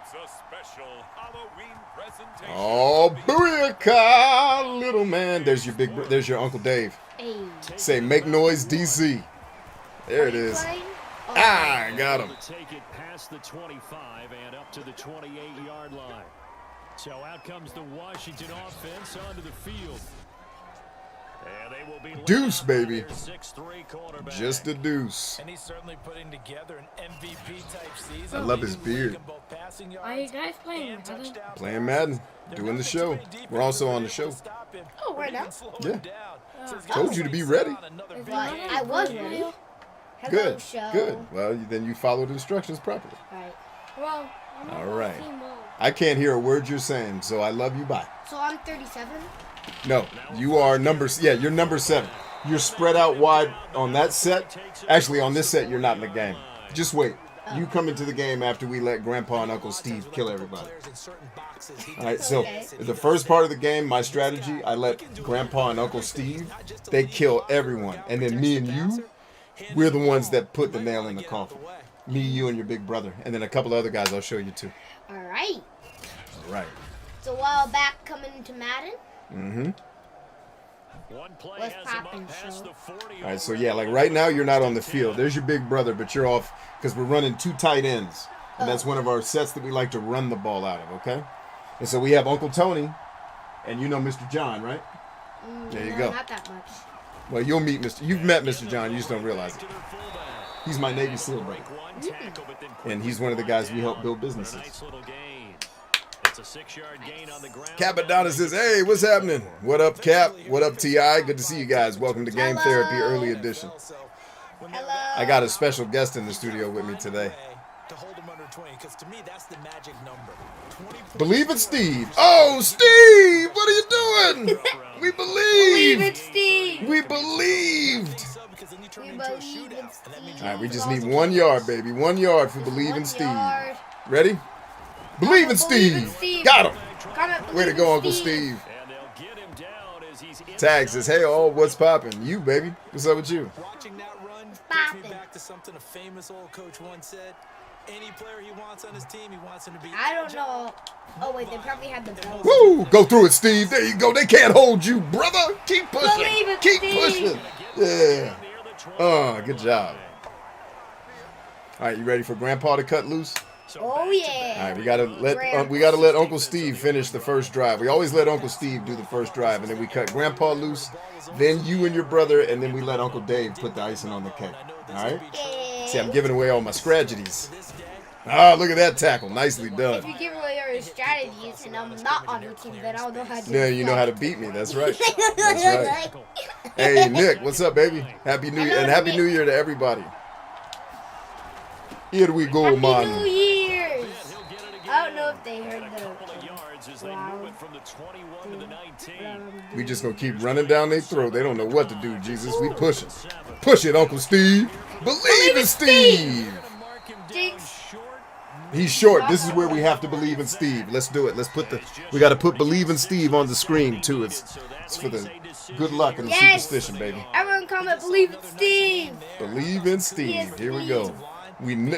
It's a special Halloween presentation. Oh, booyaka, little man. There's your there's your Uncle Dave. Hey. Say, make noise, DC. There it is. Oh. Ah, I got him. Take it past the 25 and up to the 28-yard line. So out comes the Washington offense onto the field. And they will be Deuce, baby. 6'3" quarterback. Just a deuce. And he's certainly putting together an MVP type season. I love his beard. Are you guys playing Madden? Playing Madden, doing the show. We're also on the show. Oh, right now? Yeah. Told you to be ready. I was ready. Hello, Good. show. Good. Well, then you followed instructions properly. Right. Well, I'm All on right. team mode. I can't hear a word you're saying, so I love you. Bye. So I'm 37. No, you are number. Yeah, you're number 7. You're spread out wide on that set. Actually, on this set, you're not in the game. Just wait. You come into the game after we let Grandpa and Uncle Steve kill everybody. All right, so the first part of the game, my strategy, I let Grandpa and Uncle Steve, they kill everyone. And then me and you, we're the ones that put the nail in the coffin. Me, you, and your big brother. And then a couple other guys I'll show you too. All right. All right. So a while back coming into Madden. Mm-hmm. What's poppin', show? All right, so yeah, like right now you're not on the field. There's your big brother, but you're off because we're running 2 tight ends. And that's one of our sets that we like to run the ball out of, okay? And so we have Uncle Tony, and you know Mr. John, right? There you No, go. not that much. Well, you'll meet Mr. You've met Mr. John, you just don't realize it. He's my Navy SEAL brother. And he's one of the guys we help build businesses. Capadonna says, hey, what's happening? What up, Cap? What up, T.I.? Good to see you guys. Welcome to Game Therapy Early Edition. Hello. I got a special guest in the studio with me today. Believe it, Steve. Oh, Steve, what are you doing? We believe. Believe it, Steve. We believed. We believe in Steve. All right, we just need 1 yard, baby. 1 yard for Believe in Steve. Yard. Ready? Believe in Believe in Steve. Steve. Got him. Comment, Way to believe go, in Uncle Steve. Steve. Tag says, hey, all, what's poppin'? You, baby. What's up with you? Watching that run Poppin'. takes me back to something a famous old coach once said. Any player he wants on his team, he wants him to be. I don't know. Oh wait, they probably had the bell. Woo! Go through it, Steve. There you go. They can't hold you, brother. Keep pushing. Believe it, Keep Steve. pushing. Yeah. Oh, good job. All right, you ready for Grandpa to cut loose? Oh yeah. All right, we gotta let Uncle Steve finish the first drive. We always let Uncle Steve do the first drive, and then we cut Grandpa loose. Then you and your brother, and then we let Uncle Dave put the icing on the cake. All right. See, I'm giving away all my strategies. Ah, look at that tackle. Nicely If done. you give away your strategies and I'm not on your team, then I'll know how to. Yeah, you know how to beat me. That's right. That's right. Hey, Nick, what's up, baby? Happy New Year, and Happy New Year to everybody. Here we go, Happy man. New Year's. I don't know if they heard the loud. We just gonna keep running down their throat. They don't know what to do, Jesus. We pushing. Push it, Uncle Steve. Believe in Steve. Jinx. He's short. This is where we have to believe in Steve. Let's do it. We got to put believe in Steve on the screen too. It's for the good luck and the Yes. superstition, baby. Everyone comment believe in Steve. Believe in Steve. Yes, Here we please. go.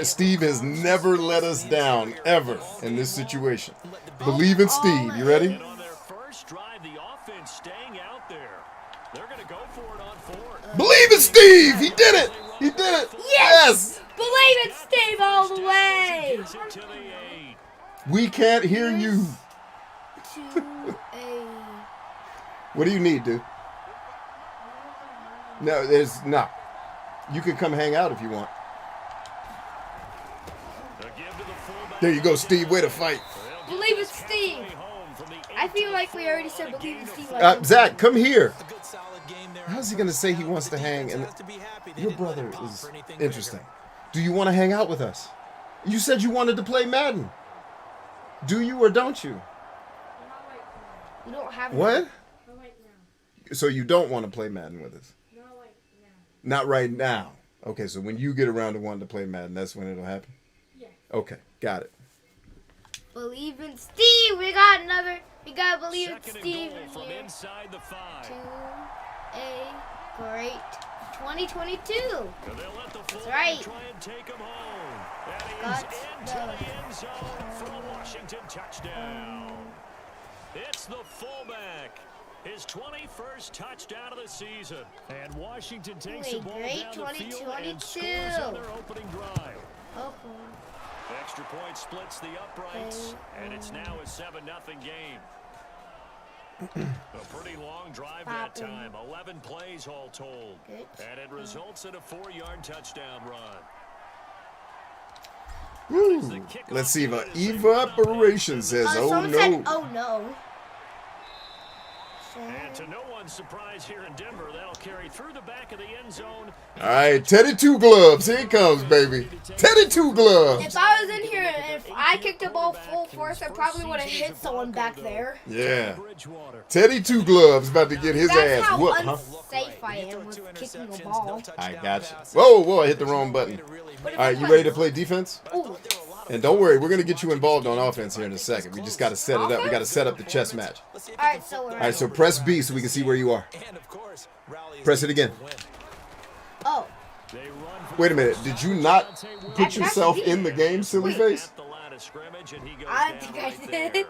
Steve has never let us down ever in this situation. Believe in Steve. You ready? On their first drive, the offense staying out there. They're going to go for it on 4th. Believe in Steve. He did it. He did it. Yes. Believe in Steve all the way. To the 8. We can't hear you. To a. What do you need, dude? No, there's no. You can come hang out if you want. There you go, Steve. Way to fight. Believe in Steve. I feel like we already said believe in Steve. Like Zach, come here. A good solid game there. How's he going to say he wants to hang? And To be happy. They your didn't let brother him off is for anything interesting. bigger. Do you want to hang out with us? You said you wanted to play Madden. Do you or don't you? you don't have. What? So you don't want to play Madden with us? Not right now. Okay, so when you get around to wanting to play Madden, that's when it'll happen? Yeah. Okay, got it. Believe in Steve. We got another. We gotta believe in Second and Steve goal in from here. inside the 5. To a great 2022. And they'll let the That's fullback right. try and take him home. And he Got is into the end zone for a Washington touchdown. It's the fullback. His 21st touchdown of the season. And Washington takes the ball Great down the field and 2022. scores on their opening drive. Oh, Extra point splits the uprights, and it's now a 7-0 game. A pretty long drive that time, 11 plays all told. Good. And it results in a 4-yard touchdown run. Woo. Let's see if evaporation says, oh someone said, no. oh no. And to no one's surprise here in Denver, that'll carry through the back of the end zone. All right, Teddy Two Gloves. Here he comes, baby. Teddy Two Gloves. If I was in here and if I kicked the ball full force, I probably would have hit someone back there. Yeah. Teddy Two Gloves about to get his That's ass how whooped, huh? unsafe I am with kicking a ball. I got you. Whoa, I hit the wrong button. All right, you ready to play defense? Ooh. And don't worry, we're going to get you involved on offense here in a second. We just got to set it up. We got to set up the chess match. Alright, so we're All right, so press B so we can see where you are. Press it again. Oh. Wait a minute. Did you not put yourself in the game, silly face? I don't think I did.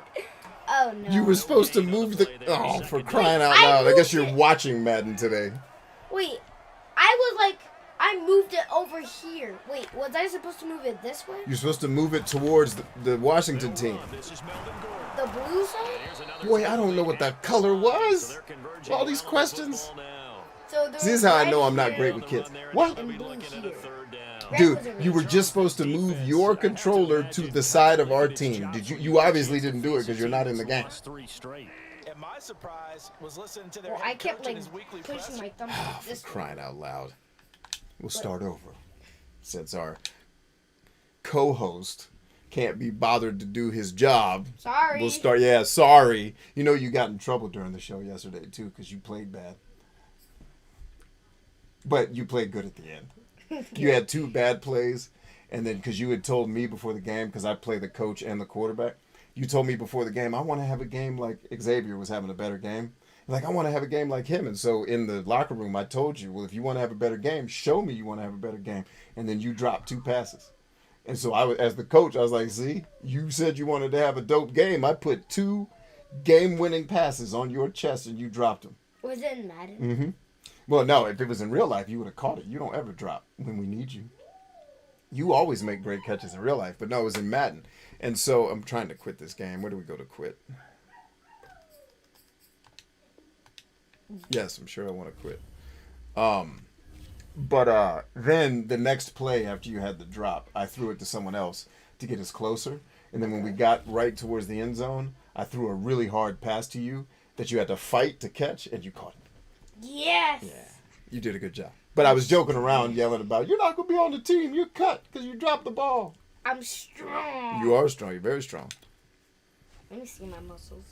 Oh no. You were supposed to move the... Oh, for crying out loud. I guess you're watching Madden today. Wait. I moved it over here. Wait, was I supposed to move it this way? You're supposed to move it towards the Washington team. The blue side? Boy, I don't know what that color was. All these questions. So This is how I know I'm not great with kids. What? And blue here. Dude, you were just supposed to move your controller to the side of our team. Did you? You obviously didn't do it because you're not in the game. And my surprise was listening to their Well, I kept like pushing my thumb like this way. Crying out loud. We'll start over. Since our co-host can't be bothered to do his job. Sorry. We'll start. Yeah, sorry. You know you got in trouble during the show yesterday too because you played bad. But you played good at the end. You had 2 bad plays, and then because you had told me before the game, because I play the coach and the quarterback, you told me before the game, I want to have a game like Xavier was having a better game. Like, I want to have a game like him. And so in the locker room, I told you, well, if you want to have a better game, show me you want to have a better game. And then you dropped 2 passes. And so I, as the coach, I was like, see, you said you wanted to have a dope game. I put 2 game-winning passes on your chest, and you dropped them. Was it in Madden? Mm-hmm. Well, no, if it was in real life, you would have caught it. You don't ever drop when we need you. You always make great catches in real life, but no, it was in Madden. And so I'm trying to quit this game. Where do we go to quit? Yes, I'm sure I want to quit. But then the next play after you had the drop, I threw it to someone else to get us closer. And then when we got right towards the end zone, I threw a really hard pass to you that you had to fight to catch, and you caught it. Yes. Yeah, you did a good job. But I was joking around, yelling about, you're not going to be on the team. You're cut because you dropped the ball. I'm strong. You are strong. You're very strong. Let me see my muscles.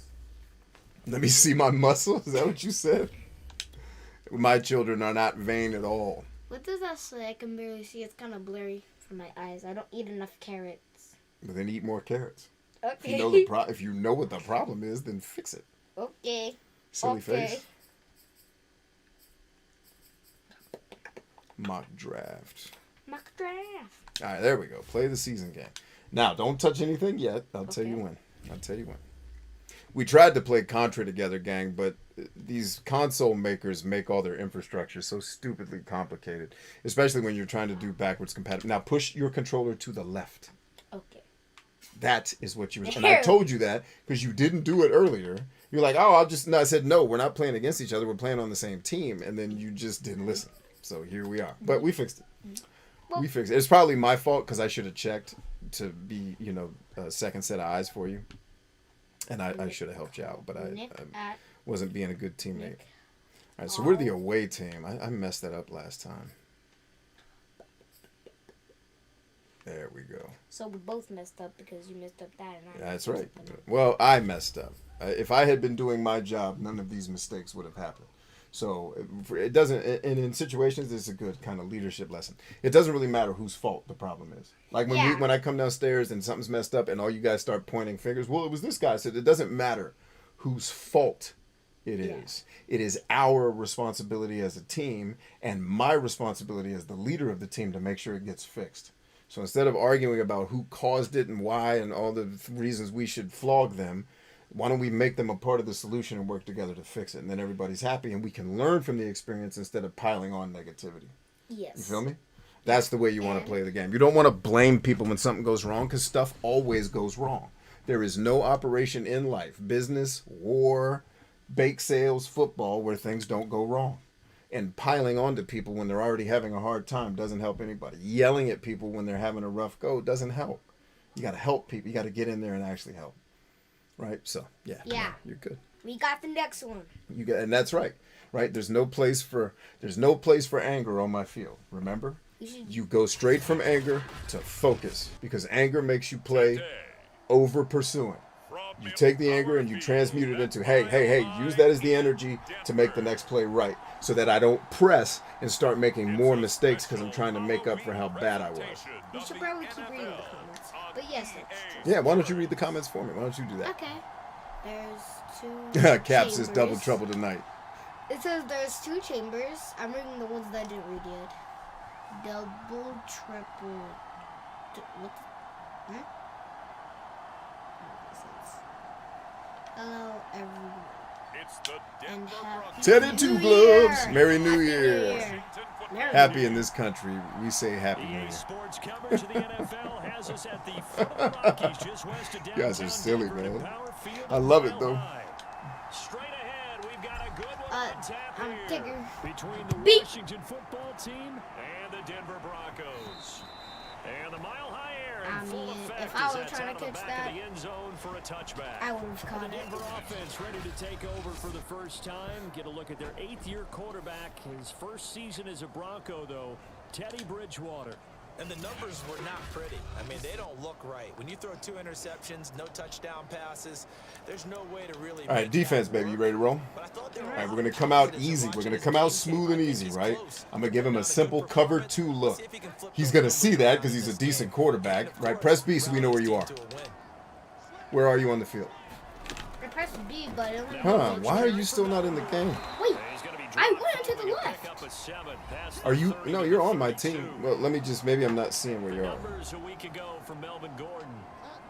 Let me see my muscles? Is that what you said? My children are not vain at all. What does that say? I can barely see. It's kind of blurry from my eyes. I don't eat enough carrots. But then eat more carrots. Okay. If you know what the problem is, then fix it. Okay. Silly face. Mock draft. Mock draft. All right, there we go. Play the season game. Now, don't touch anything yet. I'll tell you when. We tried to play Contra together, gang, but these console makers make all their infrastructure so stupidly complicated, especially when you're trying to do backwards compatibility. Now, push your controller to the left. Okay. That is what you were. And I told you that because you didn't do it earlier. You're like, oh, no. I said, no, we're not playing against each other. We're playing on the same team. And then you just didn't listen. So here we are. But we fixed it. We fixed it. It's probably my fault because I should have checked to be, a second set of eyes for you. And I should have helped you out. But I wasn't being a good teammate. All right, so we're the away team. I messed that up last time. There we go. So we both messed up because you messed up that. And That's right. Well, I messed up. If I had been doing my job, none of these mistakes would have happened. So it doesn't, and in situations, it's a good kind of leadership lesson. It doesn't really matter whose fault the problem is. Like when I come downstairs and something's messed up and all you guys start pointing fingers, well, it was this guy. So it doesn't matter whose fault it is. It is our responsibility as a team and my responsibility as the leader of the team to make sure it gets fixed. So instead of arguing about who caused it and why and all the reasons we should flog them, why don't we make them a part of the solution and work together to fix it? And then everybody's happy and we can learn from the experience instead of piling on negativity. Yes. You feel me? That's the way you want to play the game. You don't want to blame people when something goes wrong because stuff always goes wrong. There is no operation in life, business, war, bake sales, football, where things don't go wrong. And piling on to people when they're already having a hard time doesn't help anybody. Yelling at people when they're having a rough go doesn't help. You got to help people. You got to get in there and actually help. Right? So, yeah. Yeah. You're good. We got the next one. And that's right. Right? There's no place for anger on my field. Remember? You go straight from anger to focus because anger makes you play over pursuing. You take the anger and you transmute it into, hey, use that as the energy to make the next play right so that I don't press and start making more mistakes because I'm trying to make up for how bad I was. We should probably keep reading the comments. But yes, that's true. Yeah, why don't you read the comments for me? Why don't you do that? Okay. There's 2 Caps is chambers. double trouble tonight. It says there's 2 chambers. I'm reading the ones that I didn't read yet. Double, triple. What the? Huh? Hello, everyone. It's the And Denver happy Teddy New Two Year. Gloves. Merry New Happy Year. Merry Happy New in this country. We say Happy New EA Year. Sports coverage of the NFL has us at the foot of the Rockies, just west of You guys are downtown silly, Denver to man. Power Field I in love it, Mile though. High. Straight ahead, we've got a good one on tap I'm here taking between the beat. Washington football team and the Denver Broncos. And the Mile High air in I full mean, effect if I as was that's trying out to of the catch back that, of the end zone for a touchback. I would have The caught it. Denver offense ready to take over for the first time. Get a look at their 8th-year quarterback. His first season as a Bronco, though, Teddy Bridgewater. And the numbers were not pretty. I mean, they don't look right. When you throw 2 interceptions, no touchdown passes, there's no way to really. All right, defense, baby. You ready to roll? All right, we're going to come out easy. We're going to come out smooth and easy, right? I'm going to give him a simple cover 2 look. He's going to see that because he's a decent quarterback, right? Press B so we know where you are. Where are you on the field? I pressed B, but it only Huh, why are you still not in the game? Wait, I went to the left. Are you? No, you're on my team. Well, let me just, maybe I'm not seeing where you are. Numbers a week ago from Melvin Gordon.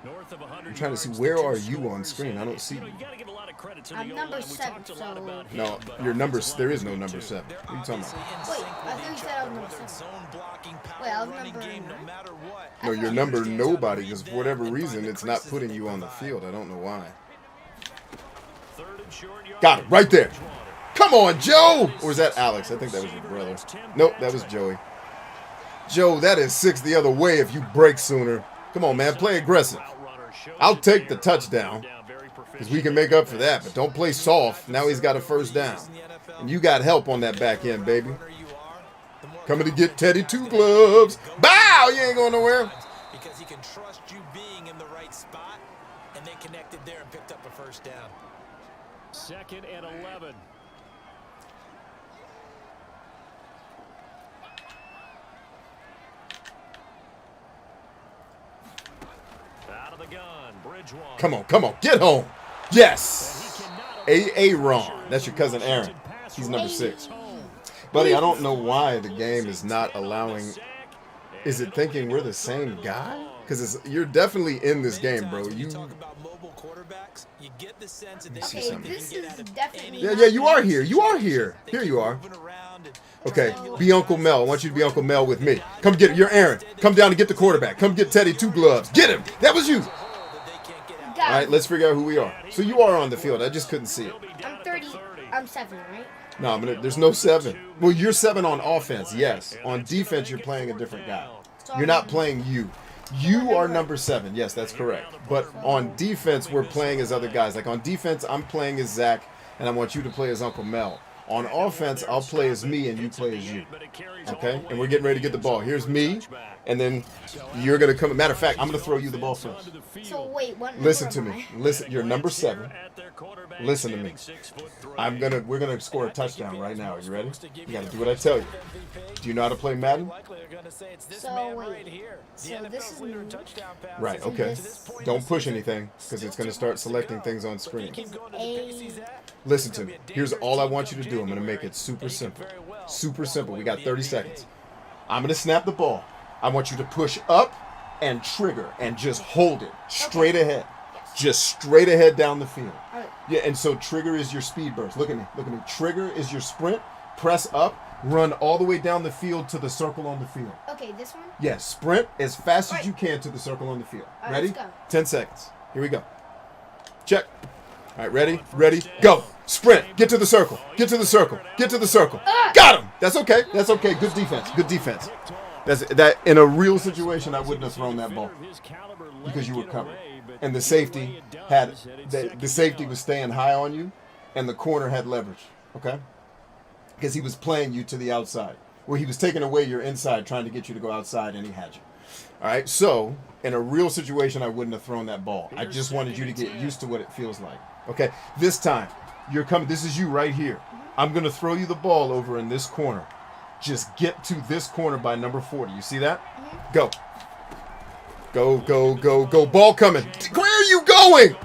North of 100 I'm trying to see, yards where to are 2 you on scores. screen? I don't see You know, you. you got to give a lot of credit to I'm the number O-line. We 7, talked a lot so- about him, No, but your number, offensive there line is no good, number too. 7. What are you talking about? Wait, I thought you said I was number 7. Zone blocking, power Wait, I was running number game, no 9? matter what. No, your number nobody, because for whatever reason, it's not putting you on the field. I don't know why. Third and short yard. Got it, right there. Come on, Joe! Or is that Alex? I think that was your brother. Nope, that was Joey. Joe, that is 6 the other way if you break sooner. Come on, man, play aggressive. I'll take the touchdown because we can make up for that, but don't play soft. Now he's got a first down. And you got help on that back end, baby. Coming to get Teddy Two Gloves. Bow! You ain't going nowhere. Because he can trust you being in the right spot, and they connected there and picked up a first down. 2nd and 11. Out of the gun, Bridgewater. Come on, get home. Yes. Aaron. That's your cousin Aaron. He's number 6. Buddy, I don't know why the game is not allowing. Is it thinking we're the same guy? Because you're definitely in this game, bro. When you You. talk about mobile quarterbacks, you get the sense that they see Okay, something. this is definitely. Yeah, you are here. You are here. Here you are. Okay, be Uncle Mel. I want you to be Uncle Mel with me. Come get it. You're Aaron. Come down and get the quarterback. Come get Teddy Two Gloves. Get him. That was you. All right, let's figure out who we are. So you are on the field. I just couldn't see it. I'm 30. I'm 7, right? No, there's no 7. Well, you're 7 on offense, yes. On defense, you're playing a different guy. You're not playing you. You are number 7. Yes, that's correct. But on defense, we're playing as other guys. Like on defense, I'm playing as Zach, and I want you to play as Uncle Mel. On offense, I'll play as me and you play as you. Okay? And we're getting ready to get the ball. Here's me, and then you're going to come. Matter of fact, I'm going to throw you the ball first. So wait, what? Listen number to am me. I? Listen, you're number 7. Listen to me. We're gonna score a touchdown right now. Are you ready? You gotta do what I tell you. Do you know how to play Madden? So wait. So this is me. Right, okay. Don't push anything, because it's gonna start selecting things on screen. Listen to me. Here's all I want you to do. I'm gonna make it super simple. Super simple. We got 30 seconds. I'm gonna snap the ball. I want you to push up and trigger and just hold it straight ahead. Yes. Just straight ahead down the field. All right. Yeah, and so trigger is your speed burst. Look at me. Look at me. Trigger is your sprint. Press up. Run all the way down the field to the circle on the field. Okay, this one? Yes, sprint as fast as Right. you can to the circle on the field. All right, Ready? let's go. 10 seconds. Here we go. Check. All right, ready? Ready? Go. Sprint. Get to the circle. Get to the circle. Get to the circle. Got him. That's okay. That's okay. Good defense. Good defense. That's that. In a real situation, I wouldn't have thrown that ball because you were covered, and the safety had the safety was staying high on you, and the corner had leverage. Okay. Because he was playing you to the outside, where he was taking away your inside, trying to get you to go outside, and he had you. All right, so in a real situation, I wouldn't have thrown that ball. I just wanted you to get used to what it feels like. Okay, this time, you're coming. This is you right here. I'm going to throw you the ball over in this corner. Just get to this corner by number 40. You see that? Go. Go, go, go, go. Ball coming. Where are you going?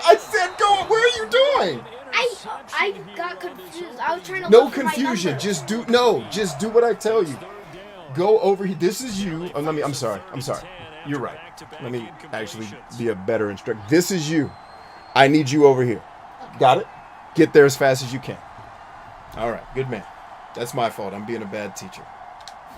I said go. Where are you doing? I got confused. I was trying to No look for my confusion. number. Just do what I tell you. Go over here. This is you. Oh, I'm sorry. You're right. Let me actually be a better instructor. This is you. I need you over here. Got it? Get there as fast as you can. All right. Good man. That's my fault. I'm being a bad teacher.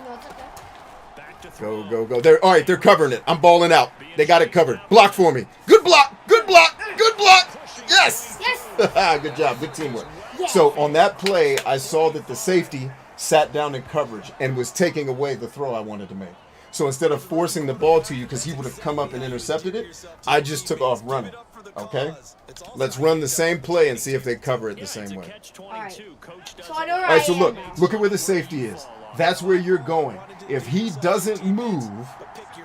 No, it's okay. Go, go, go. All right, they're covering it. I'm balling out. They got it covered. Block for me. Good block. Good block. Good block. Yes. Yes. Good job. Good teamwork. Yes. So on that play, I saw that the safety sat down in coverage and was taking away the throw I wanted to make. So instead of forcing the ball to you, because he would have come up and intercepted it, I just took off running. Okay? Let's run the same play and see if they cover it the same way. All right. So I know where All right, so I look am now. at where the safety is. That's where you're going. If he doesn't move,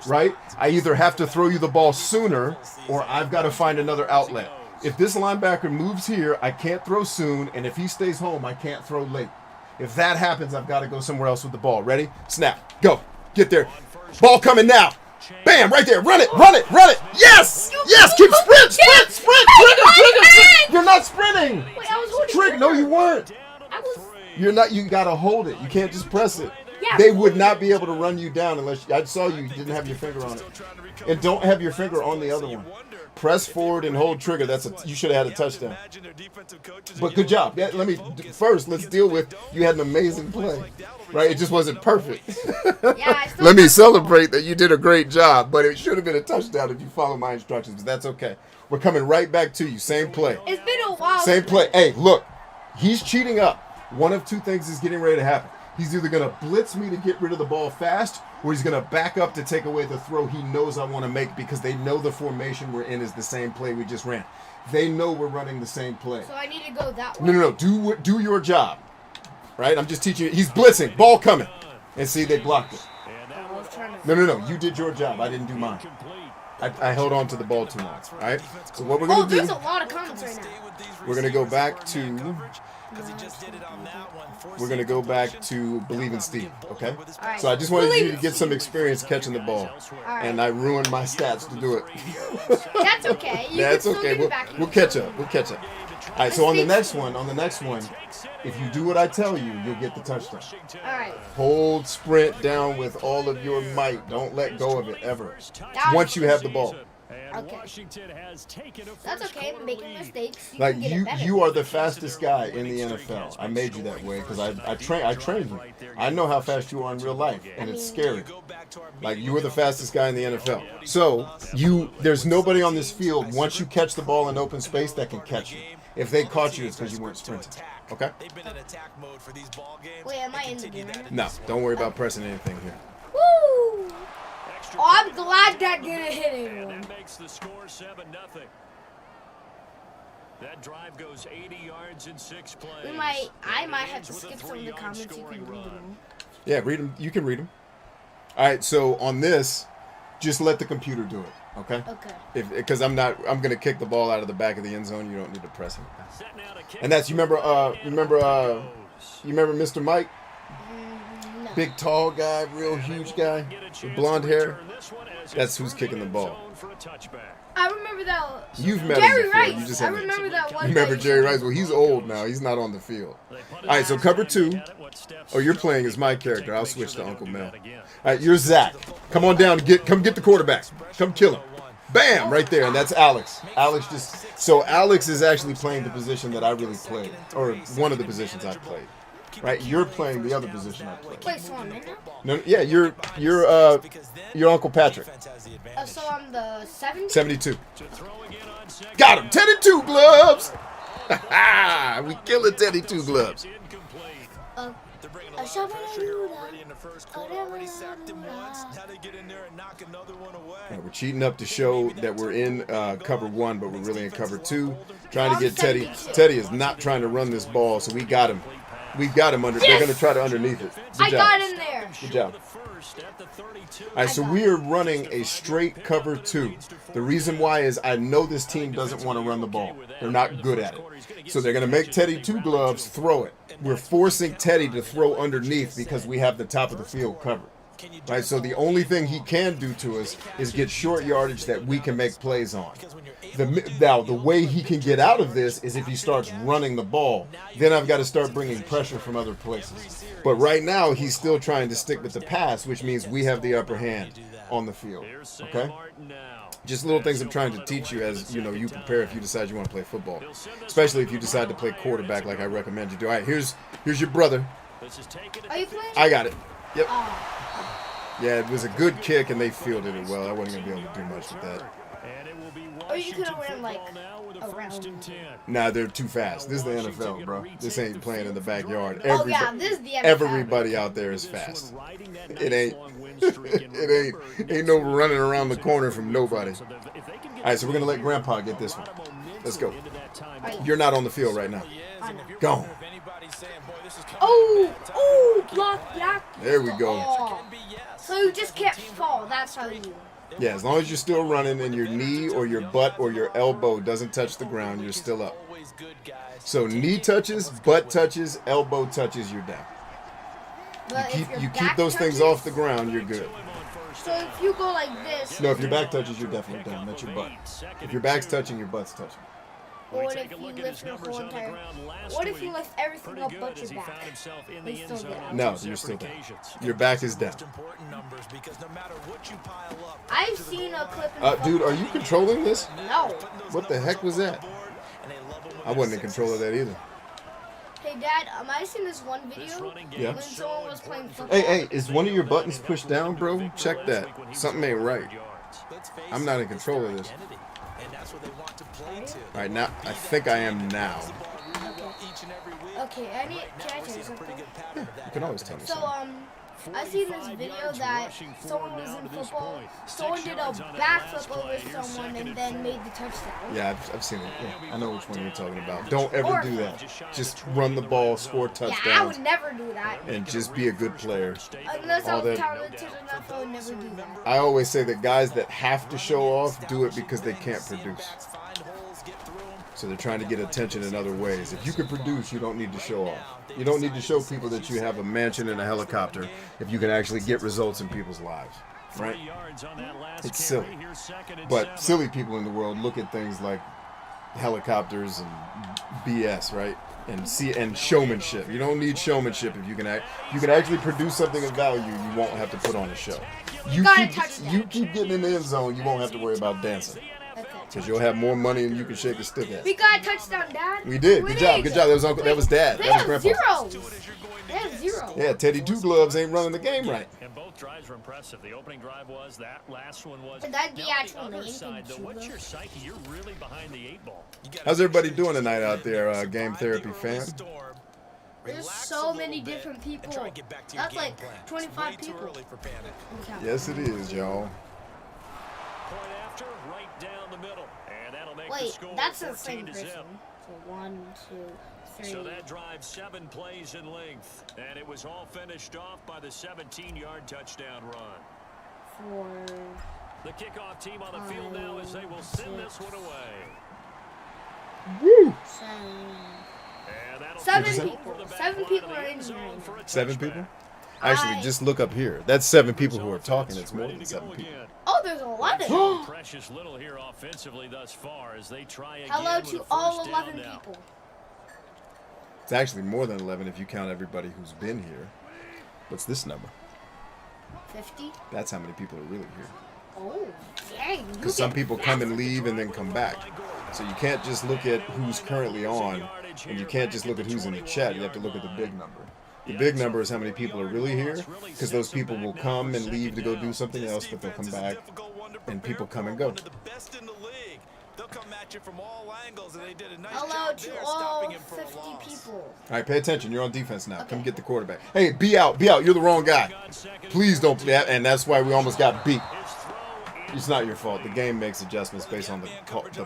right, I either have to throw you the ball sooner or I've got to find another outlet. If this linebacker moves here, I can't throw soon, and if he stays home, I can't throw late. If that happens, I've got to go somewhere else with the ball. Ready? Snap. Go. Get there. Ball coming now. Bam, right there. Run it, run it, run it. Yes! Yes, keep sprint. Trigger. You're not sprinting. Wait, I was holding Trigger. No, you weren't. I was. You're not. You gotta hold it. You can't just press it. Yeah. They would not be able to run you down unless I saw you didn't have your finger on it, and don't have your finger on the other one. Press forward and hold trigger. You should have had a touchdown. But good job. Yeah, let's deal with you had an amazing play, right? It just wasn't perfect. Yeah, I still Let me celebrate that you did a great job, but it should have been a touchdown if you follow my instructions. But that's okay. We're coming right back to you. Same play. It's been a while. Same play. Hey, look, he's cheating up. One of two things is getting ready to happen. He's either going to blitz me to get rid of the ball fast, or he's going to back up to take away the throw he knows I want to make because they know the formation we're in is the same play we just ran. They know we're running the same play. So I need to go that way. No. Do your job. Right? I'm just teaching you. He's blitzing. Ball coming. And see, they blocked it. I was trying to. No. You did your job. I didn't do mine. I held on to the ball too long. All right? So what we're going to There's do, a lot of comments right now. we're going to go back to... We're going to go back to Believe in Steve, okay? Alright. So I just wanted you to get some experience catching the ball. Alright. And I ruined my stats to do it. That's okay. You That's can still okay. get it We'll, back. we'll catch up. All right, so on the next one, if you do what I tell you, you'll get the touchdown. All right. Hold sprint down with all of your might. Don't let go of it ever. Once you have the ball. Okay. That's okay. Making mistakes. You Like can get it better. you are the fastest guy in the NFL. I made you that way because I trained you. I know how fast you are in real life, and it's scary. Like you are the fastest guy in the NFL. So there's nobody on this field once you catch the ball in open space that can catch you. If they caught you, it's because you weren't sprinting. Okay? Wait, am I in the game right No, don't worry about pressing anything here. now? Woo! Oh, I'm glad that didn't hit anyone. And that makes the score 7-0. That drive goes 80 yards in 6 plays. I might have to skip some of the comments. You can read them all. Yeah, read them. You can read them. All right, so on this, just let the computer do it. Okay? Okay. Because I'm gonna kick the ball out of the back of the end zone. You don't need to press it. And that's you remember Mr. Mike? No. big, tall guy, real huge guy with blonde hair. That's who's kicking the ball. I remember that. You've met Jerry him before. Rice. You just I haven't. remember that one. You remember Jerry Rice? Well, he's old now. He's not on the field. All right, so cover 2. Oh, you're playing as my character. I'll switch to Uncle Mel. All right, you're Zach. Come on down. Come get the quarterback. Come kill him. Bam! Right there, and that's Alex. So Alex is actually playing the position that I really played, or one of the positions I played. Right? You're playing the other position I played. Wait, so I'm in now? No, yeah, you're Uncle Patrick. So I'm the 70? 72. Got him. 10-2 gloves. We killing 10-2 gloves. Right, we're cheating up to show that we're in cover 1, but we're really in cover 2. Trying to get Teddy. Teddy is not trying to run this ball, so we got him. We've got him under. Yes! They're going to try to underneath it. I got in there. Good job. All right, so we are running a straight cover 2. The reason why is I know this team doesn't want to run the ball. They're not good at it. So they're going to make Teddy 2 gloves throw it. We're forcing Teddy to throw underneath because we have the top of the field covered. Right, so the only thing he can do to us is get short yardage that we can make plays on. Now, the way he can get out of this is if he starts running the ball. Then I've got to start bringing pressure from other places. But right now, he's still trying to stick with the pass, which means we have the upper hand on the field. Okay? Just little things I'm trying to teach you as you prepare if you decide you want to play football. Especially if you decide to play quarterback like I recommend you do. All right, here's your brother. Are you playing? I got it. Yep. Yeah, it was a good kick, and they fielded it well. I wasn't going to be able to do much with that. Or you could have ran, like, around. Nah, they're too fast. This is the NFL, bro. This ain't playing in the backyard. Oh, yeah, this is the NFL. Everybody out there is fast. It ain't. Ain't no running around the corner from nobody. All right, so we're going to let Grandpa get this one. Let's go. You're not on the field right now. Go. Oh, block. There we go. Oh. So you just can't fall. That's how you do it. Yeah, as long as you're still running and your knee or your butt or your elbow doesn't touch the ground, you're still up. So knee touches, butt touches, elbow touches, you're down. You keep those things off the ground, you're good. So if you go like this. No, if your back touches, you're definitely down. That's your butt. If your back's touching, your butt's touching. Or what if you lift your whole entire? What if you lift everything up but your back? You're still down. No, you're still down. Your back is down. I've seen a clip. Dude, are you controlling this? No. What the heck was that? I wasn't in control of that either. Hey, Dad, I seen this one video when someone was playing football. Hey, is one of your buttons pushed down, bro? Check that. Something ain't right. I'm not in control of this. All right, now I think I am now. Okay, can I tell you something? Yeah, you can always tell me So, something. I seen this video that someone was in football. Someone did a backflip over someone and then made the touchdown. Yeah, I've seen it. Yeah, I know which one you're talking about. Don't ever do that. Just run the ball, score touchdowns. Yeah, I would never do that. And just be a good player. Unless I was talented enough, I would never do that. I always say that guys that have to show off do it because they can't produce. So they're trying to get attention in other ways. If you can produce, you don't need to show off. You don't need to show people that you have a mansion and a helicopter if you can actually get results in people's lives, right? It's silly. But silly people in the world look at things like helicopters and BS, right? And showmanship. You don't need showmanship if you can actually produce something of value. You won't have to put on a show. You keep getting in the end zone. You won't have to worry about dancing. Because you'll have more money than you can shake a stick at. We got a touchdown, Dad. We did. Good job. Good job. That was Uncle. That was Dad. That was Grandpa. They have 0. Yeah, Teddy Two Gloves ain't running the game right. And both drives were impressive. The opening drive was, that last one was. But that's the Now, actual on the other name. side, though, what's your psyche? You're really behind the 8 ball. How's everybody doing tonight out there, Game Therapy fam? There's so many different people. That's like 25 people. Yes, it is, y'all. Point after, right down the middle. And that'll make the Wait, score that's the 14 same to person. zip. So 1, 2, 3. So that drive 7 plays in length. And it was all finished off by the 17-yard touchdown run. 4. The kickoff team on the field now as they will send this one away. Woo! 7. And that'll 7 be people. over the back 7 line people of the are end in zone here. for a 7 touchback. people? Actually, just look up here. That's 7 people who are talking. It's more than 7 people. Oh, there's 11. Precious little here offensively thus far as they try again. Hello with to a all first down 11 now. people. It's actually more than 11 if you count everybody who's been here. What's this number? 50. That's how many people are really here. Oh, dang. Because some people come and leave and then come back. So you can't just look at who's currently on, and you can't just look at who's in the chat. You have to look at the big number. The big number is how many people are really here, because those people will come and leave to go do something else, but they'll come back, and people come and go. Hello to all 50 people. All right, pay attention. You're on defense now. Come get the quarterback. Hey, be out. Be out. You're the wrong guy. Please don't. And that's why we almost got beat. It's not your fault. The game makes adjustments based on the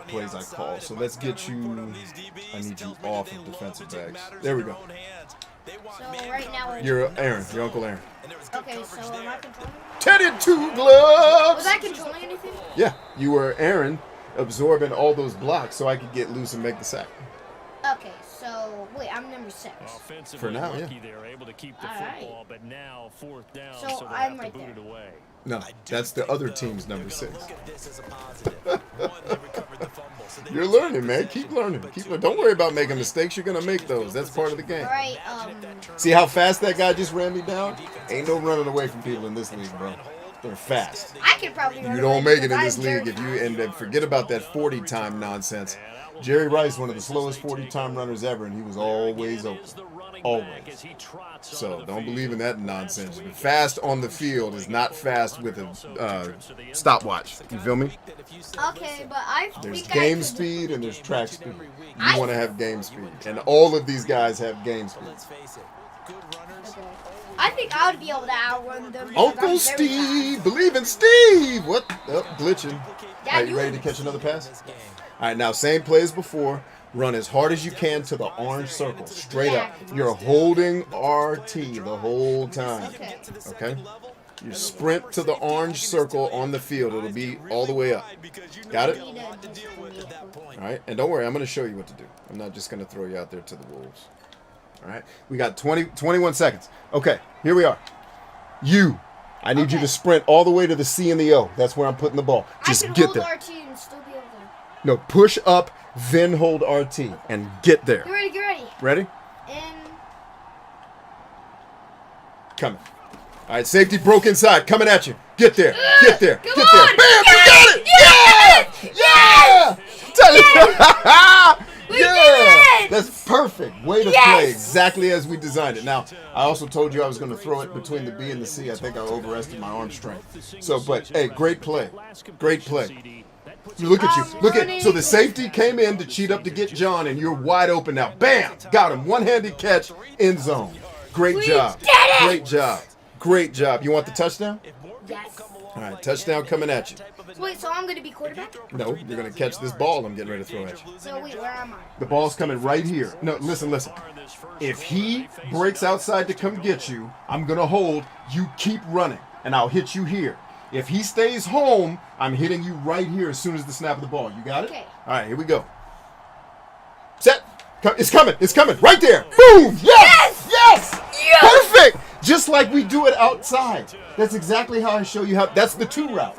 plays I call. So let's get you. I need you off of defensive backs. There we go. So right now You're Aaron. Your Uncle Aaron. Okay, so am I controlling? 10-2 gloves. Was I controlling anything? Yeah, you were Aaron, absorbing all those blocks so I could get loose and make the sack. Okay, so wait, I'm number 6. For now, yeah. They were able to keep the All right. football, but now 4th down, So so they I'm have to right boot there. it away. No, that's the other team's number 6. You're learning, man. Keep learning. Don't worry about making mistakes. You're gonna make those. That's part of the game. All right, See how fast that guy just ran me down? Ain't no running away from people in this league, bro. They're fast. I could probably run You don't away make it in because this I'm league if you and then forget about that 40 time nonsense. Jerry Rice, one of the slowest 40 time runners ever, and he was always open. Always. So don't believe in that nonsense. Fast on the field is not fast with a stopwatch. You feel me? Okay, but I There's think game I could, speed and there's track speed. You want to have game speed, and all of these guys have game speed. Okay. I think I would be able to outrun them. because Uncle I'm very Steve, believe in Steve. What? Oh, glitching. Yeah, All right, you ready to catch another pass? All right, now same play as before. Run as hard as you can to the orange circle, straight up. You're holding RT the whole time. Okay? You sprint to the orange circle on the field. It'll be all the way up. Got it? All right, and don't worry, I'm going to show you what to do. I'm not just going to throw you out there to the wolves. All right, we got 21 seconds. Okay, here we are. I need you to sprint all the way to the C and the O. That's where I'm putting the ball. Just I can get hold there. RT and still be able to. No, push up, then hold RT, and get there. Get ready, get ready. Ready? And Coming. All right, safety broke inside. Coming at you. Get there. Get there. Come Get there. on. Bam! Yes! You got it. Yes! Yeah! Yeah! Tell you. We Yeah! did it! That's perfect. Way to play exactly as we designed it. Now, I also told you I was going to throw it between the B and the C. I think I overestimated my arm strength. So, but hey, great play. Great play. Look at you. Look at. So the safety came in to cheat up to get John, and you're wide open now. Bam! Got him. One-handed catch, end zone. Great job. did it! Great job. Great job. You want the touchdown? yes. All right, touchdown coming at you. Wait, so I'm gonna be quarterback? No, you're going to catch this ball I'm getting ready to throw at you. So wait, where am I? The ball's coming right here. No, listen. If he breaks outside to come get you, I'm going to hold. You keep running, and I'll hit you here. If he stays home, I'm hitting you right here as soon as the snap of the ball. You got it? Okay. All right, here we go. Set. It's coming. It's coming. Right there. Boom. Yes. Yes. Perfect. Just like we do it outside. That's exactly how I show you how. That's the 2 route.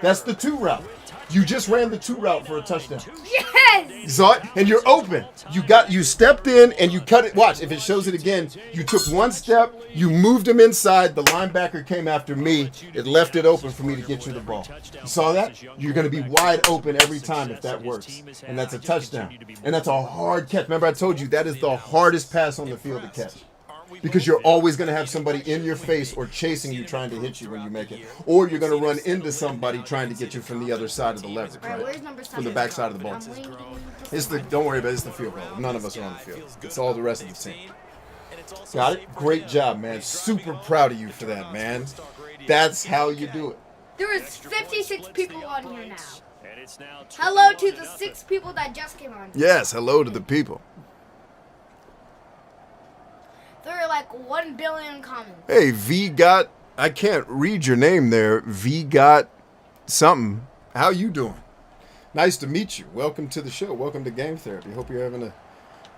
That's the 2 route. You just ran the 2 route for a touchdown. Yes! You saw it? And you're open. You stepped in and you cut it. Watch, if it shows it again, you took 1 step, you moved him inside, the linebacker came after me, it left it open for me to get you the ball. You saw that? You're going to be wide open every time if that works. And that's a touchdown. And that's a hard catch. Remember I told you, that is the hardest pass on the field to catch. Because you're always going to have somebody in your face or chasing you trying to hit you when you make it. Or you're going to run into somebody trying to get you from the other side of the leverage, All right, right? where's number 7? From the back side of the ball. I'm waiting. Don't worry about it. It's the field goal. None of us are on the field. It's all the rest of the team. Got it? Great job, man. Super proud of you for that, man. That's how you do it. There is 56 people on here now. Hello to the 6 people that just came on. Yes, hello to the people. There are like 1 billion comments. Hey, V got, I can't read your name there. V got something. How you doing? Nice to meet you. Welcome to the show. Welcome to Game Therapy. Hope you're having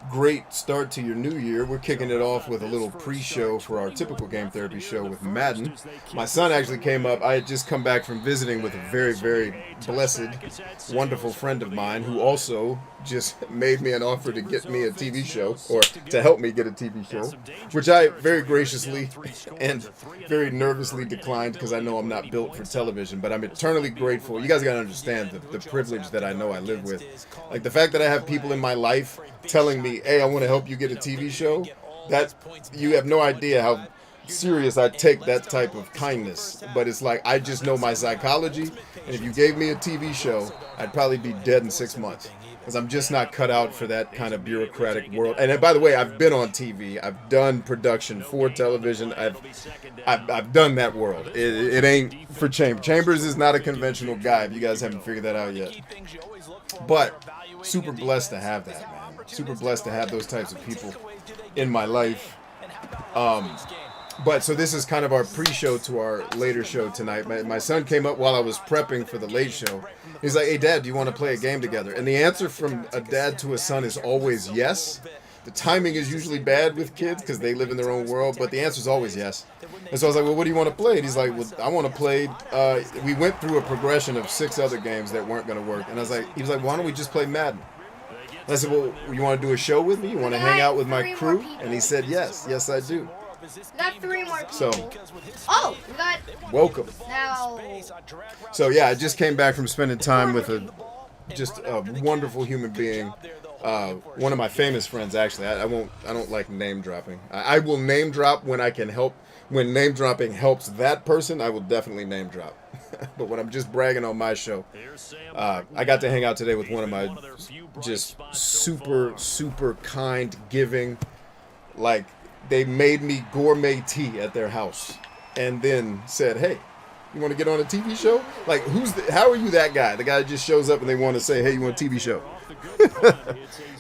great start to your new year. We're kicking it off with a little pre-show for our typical game therapy show with Madden. My son actually came up. I had just come back from visiting with a very, very blessed, wonderful friend of mine who also just made me an offer to get me a TV show, or to help me get a TV show, which I very graciously and very nervously declined because I know I'm not built for television, but I'm eternally grateful. You guys got to understand the privilege that I know I live with. Like the fact that I have people in my life telling me, hey, I want to help you get a TV show, that you have no idea how serious I take that type of kindness. But it's like, I just know my psychology, and if you gave me a TV show, I'd probably be dead in 6 months, because I'm just not cut out for that kind of bureaucratic world. And by the way, I've been on TV, I've done production for television, I've done that world. It ain't for Chambers. Chambers is not a conventional guy, if you guys haven't figured that out yet. But super blessed to have that, man. Super blessed to have those types of people in my life. But so this is kind of our pre-show to our later show tonight. My son came up while I was prepping for the late show. He's like, hey, Dad, do you want to play a game together? And the answer from a dad to a son is always yes. The timing is usually bad with kids because they live in their own world, but the answer is always yes. And so I was like, well, what do you want to play? And he's like, well, I want to play. We went through a progression of 6 other games that weren't going to work. And he was like, why don't we just play Madden? And I said, well, you want to do a show with me? You want to hang out with my crew? And he said, yes. Yes, I do. We got 3 more people. So, we got... welcome. Now... So, yeah, I just came back from spending time with just a wonderful human being. One of my famous friends, actually. I don't like name dropping. I will name drop when I can help. When name dropping helps that person, I will definitely name drop. But when I'm just bragging on my show, I got to hang out today with one of my just super, super kind, giving, like, they made me gourmet tea at their house and then said, hey, you want to get on a TV show? Like, how are you that guy? The guy that just shows up and they want to say, hey, you want a TV show?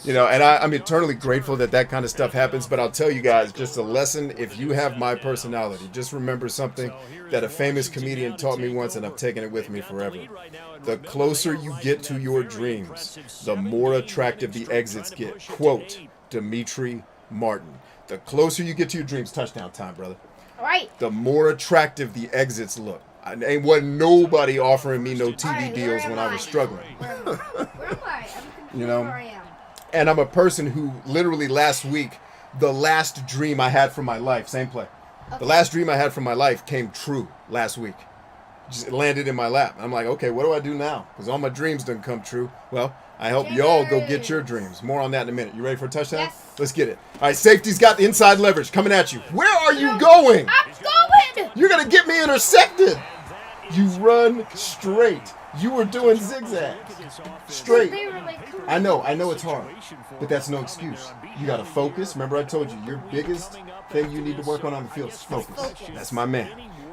You know, and I'm eternally grateful that kind of stuff happens. But I'll tell you guys, just a lesson, if you have my personality, just remember something that a famous comedian taught me once, and I've taken it with me forever. The closer you get to your dreams, the more attractive the exits get. Quote, Dimitri Martin. The closer you get to your dreams, touchdown time, brother. All right. The more attractive the exits look. Ain't wasn't nobody offering me no TV deals when I was struggling. Where am I? You know, and I'm a person who literally last week, the last dream I had from my life, same play. Okay. The last dream I had from my life came true last week. Just landed in my lap. I'm like, okay, what do I do now? Because all my dreams didn't come true. Well, I help y'all go get your dreams. More on that in a minute. You ready for a touchdown? Yes. Let's get it. All right, safety's got the inside leverage coming at you. Where are you going? I'm going! You're going to get me intercepted. You run straight. You were doing zigzags. Straight. I know it's hard, but that's no excuse. You got to focus. Remember I told you, your biggest thing you need to work on the field is focus. That's my man.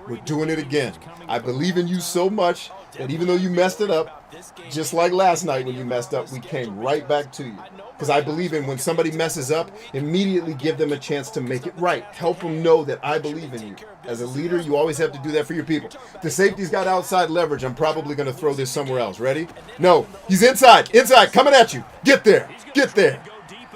We're doing it again. I believe in you so much that even though you messed it up, just like last night when you messed up, we came right back to you. Because I believe in when somebody messes up, immediately give them a chance to make it right. Help them know that I believe in you. As a leader, you always have to do that for your people. The safety's got outside leverage. I'm probably going to throw this somewhere else. Ready? No. He's inside. Inside. Coming at you. Get there. Get there.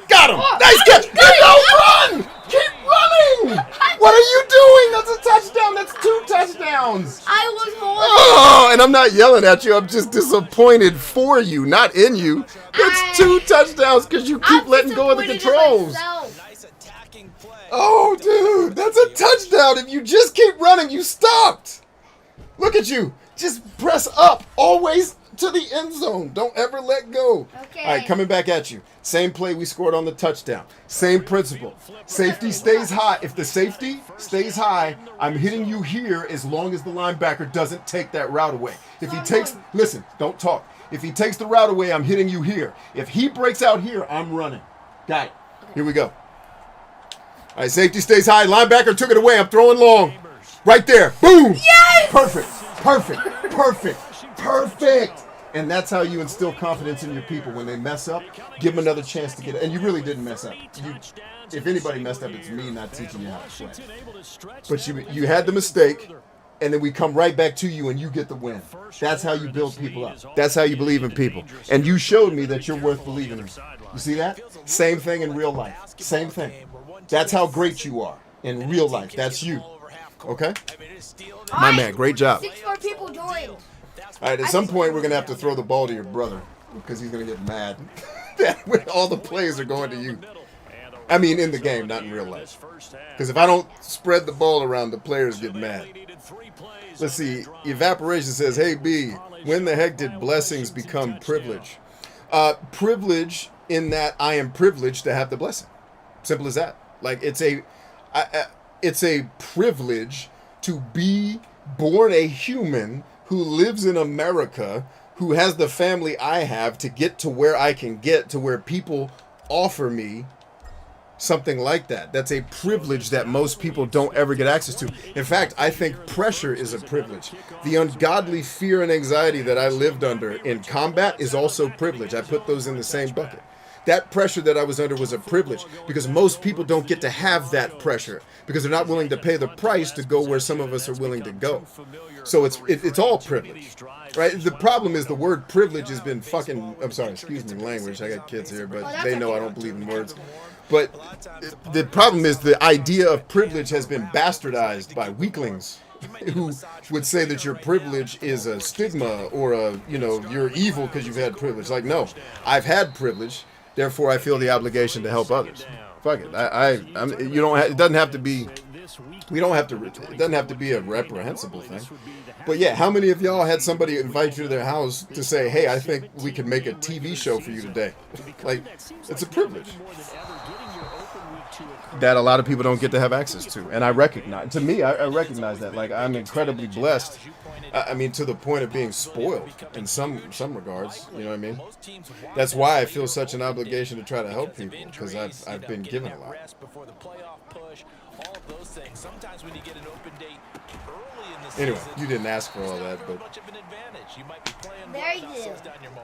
Got him. Nice catch. Run. Keep running. What are you doing? That's a touchdown. That's 2 touchdowns. I was holding. Oh, and I'm not yelling at you. I'm just disappointed for you, not in you. That's 2 touchdowns because you keep letting go of the controls. Oh, dude, that's a touchdown. If you just keep running, you stopped. Look at you. Just press up. Always to the end zone. Don't ever let go. Okay. All right, coming back at you. Same play we scored on the touchdown. Same principle. Safety stays high. If the safety stays high, I'm hitting you here as long as the linebacker doesn't take that route away. If he takes, listen, don't talk. If he takes the route away, I'm hitting you here. If he breaks out here, I'm running. Got it. Here we go. All right, safety stays high. Linebacker took it away. I'm throwing long. Right there. Boom. Yes! Perfect. Perfect. Perfect. Perfect. And that's how you instill confidence in your people. When they mess up, give them another chance to get it. And you really didn't mess up. If anybody messed up, it's me not teaching you how to play. But you had the mistake, and then we come right back to you, and you get the win. That's how you build people up. That's how you believe in people. And you showed me that you're worth believing in. You see that? Same thing in real life. Same thing. That's how great you are in real life. That's you. Okay? My man, great job. 6 more people joined. All right, at some point we're going to have to throw the ball to your brother because he's going to get mad that when all the plays are going to you. I mean, in the game, not in real life. Because if I don't spread the ball around, the players get mad. Let's see. Evaporation says, hey, B, when the heck did blessings become privilege? Privilege in that I am privileged to have the blessing. Simple as that. Like, it's a privilege to be born a human who lives in America, who has the family I have, to get to where I can get, to where people offer me something like that. That's a privilege that most people don't ever get access to. In fact, I think pressure is a privilege. The ungodly fear and anxiety that I lived under in combat is also privilege. I put those in the same bucket. That pressure that I was under was a privilege because most people don't get to have that pressure because they're not willing to pay the price to go where some of us are willing to go. So it's all privilege, right? The problem is the word privilege has been fucking, I'm sorry, excuse me, language. I got kids here, but they know I don't believe in words. But the problem is the idea of privilege has been bastardized by weaklings who would say that your privilege is a stigma or you're evil because you've had privilege. Like, no, I've had privilege. Therefore, I feel the obligation to help others. Fuck it. It doesn't have to be. It doesn't have to be a reprehensible thing. But yeah, how many of y'all had somebody invite you to their house to say, "Hey, I think we can make a TV show for you today"? Like, it's a privilege that a lot of people don't get to have access to, and I recognize. To me, I recognize that. Like, I'm incredibly blessed. I mean, to the point of being spoiled in some regards. You know what I mean? That's why I feel such an obligation to try to help people because I've been given a lot. Anyway, you didn't ask for all that, but There you go.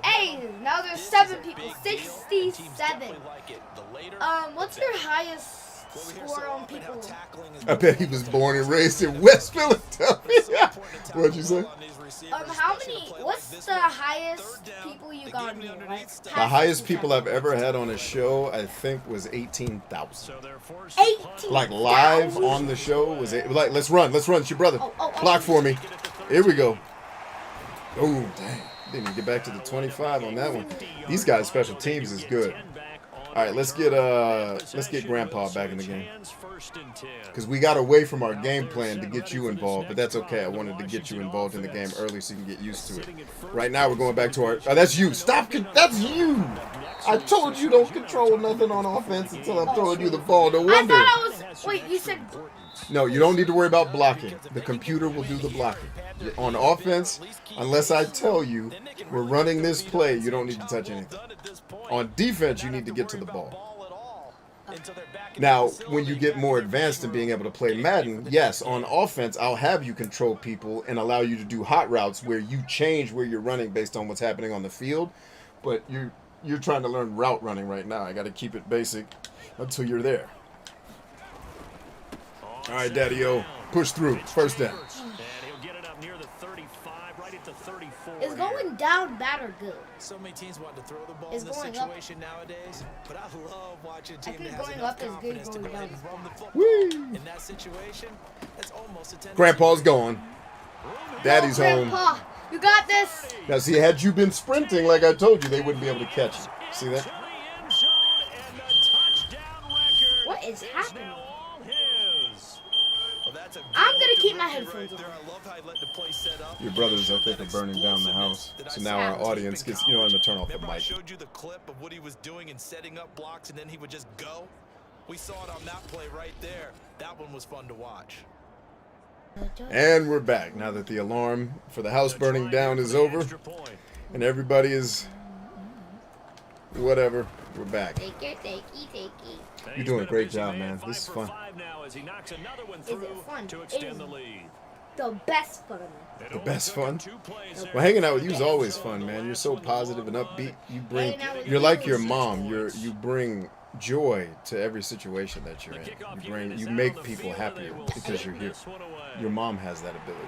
Hey, now there's 7 people. 67. What's your highest score on people? I bet he was born and raised in West Philadelphia. What'd you say? What's the highest people you got on here, right? The highest people I've ever had on a show, I think, was 18,000. 18,000? Like, live on the show was it? Like, let's run. It's your brother. Block for me. Here we go. Oh, dang. Didn't even get back to the 25 on that one. These guys' special teams is good. All right, let's get Grandpa back in the game. Because we got away from our game plan to get you involved, but that's okay. I wanted to get you involved in the game early so you can get used to it. Right now, we're going back to our... Oh, that's you. Stop. That's you. I told you don't control nothing on offense until I'm throwing you the ball. No wonder. I thought I was... Wait, you said... No, you don't need to worry about blocking. The computer will do the blocking. On offense, unless I tell you we're running this play, you don't need to touch anything. On defense, you need to get to the ball. Now, when you get more advanced in being able to play Madden, yes, on offense, I'll have you control people and allow you to do hot routes where you change where you're running based on what's happening on the field. But you're trying to learn route running right now. I got to keep it basic until you're there. All right, Daddy-O, push through. First down. It's going down bad or good? So many teams want to throw the ball It's in this going situation nowadays, but I love watching a team that has going enough up is good, confidence to going go ahead down and run the football. Whee! In that situation, that's almost a tendency. Grandpa's gone. Daddy's home. Grandpa, you got this. Now, see, had you been sprinting like I told you, they wouldn't be able to catch you. See that? What is happening? I'm going to keep my headphones on. Your brothers, I think, are burning down the house. So now our audience gets, I'm going to turn off the Remember I mic. showed you the clip of what he was doing and setting up blocks, and then he would just go? We saw it on that play right there. That one was fun to watch. And we're back now that the alarm for the house burning down is over and everybody is whatever. We're back. Take it. You're doing a great job, man. This is fun. Is it fun? It is the best fun. The best fun? Well, hanging out with you is always fun, man. You're so positive and upbeat. You're like your mom. You bring joy to every situation that you're in. You make people happier because you're here. Your mom has that ability.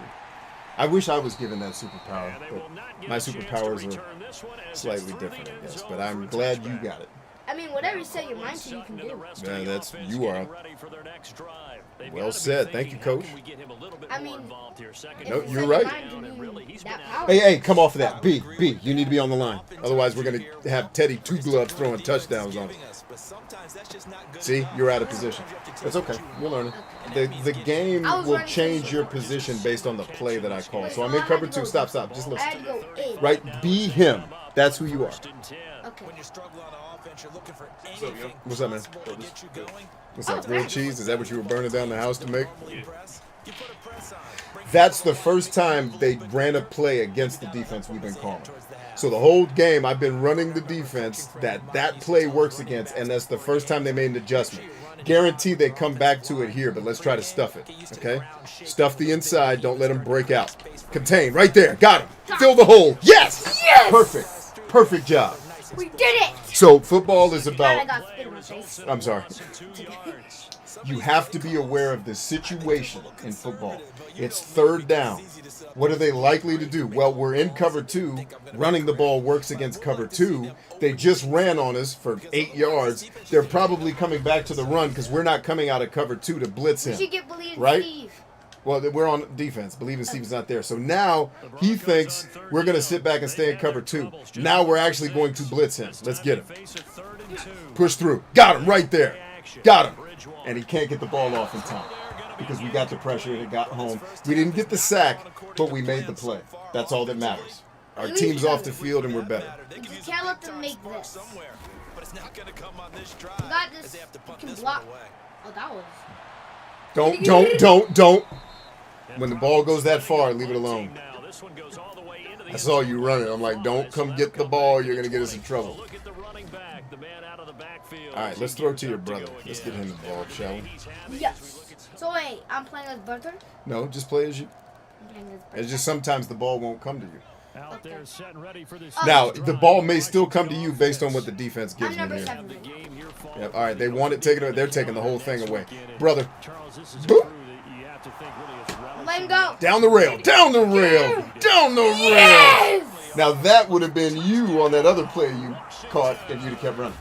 I wish I was given that superpower, but my superpowers are slightly different, I guess. But I'm glad you got it. I mean, whatever you set your mind to, you can do. Yeah, you are. Well said. Thank you, Coach. I mean, No, if you you're set right. your mind to be that powerful. Hey, come off of that. B, you need to be on the line. Otherwise, we're going to have Teddy 2 gloves throwing touchdowns on him. See, you're out of position. That's okay. You're learning. The game will change your position based on the play that I call. So I'm in cover 2. Stop. Just I listen. had to go 8. Right? Be him. That's who you are. Okay. What's up, man? What's that, grilled cheese? Is that what you were burning down the house to make? That's the first time they ran a play against the defense we've been calling. So the whole game, I've been running the defense that play works against, and that's the first time they made an adjustment. Guarantee they come back to it here, but let's try to stuff it, okay? Stuff the inside. Don't let them break out. Contain, right there. Got him. Fill the hole. Yes! Perfect. Perfect job. We did it! So football is about... I got spit in my face. I'm sorry. You have to be aware of the situation in football. It's 3rd down. What are they likely to do? Well, we're in cover 2. Running the ball works against cover 2. They just ran on us for 8 yards. They're probably coming back to the run because we're not coming out of cover 2 to blitz We him. should get Believe Right? Steve. Well, we're on defense. Believe in Steve is not there. So now he thinks we're going to sit back and stay in cover 2. Now we're actually going to blitz him. Let's get him. Push through. Got him right there. Got him. And he can't get the ball off in time because we got the pressure and it got home. We didn't get the sack, but we made the play. That's all that matters. Our team's off the field and we're better. You can't let them make this. You got this. You can block. Oh, that was... Don't. When the ball goes that far, leave it alone. I saw you running. I'm like, don't come get the ball. You're going to get us in trouble. All right, let's throw to your brother. Let's get him the ball, shall we? Yes. So wait, I'm playing as brother? No, just play as you. I'm playing as brother. It's just sometimes the ball won't come to you. Out there set and ready for this Now, the ball may still come to you based on what the defense gives I'm me number here. 7. Yep, all right, they want it taken away. They're taking the whole thing away. Brother, Charles, this is a boop. crew that you have to think really is relevant. Let him go. Down the rail, down the rail, down the rail. Yes! Now, that would have been you on that other play you caught if you'd have kept running.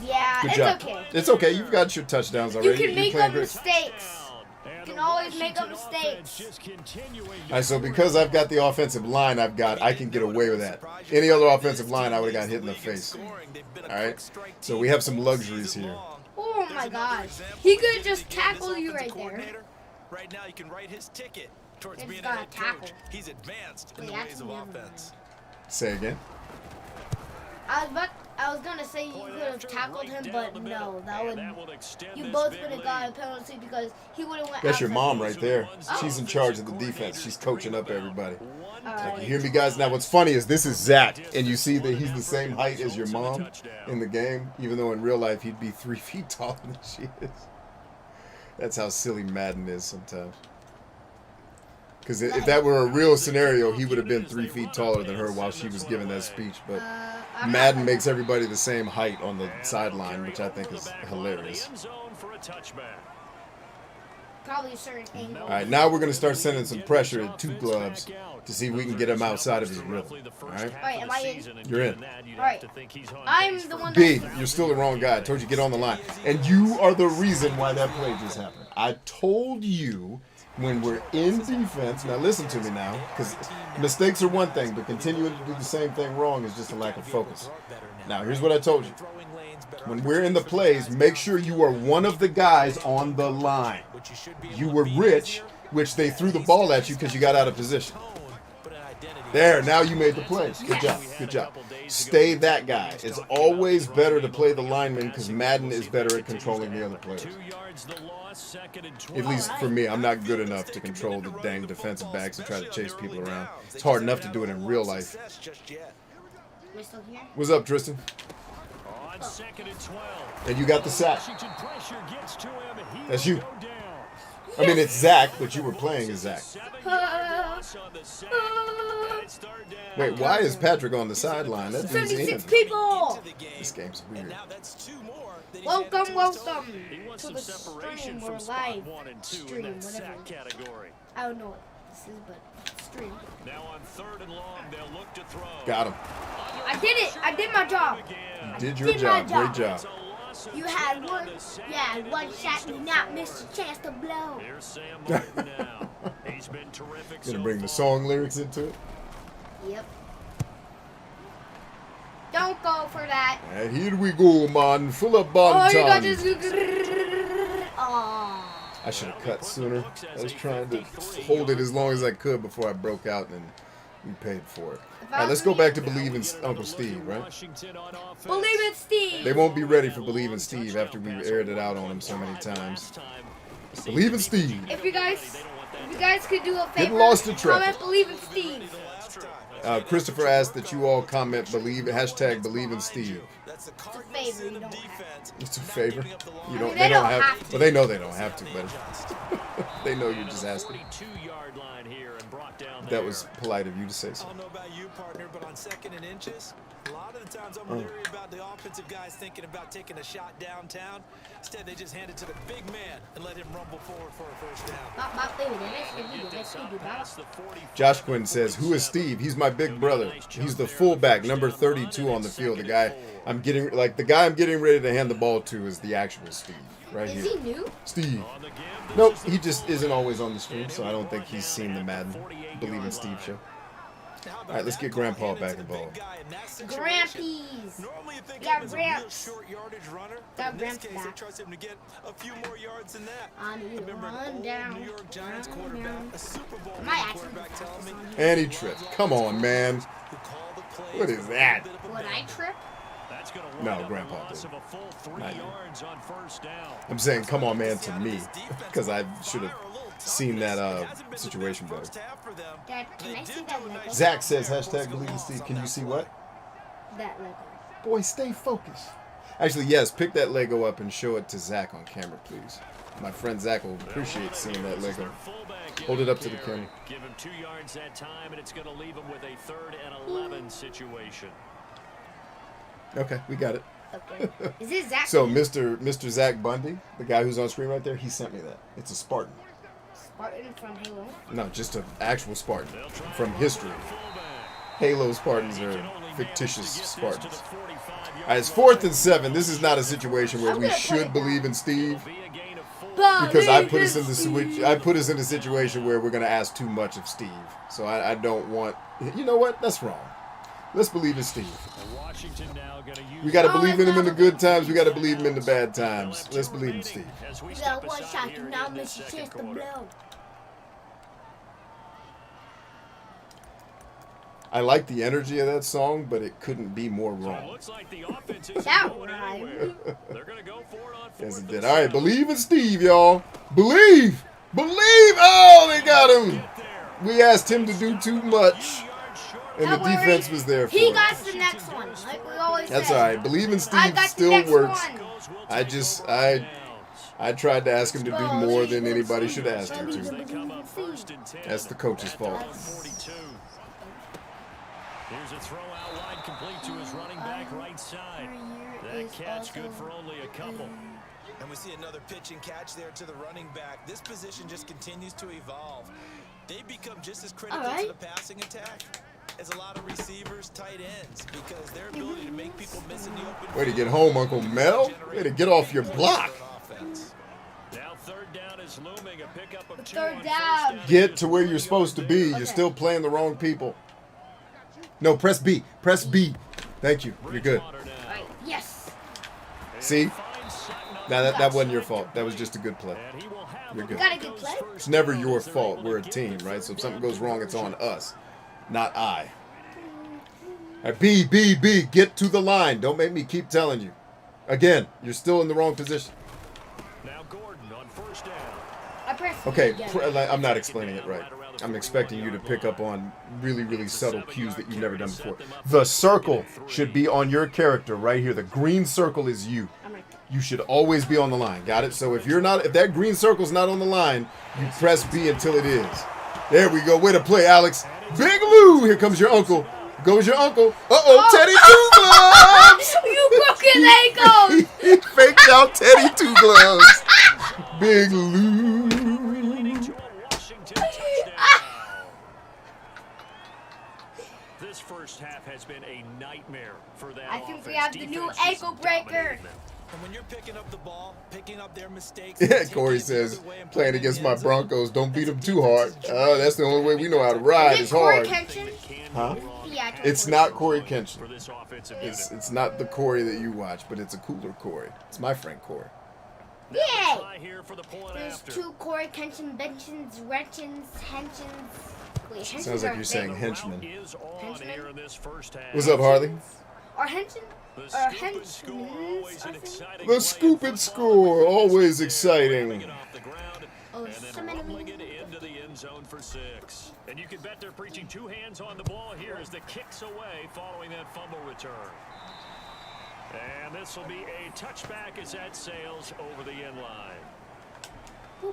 Yeah, Good it's job. okay. It's okay. You've got your touchdowns You already. can You're make playing up great. mistakes. You can always make up mistakes. All right, so because I've got the offensive line I can get away with that. Any other offensive line, I would have got hit in the face. All right? So we have some luxuries here. Oh my gosh. He could just tackle you right there. Right now, you can write his ticket towards It's being a got a head tackle. coach. He's advanced in Wait, the ways that's of never offense. Say again. I was gonna say you could have tackled him, but no, that would. You both would have got a penalty because he would have went. That's your outside. mom right there. She's in charge of the defense. She's coaching up everybody. Alright. You hear me, guys? Now, what's funny is this is Zach, and you see that he's the same height as your mom in the game, even though in real life he'd be 3 feet taller than she is. That's how silly Madden is sometimes. Because if that were a real scenario, he would have been 3 feet taller than her while she was giving that speech. But Madden makes everybody the same height on the sideline, which I think is hilarious. Probably a certain angle. All right, now we're going to start sending some pressure at 2 gloves to see if we can get him outside of his rhythm. All right? Alright, am I in? You're in. Alright. I'm the one B, that's... you're still the wrong guy. I told you get on the line. And you are the reason why that play just happened. I told you when we're in defense, now listen to me now, because mistakes are one thing, but continuing to do the same thing wrong is just a lack of focus. Now, here's what I told you. When we're in the plays, make sure you are one of the guys on the line. You were Rich, which they threw the ball at you because you got out of position. There, now you made the play. Good job. Good job. Stay that guy. It's always better to play the lineman because Madden is better at controlling the other players. At least for me, I'm not good enough to control the dang defensive backs and try to chase people around. It's hard enough to do it in real life. We're still here? What's up, Tristan? And you got the sack. That's you. I mean, it's Zach, but you were playing as Zach. Wait, why is Patrick on the sideline? That dude's 76 in. people! This game's weird. Welcome to the stream or live stream, whatever. I don't know what this is, but stream. Now on 3rd and long, they'll look to throw. Got him. I did it. I did my job. You did your job. Great job. You had one shot and not missed a chance to blow. Here's Sam Martin now. He's been terrific. Gonna bring the song lyrics into it. Yep. Don't go for that. And here we go, man. Full of Oh, you got bonton. this. Oh. I should have cut sooner. I was trying to hold it as long as I could before I broke out, and we paid for it. All right, let's go back to Believe in Uncle Steve, right? Believe in Steve. They won't be ready for Believe in Steve after we aired it out on him so many times. Believe in Steve. If you guys could do a favor, Getting lost in traffic. comment Believe in Steve. Christopher asked that you all comment hashtag Believe in Steve. It's a favor you don't have. It's a favor. You don't. They They don't don't have. have to. Well, they know they don't have to, but they know you're just asking. 42-yard line here and brought down That was polite of you to say I so. don't know about you, partner, but on 2nd and inches, a lot of the times I'm leery about the offensive guys thinking about taking a shot downtown. Instead, they just hand it to the big man and let him rumble forward for a first down. Josh Quinn says, "Who is Steve? He's my big brother. He's the fullback, number 32 on the field. The guy I'm getting ready to hand the ball to is the actual Steve, right Is here. he new? Steve. Nope, he just isn't always on the stream, so I don't think he's seen the Madden Believe in Steve show. All right, let's get Grandpa back involved. Grampies. Normally you think Yeah, of him as a real Gramps. short yardage runner. Got In this Gramps case, back. they trust him to get a few more yards than that. I need Remember an one old down. New York Giants One quarterback, down. a Super Bowl I might actually quarterback put telling this me on here. And he tripped. Come on, man. who called the plays What is with a that? little bit of a Would I bend. trip? That's going to No, wind up Grandpa a loss did. of a full 3 Not you. yards on 1st down. I'm saying, come on, man, to me, because I should have seen that situation better. Dad, can I see that Lego? Zach says hashtag Believe in Steve. Can you see what? That Lego. Boy, stay focused. Actually, yes, pick that Lego up and show it to Zach on camera, please. My friend Zach will appreciate seeing that Lego. Hold it up to the camera. Give him 2 yards that time, and it's going to leave him with a 3rd and 11 situation. Okay, we got it. Okay. Is it Zach? So, Mr. Zach Bundy, the guy who's on screen right there, he sent me that. It's a Spartan. Spartan from Halo. No, just an actual Spartan from history. Halo Spartans are fictitious Spartans. All right, it's 4th and 7. This is not a situation where we should believe in Steve, because I put us in the switch. I put us in a situation where we're gonna ask too much of Steve. So I don't want. You know what? That's wrong. Let's believe in Steve. We got to believe in him in the good times. We got to believe him in the bad times. Let's believe in Steve. You got one shot to not miss a chance to blow. I like the energy of that song, but it couldn't be more wrong. That rhyme. Yes, it did. All right, believe in Steve, y'all. Believe! Believe! Oh, they got him! We asked him to do too much, and the Don't worry, defense was there for He it. got the next one, like we always That's say. all right. Believe in I Steve got the still next works. one. I tried to ask him to do more than anybody should ask him to. That's the coach's fault. Here's a throw out wide, complete to his running back right side. That catch good for only a couple. And we see another pitch and catch there to the running back. This position just continues to evolve. They become just as critical to the passing attack as a lot of receivers, tight ends, because their ability to make people miss in the open. Way to get home, Uncle Mel. Way to get off your block. Now 3rd down is looming, a pickup of 2 Third on down. 1st down. Get to where you're supposed to be. You're still playing the wrong people. No, press B. Press B. Thank you. You're good. Right. Yes. See? Now that wasn't your fault. That was just a good play. You're good. Got a good play. It's never your fault. We're a team, right? So if something goes wrong, it's on us, not I. All right, B. Get to the line. Don't make me keep telling you. Again, you're still in the wrong position. Now Gordon on 1st down. I pressed Okay, it again. I'm not explaining it right. I'm expecting you to pick up on really, really subtle cues that you've never done before. The circle should be on your character right here. The green circle is you. I'm right there. You should always be on the line. Got it? So if that green circle's not on the line, you press B until it is. There we go. Way to play, Alex. Big Lou. Here comes your uncle. Goes your uncle. Teddy Two Gloves. You broken Legos. He faked out Teddy Two Gloves. Big Lou. This first half has been a nightmare for that I think we offense. have the new Defense ankle just breaker. dominated them. And when you're picking up the ball, picking up their mistakes. Yeah, Corey says, playing against my Broncos, don't beat them too hard. That's the only way we know how to ride is Corey hard. Kenshin? Huh? Yeah, It's not Corey Kenshin. For this offensive It's not the Corey that you watch, but it's a cooler Corey. It's my friend Corey. Yay! try here for the point There's after. 2 Corey Kenshin, Benchins, Wrenchins, Henchins. Wait, Henchins Sounds like are you're saying big. henchman. Is on here in this first half. What's up, Harley? Or Henshin? The Or scoop and score, Henchmans, always I an think. exciting The play scoop in and football. score, always Grabbing exciting. it off the ground, Oh, and then somebody- rolling it into the end zone for 6. And you can bet they're preaching 2 hands on the ball here as the kick's away following that fumble return. And this will be a touchback as that sails over the end line.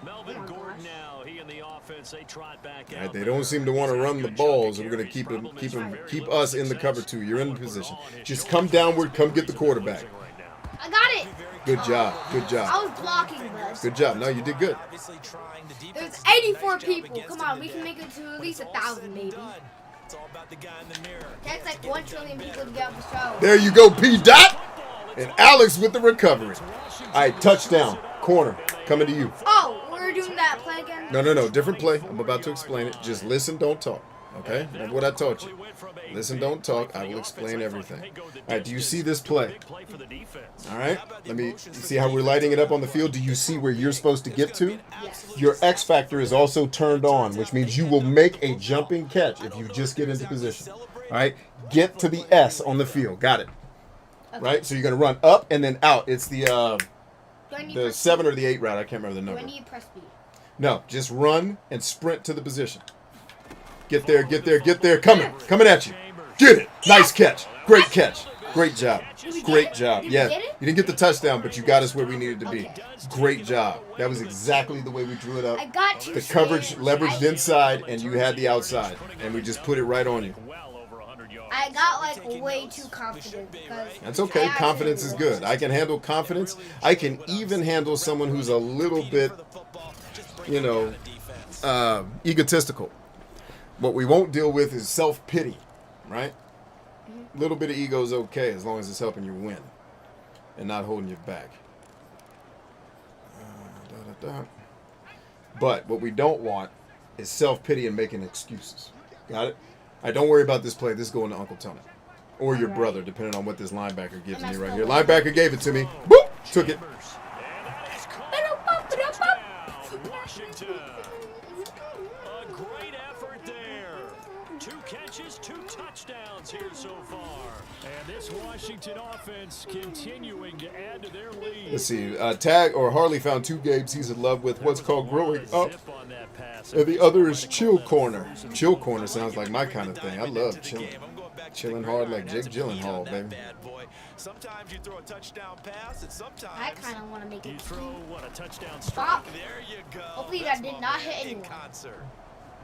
Melvin Oh my Gordon gosh. now, he and the offense, they trot back All out. right, they don't seem to want to run the ball, so we're gonna keep us in the cover 2. You're in position. Just come downward, come get the quarterback. I got it! Good job, good I job, was blocking, but good job. No, you did good. there's 84 people. Come on, we can make it to at least 1,000, maybe. It's all about the guy in the mirror. That's like 1 trillion people to get off the show. There you go, P. Dot, and Alex with the recovery. All right, touchdown, corner, coming to you. Oh, we're doing that play again? No, different play. I'm about to explain it. Just listen, don't talk. Okay? That's what I taught you. Listen, don't talk. I will explain everything. All right, do you see this play? All right? Let me see how we're lighting it up on the field. Do you see where you're supposed to get to? Yes. Your X factor is also turned on, which means you will make a jumping catch if you just get into position. All right? Get to the S on the field. Got it. Right? So you're going to run up and then out. It's Do I need the press 7 or the 8 route. I can't remember the B? Do I number. need press B? No, just run and sprint to the position. Get there, get there, get there. Coming at you. Get it. Nice catch. Great catch. Great job. Great job. Did we Yeah, get it? you didn't get the touchdown, but you got us where we needed to be. Okay. Great job. That was exactly the way we drew it I up. got you. The coverage Sam. leveraged inside, and you had the outside, and we just put it right on you. I got like way too confident because That's okay. Confidence is good. I can handle confidence. I can even handle someone who's a little bit, egotistical. What we won't deal with is self-pity, right? A little bit of ego is okay as long as it's helping you win and not holding you back. But what we don't want is self-pity and making excuses. Got it? All right, don't worry about this play. This is going to Uncle Tony. Or your brother, depending on what this linebacker gives me right here. Linebacker gave it to me. Boop! Took it. Washington. A great effort there. 2 catches, 2 touchdowns here so far. And this Washington offense continuing to add to their lead. Let's see. Tag or Harley found 2 games he's in love with. What's called growing up. And the other is chill corner. Chill corner sounds like my kind of thing. I love chilling. Chilling hard like Jake Gyllenhaal, baby. Sometimes you throw a touchdown pass, and sometimes I kind of want to make You it throw two. a touchdown Stop. strike. there you go. Hopefully That's that did not hit momentum in anyone. concert.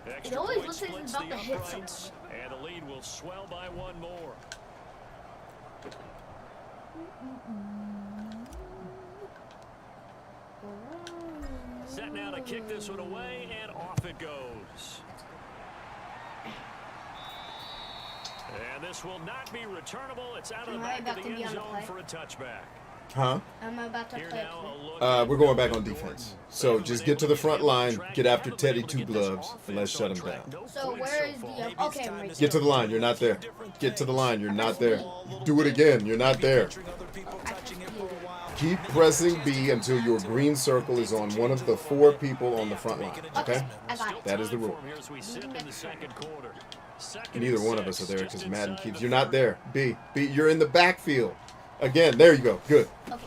Extra always point looks like it's splits about the to hit uprights, and the lead will swell by 1 more. Set now to kick this one away, and off it goes. And this will not be returnable. It's out of the Am I back about of to the be end on the zone play? for a touchback. Huh? I'm about to Here play. now, a look at We're going back on defense. So just get to the front line, get after Teddy 2 gloves, and let's shut him down. So where is the? Okay, I'm right Get to the line. You're not there. Get to the line. You're not there. Do it again. You're not there. Keep pressing B until your green circle is on one of the 4 people on the front line. Okay? I got it. That is the rule. Here as we sit in the second quarter. Second Neither and one of us are 6, there just because Madden inside keeps. the You're not 30. there. B. You're in the backfield. Again, there you go. Good. Okay.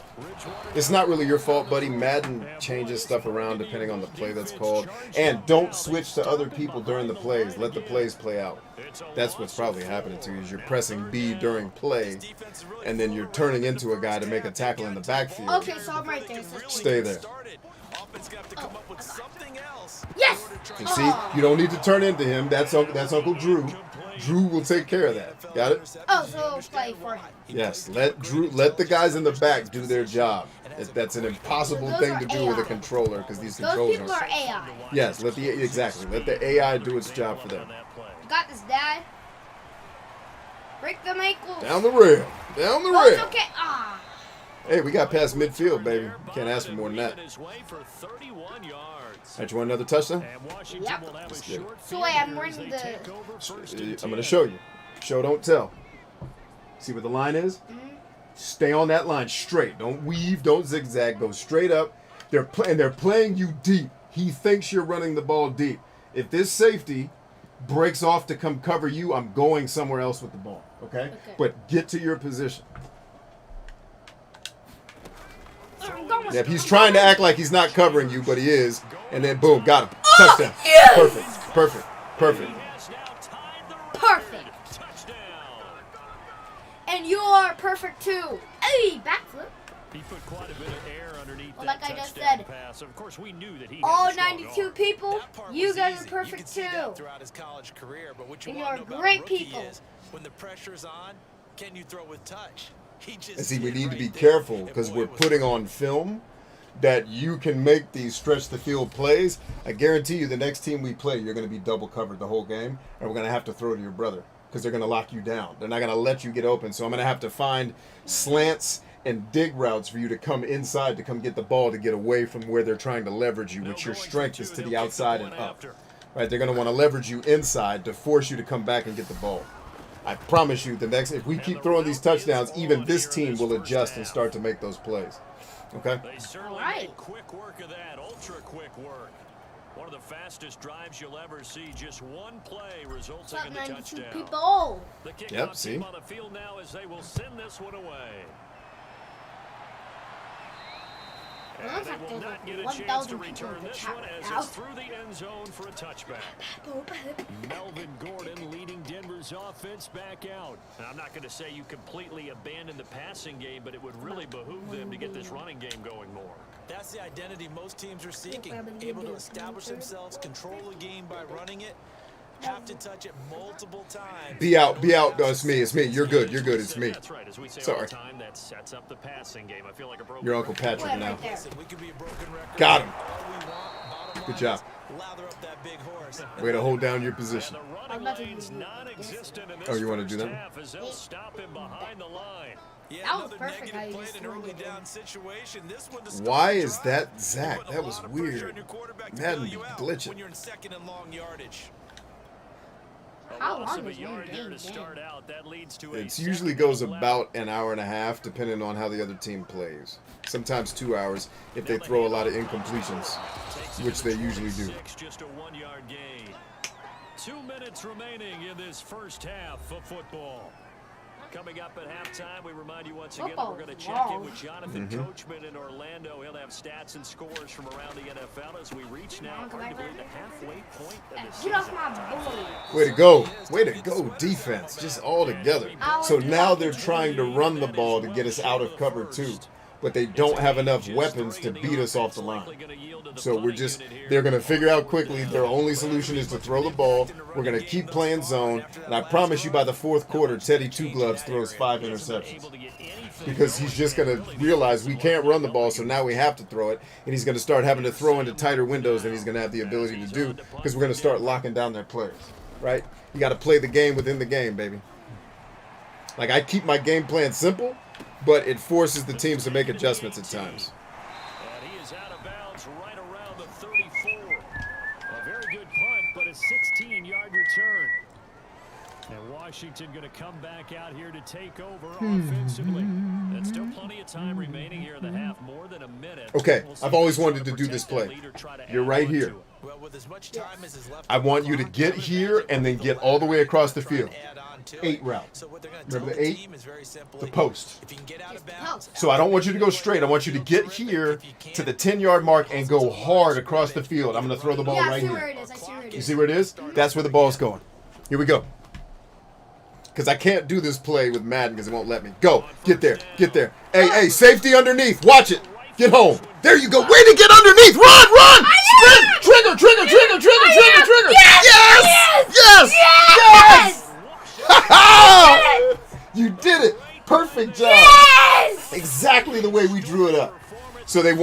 It's not really your fault, buddy. Madden changes stuff around depending on the play that's called. And don't switch to other people during the plays. Let the plays play out. That's what's probably happening to you is you're pressing B during play, and then you're turning into a guy to make a tackle in the backfield. Okay, so I'm right there. So Stay there. yes. You see, you don't need to turn into him. That's Uncle Drew. Drew will take care of that. Got it? Oh, so play for him. Yes. Let the guys in the back do their job. That's an impossible Those thing are to do with a AI. controller because these Those controllers people are AI. Yes, let the AI do its job for them. You got this, Dad. Break them ankles. Down the rail. Down the No, it's rail. okay. Ah. Hey, we got past midfield, baby. You can't ask for more than that. Alright, you want another touchdown? Yep. Let's get it. So wait, I'm wearing the. I'm going to show you. Show, don't tell. See what the line is? Stay on that line straight. Don't weave. Don't zigzag. Go straight up. They're playing you deep. He thinks you're running the ball deep. If this safety breaks off to come cover you, I'm going somewhere else with the ball. Okay? But get to your position. Yeah, he's trying to act like he's not covering you, but he is. And then boom, got him. Touchdown. Yes! Perfect. Perfect. Perfect. Perfect. And you are perfect too. Hey, backflip. He put quite a bit of air underneath Well, that like I just touchdown said, pass. Of course, we knew that he all had a strong 92 arm. people, That part you was guys easy. are You perfect could see that too. throughout his college career, but what you And want to you're know about great a rookie people. is when the pressure's on, can you throw with touch? He just And see, we did need to right be there. careful And because boy, we're it was putting on film that you can make these stretch the field plays. I guarantee you the next team we play, you're going to be double covered the whole game, and we're going to have to throw to your brother because they're going to lock you down. They're not going to let you get open. So I'm going to have to find slants and dig routes for you to come inside to come get the ball to get away from where they're trying to leverage you, which your strength is to the outside and up. Right? They're going to want to leverage you inside to force you to come back and get the ball. I promise you, if we keep throwing these touchdowns, even this team will adjust and start to make those plays. Okay? They certainly Alright. made quick work of that. Ultra quick work. One of the fastest drives you'll ever see. Just one play resulting What's up, in the 92 touchdown. people? The kickoff Yep, see? team on the field now as they will send this one away. Well, And looks they like will there's not get like a chance to 1,000 people return in the this chat one right as now. it's through the end zone for a touchback. Melvin Gordon leading Denver's offense back out. Now, I'm not going to say you completely abandon the passing game, but it would really behoove them to get this running game going more. That's the identity most teams are seeking. Able to establish themselves, control the game by running it, have to touch it multiple times. Be out. Be out. No, it's me. It's me. You're good. You're good. It's me. That's right. As we say all Sorry. the time, that sets up the passing game. I feel like a broken Your Uncle record. Patrick now. Right there. Listen, we could be a broken record. Got him. All we want, bottom Good line job. is lather up that big horse. Way to hold down your And position. the I'm running not gonna lane's do this. non-existent in this Oh, you wanna first do that? half as they'll stop him behind the line. Yeah, That was another perfect how negative you play just in an threw early it in. down situation. This one to Why start the is drive. that Zach? You put a That was lot of pressure weird. on your quarterback to Madden bail be you out glitching. when you're in second and long yardage. A How loss long of a is one yard there game to then? start out. That leads to a It usually second goes and 11. about an hour and a half, depending on how the other team plays. Sometimes 2 hours if they throw a lot of incompletions, Takes it which to they the usually do. 26, just a 1-yard gain. 2 minutes remaining in this first half of football. Coming up at halftime, we remind you once again that we're going to check in with Jonathan Coachman in Orlando. He'll have stats and scores from around the NFL as we reach now arguably the halfway point of the Get off season. my boy. Way to go. Way to go, defense. Just all together. So now they're trying to run the ball to get us out of cover too. But they don't have enough weapons to beat us off the line. So they're going to figure out quickly their only solution is to throw the ball. We're going to keep playing zone. And I promise you by the fourth quarter, Teddy Two Gloves throws 5 interceptions. Because he's just going to realize we can't run the ball, so now we have to throw it. And he's going to start having to throw into tighter windows than he's going to have the ability to do because we're going to start locking down their players. Right? You got to play the game within the game, baby. Like, I keep my game plan simple, but it forces the teams to make adjustments at times. And he is out of bounds right around the 34. A very good punt, but a 16-yard return. And Washington going to come back out here to take over offensively. There's still plenty of time remaining here in the half, more than a minute. Okay, We'll see I've always if he's wanted trying to do this protect that play. lead or try to You're add right on here. to it. Well, with as much time as is left I want you to get here and then get all the way across the field. 8 route. So what they're going to tell Remember the the 8? team is very simple. The post. If you can get out of bounds, So I don't want you to go straight. I want you to get here to the 10-yard mark and go hard across the field. I'm going to throw the ball Yeah, I right see where here. it is. I see where it You is. see where it is? That's where the ball's going. Here we go. Because I can't do this play with Madden because it won't let me. Go. Get there. Get there. Hey, safety underneath. Watch it. Get home. There you go. Way to get underneath. Run. Sprint. Trigger. Yes. You did it. Perfect job. Yes! Exactly the way we drew it up. So they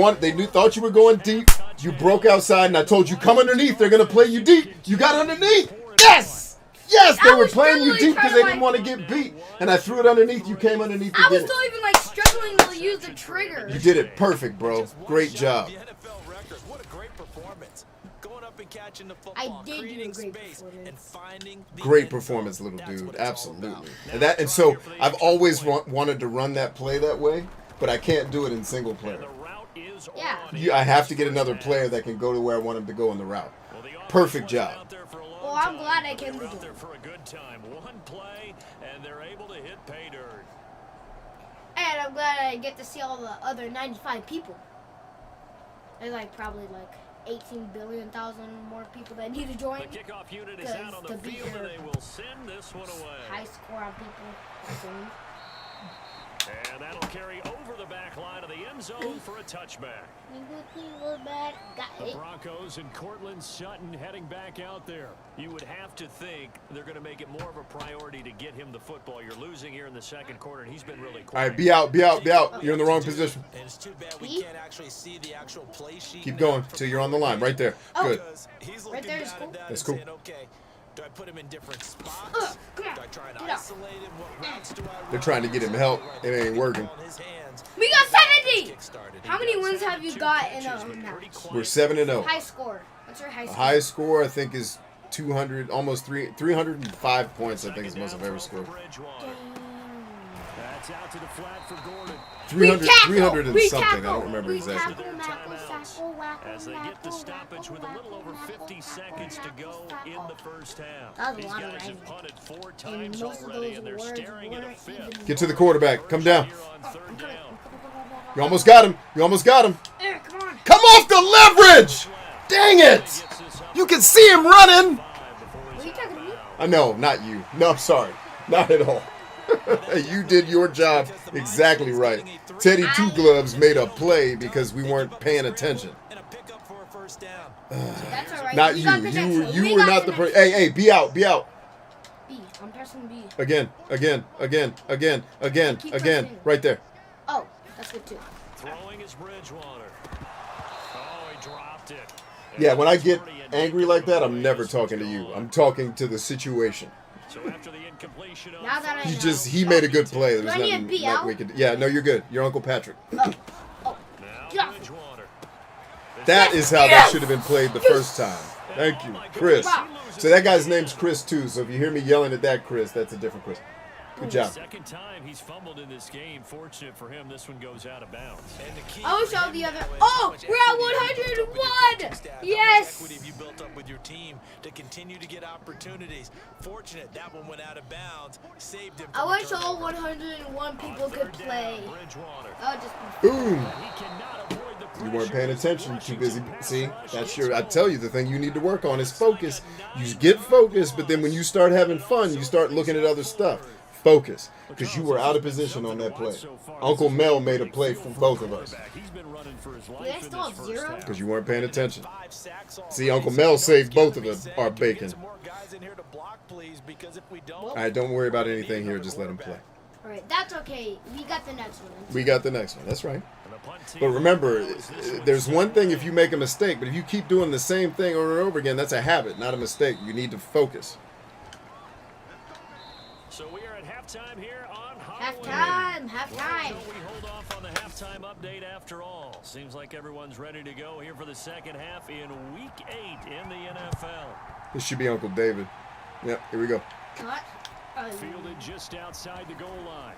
thought you were going deep. You broke outside, and I told you, come underneath. They're going to play you deep. You got underneath. Yes! Yes, they I were was playing you struggling deep because trying they to, didn't want to get beat. And I threw it underneath. You came underneath to I get was it. still even like struggling to use the trigger. You did it perfect, bro. Great job. The NFL record. What a great performance. Going up and catching the I football, did do a creating great space, performance. and finding the Great end zone. performance, little That's dude. what it's all Absolutely. about. And so I've always wanted to run that play that way, but I can't do it in single player. Yeah. I have to get another player that can go to where I want him to go in the route. Perfect job. Well, I'm glad I can do it. For a good time. One play, and they're able to hit pay dirt. And I'm glad I get to see all the other 95 people. There's like probably like 18 billion thousand more people that need to join. The kickoff unit is out on the field, and they will send this one away. High score on people. And that'll carry over the back line of the end zone for a touchback. The Broncos and Cortland Sutton heading back out there. You would have to think they're going to make it more of a priority to get him the football. You're losing here in the second quarter, and he's been really quiet. All right, be out, be out, be out. You're in the wrong position. And it's too bad we can't actually see the actual play sheet. Keep going till you're on the line. Right there. Good. He's Right there is cool. That's cool. Saying, okay, do I put him in different spots? Do Come on. I try and Get out. isolate him? What routes do I run? They're trying to get him help. It ain't working. We got 70! How many wins have you got in a match? We're 7-0. High score. What's your high A score? high score, I think, is 200, almost 305 points. I think is the most I've ever scored. That's out to the flat for Gordon. 300 and something. I don't remember exactly. As they get the stoppage with a little over 50 seconds to go in the first half. That was a These lot of guys writing. have punted 4 And times most of already, those and they're words staring at a weren't fifth. even. Get to the quarterback. Come down. Here on third down. You almost got him. You almost got him. Come on. Come off the leverage! Dang it! You can see him running. What are you talking to me? No, not you. No, I'm sorry. Not at all. You did your job exactly right. Teddy Two Gloves made a play because we weren't paying attention. And a pickup for a first down. That's alright. Not We you. got the next one. You We were got not the next person. one. Hey, be out. Be out. B. I'm pressing B. Again. Keep pressing. Right there. Oh, that's good too. Throwing is Bridgewater. Oh, he dropped it. Yeah, when I get angry like that, I'm never talking to you. I'm talking to the situation. So after the incompletion on Now that I know. He made a good play. There's Do I need to nothing be that out? we could. Yeah, no, you're good. You're Uncle Patrick. now Get off. Bridgewater. That is how that should have been played the first time. Thank you, Chris. So that guy's name's Chris too. So if you hear me yelling at that Chris, that's a different Chris. Good job. Second time he's fumbled in this game. Fortunate for him, this one goes out of bounds. And the key I wish for all him the now other. is Oh, how much we're equity at have you built up with your 101. coaching staff? How much Yes. equity have you built up with your team to continue to get opportunities? Fortunate that one went out of bounds, saved him. I from a wish all turnover. 101 people could play. Bridgewater. That would just be. Boom. He cannot avoid the You weren't pressure. paying attention. Too busy. See, that's your. I tell you, the thing you need to work on is focus. You get focused, but then when you start having fun, you start looking at other stuff. Focus, because you were out of position on that play. Uncle Mel made a play for both of us He's been running for his Do life they in still this have first 0? half. because you weren't paying attention. 5 sacks already. See, Uncle So Mel you know saved it's both gotta of be us said. our Can we bacon. get some more guys in here to block, please? Because if we don't, All right, don't worry about anything here. Just let him play. Alright, that's okay. We got the next one. We got the next one. That's right. And the punt team But remember, knows this one's there's one solid. thing if you make a mistake, but if you keep doing the same thing over and over again, that's a habit, not a mistake. You need to focus. So we are at halftime here on Halftime. Halloween. Halftime. So we hold off on the halftime update after all. Seems like everyone's ready to go here for the second half in Week 8 in the NFL. This should be Uncle David. Yep, here we go. Cut. Fielded just outside the goal line.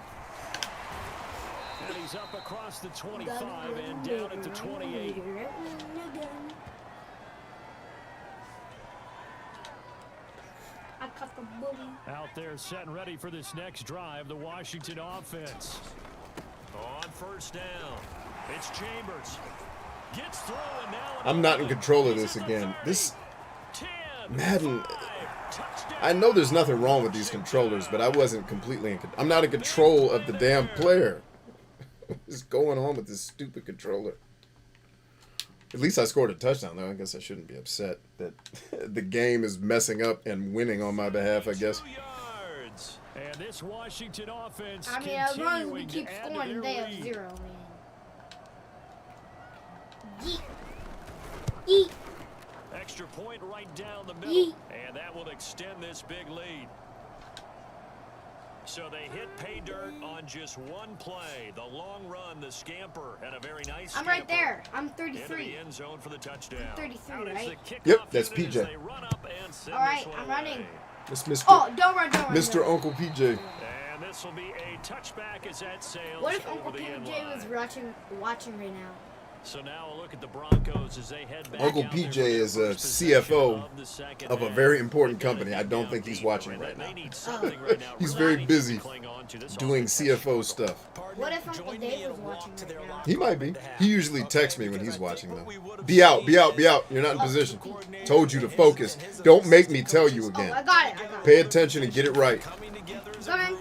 And he's up across the 25 and down at the 28. I cut the bully. Out there setting ready for this next drive, the Washington offense. On first down, it's Chambers. Gets through and now I'm not in control of this again. This Madden, I know there's nothing wrong with these controllers, but I wasn't completely in control. I'm not in control of the damn player. What's going on with this stupid controller? At least I scored a touchdown, though. I guess I shouldn't be upset that the game is messing up and winning on my behalf, I guess. 2 yards. And this Washington offense I mean, as long as we continuing keep to add to scoring, their they have lead. 0, man. Yeet. Yeet. extra point right down the middle. Yeet. And that will extend this big lead. So they hit pay dirt on just one play. The long run, the scamper, and a very nice I'm right scamper there. I'm into 33. the end zone for the touchdown. I'm 33, Out is right? the kickoff Yep, that's unit as PJ. they run up and send All right, this one I'm away. running. That's Mr. Oh, don't run. Mr. Uncle PJ. And this will be a touchback as that sails What if over Uncle the end PJ was line. watching right now? So now a look at the Broncos as they head back Uncle out there PJ for their is a first possession CFO of the second of a half. very important They've gotta company. I dig don't down think he's deep, watching and right they now. need something right now. He's Really very busy cling on to this doing offense. CFO stuff. What if Uncle Dave was watching right now? He might be. He usually texts me when he's watching, though. Be out, be out, be out. You're not in position. Told you to focus. Don't make me tell you Oh, again. I got it. Pay attention and get it right. Coming.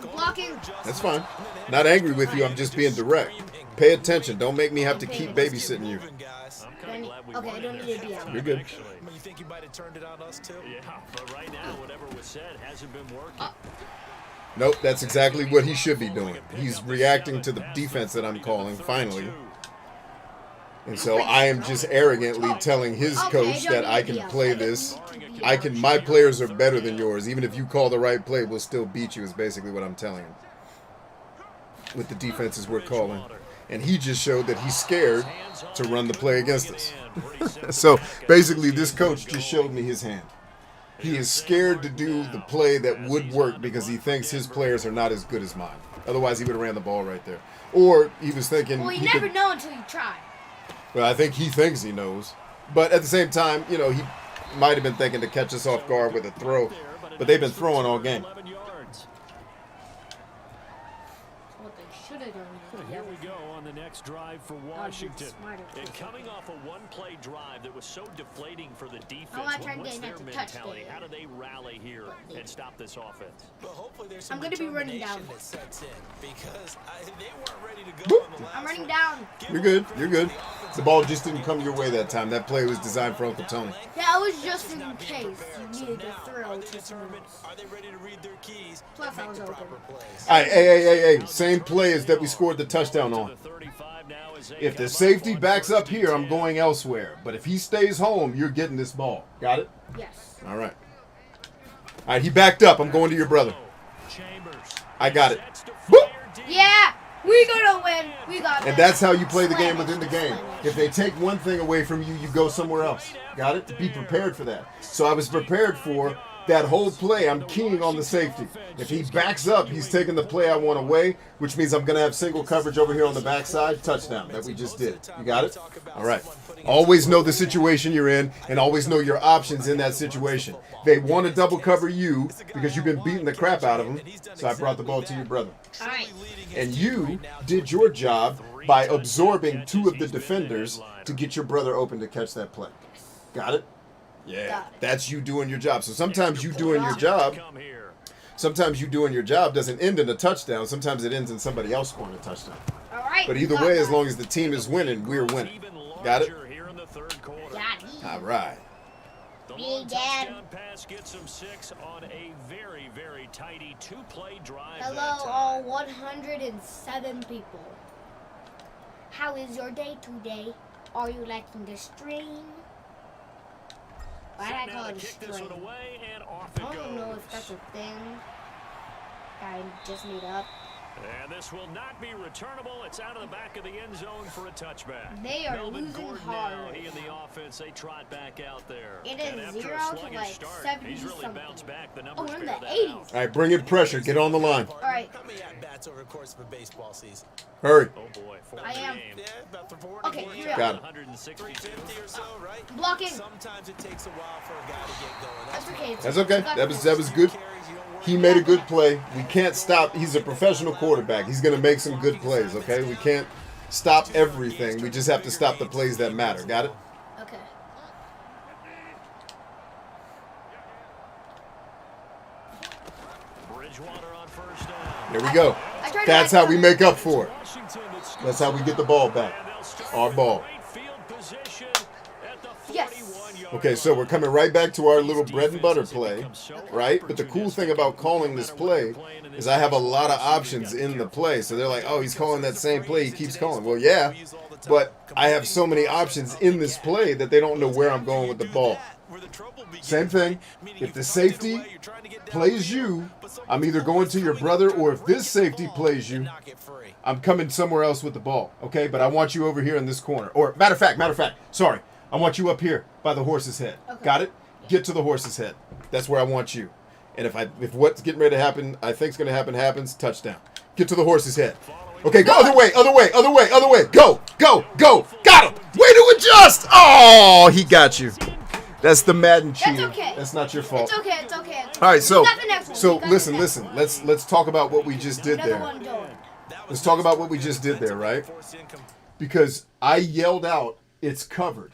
Blocking. That's fine. Not angry with you. I'm just being direct. Pay attention. Don't make me have to keep babysitting you. I'm kind of glad we Okay, I won don't in need there to be this out. time, You're good. actually. You think you might have turned it on us too? Yeah, but right now, whatever was said hasn't been working. Nope, that's exactly what he should be doing. He's reacting to the defense that I'm calling, finally. And so I am just arrogantly telling his coach that I can play this. My players are better than yours. Even if you call the right play, we'll still beat you, is basically what I'm telling him. With the defenses we're calling. And he just showed that he's scared to run the play against us. So basically this coach just showed me his hand. He is scared to do the play that would work because he thinks his players are not as good as mine. Otherwise he would have ran the ball right there. Or he was thinking... Well, you never know until you try. Well, I think he thinks he knows. But at the same time, you know, he might have been thinking to catch us off guard with a throw. But they've been throwing all game. What they should have done. Here we go on the next drive for Washington. And coming off a one-play drive that was so deflating for the defense, I wanna try and what's get their another mentality? touchdown. How do they rally here and stop this offense? But hopefully there's I'm some gonna be running determination down. that sets in because they weren't ready to go on the last I'm running one. down. You're good. You're good. The ball just didn't come your way that time. That play was designed for Uncle Tony. Yeah, it was just in case you needed to throw to someone else. Are they ready to read their keys? Plus, I and was make the open. proper plays? All right, hey. Same play as that we scored the touchdown on. If the safety backs up here, I'm going elsewhere. But if he stays home, you're getting this ball. Got it? Yes. All right. All right, he backed up. I'm going to your brother. I got it. Whoop! Yeah, we gonna win. We got And this. that's how you play the game within the game. If they take one thing away from you, you go somewhere else. Got it? Be prepared for that. So I was prepared for that whole play. I'm keying on the safety. If he backs up, he's taking the play I want away, which means I'm going to have single coverage over here on the backside. Touchdown that we just did. You got it? All right. Always know the situation you're in and always know your options in that situation. They want to double cover you because you've been beating the crap out of them. So I brought the ball to your brother. All right. And you did your job by absorbing two of the defenders to get your brother open to catch that play. Got it? Yeah, that's you doing your job. So sometimes you doing your job, doesn't end in a touchdown. Sometimes it ends in somebody else scoring a touchdown. All right. But either way, as long as the team is winning, we're winning. Got it? Got it. All right. The Me long again. touchdown pass gets him 6 on a very, very tidy two-play drive. Hello, that time. all 107 people. How is your day today? Are you liking the stream? Why did I Now call to it a kick this stream? one away, and off it I don't know goes. if that's a thing. I just made up. And this will not be returnable. It's out of the back of the end zone for a touchback. They are Melvin losing Gordon hard. Now, he and the offense, they trot back out there. It And is after 0 a to sluggish like start, 70 he's really something. bounced back. The Oh, numbers we're in bear the that 80s. out. All right, bring in pressure. Get on the line. All right. How many at-bats over the course of a baseball season? Hurry. Oh boy, 4 I am. game. Yeah, about 40. Okay, 40, here we Got go. it. 162. 350 or so, right? Blocking. Sometimes it takes a while for a guy to get going. That's okay. That's okay. That was good. He made a good play. We can't stop. He's a professional quarterback. He's going to make some good plays, okay? We can't stop everything. We just have to stop the plays that matter. Got it? Okay. Bridgewater on first down. There we go. I tried to That's back how we up. make up for it. Washington that scores. That's how we get the ball back. And they'll start Our with ball. great field position at the Yes. 41-yard Okay, so we're coming right back to our little bread and butter play, right? But the cool thing about calling this play is I have a lot of options in the play. So they're like, oh, he's calling that same play. He keeps calling. Well, yeah, but I have so many options in this play that they don't know where I'm going with the ball. Same thing. If the safety plays you, I'm either going to your brother, or if this safety plays you, I'm coming somewhere else with the ball. Okay, but I want you over here in this corner. Or matter of fact, sorry. I want you up here by the horse's head. Okay. Got it? Get to the horse's head. That's where I want you. And if what's getting ready to happen, I think's going to happen, happens, touchdown. Get to the horse's head. Okay, go other way. Go. Got him. Way to adjust. Oh, he got you. That's the Madden cheater. That's okay. That's not your fault. It's okay. All right, so listen. Let's talk about what we just did there. Let's talk about what we just did there, right? Because I yelled out, "It's covered."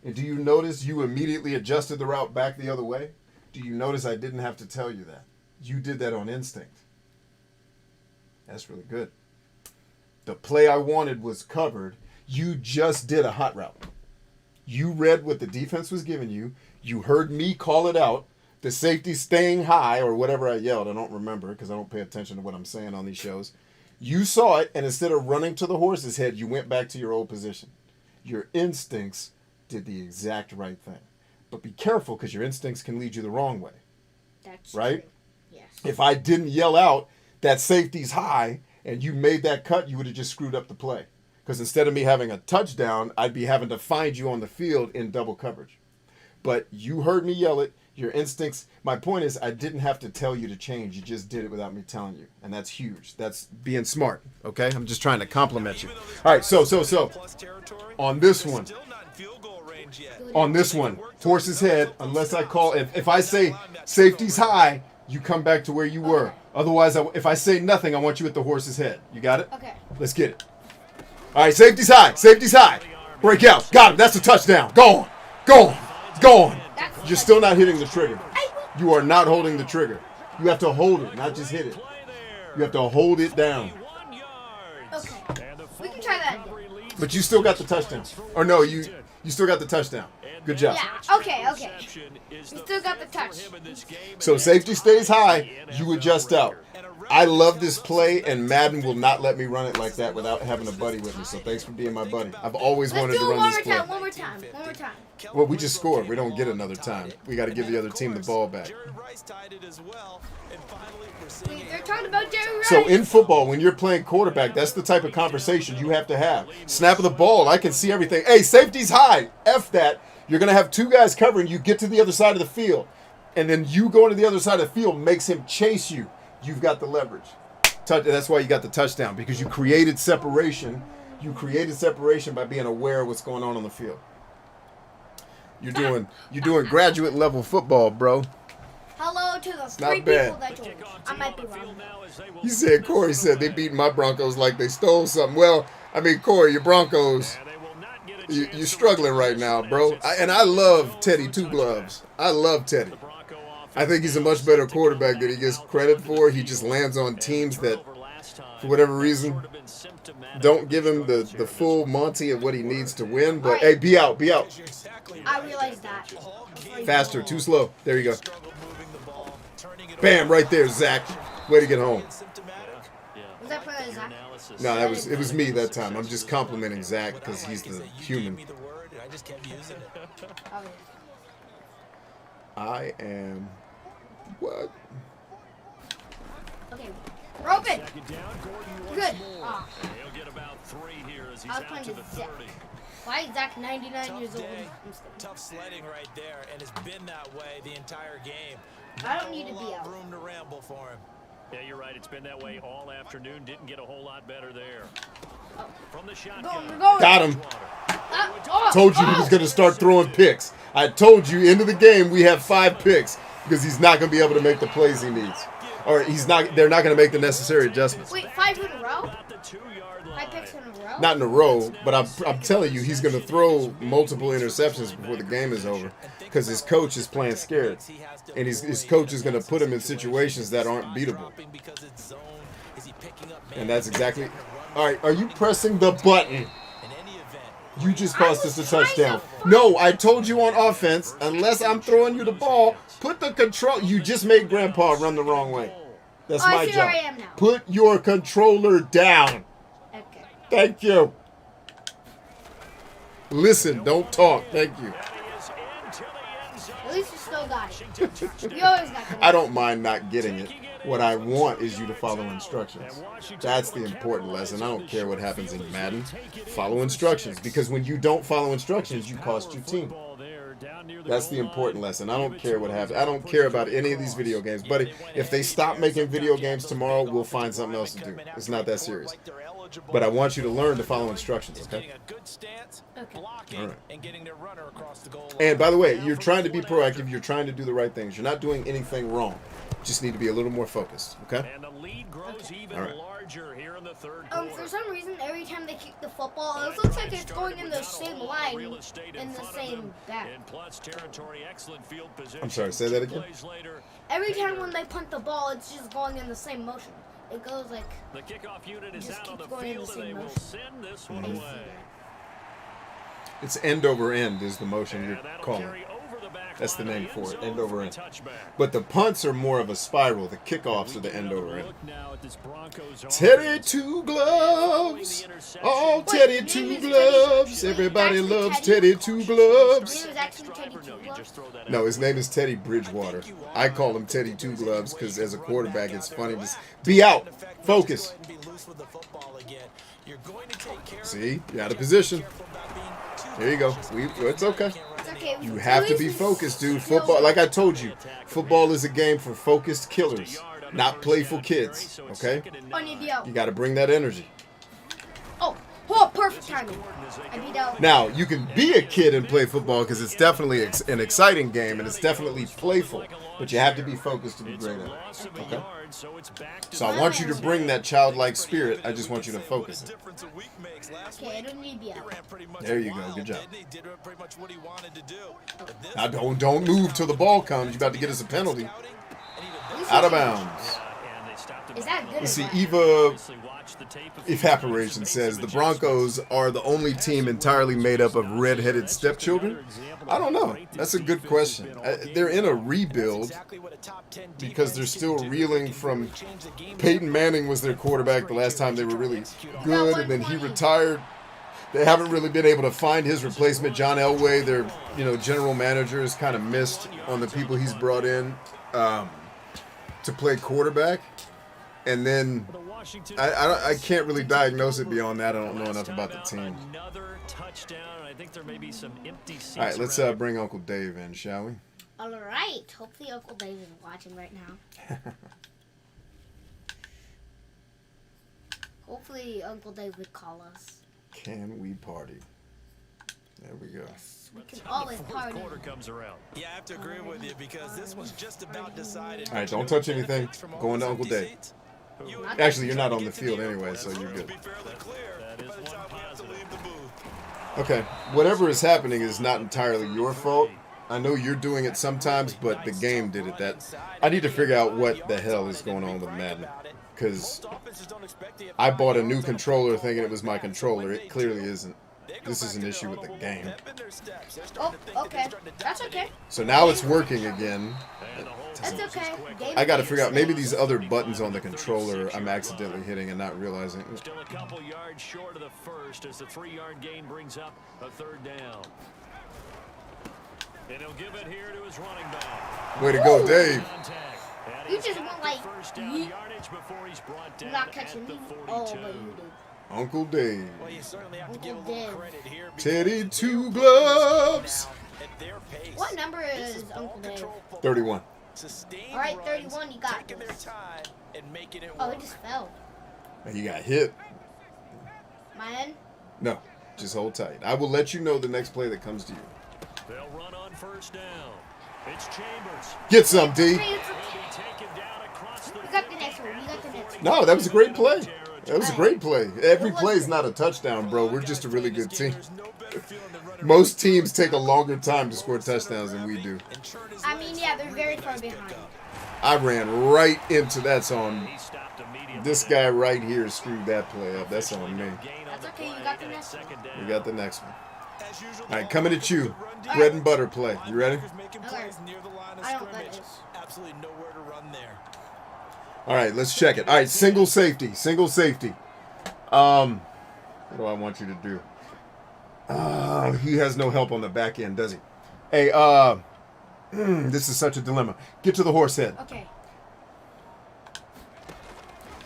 And do you notice you immediately adjusted the route back the other way? Do you notice I didn't have to tell you that? You did that on instinct. That's really good. The play I wanted was covered. You just did a hot route. You read what the defense was giving you. You heard me call it out. The safety staying high, or whatever I yelled. I don't remember because I don't pay attention to what I'm saying on these shows. You saw it, and instead of running to the horse's head, you went back to your old position. Your instincts did the exact right thing. But be careful, because your instincts can lead you the wrong way. That's right? True. Yes. If I didn't yell out that safety's high and you made that cut, you would have just screwed up the play. Because instead of me having a touchdown, I'd be having to find you on the field in double coverage. But you heard me yell it. Your instincts. My point is, I didn't have to tell you to change. You just did it without me telling you. And that's huge. That's being smart. Okay? I'm just trying to compliment you. All right, so. On this one, horse's head, unless I call, if I say safety's high, you come back to where you were. Otherwise, if I say nothing, I want you at the horse's head. You got it? Okay. Let's get it. All right, safety's high. Break out. Got him. That's a touchdown. Go on. You're still not hitting the trigger. You are not holding the trigger. You have to hold it, not just hit it. You have to hold it down. Okay. We can try that again. But you still got the touchdown. Or no, you still got the touchdown. Good job. Yeah, okay. You still got the touch. So safety stays high, you adjust out. I love this play, and Madden will not let me run it like that without having a buddy with me. So thanks for being my buddy. I've always wanted to run this play. One more time. Well, we just scored. We don't get another time. We got to give the other team the ball back. They're talking about Jerry Rice. So in football, when you're playing quarterback, that's the type of conversation you have to have. Snap of the ball, I can see everything. Hey, safety's high. F that. You're going to have two guys covering. You get to the other side of the field. And then you going to the other side of the field makes him chase you. You've got the leverage. That's why you got the touchdown, because you created separation. You created separation by being aware of what's going on the field. You're doing graduate level football, bro. Hello to the not three bad. people that told me. I might be wrong. He said, Corey said they beat my Broncos like they stole something. Well, I mean, Corey, your Broncos, you're struggling right now, bro. And I love Teddy Two Gloves. I love Teddy. I think he's a much better quarterback than he gets credit for. He just lands on teams that, for whatever reason, don't give him the full Monty of what he needs to win. But, hey, be out. I realized that. Faster, too slow. There you go. Bam, right there, Zach. Way to get home. Was that for Zach? No, it was me that time. I'm just complimenting Zach because he's the human. I am... What? Okay. We're open. Good. I was playing to Zach. Why is Zach 99 years old? Tough sledding right there, and it's been that way the entire game. I don't need to be out. Room to ramble for him. Yeah, you're right. It's been that way all afternoon. Didn't get a whole lot better there. From the shotgun. Got him. Told you he was going to start throwing picks. I told you, end of the game, we have 5 picks because he's not going to be able to make the plays he needs. Or they're not going to make the necessary adjustments. Wait, 5 in a row? 5 picks in a row? Not in a row, but I'm telling you, he's going to throw multiple interceptions before the game is over because his coach is playing scared. And his coach is going to put him in situations that aren't beatable. And that's exactly... All right, are you pressing the button? You just cost us a touchdown. No, I told you on offense, unless I'm throwing you the ball, put the control. You just made Grandpa run the wrong way. That's my I see job. where I am now. Put your controller down. Okay. Thank you. Listen, don't talk. Thank you. At least you still got it. You always got it. I don't mind not getting it. What I want is you to follow instructions. That's the important lesson. I don't care what happens in Madden. Follow instructions. Because when you don't follow instructions, you cost your team. That's the important lesson. I don't care what happens. I don't care about any of these video games. But if they stop making video games tomorrow, we'll find something else to do. It's not that serious. But I want you to learn to follow instructions, okay? Okay. All right. And by the way, you're trying to be proactive. You're trying to do the right things. You're not doing anything wrong. Just need to be a little more focused, okay? And the lead grows even larger here in the third For some reason, every time they kick the football, it looks like it's going in the same line, in the same back. I'm sorry, say that again? Every time when they punt the ball, it's just going in the same motion. It goes like, the kickoff unit is just out on keeps the going in the field, and same they will motion. send this I one see away. that. It's end over end is the motion you're And that'll calling. carry over the back That's the line name of for it, end end zone over for a end. touchback. But the punts are more of a spiral. The kickoffs are the end over end. Look now at this Broncos Teddy offense. two gloves. Oh, Teddy Wait, two your name is gloves. Teddy- Everybody actually loves Teddy? Teddy two gloves. His name is actually Teddy Two Gloves. No, his name is Teddy Bridgewater. I call him Teddy Two Gloves because as a quarterback, it's funny to be out. Focus. See, you're out of position. There you go. It's okay. It's okay. You have to be focused, dude. Football, like I told you, football is a game for focused killers, not playful kids. Okay? On your deal. You got to bring that energy. Oh, perfect timing. I beat out. Now, you can be a kid and play football because it's definitely an exciting game and it's definitely playful, but you have to be focused to be great at it. Okay? So I want you to bring that childlike spirit. I just want you to focus it. Okay, I don't need to be out. There you go. Good job. Now don't move till the ball comes. You're about to get us a penalty. Out of bounds. Is that good? Let's see, or bad? Evaporation says the Broncos are the only team entirely made up of red-headed stepchildren. I don't know. That's a good question. They're in a rebuild because they're still reeling from Peyton Manning was their quarterback the last time they were really good, and then he retired. They haven't really been able to find his replacement. John Elway, their general manager, is kind of missed on the people he's brought in to play quarterback. And then I can't really diagnose it beyond that. I don't know enough about the team. All right, let's bring Uncle Dave in, shall we? All right. Hopefully Uncle Dave is watching right now. Hopefully Uncle Dave would call us. Can we party? There we go. Yes, we can always party. Yeah, I have to agree with you because this was just about decided. All right, don't touch anything. Going to Uncle Dave. Actually, you're not on the field anyway, so you're good. Okay, whatever is happening is not entirely your fault. I know you're doing it sometimes, but the game did it. I need to figure out what the hell is going on with Madden. Because I bought a new controller thinking it was my controller. It clearly isn't. This is an issue with the game. Oh, okay. That's okay. So now it's working again. That's okay. I gotta figure out, maybe these other buttons on the controller I'm accidentally hitting and not realizing. Still a couple yards short of the first as the 3-yard gain brings up a third down. And he'll give it here to his running back. Way to go, Dave. You just went like, yeet. Not catching me. Oh, but you did. Uncle Dave. Well, you certainly have to Uncle give a little Dave. credit here. Teddy Two Gloves. At their pace, What number is Uncle Dave? 31. sustained All right, runs, 31, you got taking their this. time and making it Oh, work. it just fell. And you got hit. Mine? No, just hold tight. I will let you know the next play that comes to you. They'll run on first down. It's Chambers. Get some, D. Hey, it's okay. Taken down across the You got the next one. You got the next one. No, that was a great play. That was a great play. Every play is not a touchdown, bro. We're just a really good team. Most teams take a longer time to score touchdowns than we do. I mean, yeah, they're very far behind. I ran right into that's on this guy right here screwed that play up. That's on me. That's okay. You got the next one. We got the next one. All right, coming at you. Bread and butter play. You ready? Okay. I don't got this. Absolutely nowhere to run there. All right, let's check it. All right, single safety. Single safety. What do I want you to do? He has no help on the back end, does he? Hey, this is such a dilemma. Get to the horse head. Okay.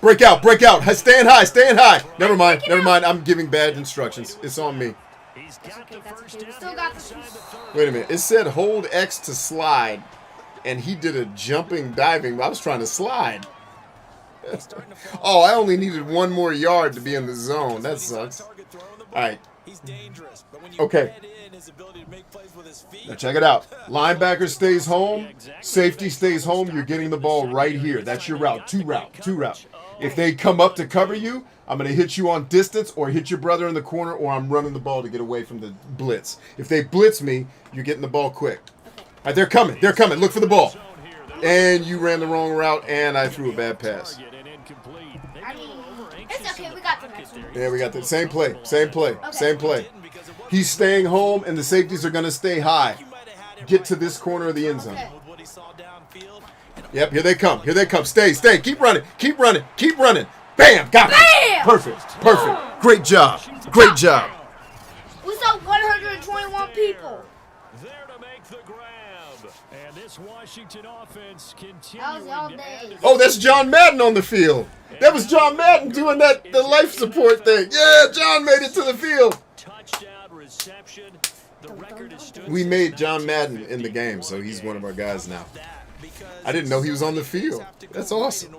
Break out, break out. Stand high, stand high. Never mind, never mind. I'm giving bad instructions. It's on me. He's That's got okay, the that's first okay. We down still here got inside the the 30. Wait a minute. It said hold X to slide, and he did a jumping, diving. I was trying to slide. Oh, I only needed one more yard to be in the zone. That sucks. All right. He's dangerous, but when you Okay. get in, his ability to make plays with his feet. Now check it out. Linebacker stays home. Safety stays home. You're getting the ball right here. That's your route. Two route. If they come up to cover you, I'm going to hit you on distance or hit your brother in the corner, or I'm running the ball to get away from the blitz. If they blitz me, you're getting the ball quick. All right, they're coming. They're coming. Look for the ball. And you ran the wrong route, and I threw a bad pass. I mean, it's okay. We got the next one. Yeah, we got the same play. Same play. Same play. He's staying home, and the safeties are going to stay high. Get to this corner of the end zone. Okay. Yep, here they come. Here they come. Stay. Keep running. Keep running. Keep running. Bam! Got it. Bam! Perfect. Great job. Great job. We saw 121 people. There to make the grab. And this Washington offense That was continuing all to day. add to Oh, that's John Madden on the field. That was John Madden doing the life support thing. Yeah, John made it to the field. touchdown reception. The record is stood We since made John Madden in the game, so he's one of our guys now. I didn't know he was on the field. That's awesome.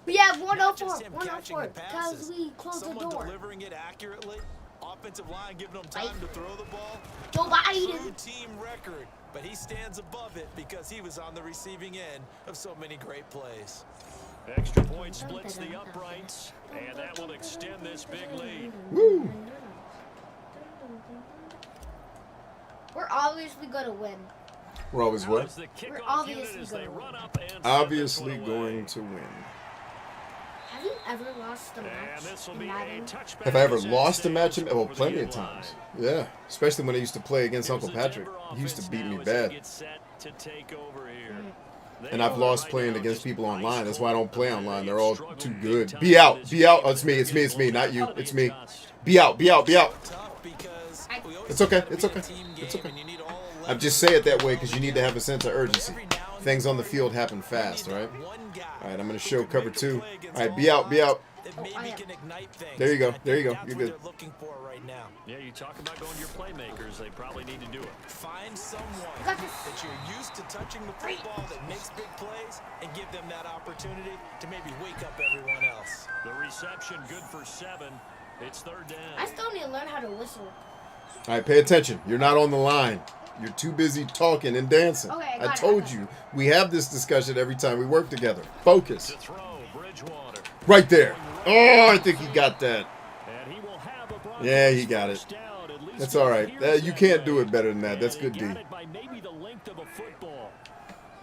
We have 104. 104 because we closed the Someone door. delivering it accurately. Offensive line giving them time to throw the ball. Joe Biden. True team record, but he stands above it because he was on the receiving end of so many great plays. Extra point splits the uprights, and that will extend this big lead. Woo. We're obviously going to win. We're always Now what? as the We're kickoff obviously unit as they gonna run win. up and send Obviously this one away. going to win. Have you ever lost a And match this will in be a Madden? touchback Have I ever as that lost a stays match? Well, over the plenty of end line. times. Yeah, especially when I used to play against Here's Uncle the Patrick. Denver He used to offense beat me now as they bad. get set to take over here. They And I've are lost right playing now against just people ice online. That's why I don't play cold. online. They They're all struggled too big good. time Be out. this Be out. year. It's me. It's me. It's me. Not you. It's me. Adjust. Be out. Be out. Be out. Tough because we always It's okay. gotta It's be a okay. team It's game okay. and you need all I just say it that way because you need to have a sense of urgency. Things on the field happen fast, all right? One guy All right, I'm going to who show can cover make a 2. play against All right, be out. Be out. that Oh, maybe I am. can ignite things. There you go. I think There you go. that's You're what good. they're looking for right now. Yeah, you talk about going to your playmakers. They probably need to do it. Find someone Got this. that you're used to touching the football that makes big plays and give them that opportunity to maybe wake up everyone else. The reception good for 7. It's third down. I still need to learn how to whistle. All right, pay attention. You're not on the line. You're too busy talking and dancing. Okay, I I got it. told you. We have this discussion every time we work together. Focus. To throw, Bridgewater. Right there. Oh, I think he got that. And he will have a Broncos Yeah, he got it. first down, at least That's it all right. appears You that can't way. do it better than that. That's And good he D. got it by maybe the length of a football.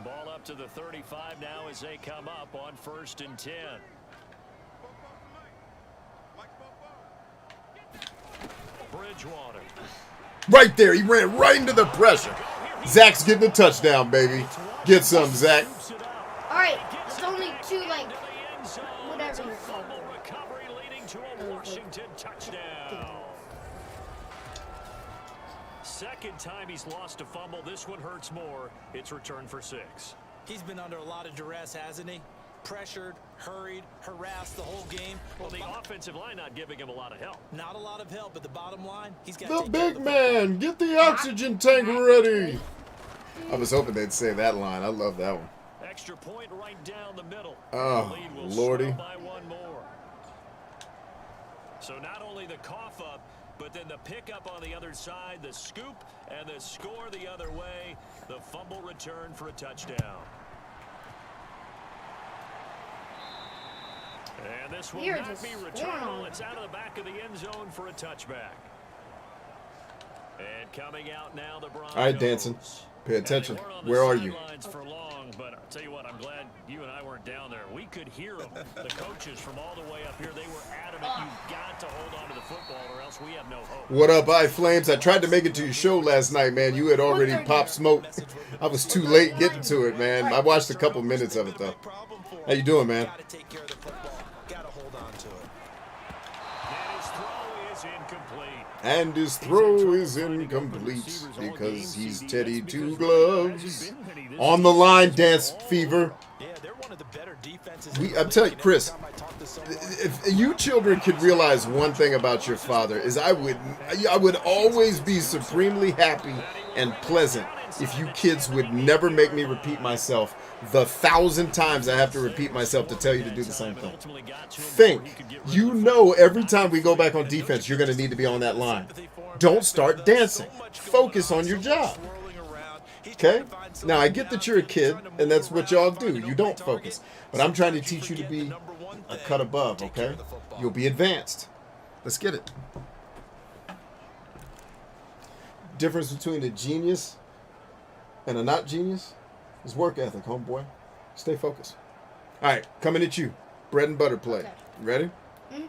Ball up to the 35 now as they come up on 1st and 10. Bridgewater. Right there. He ran right into the pressure. Zach's getting the touchdown, baby. Get some, Zach. Scoops it up. All right, it's only 2, like, Into the end zone. whatever It's a you call fumble it. recovery leading to a Washington touchdown. Second time he's lost a fumble. This one hurts more. It's returned for 6. He's been under a lot of duress, hasn't he? Pressured, hurried, harassed the whole game. Well, the offensive line not giving him a lot of help. Not a lot of help, but the bottom line, he's got The to take care of big the man. Get the oxygen tank ready. I was hoping they'd say that line. I love that one. Extra point right down the middle. Oh, The lead will Lordy. slow by one more. So not only the cough up, but then the pickup on the other side, the scoop, and the score the other way. The fumble return for a touchdown. And this will You're not just be scoring returnable. on It's out of the back of the end zone for a touchback. And coming out now, the Broncos. All right, Danson. Pay attention. They weren't on the Where are you? sidelines for long, but I'll tell you what, I'm glad you and I weren't down there. We could hear them. The coaches from all the way up here, they were adamant. You've got to hold on to the football or else we have no hope. What up, iFlames? I tried to make it to your show last night, man. You had already popped smoke. I was too late getting to it, man. I watched a couple minutes of it, though. How you doing, man? Gotta take care of the football. Gotta hold on to it. And his throw is incomplete. And his throw is incomplete because he's Teddy Two Gloves. On the line, Dance Fever. Yeah, they're one of the better defenses. I'm telling you, Chris, if you children could realize one thing about your father is I would always be supremely happy and pleasant if you kids would never make me repeat myself the 1,000 times I have to repeat myself to tell you to do the same thing. Think. You know every time we go back on defense, you're going to need to be on that line. Don't start dancing. Focus on your job. Okay? Now, I get that you're a kid, and that's what y'all do. You don't focus. But I'm trying to teach you to be a cut above, okay? You'll be advanced. Let's get it. Difference between a genius and a not genius is work ethic, homeboy. Stay focused. All right, coming at you. Bread and butter play. Okay. You ready? Mm-hmm.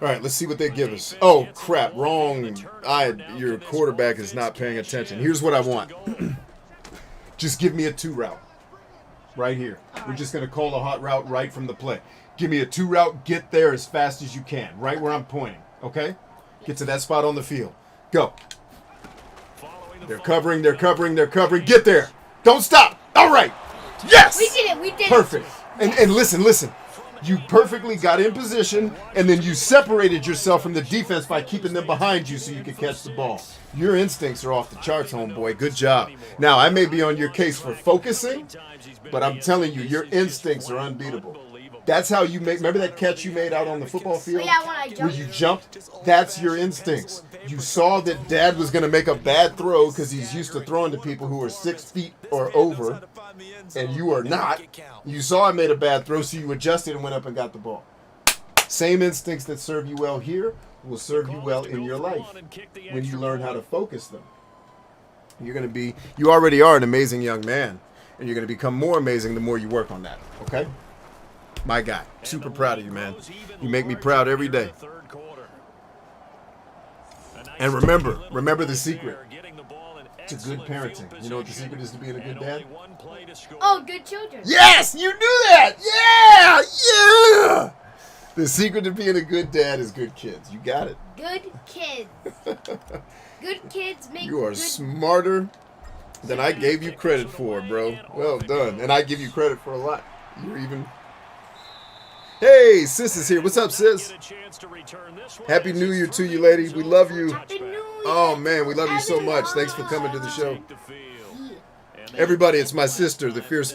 All right, let's see what they give us. Oh, crap. Wrong. Your quarterback is not paying attention. Here's what I want. Just give me a 2 route. Right here. We're just going to call a hot route right from the play. Give me a 2 route. Get there as fast as you can. Right where I'm pointing. Okay? Get to that spot on the field. Go. They're covering. They're covering. They're covering. Get there. Don't stop. All right. Yes. We did it. We did Perfect. And listen. You perfectly got in position, and then you separated yourself from the defense by keeping them behind you so you could catch the ball. Your instincts are off the charts, homeboy. Good job. Now, I may be on your case for focusing, but I'm telling you, your instincts are unbeatable. That's how you make. Remember that catch you made out on the football field? Yeah, when I jumped. Where you jumped? That's your instincts. You saw that Dad was going to make a bad throw because he's used to throwing to people who are 6 feet or over, and you are not. You saw I made a bad throw, so you adjusted and went up and got the ball. Same instincts that serve you well here will serve you well in your life when you learn how to focus them. You already are an amazing young man, and you're going to become more amazing the more you work on that, okay? My guy, super proud of you, man. You make me proud every day. And remember the secret to good parenting. You know what the secret is to being a good dad? Oh, good children. Yes, you knew that. Yeah. The secret to being a good dad is good kids. You got it. Good kids. Good kids make You are good... smarter than I gave you credit for, bro. Well done. And I give you credit for a lot. You're even... Hey, sis is here. What's up, sis? Happy New Year to you, lady. We love you. Happy New Year. Oh, man, we love you so much. Thanks for coming to the show. Everybody, it's my sister,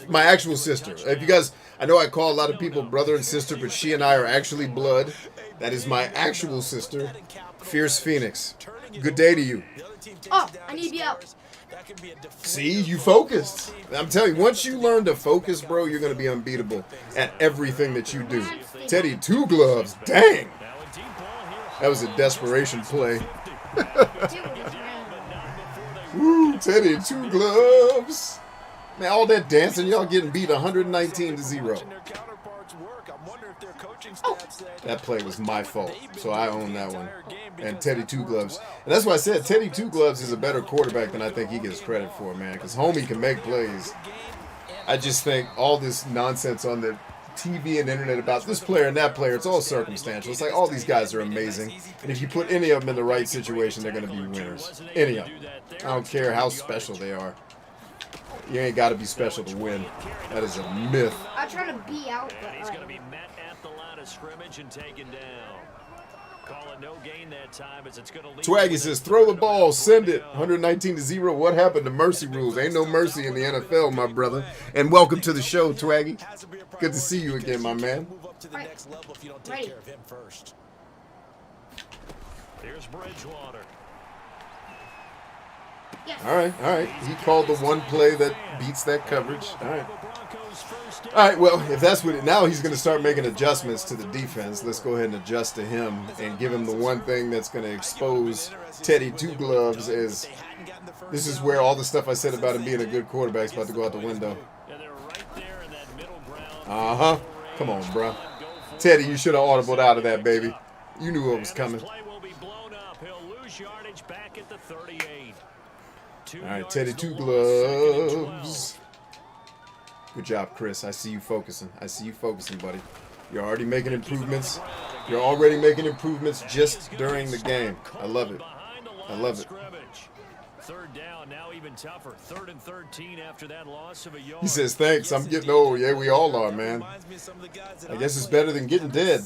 my actual sister. If you guys, I know I call a lot of people brother and sister, but she and I are actually blood. That is my actual sister, Fierce Phoenix. Good day to you. Oh, I need to be out. See, you focused. I'm telling you, once you learn to focus, bro, you're going to be unbeatable at everything that you do. Teddy Two Gloves, dang. That was a desperation play. Woo, Teddy Two Gloves. Man, all that dancing, y'all getting beat 119-0. Oh. That play was my fault, so I own that one. And Teddy Two Gloves. And that's why I said Teddy Two Gloves is a better quarterback than I think he gets credit for, man. Because homie can make plays. I just think all this nonsense on the TV and internet about this player and that player, it's all circumstantial. It's like all these guys are amazing. And if you put any of them in the right situation, they're going to be winners. Any of them. I don't care how special they are. You ain't got to be special to win. That is a myth. I'm trying to be out, but He's going to be met at the line of scrimmage and taken down. Call it no gain that time as it's going to lead. Swaggy says, throw the ball, send it. 119-0. What happened to mercy rules? Ain't no mercy in the NFL, my brother. And welcome to the show, Twaggy. Good to see you again, my man. Right. Here's Bridgewater. Yes. All right. He called the one play that beats that coverage. All right. All right, well, if that's what now he's going to start making adjustments to the defense. Let's go ahead and adjust to him and give him the one thing that's going to expose Teddy Two Gloves as this is where all the stuff I said about him being a good quarterback is about to go out the window. Uh-huh. Come on, bro. Teddy, you should have audibled out of that, baby. You knew what was coming. All right, Teddy Two Gloves. Good job, Chris. I see you focusing. I see you focusing, buddy. You're already making improvements. You're already making improvements just during the game. I love it. I love it. Third down, now even tougher. 3rd and 13 after that loss of a yard. He says, thanks. I'm getting old. Yeah, we all are, man. I guess it's better than getting dead.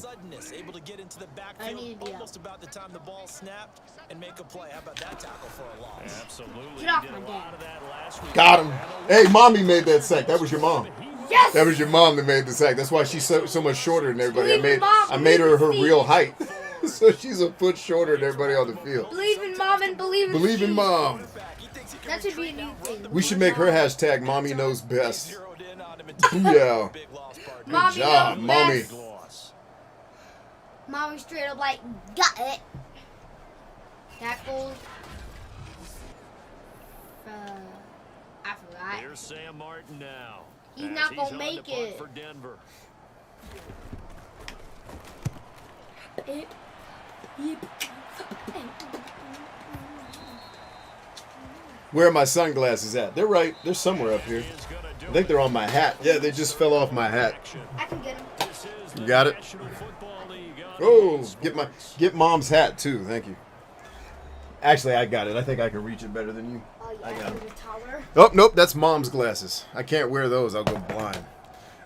I need to be almost about the time the ball snapped and make a play. How about that tackle for a loss? Absolutely. Get off my dad. Got him. Hey, mommy made that sack. That was your mom. Yes! That was your mom that made the sack. That's why she's so much shorter than everybody. Believe in mom, I made her believe in real height. So she's a foot shorter than everybody on the field. Believe in mom and believe in Believe in Steve. mom. That should be a new thing. We should make her hashtag mommy knows best. Booyah. Good Mommy job, knows mommy. best. Mommy straight up like, got it. Tackles. I forgot. Here's Sam Martin now. He's as not he's gonna on make to punt it. for Denver. Where are my sunglasses at? They're right. They're somewhere up here. I think they're on my hat. Yeah, they just fell off my hat. I can get him. You got it? Oh, get mom's hat too. Thank you. Actually, I got it. I think I can reach it better than you. Oh, yeah, I got it's him. taller. Oh, nope, that's mom's glasses. I can't wear those. I'll go blind. All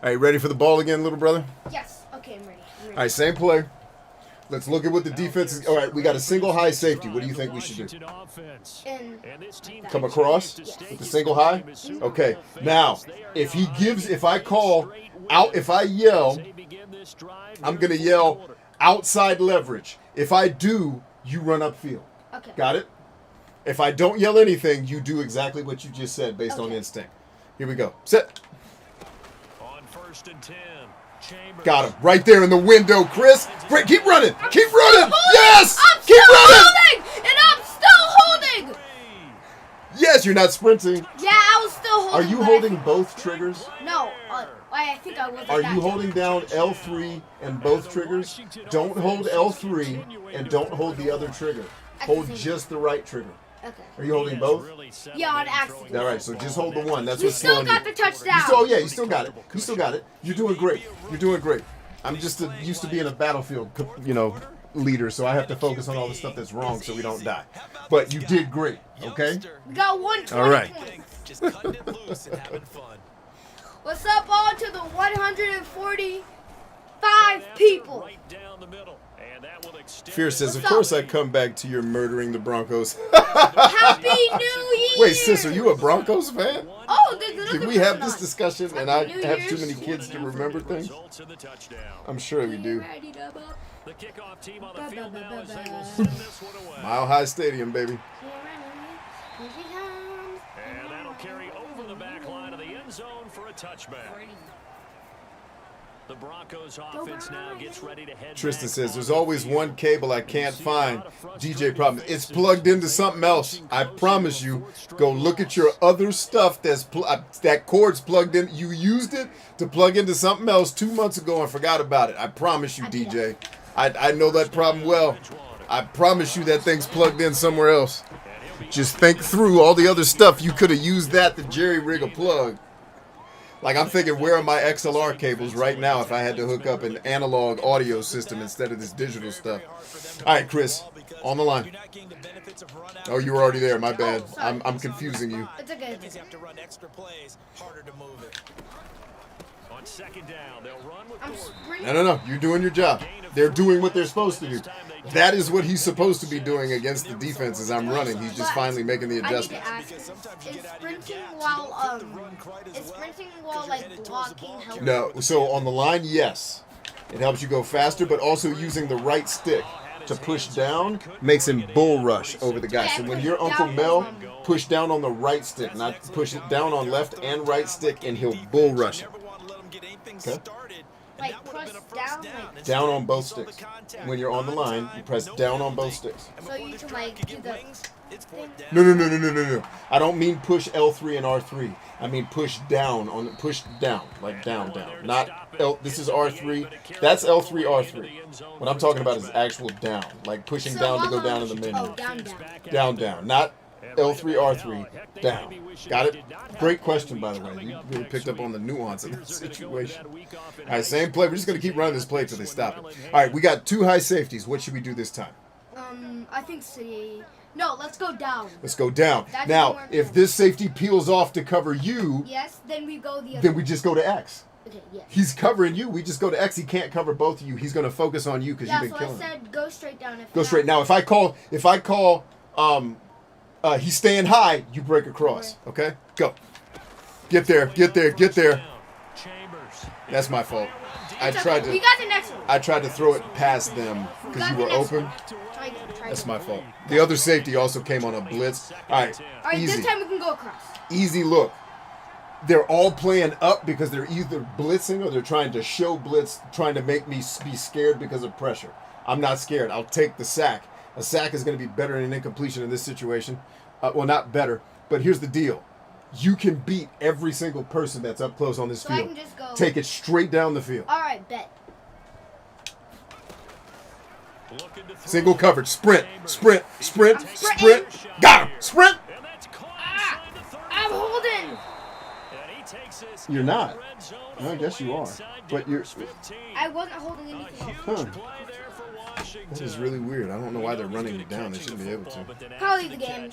right, ready for the ball again, little brother? Yes. Okay, I'm ready. All right, same play. Let's look at what the defense is. All right, we got a single high safety. What do you think we should do? And Come across with the single high? Okay. Now, if I yell, I'm going to yell outside leverage. If I do, you run upfield. okay. Got it? If I don't yell anything, you do exactly what you just said based on Okay. instinct. Here we go. Set. On 1st and 10. Chambers. Got him. Right there in the window, Chris. Great. Keep running. Keep running. Holding. Yes. I'm Keep still running. holding, and I'm still holding. Yes, you're not sprinting. Yeah, I was still holding. Are you but holding both triggers? No. I think I was. Are you holding down L3 and both triggers? Don't hold L3 and don't hold the other trigger. Hold just the right trigger. Okay. Are you holding both? Yeah, on accident. All right, so just hold the one. That's We what's still slowing got you. the touchdown. You still got it. You still got it. You're doing great. You're doing great. I'm just used to being a battlefield, leader, so I have to focus on all the stuff that's wrong so we don't die. But you did great, okay? We got 120 All right. points. Just cutting it loose and having fun. What's up, all to the 145 people? Right down the middle. And that will extend. Fear says, of What's up? course I come back to your murdering the Broncos. Happy New Year! Wait, sis, are you a Broncos fan? Oh, there's another Did we have person this on. discussion and I New have too Year's. many kids to remember things? Results in the touchdown. I'm sure we do. Ready to go. The kickoff team on the field now as they will send this one away. Mile High Stadium, baby. Here she comes. And that'll carry over the back line of the end zone for a touchback. The Broncos offense now gets ready to head Tristan back says, on there's the always field. one cable I can't find. DJ problem. It's plugged into something else. I promise you. Go look at your other stuff that cord's plugged in. You used it to plug into something else 2 months ago and forgot about it. I promise you, DJ. I know that problem well. I promise you that thing's plugged in somewhere else. Just think through all the other stuff. You could have used that to jerry-rig a plug. Like, I'm thinking, where are my XLR cables right now if I had to hook up an analog audio system instead of this digital stuff? All right, Chris, on the line. Oh, you were already there. My bad. I'm confusing you. It's okay. They have to run extra plays, harder to move it. On 2nd down, they'll run with I'm Gordon. sprinting. No. You're doing your job. They're doing what they're supposed to do. That is what he's supposed to be doing against the defense as I'm running. He's just finally making the I need to adjustment. ask, is sprinting while like blocking help? No, so on the line, yes. It helps you go faster, but also using the right stick to push down makes him bull rush over the guy. So when your Uncle Mel, push down on the right stick, not push it down on left and right stick, and he'll bull rush it. started. Like press down, like Down on both sticks. When you're on the line, you press down on both sticks. so you can like do the thing. No. I don't mean push L3 and R3. I mean push down, like down. Not L. This is R3. That's L3, R3. What I'm talking about is actual down, like pushing down to go down in the menu. Oh, down. Down. Not L3, R3. Down. Got it? Great question, by the way. You really picked up on the nuance of the situation. All right, same play. We're just going to keep running this play until they stop it. All right, we got 2 high safeties. What should we do this time? I think C. No, let's go down. Let's go down. That Now, doesn't work if then. this safety peels off to cover you, Yes, then we go the other. then we just go to X. Okay, yes. He's covering you. We just go to X. He can't cover both of you. He's going to focus on you because Yeah, you've been so I killing him. said go straight down. If Go not- straight. Now, if I call, he's staying high, you break across. Okay? Go. Get there. That's my fault. I It's okay. tried We to got the next one. I tried to throw it past them because you were open. Try That's again. my fault. The other safety also came on a blitz. All right, All right, easy. this time we can go across. Easy look. They're all playing up because they're either blitzing or they're trying to show blitz, trying to make me be scared because of pressure. I'm not scared. I'll take the sack. A sack is going to be better than an incompletion in this situation. Well, not better, but here's the deal. You can beat every single person that's up close on this So I field. can just go. Take it straight down the field. All right, bet. Single coverage. Sprint. sprinting. Got him. Sprint. I'm holding. You're not. No, I guess you are. But you're. I wasn't holding anything else. Huh. That is really weird. I don't know why they're running you down. They shouldn't be able to. Probably the game.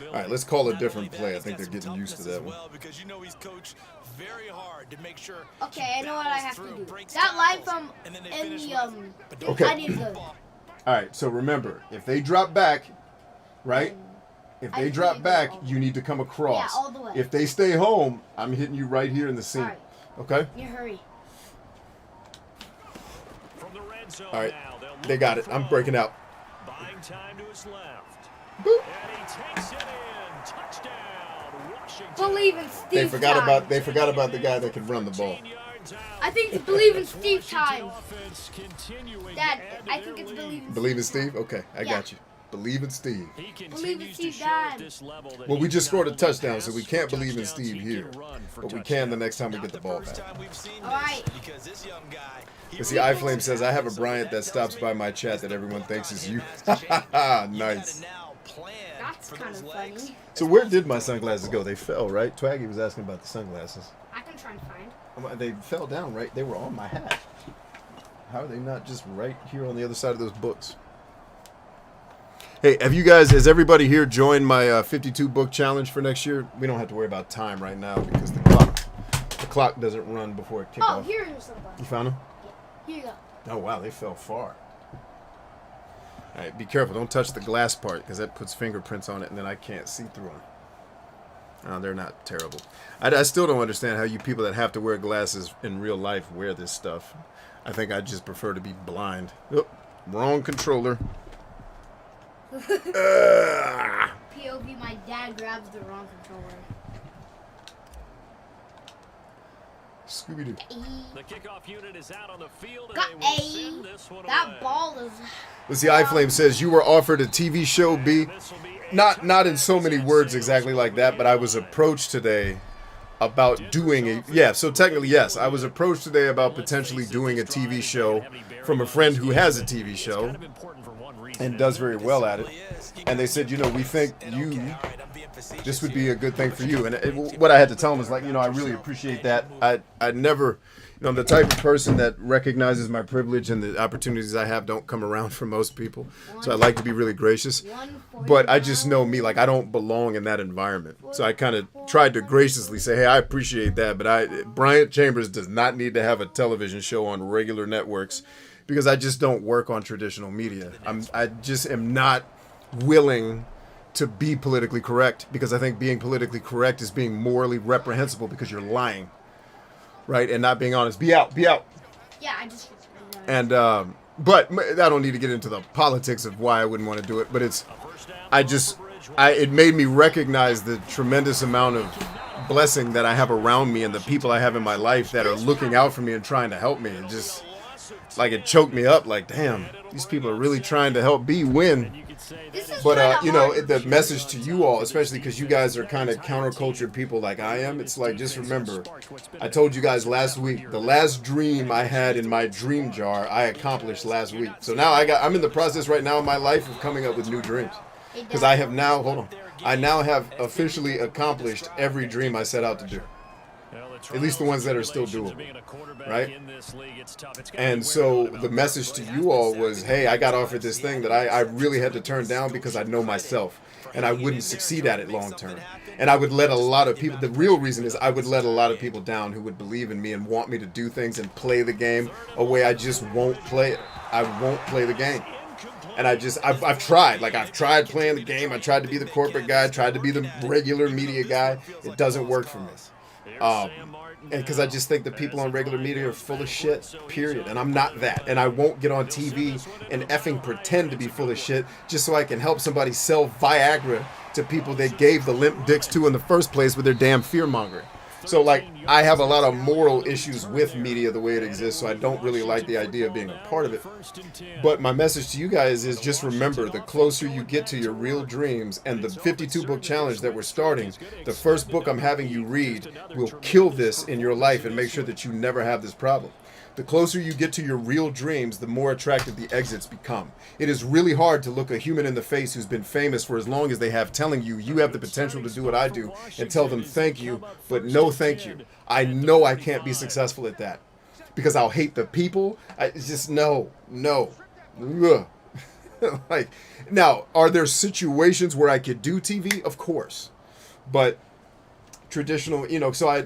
All right, let's call a different play. I think they're getting used to that one. Because you know he's coached very hard to make sure. Okay, I know what I have to do. That line from in the Okay. I need to. All right, so remember, if they drop back, right? If they drop back, you need to come across. Yeah, all the way. If they stay home, I'm hitting you right here in the seam. All right. Okay? You hurry. All right. They got it. I'm breaking out. Buying time to his left. Boop. And he takes it in. Touchdown, Washington. Believe in Steve. They forgot time. about the guy that could run the ball. I think it's believe in Steve time. Dad, I think it's believe in. Believe in Steve? Okay, I Yeah. got you. Believe in Steve. Believe in Steve died. Well, we just scored a touchdown, so we can't believe in Steve here. But we can the next time we get the ball back. All right. Because this young guy. You see, iFlame says, I have a Bryant that stops by my chat that everyone thinks is you. Nice. That's kind of funny. So where did my sunglasses go? They fell, right? Twaggy was asking about the sunglasses. I can try and find. They fell down, right? They were on my hat. How are they not just right here on the other side of those books? Hey, has everybody here joined my 52 book challenge for next year? We don't have to worry about time right now because the clock doesn't run before it kicks Oh, off. here is somebody. You found them? Here you go. Oh, wow, they fell far. All right, be careful. Don't touch the glass part because that puts fingerprints on it and then I can't see through them. Oh, they're not terrible. I still don't understand how you people that have to wear glasses in real life wear this stuff. I think I just prefer to be blind. Oh, wrong controller. POV, my dad grabs the wrong controller. Scooby-Doo. The kickoff unit is out on the field. Got and they will send this one That away. ball is. Let's see, iFlame says, you were offered a TV show, B. Not in so many words exactly like that, but I was approached today about doing a... Yeah, so technically, yes. I was approached today about potentially doing a TV show from a friend who has a TV show and does very well at it. And they said, we think this would be a good thing for you. And what I had to tell them was like, I really appreciate that. I never... I'm the type of person that recognizes my privilege and the opportunities I have don't come around for most people. So I like to be really gracious. But I just know me, like I don't belong in that environment. So I kind of tried to graciously say, hey, I appreciate that. But Bryant Chambers does not need to have a television show on regular networks because I just don't work on traditional media. I just am not willing to be politically correct because I think being politically correct is being morally reprehensible because you're lying. Right, and not being honest. Be out. Yeah, I just. And but I don't need to get into the politics of why I wouldn't want to do it. But it made me recognize the tremendous amount of blessing that I have around me and the people I have in my life that are looking out for me and trying to help me. It just, like, it choked me up. Like, damn, these people are really trying to help B win. But, you know, the message to you all, especially because you guys are kind of counterculture people like I am, it's like, just remember, I told you guys last week, the last dream I had in my dream jar, I accomplished last week. So now I'm in the process right now in my life of coming up with new dreams. Because I have now, hold on, I now have officially accomplished every dream I set out to do. At least the ones that are still doable, right? And so the message to you all was, hey, I got offered this thing that I really had to turn down because I know myself, and I wouldn't succeed at it long term. And I would let a lot of people, the real reason is I would let a lot of people down who would believe in me and want me to do things and play the game a way I just won't play it. I won't play the game. And I've tried. Like, I've tried playing the game. I tried to be the corporate guy, tried to be the regular media guy. It doesn't work for me. And because I just think the people on regular media are full of shit, period. And I'm not that. And I won't get on TV and effing pretend to be full of shit just so I can help somebody sell Viagra to people they gave the limp dicks to in the first place with their damn fear-mongering. So, like, I have a lot of moral issues with media the way it exists, so I don't really like the idea of being a part of it. But my message to you guys is just remember, the closer you get to your real dreams and the 52-book challenge that we're starting, the first book I'm having you read will kill this in your life and make sure that you never have this problem. The closer you get to your real dreams, the more attractive the exits become. It is really hard to look a human in the face who's been famous for as long as they have, telling you, you have the potential to do what I do, and tell them thank you, but no thank you. I know I can't be successful at that because I'll hate the people. It's just no. Like, now, are there situations where I could do TV? Of course. But traditional, you know, so I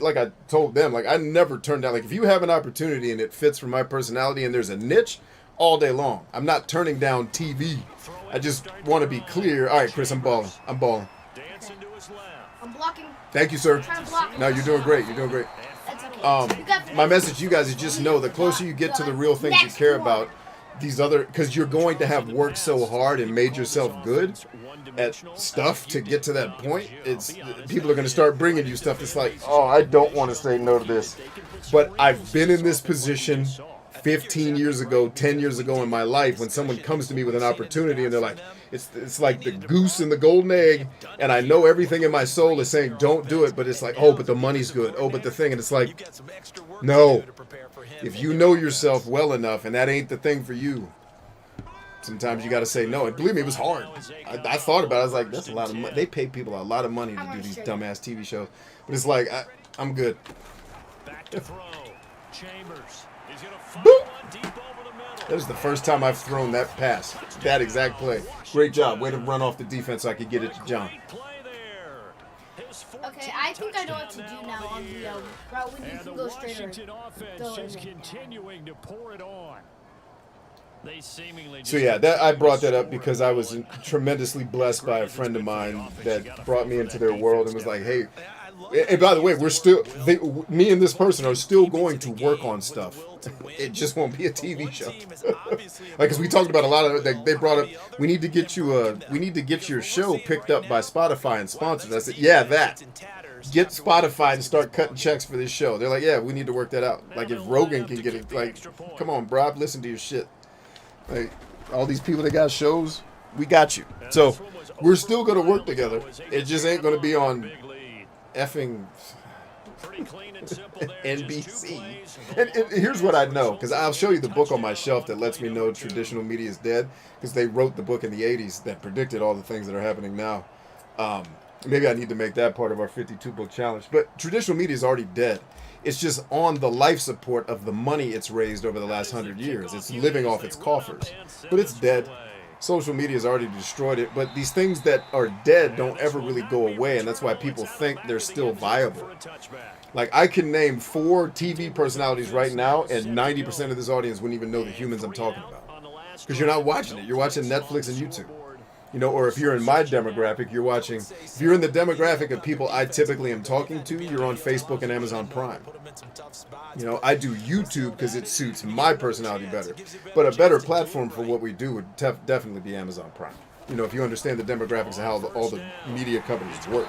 told them, like, I never turn down, like, if you have an opportunity and it fits for my personality and there's a niche, all day long. I'm not turning down TV. I just want to be clear. All right, Chris, I'm balling. I'm blocking. Thank you, sir. I'm trying to block. No, you're doing great. You're doing great. That's okay. My message to you guys is just know the closer you get to the real things you care about, these other, because you're going to have worked so hard and made yourself good at stuff to get to that point. It's people are going to start bringing you stuff that's like, oh, I don't want to say no to this, but I've been in this position 15 years ago, 10 years ago in my life when someone comes to me with an opportunity and they're like, it's like the goose and the golden egg, and I know everything in my soul is saying don't do it, but it's like, oh, but the money's good, oh, but the thing, and it's like, no. If you know yourself well enough and that ain't the thing for you, sometimes you got to say no. And believe me, it was hard. I thought about it. I was like, that's a lot of money. They pay people a lot of money to do these dumbass TV shows. But it's like, I'm good. Back to throw. Chambers. He's going to Boop. one deep over the middle. That is the first time I've thrown that pass. That exact play. Great job. Way to run off the defense so I could get it to John. Okay, I think I know what to do now on the route when you can go straight or go in. Continuing to pour it on. They seemingly So yeah, that I brought that up because I was tremendously blessed by a friend of mine that brought me into their world and was like, hey, and by the way, me and this person are still going to work on stuff. It just won't be a TV show. Like, cause we talked about a lot of it. They brought up, we need to get your show picked up by Spotify and sponsored. I said, yeah, that. Get Spotify and start cutting checks for this show. They're like, yeah, we need to work that out. Like, if Rogan can get it, like, come on, bro, I've listened to your shit. Like, all these people that got shows, we got you. So we're still gonna work together. It just ain't gonna be on effing NBC. And here's what I know, because I'll show you the book on my shelf that lets me know traditional media is dead, because they wrote the book in the 80s that predicted all the things that are happening now. Maybe I need to make that part of our 52-book challenge. But traditional media is already dead. It's just on the life support of the money it's raised over the last 100 years. It's living off its coffers. But it's dead. Social media has already destroyed it. But these things that are dead don't ever really go away, and that's why people think they're still viable. Like, I can name 4 TV personalities right now, and 90% of this audience wouldn't even know the humans I'm talking about. Because you're not watching it. You're watching Netflix and YouTube. You know, or if you're in my demographic, you're watching. If you're in the demographic of people I typically am talking to, you're on Facebook and Amazon Prime. You know, I do YouTube because it suits my personality better. But a better platform for what we do would definitely be Amazon Prime. You know, if you understand the demographics of how all the media companies work.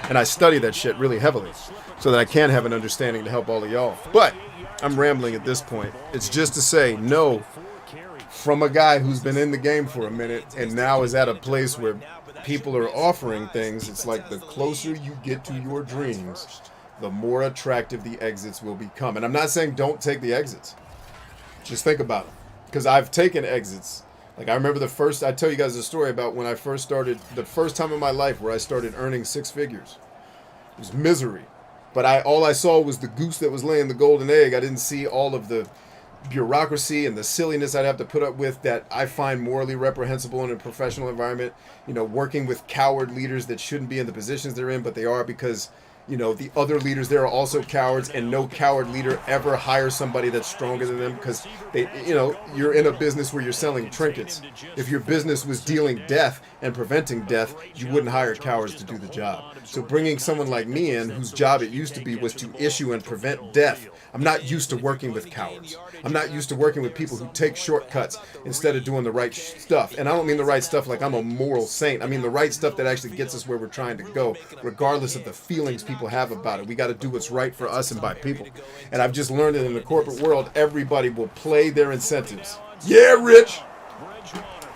And I study that shit really heavily so that I can have an understanding to help all of y'all. But I'm rambling at this point. It's just to say, no, from a guy who's been in the game for a minute and now is at a place where people are offering things, it's like the closer you get to your dreams, the more attractive the exits will become. And I'm not saying don't take the exits. Just think about it. Because I've taken exits. Like, I remember I tell you guys a story about when I first started, the first time in my life where I started earning 6 figures. It was misery. But all I saw was the goose that was laying the golden egg. I didn't see all of the bureaucracy and the silliness I'd have to put up with that I find morally reprehensible in a professional environment. You know, working with coward leaders that shouldn't be in the positions they're in, but they are because, you know, the other leaders there are also cowards, and no coward leader ever hires somebody that's stronger than them because they, you know, you're in a business where you're selling trinkets. If your business was dealing death and preventing death, you wouldn't hire cowards to do the job. So bringing someone like me in, whose job it used to be was to issue and prevent death, I'm not used to working with cowards. I'm not used to working with people who take shortcuts instead of doing the right stuff. And I don't mean the right stuff like I'm a moral saint. I mean the right stuff that actually gets us where we're trying to go, regardless of the feelings people have about it. We got to do what's right for us and by people. And I've just learned that in the corporate world, everybody will play their incentives. Yeah, Rich!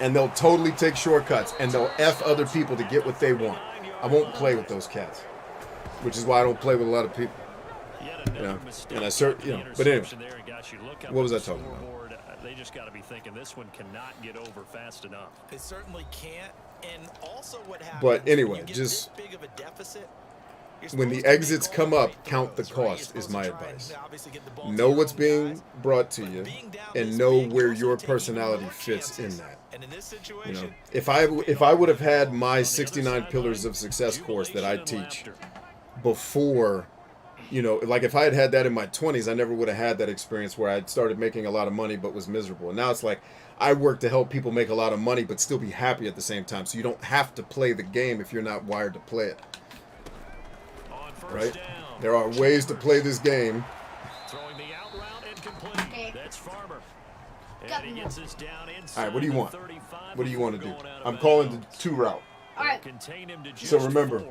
And they'll totally take shortcuts, and they'll F other people to get what they want. I won't play with those cats, which is why I don't play with a lot of people. You know, and I certainly, you know, but anyway, what was I talking about? They just got to be thinking this one cannot get over fast enough. It certainly can't. And also what happens, but anyway, just big of a deficit, when the exits come up, count the cost is my advice. Know what's being brought to you and know where your personality fits in that. You know, if I would have had my 69 Pillars of Success course that I teach before, you know, like if I had had that in my 20s, I never would have had that experience where I started making a lot of money but was miserable. And now it's like I work to help people make a lot of money but still be happy at the same time. So you don't have to play the game if you're not wired to play it. Right? There are ways to play this game. Throwing the out route and complete. That's Farmer. And he gets us down inside. All right, what do you want? What do you want to do? I'm calling the 2 route. All right. So remember,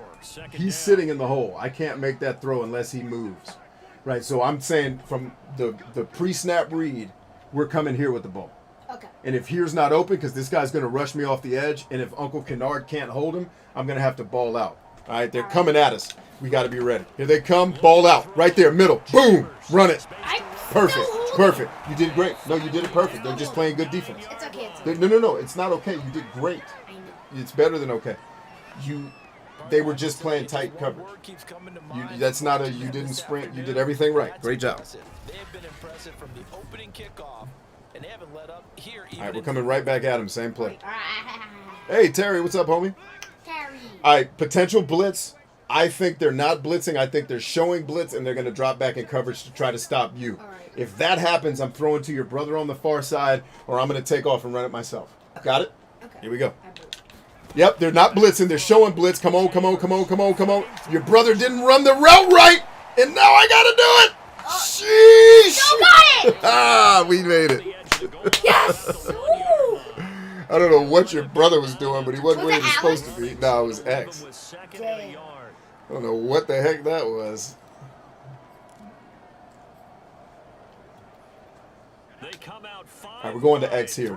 he's sitting in the hole. I can't make that throw unless he moves. Right, so I'm saying from the pre-snap read, we're coming here with the ball. Okay. And if here's not open, because this guy's going to rush me off the edge, and if Uncle Kennard can't hold him, I'm going to have to ball out. All right, they're coming at us. We got to be ready. Here they come. Ball out. Right there, middle. Boom. Run it. Perfect. Perfect. You did great. No, you did it perfect. They're just playing good defense. It's okay. No. It's not okay. You did great. It's better than okay. They were just playing tight coverage. That's not you didn't sprint. You did everything right. Great job. They have been impressive from the opening kickoff, and they haven't let up here. All right, we're coming right back at him. Same play. Hey, Terry, what's up, homie? Terry. All right, potential blitz. I think they're not blitzing. I think they're showing blitz, and they're going to drop back in coverage to try to stop you. Right. If that happens, I'm throwing to your brother on the far side, or I'm going to take off and run it myself. Okay. Got it? Okay. Here we go. Yep, they're not blitzing. They're showing blitz. Come on. Your brother didn't run the route right, and now I got to do it. Sheesh. Still got it. Ah, we made it. Yes. Ooh. I don't know what your brother was doing, but he wasn't where he was supposed to be. No, it was X. Damn. I don't know what the heck that was. All right, we're going to X here.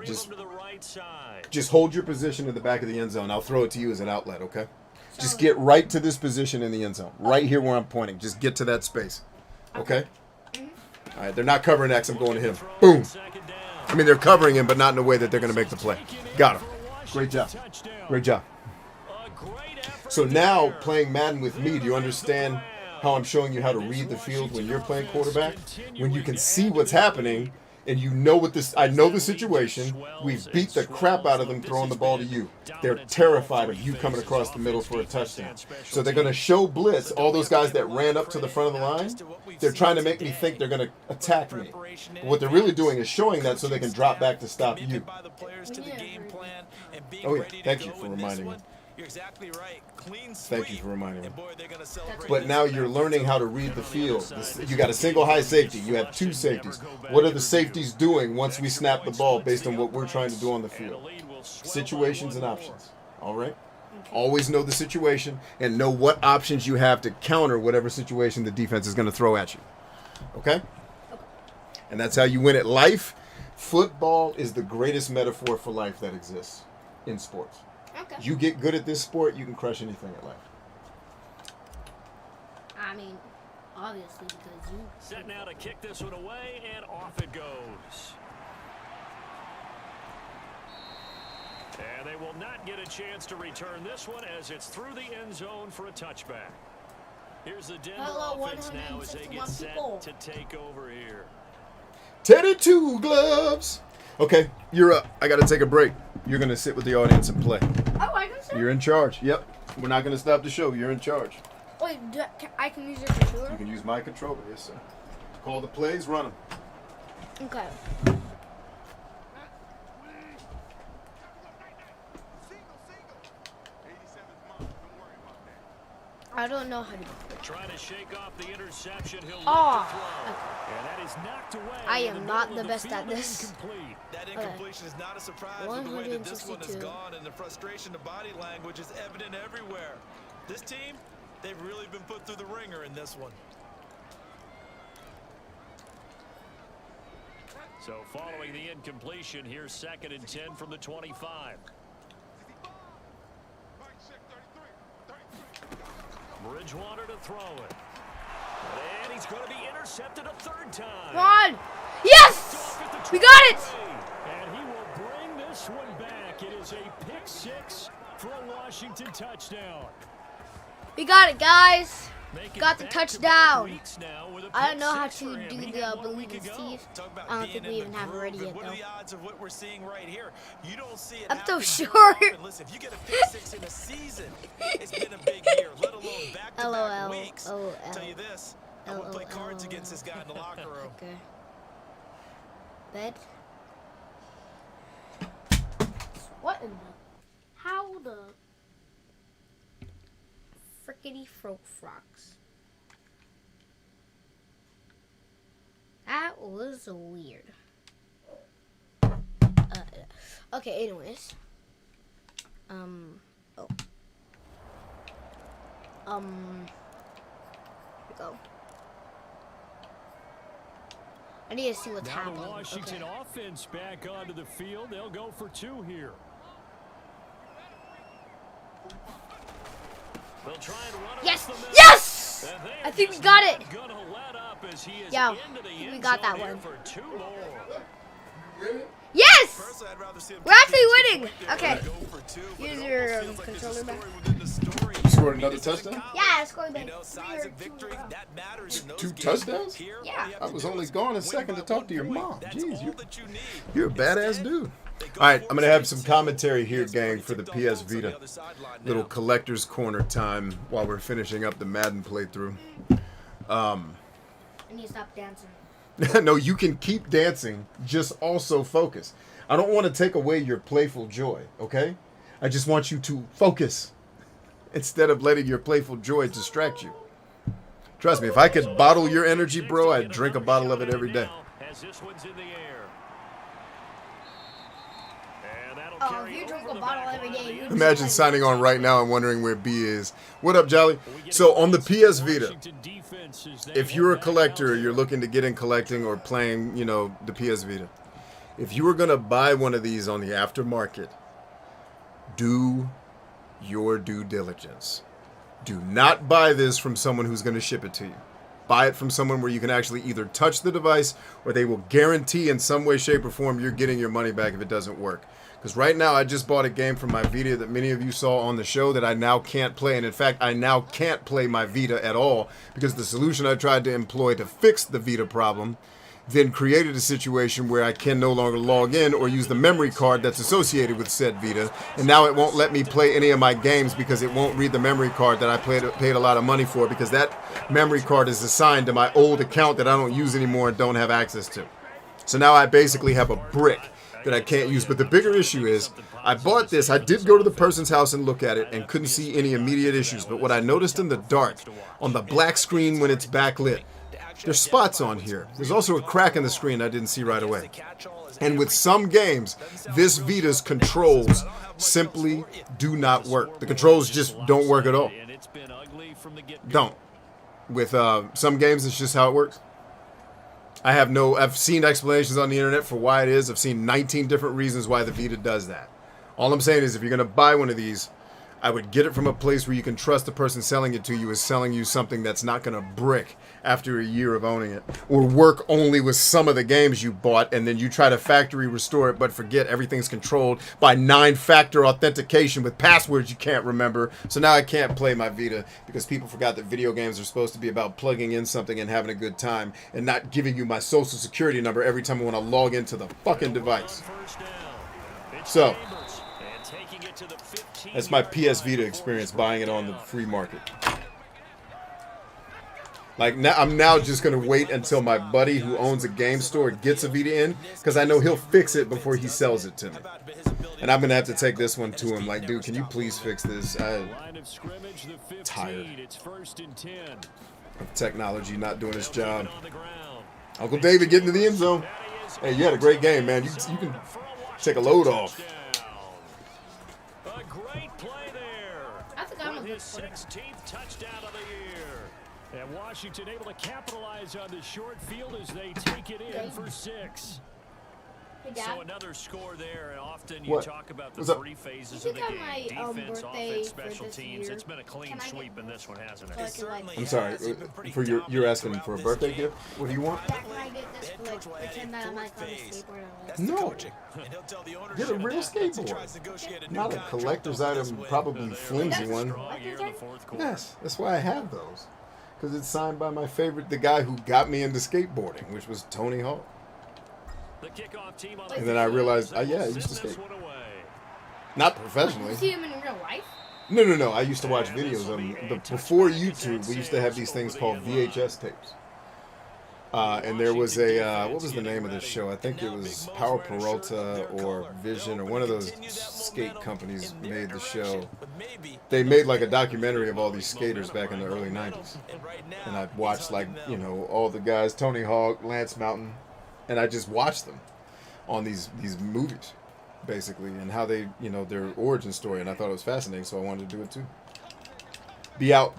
Just hold your position in the back of the end zone. I'll throw it to you as an outlet, okay? Just get right to this position in the end zone. Right here where I'm pointing. Just get to that space. Okay? All right, they're not covering X. I'm going to hit him. Boom. I mean, they're covering him, but not in a way that they're going to make the play. Got him. Great job. Great job. So now, playing Madden with me, do you understand how I'm showing you how to read the field when you're playing quarterback? When you can see what's happening, and you know what this, I know the situation. We've beat the crap out of them throwing the ball to you. They're terrified of you coming across the middle for a touchdown. So they're going to show blitz. All those guys that ran up to the front of the line, they're trying to make me think they're going to attack me. But what they're really doing is showing that so they can drop back to stop you. Oh yeah, thank you for reminding me. You're exactly right. Clean Thank you for reminding me. boy, they're gonna celebrate. But now you're learning how to read the field. You got a single high safety. You have 2 safeties. What are the safeties doing once we snap the ball based on what we're trying to do on the field? Situations and options. All right? Always know the situation and know what options you have to counter whatever situation the defense is going to throw at you. Okay? And that's how you win at life. Football is the greatest metaphor for life that exists in sports. Okay. You get good at this sport, you can crush anything at life. I mean, obviously, because you... Set now to kick this one away, and off it goes. And they will not get a chance to return this one as it's through the end zone for a touchback. Here's the Denver offense now as they get set to take over here. Teddy Two Gloves. Okay, you're up. I got to take a break. You're going to sit with the audience and play. Oh, I can sit? You're in charge. Yep. We're not going to stop the show. You're in charge. Wait, I can use your controller? You can use my controller. Yes, sir. Call the plays, run them. Okay. I don't know how to do it. Trying to shake off the interception. He'll Oh. And that is knocked away. I am not the best at this. Incomplete. That incompletion is not a surprise with the way that this one is 162. gone, and the frustration of body language is evident everywhere. This team, they've really been put through the ringer in this one. So following the incompletion, here's 2nd and 10 from the 25. Bridgewater to throw it. And he's going to be intercepted a 3rd time. Come on! Yes! We got it! And he will bring this one back. It is a pick 6 for a Washington touchdown. We got it, guys. Make it Got the back-to-back touchdown. weeks now with a I don't pick know how 6 to for him. do He the had 1 believe week in ago. Steve. Talk about I don't being think in we the even have it groove, ready and yet, what are though. the odds of what we're seeing right here? You don't see it I'm happen so very short. often. Listen, if you get a pick 6 in a season, it's been a big year, let alone back-to-back LOL. weeks. LOL. Tell you this, I won't play cards against this guy in the locker room. Okay. Bed. What in the... How the... Frickety froke frogs. That was weird. Okay, anyways. Oh. Here we go. I need to see what's Now happening. the Washington Okay. offense back onto the field. They'll go for 2 here. They'll try and run it Yes! up the middle. Yes! And they I are think we just got not it. gonna let up as he is Yo, into the we end got zone that here one. for 2 more. Yes! Personally, I'd rather see him We're kick actually the winning. extra point Okay. there and go for 2, but Here's it your, almost feels like there's a controller back. story within the story. You scored I mean, another it's like touchdown? college. Yeah, I scored You like know, size three and or victory, two. that matters in those 2 games. touchdowns? Here, all Yeah. you have I to was do only is gone a win second by to talk 1 to your point. mom. That's Jeez, all you- that you need. You're a badass Instead, dude. they go All right, for I'm going to have 6. some commentary here, Gets gang, already for the tipped off PS on the Vita. other sideline Little now. collector's corner time while we're finishing up the Madden playthrough. I need to stop dancing. No, you can keep dancing, just also focus. I don't want to take away your playful joy, okay? I just want you to focus instead of letting your playful joy distract you. Trust me, if I could bottle your energy, bro, I'd drink a bottle of it every day. As this one's in the air. And that'll Oh, carry if you drink over a the bottle back every line day, of the you end just- Imagine signing on right now and wondering where B is. What up, Jolly? So on the PS Vita, Washington defense as they if you're a head back collector, out you're there. looking to get in collecting or playing, you know, the PS Vita. If you were going to buy one of these on the aftermarket, do your due diligence. Do not buy this from someone who's going to ship it to you. Buy it from someone where you can actually either touch the device or they will guarantee in some way, shape, or form you're getting your money back if it doesn't work. Because right now I just bought a game from my Vita that many of you saw on the show that I now can't play. And in fact, I now can't play my Vita at all because the solution I tried to employ to fix the Vita problem then created a situation where I can no longer log in or use the memory card that's associated with said Vita. And now it won't let me play any of my games because it won't read the memory card that I paid a lot of money for, because that memory card is assigned to my old account that I don't use anymore and don't have access to. So now I basically have a brick that I can't use. But the bigger issue is I bought this. I did go to the person's house and look at it and couldn't see any immediate issues. But what I noticed in the dark, on the black screen when it's backlit, There's spots on here. There's also a crack in the screen I didn't see right away. And with some games, this Vita's controls simply do not work. The controls just don't work at all. Don't. With some games, it's just how it works. I've seen explanations on the internet for why it is. I've seen 19 different reasons why the Vita does that. All I'm saying is if you're going to buy one of these, I would get it from a place where you can trust the person selling it to you is selling you something that's not going to brick after a year of owning it, or work only with some of the games you bought, and then you try to factory restore it, but forget everything's controlled by 9-factor authentication with passwords you can't remember. So now I can't play my Vita because people forgot that video games are supposed to be about plugging in something and having a good time, and not giving you my social security number every time I want to log into the fucking device. So that's my PS Vita experience, buying it on the free market. Like, now, I'm now just going to wait until my buddy who owns a game store gets a Vita in, because I know he'll fix it before he sells it to me. And I'm going to have to take this one to him. Like, dude, can you please fix this? I'm tired of technology not doing its job. Uncle David getting to the end zone. Hey, you had a great game, man. You can take a load off. A great play there. I think I'm his 16th touchdown of the year. And Washington able to capitalize on the short field as they take it in for 6. So another score there, and often you talk about the three phases of the game: defense, offense, special teams. It's been a clean sweep in this one, hasn't it? I'm sorry, for you're asking for a birthday gift? What do you want? No. Get a real skateboard. Not a collector's item, probably flimsy one. Yes, that's why I have those. Because it's signed by my favorite, the guy who got me into skateboarding, which was Tony Hawk. And then I realized, yeah, I used to skate. Not professionally. You see him in real life? No. I used to watch videos of him. But before YouTube, we used to have these things called VHS tapes. And there was a, what was the name of this show? I think it was Power Peralta or Vision or one of those skate companies made the show. They made like a documentary of all these skaters back in the early 90s. And I watched like, you know, all the guys, Tony Hawk, Lance Mountain. And I just watched them on these movies, basically, and how they, you know, their origin story. And I thought it was fascinating, so I wanted to do it too. Be out.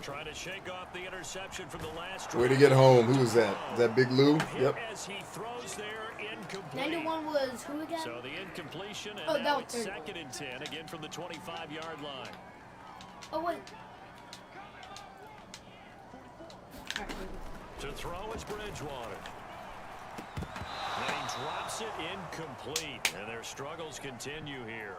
Trying to shake off the interception from the last way to get home. Who was that? Is that Big Lou? Yep. As he throws there, incomplete. 91 was who again? So the incompletion, and now it's 2nd and 10, again from the 25-yard line. Oh, wait. To throw is Bridgewater. And he drops it incomplete, and their struggles continue here.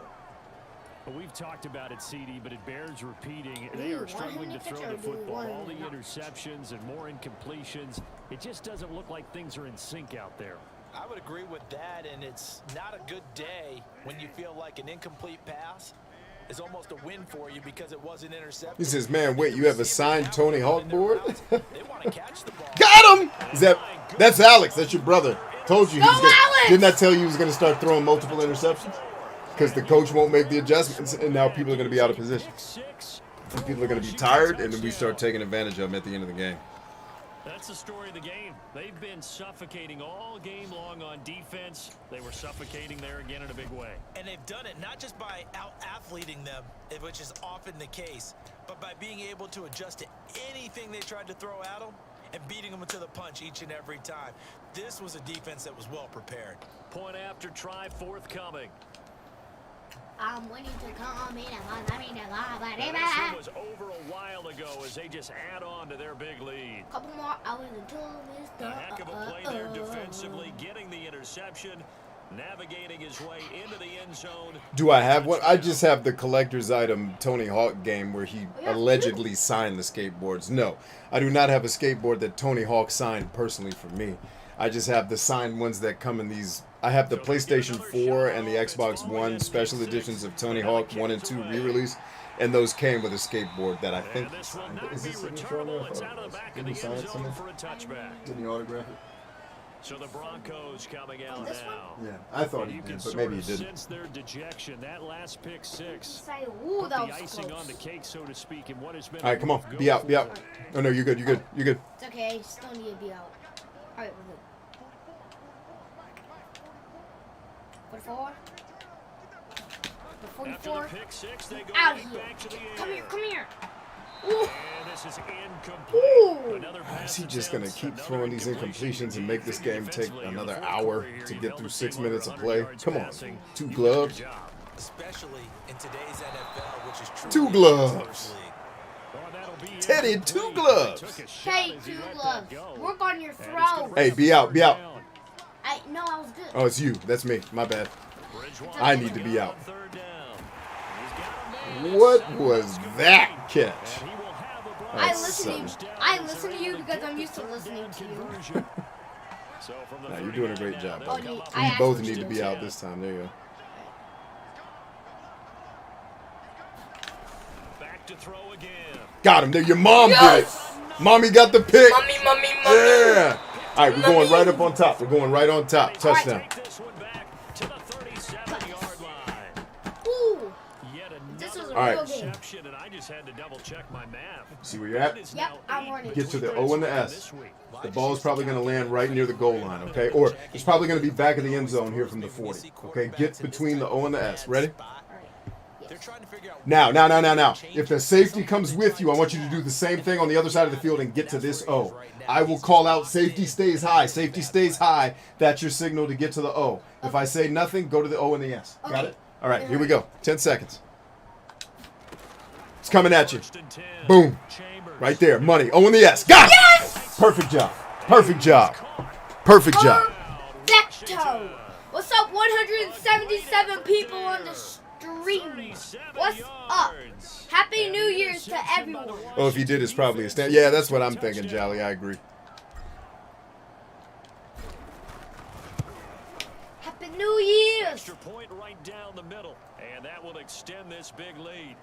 Well, we've talked about it, CD, but it bears repeating. They are struggling to throw the football. All the interceptions and more incompletions. It just doesn't look like things are in sync out there. I would agree with that, and it's not a good day when you feel like an incomplete pass is almost a win for you because it wasn't intercepted. He says, man, wait, you have a signed Tony Hawk board? Got him! That's Alex. That's your brother. Told you. Didn't I tell you he was going to start throwing multiple interceptions? Because the coach won't make the adjustments, and now people are going to be out of position. And people are going to be tired, and then we start taking advantage of them at the end of the game. That's the story of the game. They've been suffocating all game long on defense. They were suffocating there again in a big way. And they've done it not just by out-athleting them, which is often the case, but by being able to adjust to anything they tried to throw at them and beating them to the punch each and every time. This was a defense that was well prepared. Point after try forthcoming. I'm waiting to come in. This was over a while ago as they just add on to their big lead. Couple more hours until it's done. A heck of a play there defensively, getting the interception, navigating his way into the end zone. Do I have one? I just have the collector's item Tony Hawk game where he allegedly signed the skateboards. No, I do not have a skateboard that Tony Hawk signed personally for me. I just have the signed ones that come in these. I have the PlayStation 4 and the Xbox One special editions of Tony Hawk 1 and 2 re-release, and those came with a skateboard that I think he signed. Is this signature on there? Didn't he sign it somewhere? Didn't he autograph it? So the Broncos coming out this now. Yeah, I thought he You did, can but sort maybe he of didn't. sense their dejection. That last pick six. Say, ooh, Put that the was icing close. on the cake, so to speak, in what has been All right, come on. go Be out, be out. forward. Oh, no, you're good, you're good, you're good. It's okay, I still need to be out. Alright, we're good. 44. The After 44. the pick six, they go Out right of here. back to the Come air. here, come here. Ooh. And this is incomplete. Ooh. Another pass Is he just going to attempt, keep another throwing these incompletion. incompletions and make this game take Defensively, in the another fourth hour quarter here, to you get held through the 6 team minutes under of play? 100 yards Come on, passing. 2 You did gloves. your job. Especially in today's NFL, which is truly 2 a gloves. first league. Oh, that'll be Teddy, incomplete. 2 gloves. Took a shot Okay, as he 2 let gloves. that go. Work on your And it's throw. gonna bring Hey, up be out, third be out. down. No, I was good. Oh, it's you. That's me. My bad. Bridgewater I need to be out. on third down. He's got a man. What was that catch? And he will have a broad I That's listen to you. something. I listen to you because I'm used to listening to you. So from the Nah, you're doing a 39 great job, now, buddy. they'll come up I We with both actually need to be do. out this time. There you go. back to throw again. Got him. There, your mom Yes! did it. Mommy got the pick. Mommy. Yeah. All right, we're going right up on top. We're going right on top. Touchdown. Take this one back to the 37-yard line. Ooh. Yet This was another a All right. real game. interception, and I just had to double check my math. See where you're at? It is Yep, now I'm 8 running. Get to the O and the S. this week. The ball is probably going to land right near the goal line, okay? Or it's probably going to be back of the end zone here from the 40, okay? Get between the O and the S. Ready? They're trying to figure out Now. If the safety comes with you, I want you to do the same thing on the other side of the field and get to this O. I will call out safety stays high. Safety stays high. That's your signal to get to the O. If I say nothing, go to the O and the S. Got it? All right, here we go. 10 seconds. It's coming at you. First and 10. Boom. Chambers. Right there. Money. O and the S. Got it. Yes! Perfect job. Perfect job. Perfect job. Perfecto. What's up, 177 people on the stream? What's up? Happy New Year's to everyone. Oh, if he did, it's probably a stand. Yeah, that's what I'm thinking, Jolly. I agree. Happy New Year's. Extra point right down the middle, and that will extend this big lead.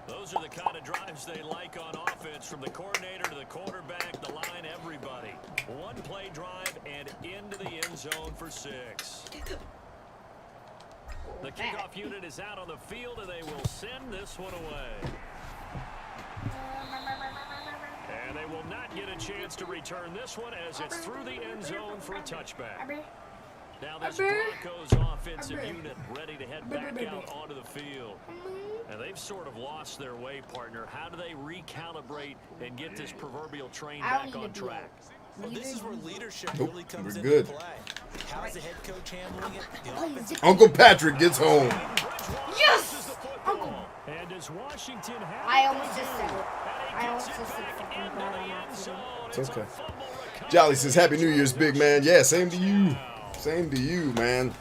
Those are the kind of drives they like on offense, from the coordinator to the quarterback, the line, everybody. One play drive and into the end zone for 6. The kickoff unit is out on the field, and they will send this one away. And they will not get a chance to return this one as it's through the end zone for a touchback. Now this Broncos offensive unit ready to head back out onto the field. And they've sort of lost their way, partner. How do they recalibrate and get this proverbial train back on track? Well, this is where leadership Nope, really comes we're into good. play. How's the head coach handling it? The offensive Uncle Patrick gets home. Yes! Uncle. And does Washington have I almost just said it. I almost just said fucking bad on accident. It's okay. Jolly says, Happy New Year's, big man. Yeah, same to you. Same to you, man.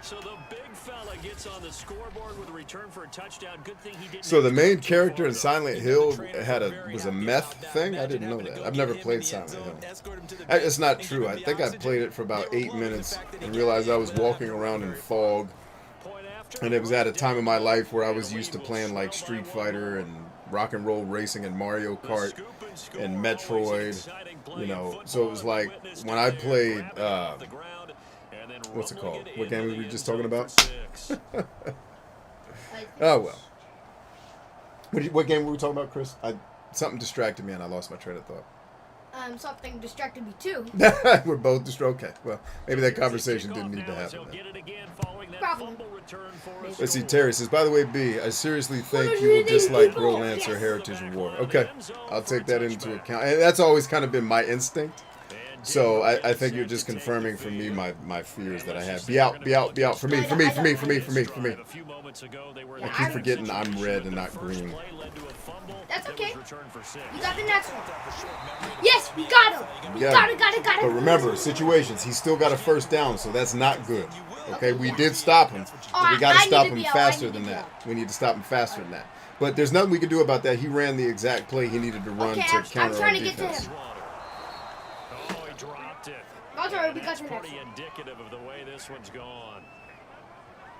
So the big fella gets on the scoreboard with a return for a touchdown. Good thing he didn't. So the main character in Silent Hill was a meth thing? I didn't know that. I've never played Silent Hill. It's not true. I think I played it for about 8 minutes and realized I was walking around in fog. And it was at a time in my life where I was used to playing like Street Fighter and rock and roll racing and Mario Kart and Metroid, you know. So it was like when I played, what's it called? What game were we just talking about? Oh, well. What game were we talking about, Chris? Something distracted me and I lost my train of thought. Something distracted me too. We're both distracted. Okay, well, maybe that conversation didn't need to happen then. Problem. Let's see, Terry says, by the way, B, I seriously think you will dislike Romance or Heritage War. Okay, I'll take that into account. And that's always kind of been my instinct. So I think you're just confirming for me my fears that I have. Be out. For me. I keep forgetting I'm red and not green. That's okay. You got the next one. Yes, we got him. We got it. But remember, situations. He's still got a first down, so that's not good. Okay, we did stop him, but we got to stop him faster than that. We need to stop him faster than that. But there's nothing we can do about that. He ran the exact play he needed to run to counter I'm our trying to get to defense. him. Oh, he dropped it. That's all right, we got That's the next pretty one. indicative of the way this one's gone.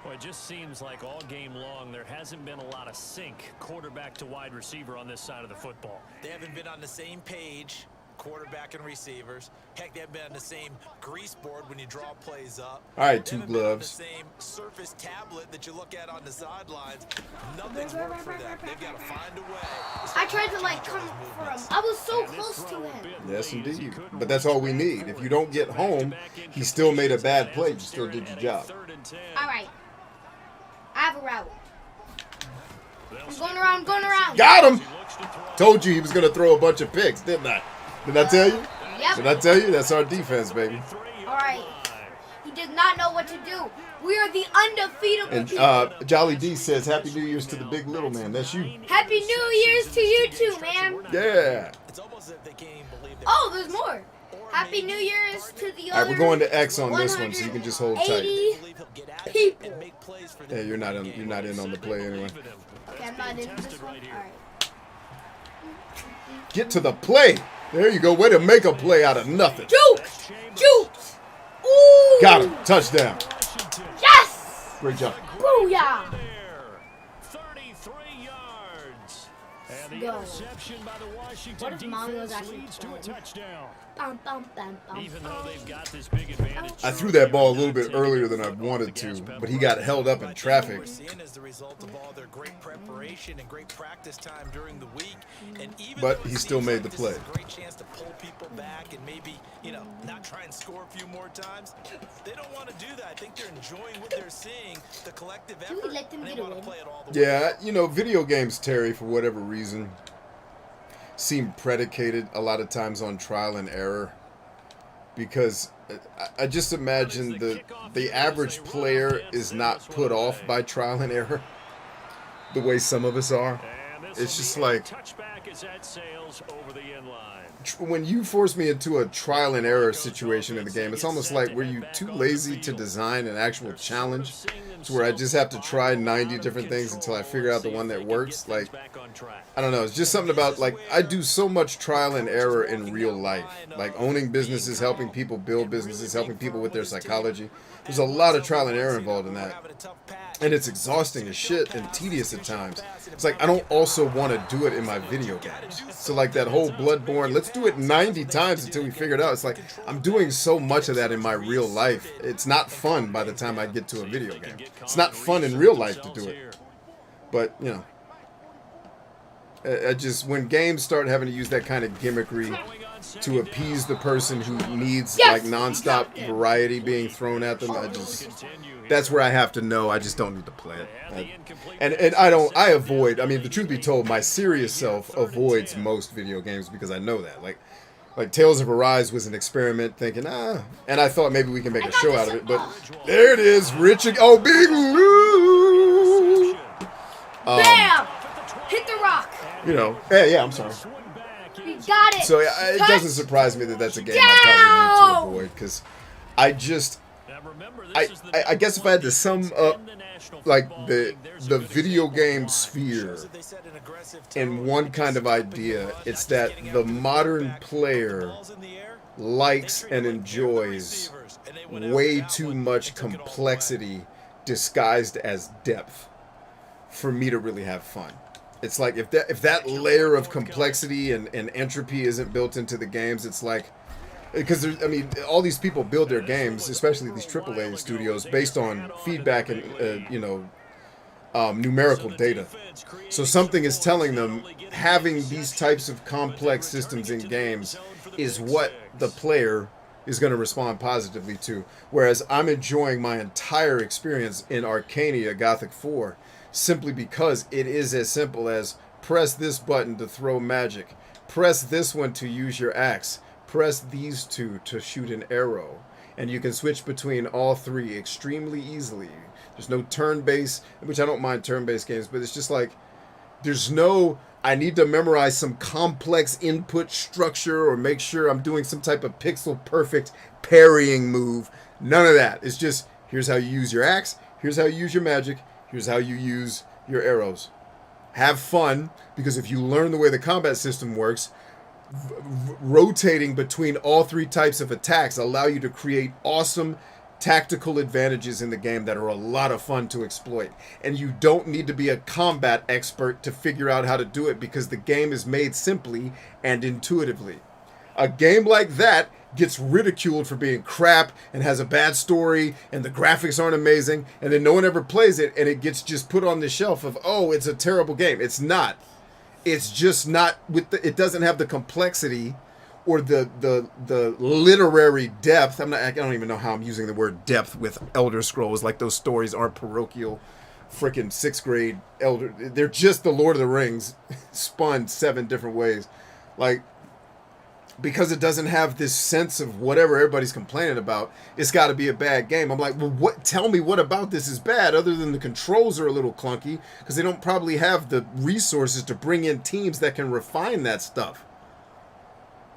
Well, it just seems like all game long there hasn't been a lot of sync quarterback to wide receiver on this side of the football. They haven't been on the same page quarterback and receivers. Heck, they've been on the same grease board when you draw plays up. All right, They two haven't been on the gloves. same surface tablet that you look at on the sidelines. Nothing's worked for them. They've got to find a way. I tried to like come for him. I was so close to him. Yes, indeed. But that's all we need. If you don't get home, he still made a bad play. You still did your job. All right. I have a route. I'm going around, going around. Got him! Told you he was going to throw a bunch of picks, didn't I? Did I tell you? Yep. Did I tell you? That's our defense, baby. All right. He did not know what to do. We are the undefeatable And people. Jolly D says, Happy New Year's to the big little man. That's you. Happy New Year's to you too, man. Yeah. It's almost as if they can't even believe Oh, there's more. Happy New Year's to the All other. right, we're going to X on this one, so you can just hold tight. 80 people. Yeah, you're not in on the play anyway. Okay, I'm not in this one. All right. Get to the play. There you go. Way to make a play out of nothing. Juke! Juke! Ooh! Got him. Touchdown. Yes! Great job. Booyah! 33 yards. And the Go. interception by the Washington What if Mario's defense actually leads to a playing? touchdown. Bum, bum, bum, bum. Even though they've got this big advantage. I threw that ball a little bit earlier than I wanted to, but he got held up in traffic. we're seeing as the result of all their great preparation and great practice time during the week. And even But though he it still seems made like the this is play. a great chance to pull people back and maybe, not try and score a few more times. They don't want to do that. I think they're enjoying what they're seeing, the collective Do we effort. let them and they get want to away? play it all the way. Yeah, video games, Terry, for whatever reason, seem predicated a lot of times on trial and error. Because I just imagine the average player is not put off by trial and error the way some of us are. It's just like, Touchback is at Sales over the end line. when you force me into a trial and error situation in the game, it's almost like, were you too lazy to design an actual challenge to where I just have to try 90 different things until I figure out the one that works? Like, I don't know. It's just something about, like, I do so much trial and error in real life. Like, owning businesses, helping people build businesses, helping people with their psychology. There's a lot of trial and error involved in that. And it's exhausting as shit and tedious at times. It's like, I don't also want to do it in my video games. So like that whole Bloodborne, let's do it 90 times until we figure it out. It's like, I'm doing so much of that in my real life. It's not fun by the time I get to a video game. It's not fun in real life to do it. But, I just, when games start having to use that kind of gimmickry to appease the person who needs like nonstop variety being thrown at them, that's where I have to know I just don't need to play it. And I avoid, the truth be told, my serious self avoids most video games because I know that. Like Tales of Arise was an experiment thinking, and I thought maybe we can make a show out of it, but there it is, Big Lou! Bam! Hit the rock. Yeah, I'm sorry. We got it. So it doesn't surprise me that that's a game I probably need to avoid, because I guess if I had to sum up like the video game sphere in one kind of idea, it's that the modern player likes and enjoys way too much complexity disguised as depth for me to really have fun. It's like if that layer of complexity and entropy isn't built into the games, it's like, because all these people build their games, especially these AAA studios, based on feedback and numerical data. So something is telling them having these types of complex systems in games is what the player is going to respond positively to. Whereas I'm enjoying my entire experience in Arcania Gothic 4 simply because it is as simple as press this button to throw magic, press this one to use your axe, press these two to shoot an arrow, and you can switch between all three extremely easily. There's no turn-based, which I don't mind turn-based games, but it's just like, there's no, I need to memorize some complex input structure or make sure I'm doing some type of pixel-perfect parrying move. None of that. It's just, here's how you use your axe, here's how you use your magic, here's how you use your arrows. Have fun, because if you learn the way the combat system works, rotating between all three types of attacks allow you to create awesome tactical advantages in the game that are a lot of fun to exploit. And you don't need to be a combat expert to figure out how to do it, because the game is made simply and intuitively. A game like that gets ridiculed for being crap and has a bad story and the graphics aren't amazing, and then no one ever plays it, and it gets just put on the shelf of, oh, it's a terrible game. It's not. It's just not it doesn't have the complexity or the literary depth. I don't even know how I'm using the word depth with Elder Scrolls. Like, those stories aren't parochial freaking 6th grade Elder. They're just the Lord of the Rings spun 7 different ways. Like, because it doesn't have this sense of whatever everybody's complaining about, it's got to be a bad game. I'm like, well, tell me what about this is bad, other than the controls are a little clunky, because they don't probably have the resources to bring in teams that can refine that stuff.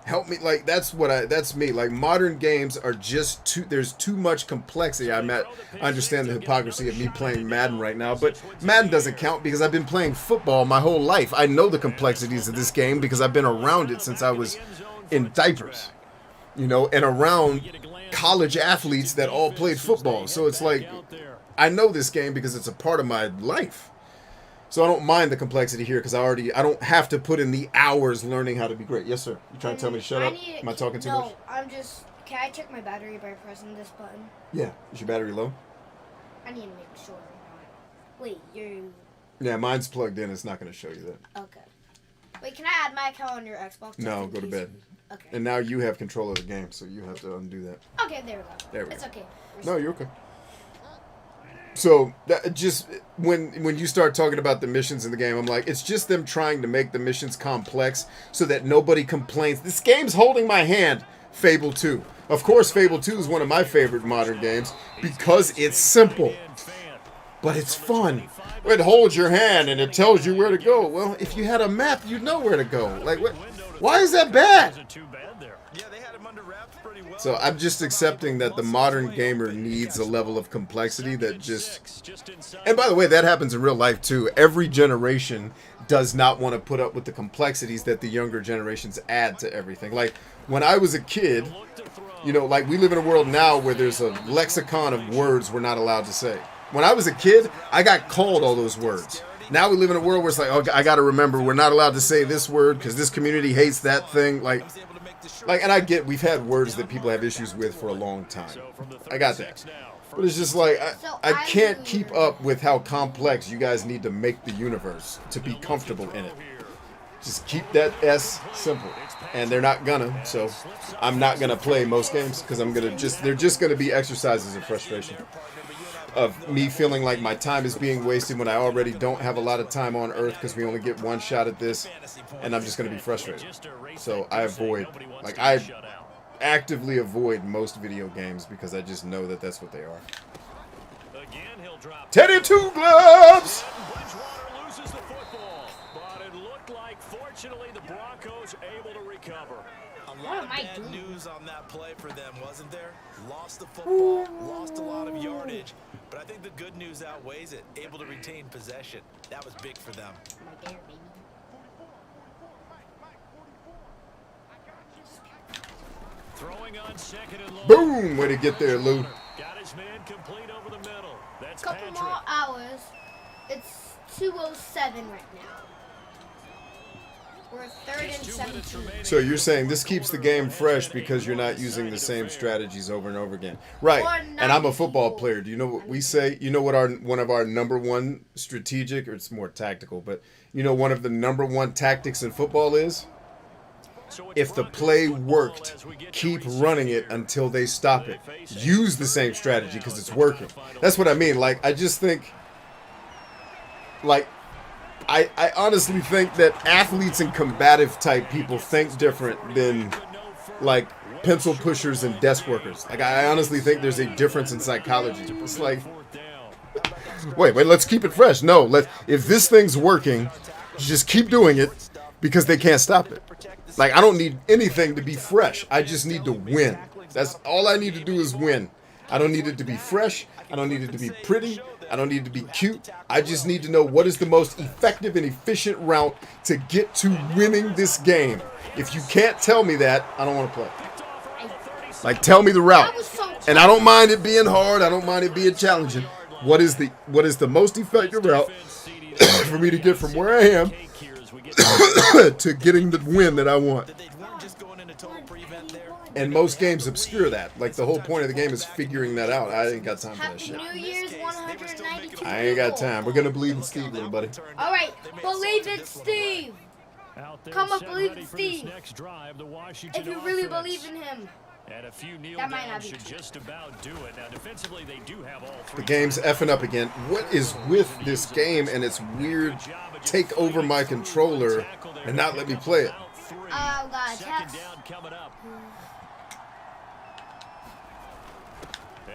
Help me, like, that's me. Like, modern games are just there's too much complexity. I understand the hypocrisy of me playing Madden right now, but Madden doesn't count because I've been playing football my whole life. I know the complexities of this game because I've been around it since I was in diapers, and around college athletes that all played football. So it's like, I know this game because it's a part of my life. So I don't mind the complexity here because I don't have to put in the hours learning how to be great. Yes, sir. You trying to tell me to shut up? Am I talking too much? No, can I check my battery by pressing this button? Yeah. Is your battery low? I need to make sure. Wait, Yeah, mine's plugged in. It's not going to show you that. Okay. Wait, can I add my account on your Xbox? No, go to bed. Okay. And now you have control of the game, so you have to undo that. Okay, there we go. There we go. It's okay. No, you're okay. So that just when you start talking about the missions in the game, I'm like, it's just them trying to make the missions complex so that nobody complains. This game's holding my hand. Fable 2. Of course, Fable 2 is one of my favorite modern games because it's simple, but it's fun. It holds your hand and it tells you where to go. Well, if you had a map, you'd know where to go. Like, what? Why is that bad? Yeah, they had him under wraps pretty well. So I'm just accepting that the modern gamer needs a level of complexity that just... And by the way, that happens in real life too. Every generation does not want to put up with the complexities that the younger generations add to everything. Like, when I was a kid, like, we live in a world now where there's a lexicon of words we're not allowed to say. When I was a kid, I got called all those words. Now we live in a world where it's like, oh, I got to remember we're not allowed to say this word because this community hates that thing. Like, and I get we've had words that people have issues with for a long time. I got that. But it's just like, I can't keep up with how complex you guys need to make the universe to be comfortable in it. Just keep that S simple. And they're not gonna, so I'm not gonna play most games because they're just gonna be exercises of frustration. Of me feeling like my time is being wasted when I already don't have a lot of time on Earth because we only get one shot at this, and I'm just going to be frustrated. So I actively avoid most video games because I just know that that's what they are. Teddy Two Gloves! Bridgewater loses the football, but it looked like, fortunately, the Broncos able to recover. A lot of bad news on that play for them, wasn't there? Lost the football, lost a lot of yardage, but I think the good news outweighs it. Able to retain possession. That was big for them. Throwing on second and long. Boom! Way to get there, Lou. Got his man complete over the middle. That's Couple Patrick. more hours. It's 2:07 right now. We're 3rd and 17. So you're saying this keeps the game fresh because you're not using the same strategies over and over again. Right. And I'm a football player. Do you know what we say? You know what one of our number one strategic, or it's more tactical, but one of the number one tactics in football is? If the play worked, keep running it until they stop it. Use the same strategy because it's working. That's what I mean. Like, I just think, like, I honestly think that athletes and combative type people think different than, like, pencil pushers and desk workers. Like, I honestly think there's a difference in psychology. It's like, wait, let's keep it fresh. No, if this thing's working, just keep doing it because they can't stop it. Like, I don't need anything to be fresh. I just need to win. That's all I need to do is win. I don't need it to be fresh. I don't need it to be pretty. I don't need it to be cute. I just need to know what is the most effective and efficient route to get to winning this game. If you can't tell me that, I don't want to play. Like, tell me the route. And I don't mind it being hard. I don't mind it being challenging. What is the most effective route for me to get from where I am as we get to getting the win that I want. That they weren't just going into total prevent there. And most games obscure that. Like, the whole point of the game is figuring that out. I ain't got time for that Happy shit. New Year's 192. I ain't got time. We're going to believe in Steve, little buddy. All right, believe in Steve. out there, Come up, set believe ready in for this Steve. next drive, the Washington If you really offense. believe in him. And a few kneel That might not downs be should true. just about do it. Now defensively they do have all three. The game's effing up again. What is with this game and its weird take over my controller and not let me play it? Oh, God, Second text. down coming up.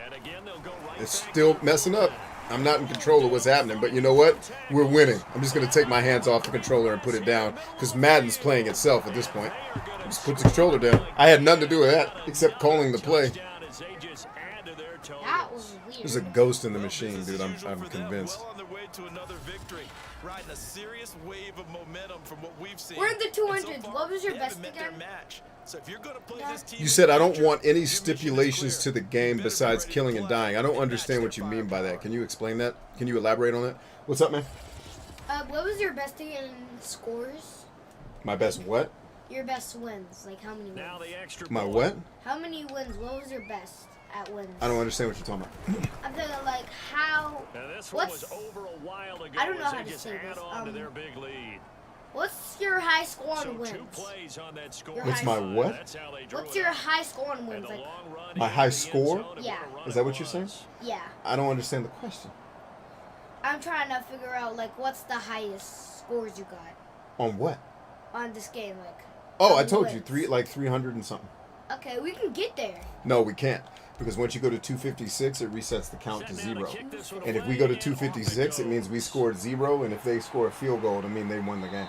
And again, they'll go right It's back still to messing up. I'm not in control of what's happening, but you know what? We're winning. I'm just going to take my hands off the controller and put it down because Madden's playing itself at this point. Just put the controller down. I had nothing to do with that except calling the play. That was weird. There's a ghost in the machine, dude. I'm convinced. Well on their way to another victory, riding a serious wave of momentum from what we've seen. We're in the And so 200s. far, What was your they best haven't met their again? match. So if you're going to play this team You said I don't in the want future, any your mission is stipulations clear. to the game You better be besides ready to killing and play dying. I don't and understand match what you their mean by that. firepower. Can you explain that? Can you elaborate on that? What's up, man? What was your best thing in scores? My best what? Your best wins. Like, how many Now wins? the extra My point. what? How many wins? What was your best at wins? I don't understand what you're talking about. I'm thinking, like, how... Now this one What's... was over a while ago I don't know as how they to just say add this. on to their big lead. What's your high score on So wins? 2 plays on that score. Your What's my high- what? That's how they drew What's it your up. high score on And wins? a Like, long run My into high the end score? zone, and Yeah. what a run Is that it what you're saying? was. yeah. I don't understand the question. I'm trying to figure out, like, what's the highest scores you got On what? on this game, like... Oh, I on told you, wins. 300 and something. Okay, we can get there. No, we can't. Because once you go to 256, it resets the count to 0. And if we go to 256, it means we scored 0. And if they score a field goal, it'll mean they won the game.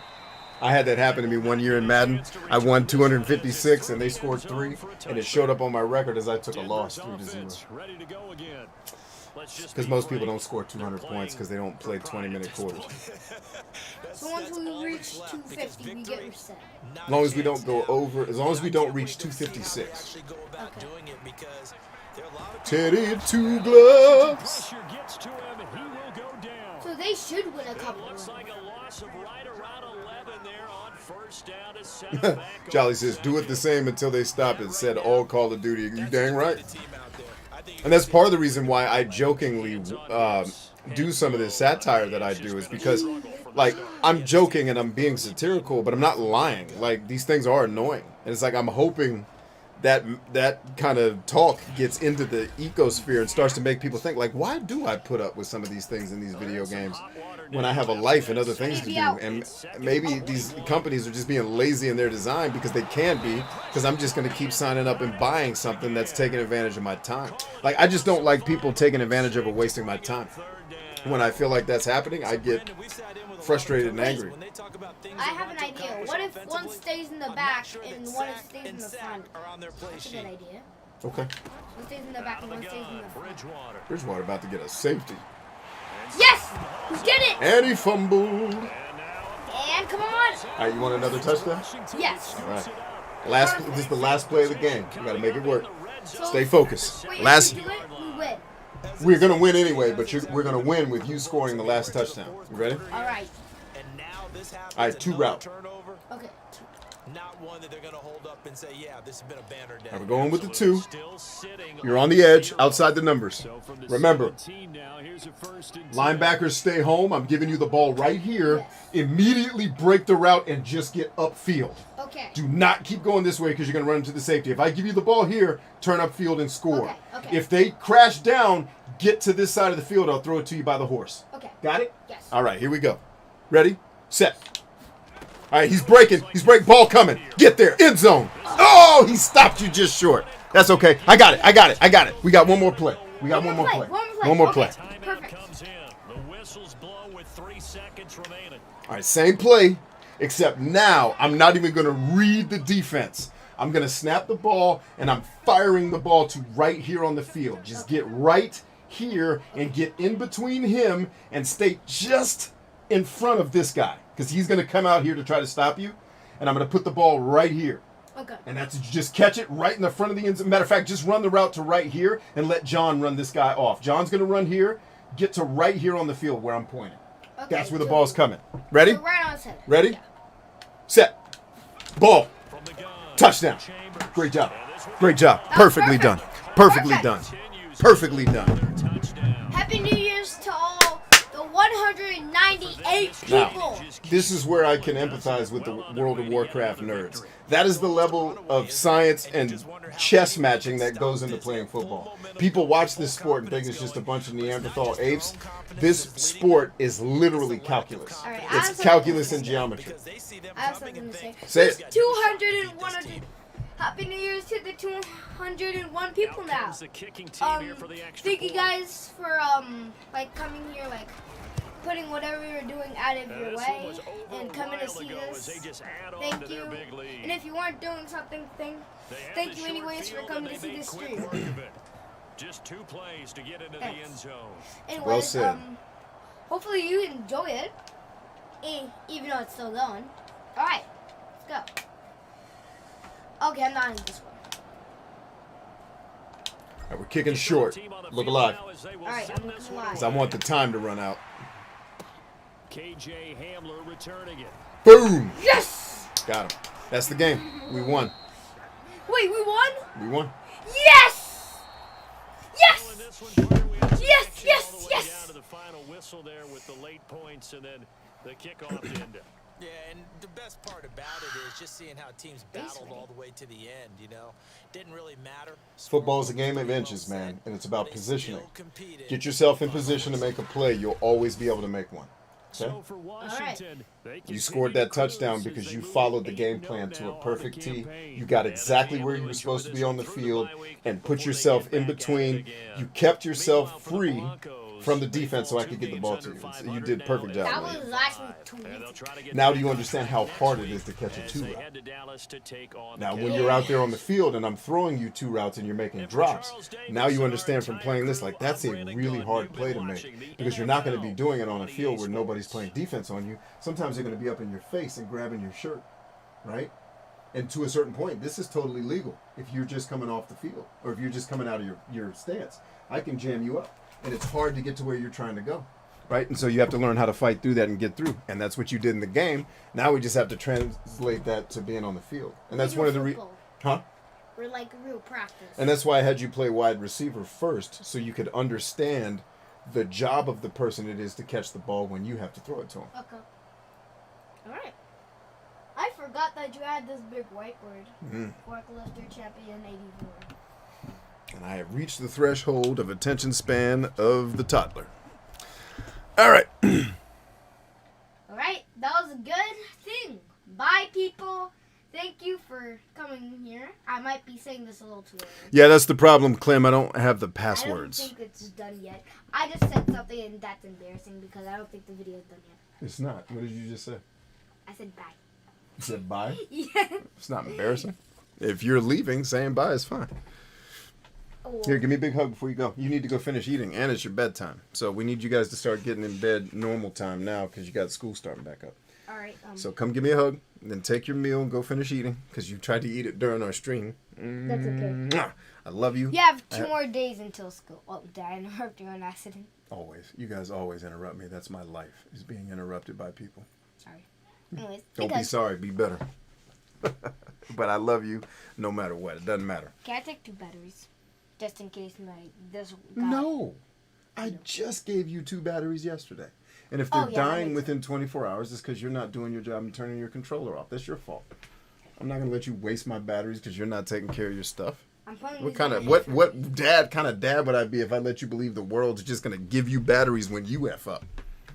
I had that happen to me one year in Madden. I won 256, and they scored 3. And it showed up on my record as I took a loss 3-0. Ready to go again. Because most people don't score 200 points because they don't play 20-minute quarters. So once we reach 250, we get reset. As long as we don't go over, as long as we don't reach 256. Actually go about Okay. doing it because there are a lot of Teddy two gloves. Pressure gets to him, and he will go down. So they should win a It couple looks of like a loss of right around 11 there on first down to set it back Jolly on says, do it the second. same until they stop it. Said all Call of Duty. You dang right. the team out there. I think And that's part of the reason why I jokingly do some of this satire that I do is because, like, I'm joking and I'm being satirical, but I'm not lying. Like, these things are annoying. And it's like I'm hoping that that kind of talk gets into the ecosphere and starts to make people think, like, why do I put up with some of these things in these video games when I have a life and other things to do? And maybe these companies are just being lazy in their design because they can be, because I'm just going to keep signing up and buying something that's taking advantage of my time. Like, I just don't like people taking advantage of or wasting my time. When I feel like that's happening, I get frustrated and angry. when they talk about things I they have want an to idea. accomplish What if one offensively, stays in the I'm back not sure that and one sack stays in and the sack front? are on their play That's a sheet. good idea. Okay. One stays in the back and one stays in the front. Bridgewater. Bridgewater about to get a safety. Yes! We did it! And he fumbled. And come on! All right, you want another touchdown? Yes. All right. This is the last play of the game. We got to make it work. So, Stay focused. wait, Last, if we do it, we win. we're gonna win anyway, but we're gonna win with you scoring the last touchdown. You ready? All right. And now this happens. All right, 2 another route. turnover, Okay. not one that they're going to hold up and say, yeah, this has been a banner day. All right, we're going with the 2. Still sitting You're on the edge, outside the numbers. So from the Remember, 17 now, here's a first and 10. linebackers stay home. I'm giving you the ball right here. Immediately break the route and just get upfield. Okay. Do not keep going this way because you're going to run into the safety. If I give you the ball here, turn upfield and score. Okay. If they crash down, get to this side of the field. I'll throw it to you by the horse. Okay. Got it? Yes. All right, here we go. Ready? Set. All right, he's breaking. He's breaking. Ball coming. Get there. End zone. Oh, he stopped you just short. That's okay. I got it. We got one more play. One more play. Okay. Perfect. Comes in. The whistles blow with 3 seconds remaining. All right, same play, except now I'm not even going to read the defense. I'm going to snap the ball, and I'm firing the ball to right here on the field. Just get right here and get in between him and stay just in front of this guy because he's going to come out here to try to stop you, and I'm going to put the ball right here. Okay. And that's just catch it right in the front of the end zone. Matter of fact, just run the route to right here and let John run this guy off. John's going to run here, get to right here on the field where I'm pointing. Okay, That's where the so- ball's coming. Ready? So right on center. Ready? Yeah. Set. Ball. From the gun. Touchdown. Chambers. Great job. And this will be Great job. That was Perfectly done. perfect. Perfectly Perfect. done. continues Perfectly to done. another touchdown. Happy New Year's to all the 198 people. Now, this is where I can empathize with the World of Warcraft nerds. That is the level of science and chess matching that goes into playing football. People watch this sport and think it's just a bunch of Neanderthal apes. This sport is literally calculus. All right, I have It's calculus and geometry. I have something to say. Say There's it. 201. Happy New Year's to the 201 people now. Comes the kicking team here for the extra Thank you point. guys for like coming here, like putting whatever you're doing out of your This one way was over and a coming to while see ago as this. they just add on Thank to their you. big lead. And if you weren't doing something, They had thank the you short anyways for field coming to and see they this made stream. quick work of it. Just 2 plays to get into the Thanks. end zone. Anyways, Well said. Hopefully you enjoy it, even though it's still going. All right, let's go. Okay, I'm not in this one. All right, we're kicking short. Team on the Look field alive. now as they will All right, send I'm this looking one alive. Because I want the time to run out. KJ Hamler returning it. Boom! Yes! Got him. That's the game. We won. Wait, we won? We won. Yes! Well, in Yes! this one, Carter, we had some Yes, action yes, all the way yes. down to the final whistle there with the late points and then the kickoff to end it. Yeah, and the best part about it is just seeing how teams battled all the way to the end, you know. Didn't really matter. Football's a game of inches, man, and it's about They positioning. still competed. Get yourself in position to make a play. You'll always be able to make one. Okay? So for Washington, they You scored that continue to touchdown cruise as because they you move followed the 8-0 game plan to now a on perfect the tee. campaign. You got And exactly they're where able you to were enjoy supposed to this be on one the through field bye week and before put they yourself get in back at it between. again. You kept yourself Meanwhile, for the free Broncos, from the they defense so fall I could 2 get the games ball under to you. So 500 you did a perfect now job, That buddy. was actually too And they'll easy. try to get Now back do you on understand track how next hard it week is to catch a as two they route? head to Dallas to take on Now, the when Cowboys. you're out there on the field and I'm throwing you 2 routes and you're making And for drops, Charles Davis now you and our understand from entire playing this, crew, like, that's a I'm Brandon really Gunn. hard You've play been to watching make the because you're not going to be NFL doing it on a on field EA where nobody's Sports. playing defense on you. Sometimes they're going to be up in your face and grabbing your shirt, right? And to a certain point, this is totally legal if you're just coming off the field or if you're just coming out of your stance. I can jam you up, and it's hard to get to where you're trying to go, right? And so you have to learn how to fight through that and get through, and that's what you did in the game. Now we just have to translate that to being on the field, and that's one of the huh? We're like real practice. And that's why I had you play wide receiver first, so you could understand the job of the person it is to catch the ball when you have to throw it to them. Okay. All right. I forgot that you had this big whiteboard. Forklifter Champion 84. And I have reached the threshold of attention span of the toddler. All right. All right, that was a good thing. Bye, people. Thank you for coming here. I might be saying this a little too early. Yeah, that's the problem, Clem. I don't have the I don't passwords. think it's done yet. I just said something and that's embarrassing because I don't think the video's done yet. It's not. What did you just say? I said bye. You said bye? Yeah. It's not embarrassing. If you're leaving, saying bye is fine. Oh, Here, give me a big hug before you go. You need to go finish eating, and it's your bedtime. So we need you guys to start getting in bed normal time now because you got school starting back up. all right. So come give me a hug, and then take your meal and go finish eating because you tried to eat it during our stream. That's okay. Mwah. I love you. You have 2 more days until school. Oh, did I interrupt you on accident? Always. You guys always interrupt me. That's my life, is being interrupted by people. Sorry. Anyways, Don't be sorry. Be better. But I love you no matter what. It doesn't matter. Can I take 2 batteries? Just in case this got... No. I just gave you 2 batteries yesterday. And if they're Oh, yeah, that dying makes within 24 hours, it's because you're not doing your job and turning your controller off. That's your fault. I'm not going to let you waste my batteries because you're not taking care of your stuff. I'm putting What these kind on of my what headphones. kind of dad would I be if I let you believe the world's just going to give you batteries when you F up?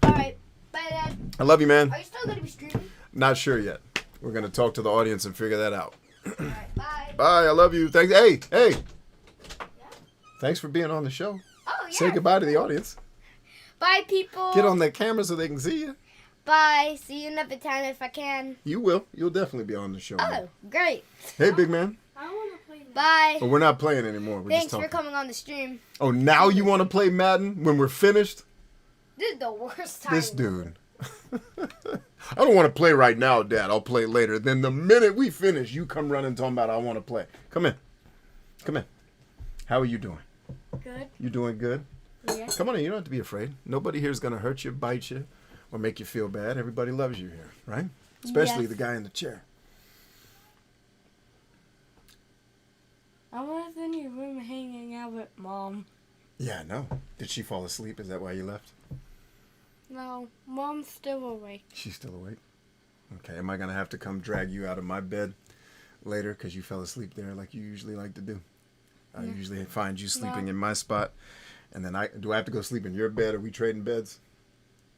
All right. Bye, Dad. I love you, man. Are you still going to be streaming? Not sure yet. We're going to talk to the audience and figure that out. All right. Bye. Bye. I love you. Thanks. Hey. Thanks for being on the show. Oh, yeah. Say goodbye to the audience. Bye, people. Get on that camera so they can see you. Bye. See you another time if I can. You will. You'll definitely be on the show. man. Oh, great. Hey, big man. I want to play. Bye. But we're not playing anymore. We're Thanks just for talking. coming on the stream. Oh, now you want to play Madden when we're finished? This is the worst time. This dude. I don't want to play right now, Dad. I'll play later. Then the minute we finish, you come running talking about I want to play. Come in. Come in. How are you doing? Good. You doing good? Yeah. Come on in. You don't have to be afraid. Nobody here is going to hurt you, bite you, or make you feel bad. Everybody loves you here, right? Especially Yes. the guy in the chair. I was in your room hanging out with Mom. Yeah, I know. Did she fall asleep? Is that why you left? No, Mom's still awake. She's still awake? Okay, am I going to have to come drag you out of my bed later because you fell asleep there like you usually like to do? I usually find you sleeping in my spot. And then do I have to go sleep in your bed? Are we trading beds?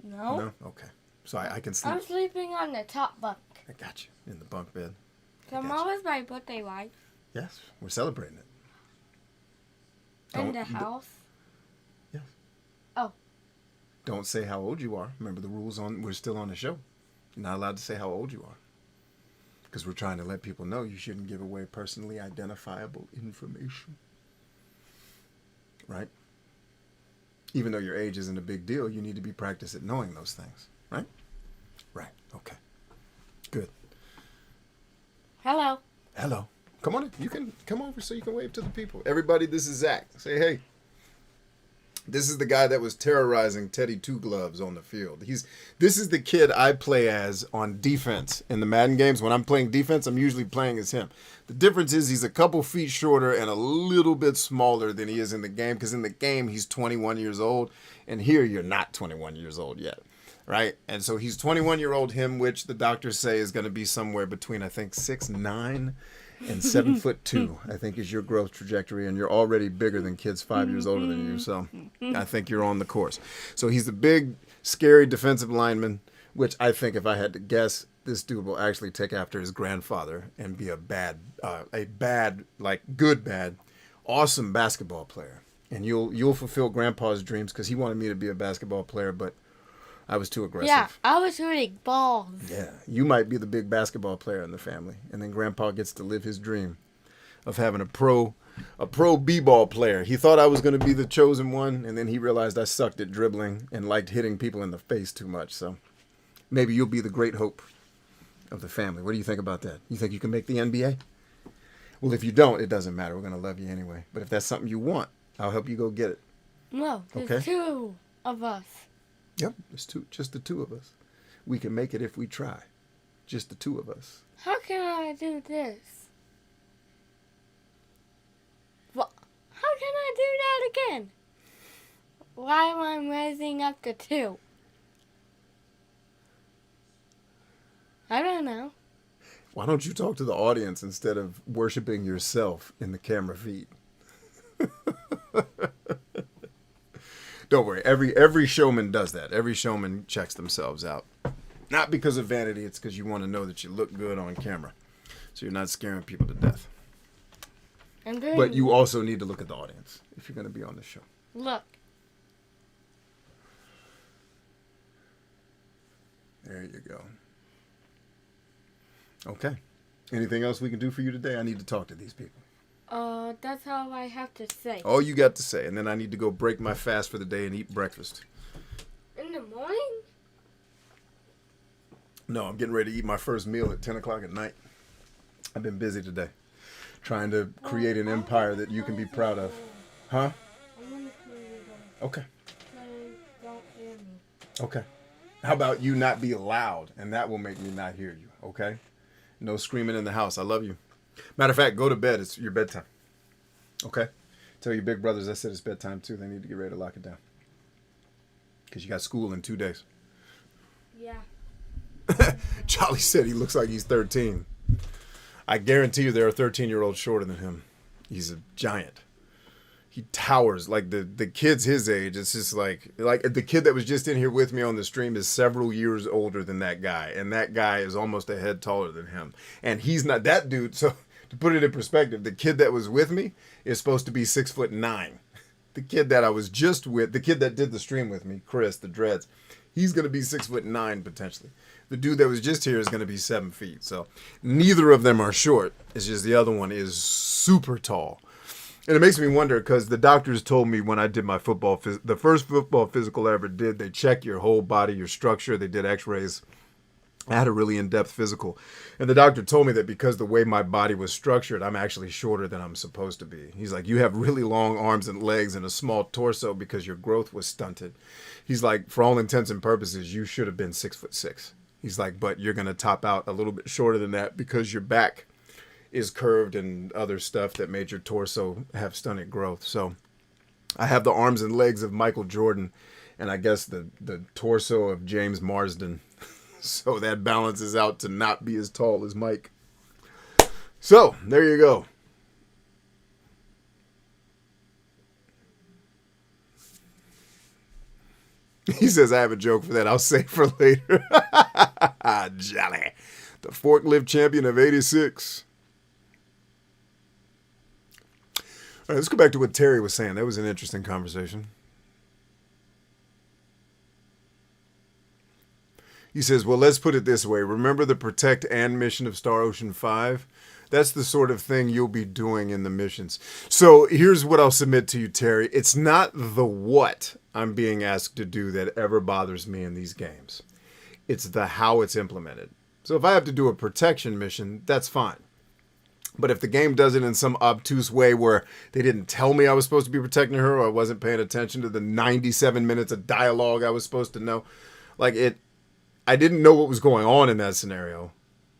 No. No? Okay. So I can sleep. I'm sleeping on the top bunk. I got you. In the bunk bed. Tomorrow is my birthday, right? Yes, we're celebrating it. In the house? Yes. Oh. Don't say how old you are. Remember the rules we're still on the show. You're not allowed to say how old you are. Because we're trying to let people know you shouldn't give away personally identifiable information. Right? Even though your age isn't a big deal, you need to be practiced at knowing those things. Right? Right. Okay. Good. Hello. Hello. Come on in. You can come over so you can wave to the people. Everybody, this is Zach. Say hey. This is the guy that was terrorizing Teddy Two Gloves on the field. This is the kid I play as on defense in the Madden games. When I'm playing defense, I'm usually playing as him. The difference is he's a couple feet shorter and a little bit smaller than he is in the game, because in the game he's 21 years old, and here you're not 21 years old yet, right? And so he's 21-year-old him, which the doctors say is going to be somewhere between, I think, 6'9" and 7'2", I think, is your growth trajectory, and you're already bigger than kids 5 years older than you, so I think you're on the course. So he's the big, scary defensive lineman, which I think, if I had to guess, this dude will actually take after his grandfather and be a bad, awesome basketball player. And you'll fulfill Grandpa's dreams, because he wanted me to be a basketball player, but I was too aggressive. Yeah, I was shooting balls. Yeah, you might be the big basketball player in the family, and then Grandpa gets to live his dream of having a pro b-ball player. He thought I was going to be the chosen one, and then he realized I sucked at dribbling and liked hitting people in the face too much. So maybe you'll be the great hope of the family. What do you think about that? You think you can make the NBA? Well, if you don't, it doesn't matter. We're going to love you anyway. But if that's something you want, I'll help you go get it. No, there's Okay. 2 of us. Yep, there's just the two of us. We can make it if we try. Just the two of us. How can I do this? What? How can I do that again? Why am I raising up to 2? I don't know. Why don't you talk to the audience instead of worshiping yourself in the camera feed? Don't worry. Every showman does that. Every showman checks themselves out. Not because of vanity. It's because you want to know that you look good on camera. So you're not scaring people to death. But you also need to look at the audience if you're going to be on the show. Look. There you go. Okay. Anything else we can do for you today? I need to talk to these people. That's all I have to say. All you got to say. And then I need to go break my fast for the day and eat breakfast. In the morning? No, I'm getting ready to eat my first meal at 10 o'clock at night. I've been busy today. Trying to create an empire that you can be proud of. Huh? I'm gonna close it Okay. so don't hear me. Okay. How about you not be loud, and that will make me not hear you, okay? No screaming in the house. I love you. Matter of fact, go to bed. It's your bedtime. Okay? Tell your big brothers I said it's bedtime, too. They need to get ready to lock it down. Because you got school in 2 days. Yeah. Charlie said he looks like he's 13. I guarantee you there are 13-year-olds shorter than him. He's a giant. He towers. Like the kids his age, it's just like the kid that was just in here with me on the stream is several years older than that guy. And that guy is almost a head taller than him. And he's not that dude. So to put it in perspective, the kid that was with me is supposed to be 6'9". The kid that I was just with, the kid that did the stream with me, Chris, the dreads, he's going to be 6'9" potentially. The dude that was just here is going to be 7 feet. So neither of them are short. It's just the other one is super tall. And it makes me wonder, because the doctors told me when I did my the first football physical I ever did, they check your whole body, your structure. They did x-rays. I had a really in-depth physical. And the doctor told me that because the way my body was structured, I'm actually shorter than I'm supposed to be. He's like, you have really long arms and legs and a small torso because your growth was stunted. He's like, for all intents and purposes, you should have been 6'6". He's like, but you're going to top out a little bit shorter than that because your back is curved and other stuff that made your torso have stunted growth. So I have the arms and legs of Michael Jordan and I guess the torso of James Marsden. So that balances out to not be as tall as Mike. So there you go. He says, I have a joke for that. I'll save for later. Jolly. The forklift champion of 86. All right, let's go back to what Terry was saying. That was an interesting conversation. He says, well, let's put it this way. Remember the protect and mission of Star Ocean 5? That's the sort of thing you'll be doing in the missions. So here's what I'll submit to you, Terry. It's not the what I'm being asked to do that ever bothers me in these games. It's the how it's implemented. So if I have to do a protection mission, that's fine. But if the game does it in some obtuse way where they didn't tell me I was supposed to be protecting her or I wasn't paying attention to the 97 minutes of dialogue I was supposed to know, I didn't know what was going on in that scenario.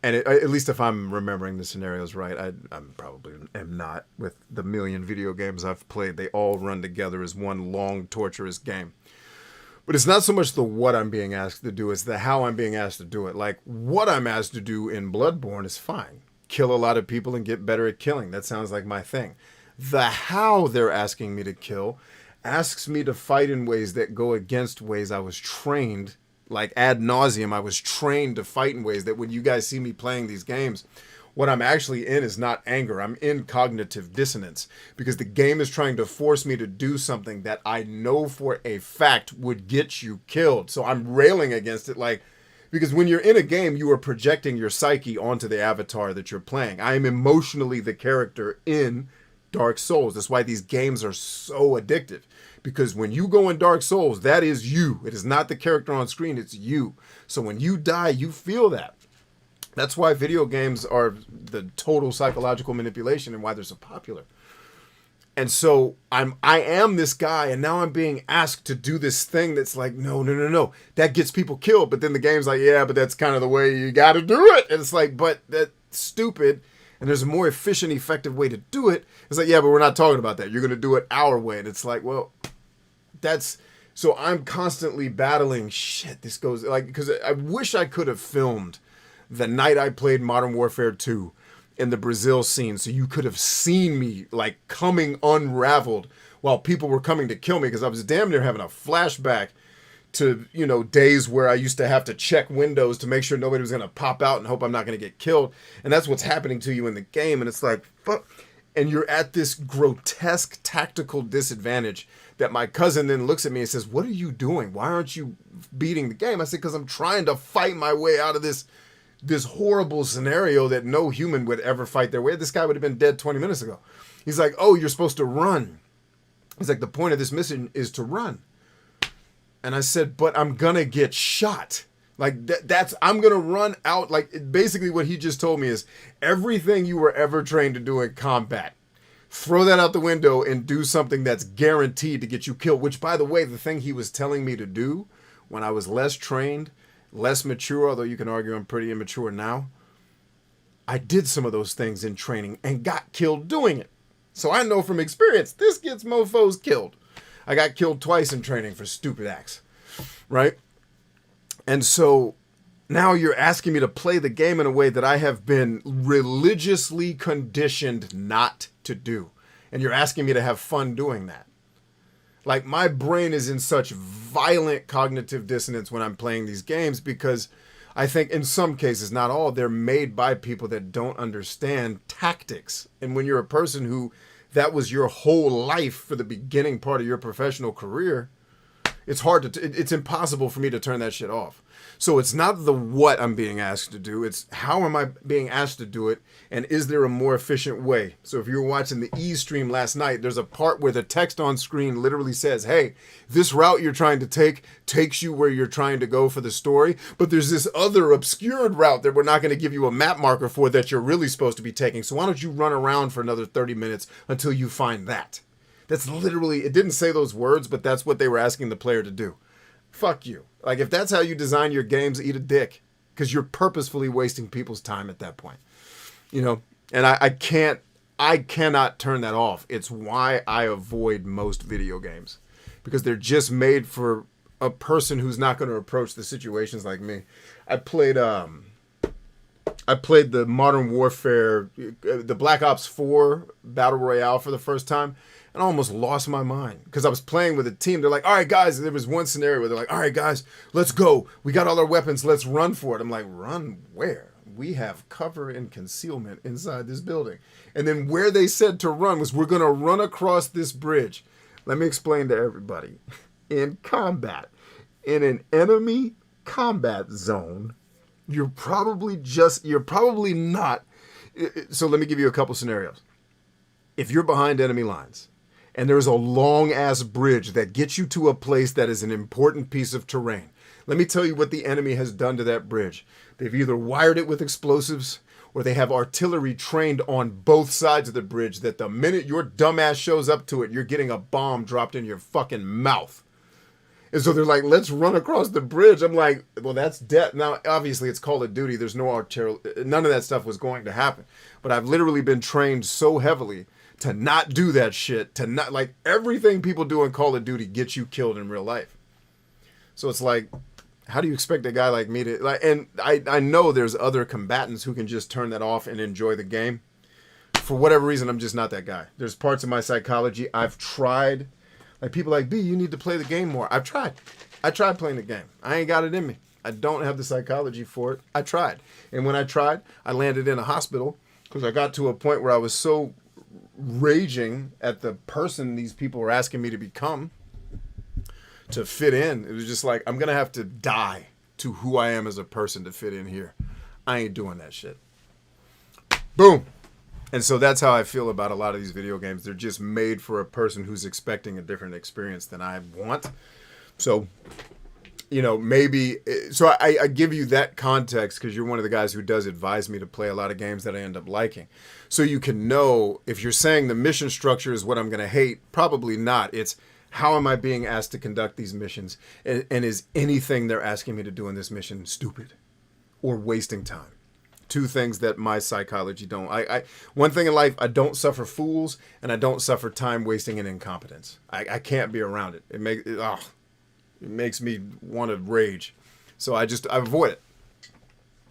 And at least if I'm remembering the scenarios right, I'm probably am not. With the million video games I've played, they all run together as one long, torturous game. But it's not so much the what I'm being asked to do, it's the how I'm being asked to do it. Like, what I'm asked to do in Bloodborne is fine. Kill a lot of people and get better at killing. That sounds like my thing. The how they're asking me to kill asks me to fight in ways that go against ways I was trained. Like ad nauseum, I was trained to fight in ways that when you guys see me playing these games, what I'm actually in is not anger. I'm in cognitive dissonance because the game is trying to force me to do something that I know for a fact would get you killed. So I'm railing against it because when you're in a game, you are projecting your psyche onto the avatar that you're playing. I am emotionally the character in Dark Souls. That's why these games are so addictive. Because when you go in Dark Souls, that is you. It is not the character on screen, it's you. So when you die, you feel that. That's why video games are the total psychological manipulation and why they're so popular. And so I am this guy, and now I'm being asked to do this thing that's like, no. That gets people killed. But then the game's like, yeah, but that's kind of the way you got to do it. And it's like, but that's stupid. And there's a more efficient, effective way to do it. It's like, yeah, but we're not talking about that. You're going to do it our way. And it's like, well, so I'm constantly battling this goes because I wish I could have filmed the night I played Modern Warfare 2 in the Brazil scene so you could have seen me coming unraveled while people were coming to kill me because I was damn near having a flashback to days where I used to have to check windows to make sure nobody was going to pop out and hope I'm not going to get killed. And that's what's happening to you in the game. And it's like, fuck. And you're at this grotesque tactical disadvantage that my cousin then looks at me and says, what are you doing? Why aren't you beating the game? I said, because I'm trying to fight my way out of this horrible scenario that no human would ever fight their way. This guy would have been dead 20 minutes ago. He's like, oh, you're supposed to run. He's like, the point of this mission is to run. And I said, but I'm going to get shot. I'm going to run out. Basically what he just told me is everything you were ever trained to do in combat, throw that out the window and do something that's guaranteed to get you killed. Which, by the way, the thing he was telling me to do when I was less trained, less mature, although you can argue I'm pretty immature now, I did some of those things in training and got killed doing it. So I know from experience, this gets mofos killed. I got killed twice in training for stupid acts, right? And so now you're asking me to play the game in a way that I have been religiously conditioned not to do. And you're asking me to have fun doing that. My brain is in such violent cognitive dissonance when I'm playing these games because I think in some cases, not all, they're made by people that don't understand tactics. And when you're a person who that was your whole life for the beginning part of your professional career, it's it's impossible for me to turn that shit off. So it's not the what I'm being asked to do. It's how am I being asked to do it? And is there a more efficient way? So if you were watching the E stream last night, there's a part where the text on screen literally says, hey, this route you're trying to take takes you where you're trying to go for the story. But there's this other obscured route that we're not going to give you a map marker for that you're really supposed to be taking. So why don't you run around for another 30 minutes until you find that? That's literally, it didn't say those words, but that's what they were asking the player to do. Fuck you. If that's how you design your games, eat a dick. because you're purposefully wasting people's time at that point. You know, and I cannot turn that off. It's why I avoid most video games, because they're just made for a person who's not going to approach the situations like me. I played the Modern Warfare, the Black Ops 4 Battle Royale for the first time, and I almost lost my mind because I was playing with a team. They're like, all right, guys, there was one scenario where they're like, all right, guys, let's go. We got all our weapons. Let's run for it. I'm like, run where? We have cover and concealment inside this building. And then where they said to run was, we're going to run across this bridge. Let me explain to everybody. In combat, in an enemy combat zone, you're probably not. So let me give you a couple scenarios. If you're behind enemy lines and there's a long ass bridge that gets you to a place that is an important piece of terrain, let me tell you what the enemy has done to that bridge. They've either wired it with explosives or they have artillery trained on both sides of the bridge that the minute your dumbass shows up to it, you're getting a bomb dropped in your fucking mouth. And so they're like, let's run across the bridge. I'm like, well, that's death. Now, obviously, it's Call of Duty. There's no artillery. None of that stuff was going to happen. But I've literally been trained so heavily to not do that shit, to not, like, everything people do in Call of Duty gets you killed in real life. So it's like, how do you expect a guy like me to, like, and I know there's other combatants who can just turn that off and enjoy the game. For whatever reason, I'm just not that guy. There's parts of my psychology I've tried. Like, people like, B, you need to play the game more. I've tried. I tried playing the game. I ain't got it in me. I don't have the psychology for it. I tried. And when I tried, I landed in a hospital because I got to a point where I was so raging at the person these people were asking me to become to fit in. It was just like, I'm going to have to die to who I am as a person to fit in here. I ain't doing that shit. Boom. And so that's how I feel about a lot of these video games. They're just made for a person who's expecting a different experience than I want. So, you know, maybe, so I give you that context because you're one of the guys who does advise me to play a lot of games that I end up liking. So you can know if you're saying the mission structure is what I'm going to hate, probably not. It's, how am I being asked to conduct these missions? And is anything they're asking me to do in this mission stupid or wasting time? Two things that my psychology don't. One thing in life, I don't suffer fools and I don't suffer time wasting and incompetence. I can't be around it. It makes me want to rage. So I avoid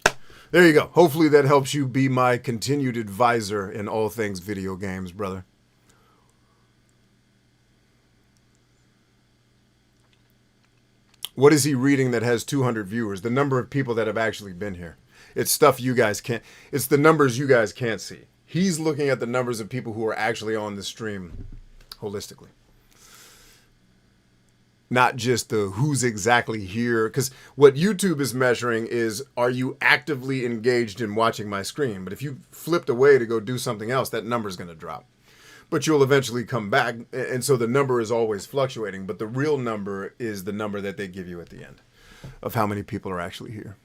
it. There you go. Hopefully that helps you be my continued advisor in all things video games, brother. What is he reading that has 200 viewers? The number of people that have actually been here. It's stuff you guys can't. It's the numbers you guys can't see. He's looking at the numbers of people who are actually on the stream holistically. Not just the who's exactly here. Because what YouTube is measuring is, are you actively engaged in watching my screen? But if you flipped away to go do something else, that number's going to drop. But you'll eventually come back. And so the number is always fluctuating. But the real number is the number that they give you at the end of how many people are actually here.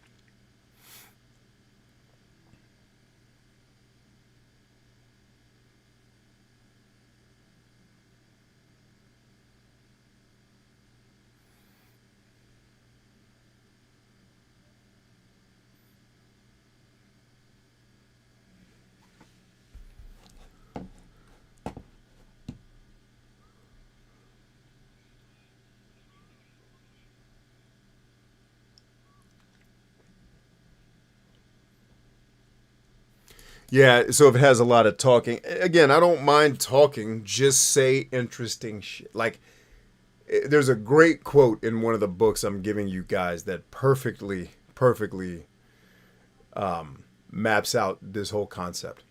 Yeah, so if it has a lot of talking, again, I don't mind talking, just say interesting shit. Like, there's a great quote in one of the books I'm giving you guys that perfectly maps out this whole concept.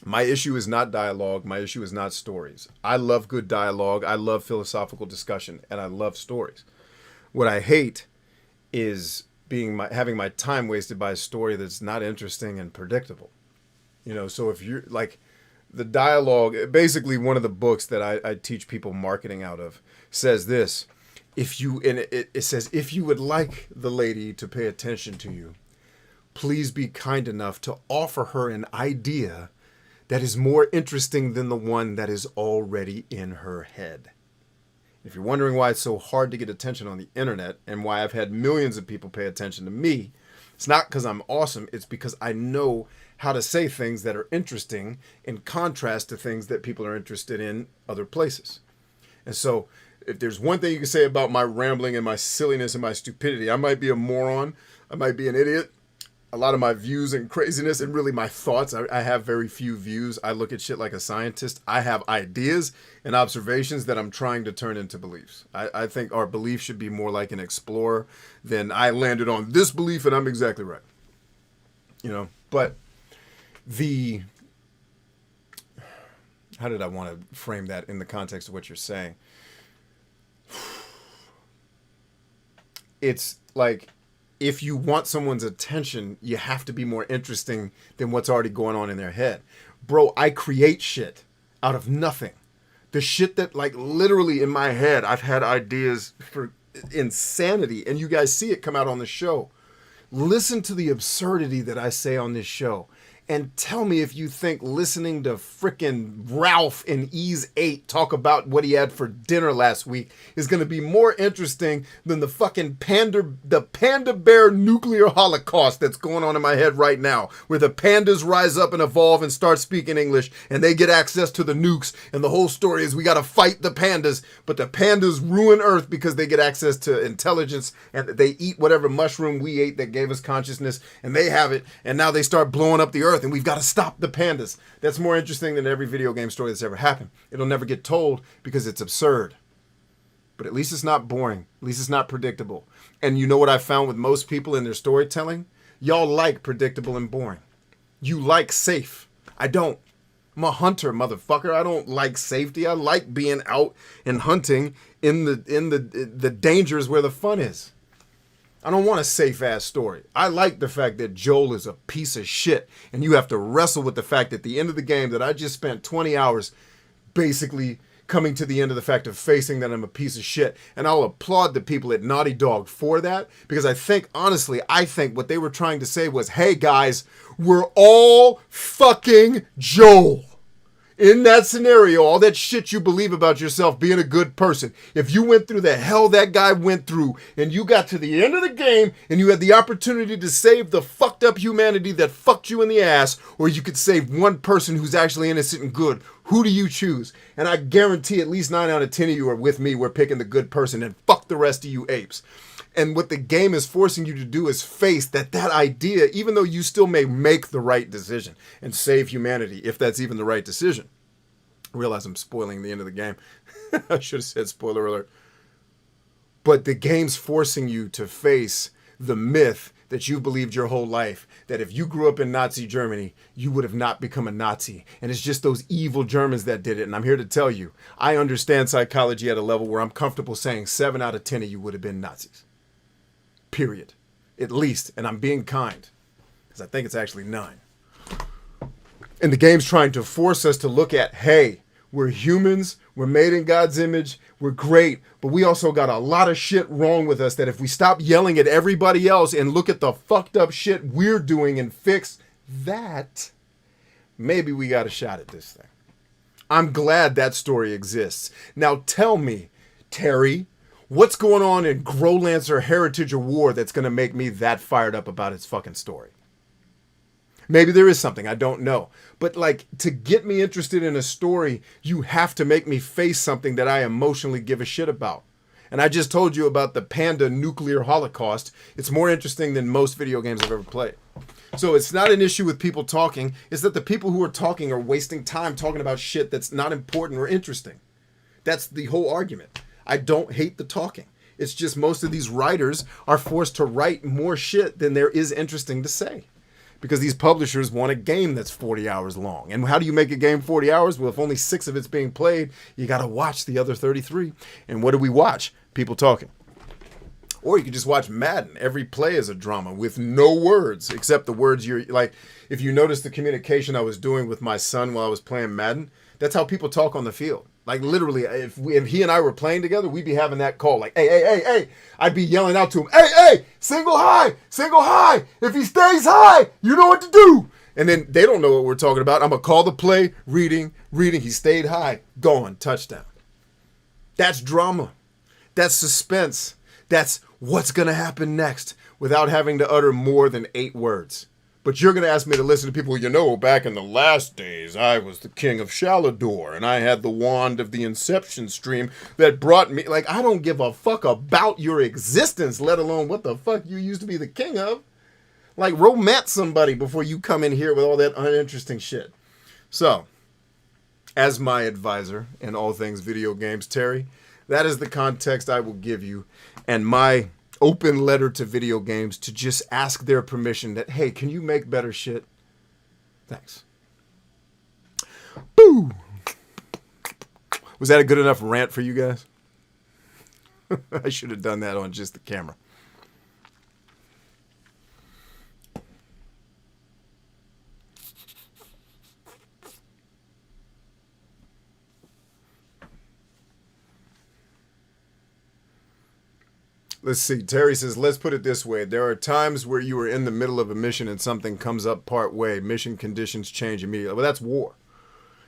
My issue is not dialogue. My issue is not stories. I love good dialogue. I love philosophical discussion, and I love stories. What I hate is having my time wasted by a story that's not interesting and predictable. You know, so if you're like the dialogue, basically one of the books that I teach people marketing out of says this: it says, if you would like the lady to pay attention to you, please be kind enough to offer her an idea that is more interesting than the one that is already in her head. If you're wondering why it's so hard to get attention on the internet and why I've had millions of people pay attention to me, It's not because I'm awesome. It's because I know how to say things that are interesting in contrast to things that people are interested in other places. And so if there's one thing you can say about my rambling and my silliness and my stupidity, I might be a moron. I might be an idiot. A lot of my views and craziness and really my thoughts, I have very few views. I look at shit like a scientist. I have ideas and observations that I'm trying to turn into beliefs. I think our belief should be more like an explorer than I landed on this belief and I'm exactly right. You know, but how did I want to frame that in the context of what you're saying? It's like, if you want someone's attention, you have to be more interesting than what's already going on in their head. Bro, I create shit out of nothing. The shit that, like, literally in my head, I've had ideas for insanity, and you guys see it come out on the show. Listen to the absurdity that I say on this show. And tell me if you think listening to frickin' Ralph in Ease 8 talk about what he had for dinner last week is going to be more interesting than the fucking panda bear nuclear holocaust that's going on in my head right now, where the pandas rise up and evolve and start speaking English and they get access to the nukes. And the whole story is we got to fight the pandas, but the pandas ruin Earth because they get access to intelligence and they eat whatever mushroom we ate that gave us consciousness, and they have it. And now they start blowing up the Earth. And we've got to stop the pandas. That's more interesting than every video game story that's ever happened. It'll never get told because it's absurd. But at least it's not boring. At least it's not predictable. And you know what I found with most people in their storytelling? Y'all like predictable and boring. You like safe. I don't. I'm a hunter, motherfucker. I don't like safety. I like being out and hunting in the dangers where the fun is. I don't want a safe-ass story. I like the fact that Joel is a piece of shit, and you have to wrestle with the fact at the end of the game that I just spent 20 hours basically coming to the end of the fact of facing that I'm a piece of shit. And I'll applaud the people at Naughty Dog for that, because I think, honestly, what they were trying to say was, hey, guys, we're all fucking Joel. In that scenario, all that shit you believe about yourself being a good person, if you went through the hell that guy went through and you got to the end of the game and you had the opportunity to save the fucked up humanity that fucked you in the ass, or you could save one person who's actually innocent and good, who do you choose? And I guarantee at least 9 out of 10 of you are with me. We're picking the good person, and fuck the rest of you apes. And what the game is forcing you to do is face that idea, even though you still may make the right decision and save humanity, if that's even the right decision. I realize I'm spoiling the end of the game. I should have said spoiler alert. But the game's forcing you to face the myth that you've believed your whole life, that if you grew up in Nazi Germany, you would have not become a Nazi. And it's just those evil Germans that did it. And I'm here to tell you, I understand psychology at a level where I'm comfortable saying 7 out of 10 of you would have been Nazis. Period. At least. And I'm being kind, because I think it's actually 9. And the game's trying to force us to look at, hey, we're humans, we're made in God's image, we're great, but we also got a lot of shit wrong with us that if we stop yelling at everybody else and look at the fucked up shit we're doing and fix that, maybe we got a shot at this thing. I'm glad that story exists. Now tell me, Terry, what's going on in Growlancer Heritage of War that's going to make me that fired up about its fucking story? Maybe there is something, I don't know. But like, to get me interested in a story, you have to make me face something that I emotionally give a shit about. And I just told you about the panda nuclear holocaust. It's more interesting than most video games I've ever played. So it's not an issue with people talking. It's that the people who are talking are wasting time talking about shit that's not important or interesting. That's the whole argument. I don't hate the talking. It's just most of these writers are forced to write more shit than there is interesting to say. Because these publishers want a game that's 40 hours long. And how do you make a game 40 hours? Well, if only 6 of it's being played, you got to watch the other 33. And what do we watch? People talking. Or you could just watch Madden. Every play is a drama with no words, except the words you're like. If you notice the communication I was doing with my son while I was playing Madden, that's how people talk on the field. Like literally, if he and I were playing together, we'd be having that call. Like, hey. I'd be yelling out to him, hey, single high. If he stays high, you know what to do. And then they don't know what we're talking about. I'm going to call the play, reading. He stayed high, gone, touchdown. That's drama. That's suspense. That's what's going to happen next. without having to utter more than 8 words. But you're going to ask me to listen to people, you know, back in the last days, I was the king of Shalador, and I had the wand of the Inception stream that brought me... Like, I don't give a fuck about your existence, let alone what the fuck you used to be the king of. Like, romance somebody before you come in here with all that uninteresting shit. So, as my advisor in all things video games, Terry, that is the context I will give you, and my open letter to video games to just ask their permission that, hey, can you make better shit? Thanks. Boo! Was that a good enough rant for you guys? I should have done that on just the camera. Let's see. Terry says, let's put it this way. There are times where you are in the middle of a mission and something comes up part way. Mission conditions change immediately. Well, that's war.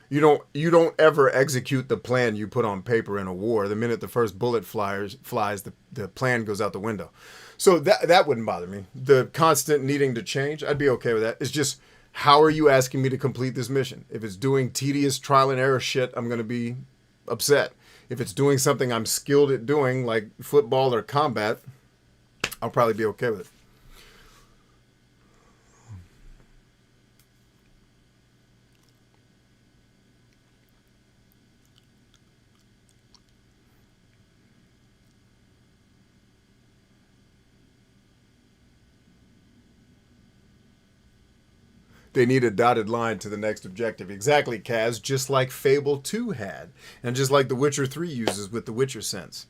You don't ever execute the plan you put on paper in a war. The minute the first bullet flies, the plan goes out the window. So that wouldn't bother me. The constant needing to change, I'd be okay with that. It's just, how are you asking me to complete this mission? If it's doing tedious trial and error shit, I'm going to be upset. If it's doing something I'm skilled at doing, like football or combat, I'll probably be okay with it. They need a dotted line to the next objective. Exactly, Kaz, just like Fable 2 had, and just like The Witcher 3 uses with the Witcher sense.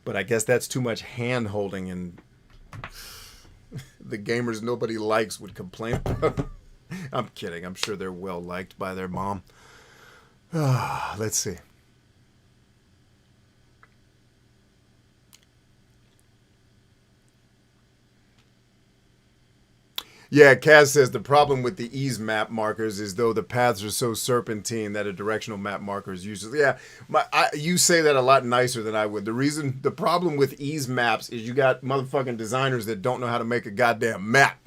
But I guess that's too much hand-holding, and the gamers nobody likes would complain about it. I'm kidding. I'm sure they're well-liked by their mom. Let's see. Yeah, Kaz says the problem with the ease map markers is though the paths are so serpentine that a directional map marker is useless. Yeah, you say that a lot nicer than I would. The problem with ease maps is you got motherfucking designers that don't know how to make a goddamn map.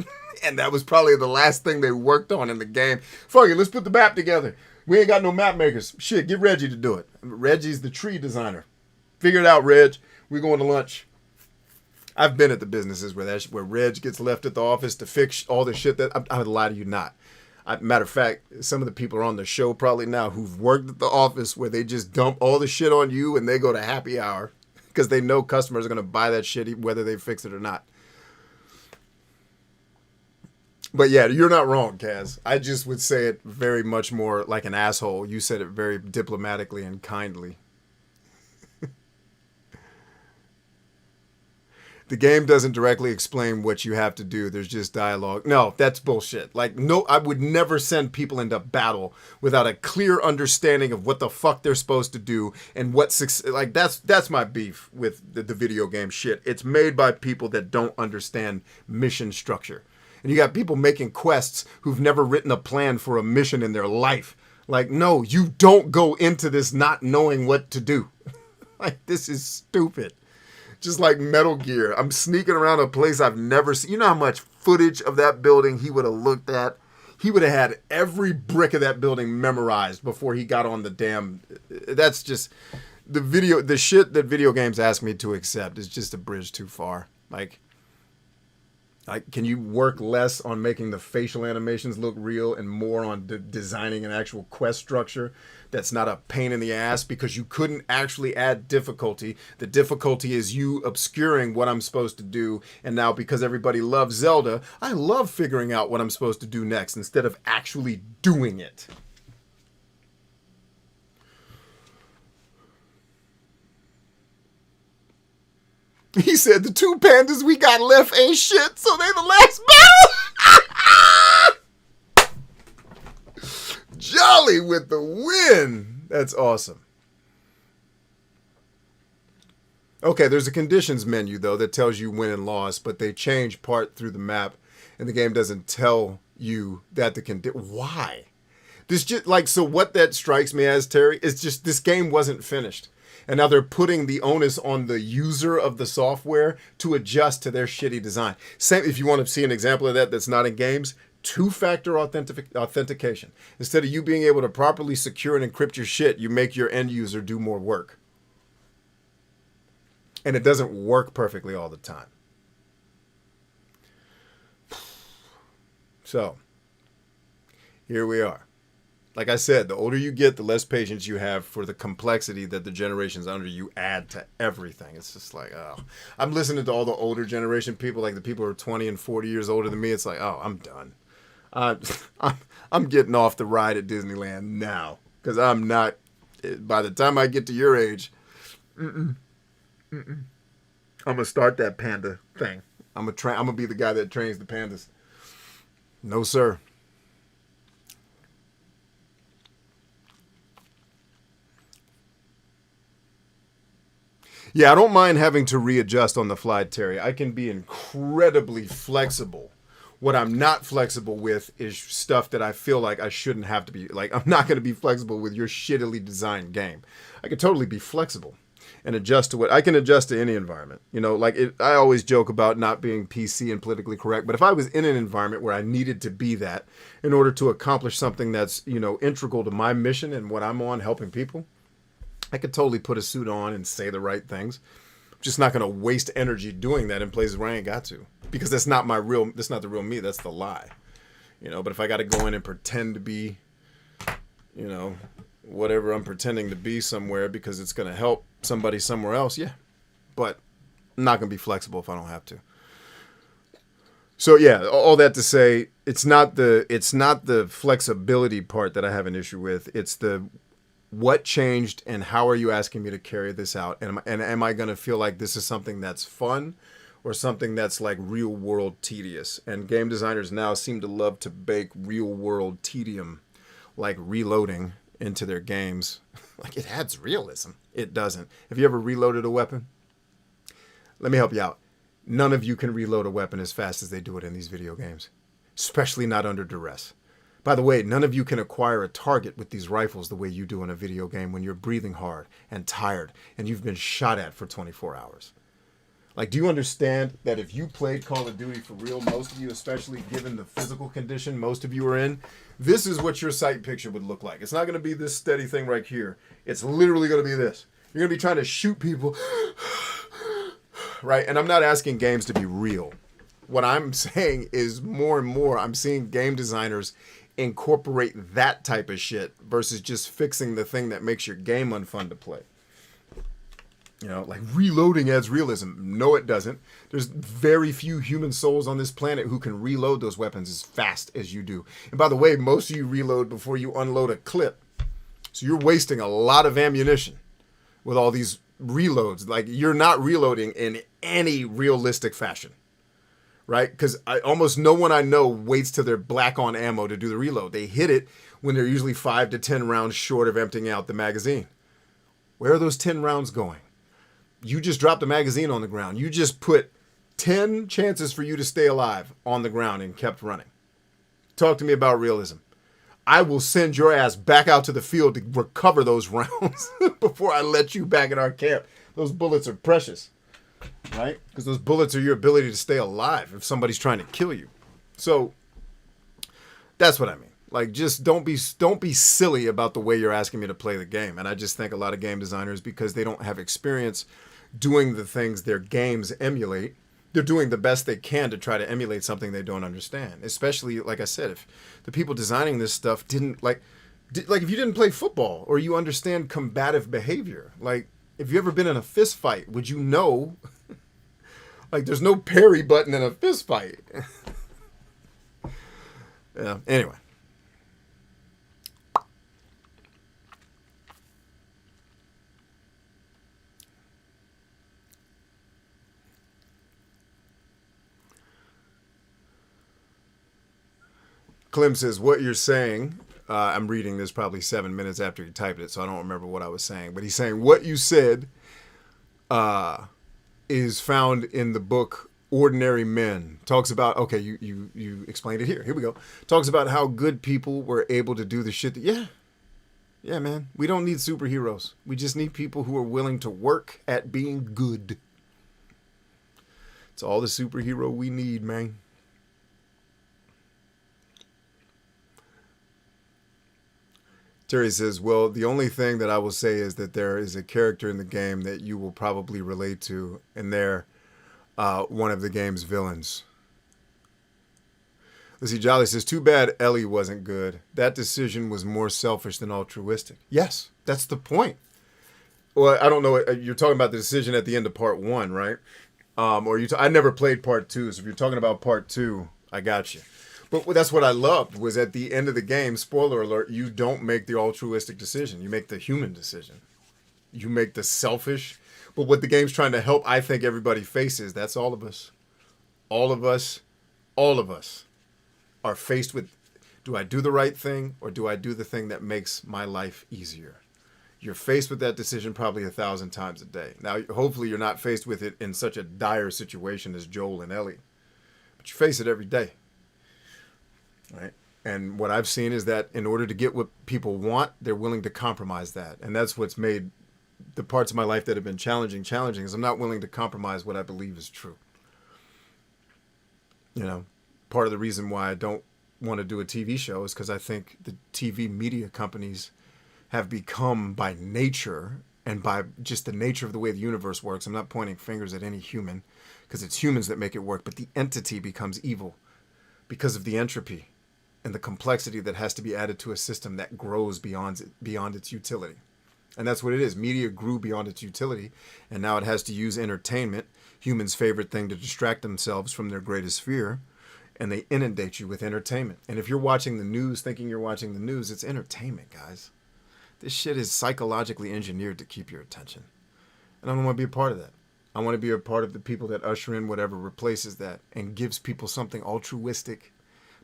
And that was probably the last thing they worked on in the game. Fuck it, let's put the map together. We ain't got no map makers. Shit, get Reggie to do it. Reggie's the tree designer. Figure it out, Reg. We're going to lunch. I've been at the businesses where Reg gets left at the office to fix all the shit that I would lie to you not. Matter of fact, some of the people are on the show probably now who've worked at the office where they just dump all the shit on you and they go to happy hour because they know customers are going to buy that shit whether they fix it or not. But yeah, you're not wrong, Kaz. I just would say it very much more like an asshole. You said it very diplomatically and kindly. The game doesn't directly explain what you have to do. There's just dialogue. No, that's bullshit. Like, no, I would never send people into battle without a clear understanding of what the fuck they're supposed to do and what like that's my beef with the video game shit. It's made by people that don't understand mission structure. And you got people making quests who've never written a plan for a mission in their life. Like, no, you don't go into this not knowing what to do. Like, this is stupid. Just like Metal Gear. I'm sneaking around a place I've never seen. You know how much footage of that building he would have looked at? He would have had every brick of that building memorized before he got on the damn... That's just... The shit that video games ask me to accept is just a bridge too far. Like, can you work less on making the facial animations look real and more on designing an actual quest structure that's not a pain in the ass because you couldn't actually add difficulty? The difficulty is you obscuring what I'm supposed to do, and now because everybody loves Zelda, I love figuring out what I'm supposed to do next instead of actually doing it. He said, the 2 pandas we got left ain't shit, so they the last battle. Jolly with the win. That's awesome. Okay, there's a conditions menu, though, that tells you win and loss, but they change part through the map, and the game doesn't tell you that the why? This just, like, so what that strikes me as, Terry, is just this game wasn't finished. And now they're putting the onus on the user of the software to adjust to their shitty design. Same, if you want to see an example of that that's not in games, two-factor authentication. Instead of you being able to properly secure and encrypt your shit, you make your end user do more work. And it doesn't work perfectly all the time. So, here we are. Like I said, the older you get, the less patience you have for the complexity that the generations under you add to everything. It's just like, oh. I'm listening to all the older generation people, like the people who are 20 and 40 years older than me. It's like, oh, I'm done. I'm getting off the ride at Disneyland now. Because I'm not, by the time I get to your age, I'm gonna start that panda thing. I'm gonna be the guy that trains the pandas. No, sir. Yeah, I don't mind having to readjust on the fly, Terry. I can be incredibly flexible. What I'm not flexible with is stuff that I feel like I shouldn't have to be. Like, I'm not going to be flexible with your shittily designed game. I can totally be flexible and adjust to what I can adjust to any environment. You know, like I always joke about not being PC and politically correct, but if I was in an environment where I needed to be that in order to accomplish something that's, you know, integral to my mission and what I'm on, helping people, I could totally put a suit on and say the right things. I'm just not going to waste energy doing that in places where I ain't got to, because that's not the real me. That's the lie, you know. But if I got to go in and pretend to be, you know, whatever I'm pretending to be somewhere because it's going to help somebody somewhere else, yeah. But I'm not going to be flexible if I don't have to. So yeah, all that to say, it's not the flexibility part that I have an issue with. It's the what changed and how are you asking me to carry this out? And am I going to feel like this is something that's fun or something that's like real world tedious? And game designers now seem to love to bake real world tedium, like reloading, into their games. Like, it adds realism. It doesn't. Have you ever reloaded a weapon? Let me help you out. None of you can reload a weapon as fast as they do it in these video games, especially not under duress. By the way, none of you can acquire a target with these rifles the way you do in a video game when you're breathing hard and tired and you've been shot at for 24 hours. Like, do you understand that if you played Call of Duty for real, most of you, especially given the physical condition most of you are in, this is what your sight picture would look like. It's not going to be this steady thing right here. It's literally going to be this. You're going to be trying to shoot people, right? And I'm not asking games to be real. What I'm saying is more and more I'm seeing game designers incorporate that type of shit versus just fixing the thing that makes your game unfun to play. You know, like reloading adds realism. No, it doesn't. There's very few human souls on this planet who can reload those weapons as fast as you do. And by the way, most of you reload before you unload a clip. So you're wasting a lot of ammunition with all these reloads. Like, you're not reloading in any realistic fashion. Right? Because almost no one I know waits till they're black on ammo to do the reload. They hit it when they're usually 5 to 10 rounds short of emptying out the magazine. Where are those 10 rounds going? You just dropped a magazine on the ground. You just put 10 chances for you to stay alive on the ground and kept running. Talk to me about realism. I will send your ass back out to the field to recover those rounds before I let you back at our camp. Those bullets are precious. Right? Because those bullets are your ability to stay alive if somebody's trying to kill you. So that's what I mean. Like, just don't be silly about the way you're asking me to play the game. And I just think a lot of game designers, because they don't have experience doing the things their games emulate, they're doing the best they can to try to emulate something they don't understand. Especially, like I said, if the people designing this stuff didn't like if you didn't play football or you understand combative behavior, like, if you ever been in a fist fight, would you know, like, there's no parry button in a fist fight. Yeah, anyway. Clem says, what you're saying, I'm reading this probably 7 minutes after he typed it, so I don't remember what I was saying. But he's saying what you said is found in the book Ordinary Men. Talks about, okay, you explained it here. Here we go. Talks about how good people were able to do the shit that, yeah. Yeah, man. We don't need superheroes. We just need people who are willing to work at being good. It's all the superhero we need, man. Terry says, well, the only thing that I will say is that there is a character in the game that you will probably relate to, and they're one of the game's villains. Let's see, Jolly says, too bad Ellie wasn't good. That decision was more selfish than altruistic. Yes, that's the point. Well, I don't know. You're talking about the decision at the end of part 1, right? Or I never played part 2, so if you're talking about part 2, I got you. But that's what I loved, was at the end of the game, spoiler alert, you don't make the altruistic decision. You make the human decision. You make the selfish. But what the game's trying to help, I think, everybody faces, that's all of us. All of us are faced with, do I do the right thing, or do I do the thing that makes my life easier? You're faced with that decision probably 1,000 times a day. Now, hopefully you're not faced with it in such a dire situation as Joel and Ellie. But you face it every day. Right? And what I've seen is that in order to get what people want, they're willing to compromise that. And that's what's made the parts of my life that have been challenging is I'm not willing to compromise what I believe is true. You know, part of the reason why I don't want to do a TV show is because I think the TV media companies have become, by nature and by just the nature of the way the universe works, I'm not pointing fingers at any human because it's humans that make it work, but the entity becomes evil because of the entropy and the complexity that has to be added to a system that grows beyond its utility. And that's what it is. Media grew beyond its utility, and now it has to use entertainment, humans' favorite thing, to distract themselves from their greatest fear, and they inundate you with entertainment. And if you're watching the news thinking you're watching the news, it's entertainment, guys. This shit is psychologically engineered to keep your attention. And I don't want to be a part of that. I want to be a part of the people that usher in whatever replaces that and gives people something altruistic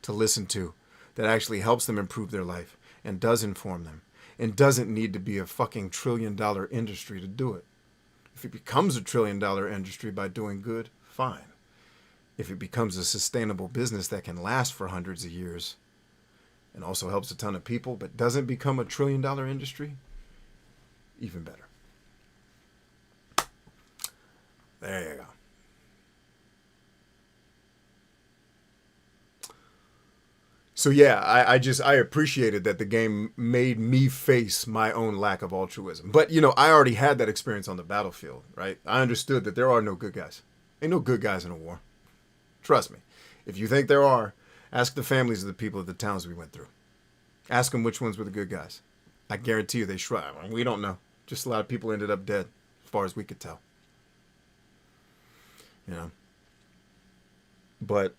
to listen to that actually helps them improve their life and does inform them and doesn't need to be a fucking $1 trillion industry to do it. If it becomes a $1 trillion industry by doing good, fine. If it becomes a sustainable business that can last for hundreds of years and also helps a ton of people but doesn't become a $1 trillion industry, even better. There you go. So yeah, I appreciated that the game made me face my own lack of altruism. But, you know, I already had that experience on the battlefield, right? I understood that there are no good guys. Ain't no good guys in a war. Trust me. If you think there are, ask the families of the people of the towns we went through. Ask them which ones were the good guys. I guarantee you they shrug. We don't know. Just a lot of people ended up dead, as far as we could tell. You know? But,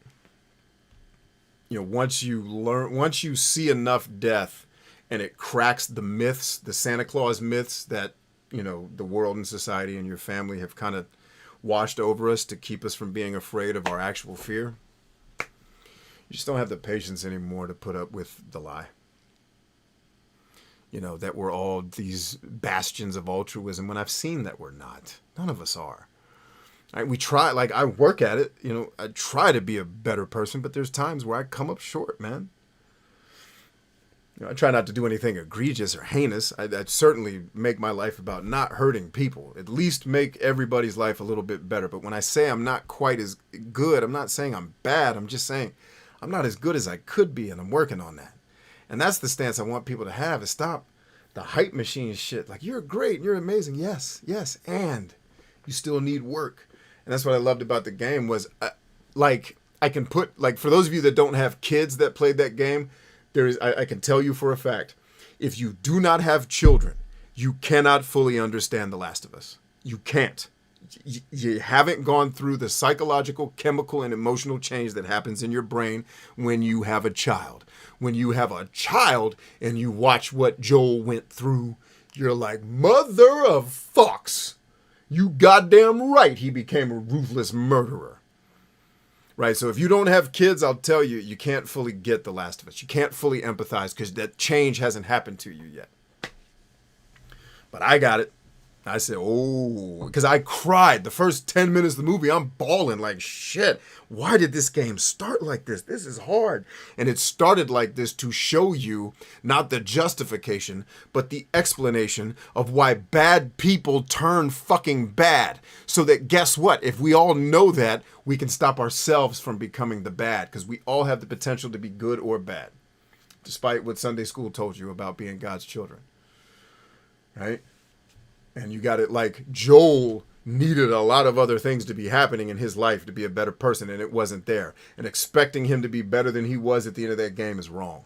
you know, once you see enough death and it cracks the myths, the Santa Claus myths that, you know, the world and society and your family have kind of washed over us to keep us from being afraid of our actual fear, you just don't have the patience anymore to put up with the lie. You know, that we're all these bastions of altruism when I've seen that we're not. None of us are. Right, we try, like, I work at it, you know, I try to be a better person, but there's times where I come up short, man. You know, I try not to do anything egregious or heinous. I'd certainly make my life about not hurting people, at least make everybody's life a little bit better. But when I say I'm not quite as good, I'm not saying I'm bad. I'm just saying I'm not as good as I could be, and I'm working on that. And that's the stance I want people to have, is stop the hype machine shit. Like, you're great, you're amazing. Yes, and you still need work. And that's what I loved about the game was, like, I can put, like, for those of you that don't have kids that played that game, I can tell you for a fact, if you do not have children, you cannot fully understand The Last of Us. You can't. You haven't gone through the psychological, chemical, and emotional change that happens in your brain when you have a child. When you have a child and you watch what Joel went through, you're like, mother of fucks. You goddamn right he became a ruthless murderer. Right? So if you don't have kids, I'll tell you, you can't fully get The Last of Us. You can't fully empathize because that change hasn't happened to you yet. But I got it. I said, oh, because I cried. The first 10 minutes of the movie, I'm bawling like shit. Why did this game start like this? This is hard. And it started like this to show you not the justification, but the explanation of why bad people turn fucking bad. So that guess what? If we all know that, we can stop ourselves from becoming the bad, because we all have the potential to be good or bad, despite what Sunday school told you about being God's children. Right? And you got it, like Joel needed a lot of other things to be happening in his life to be a better person, and it wasn't there. And expecting him to be better than he was at the end of that game is wrong.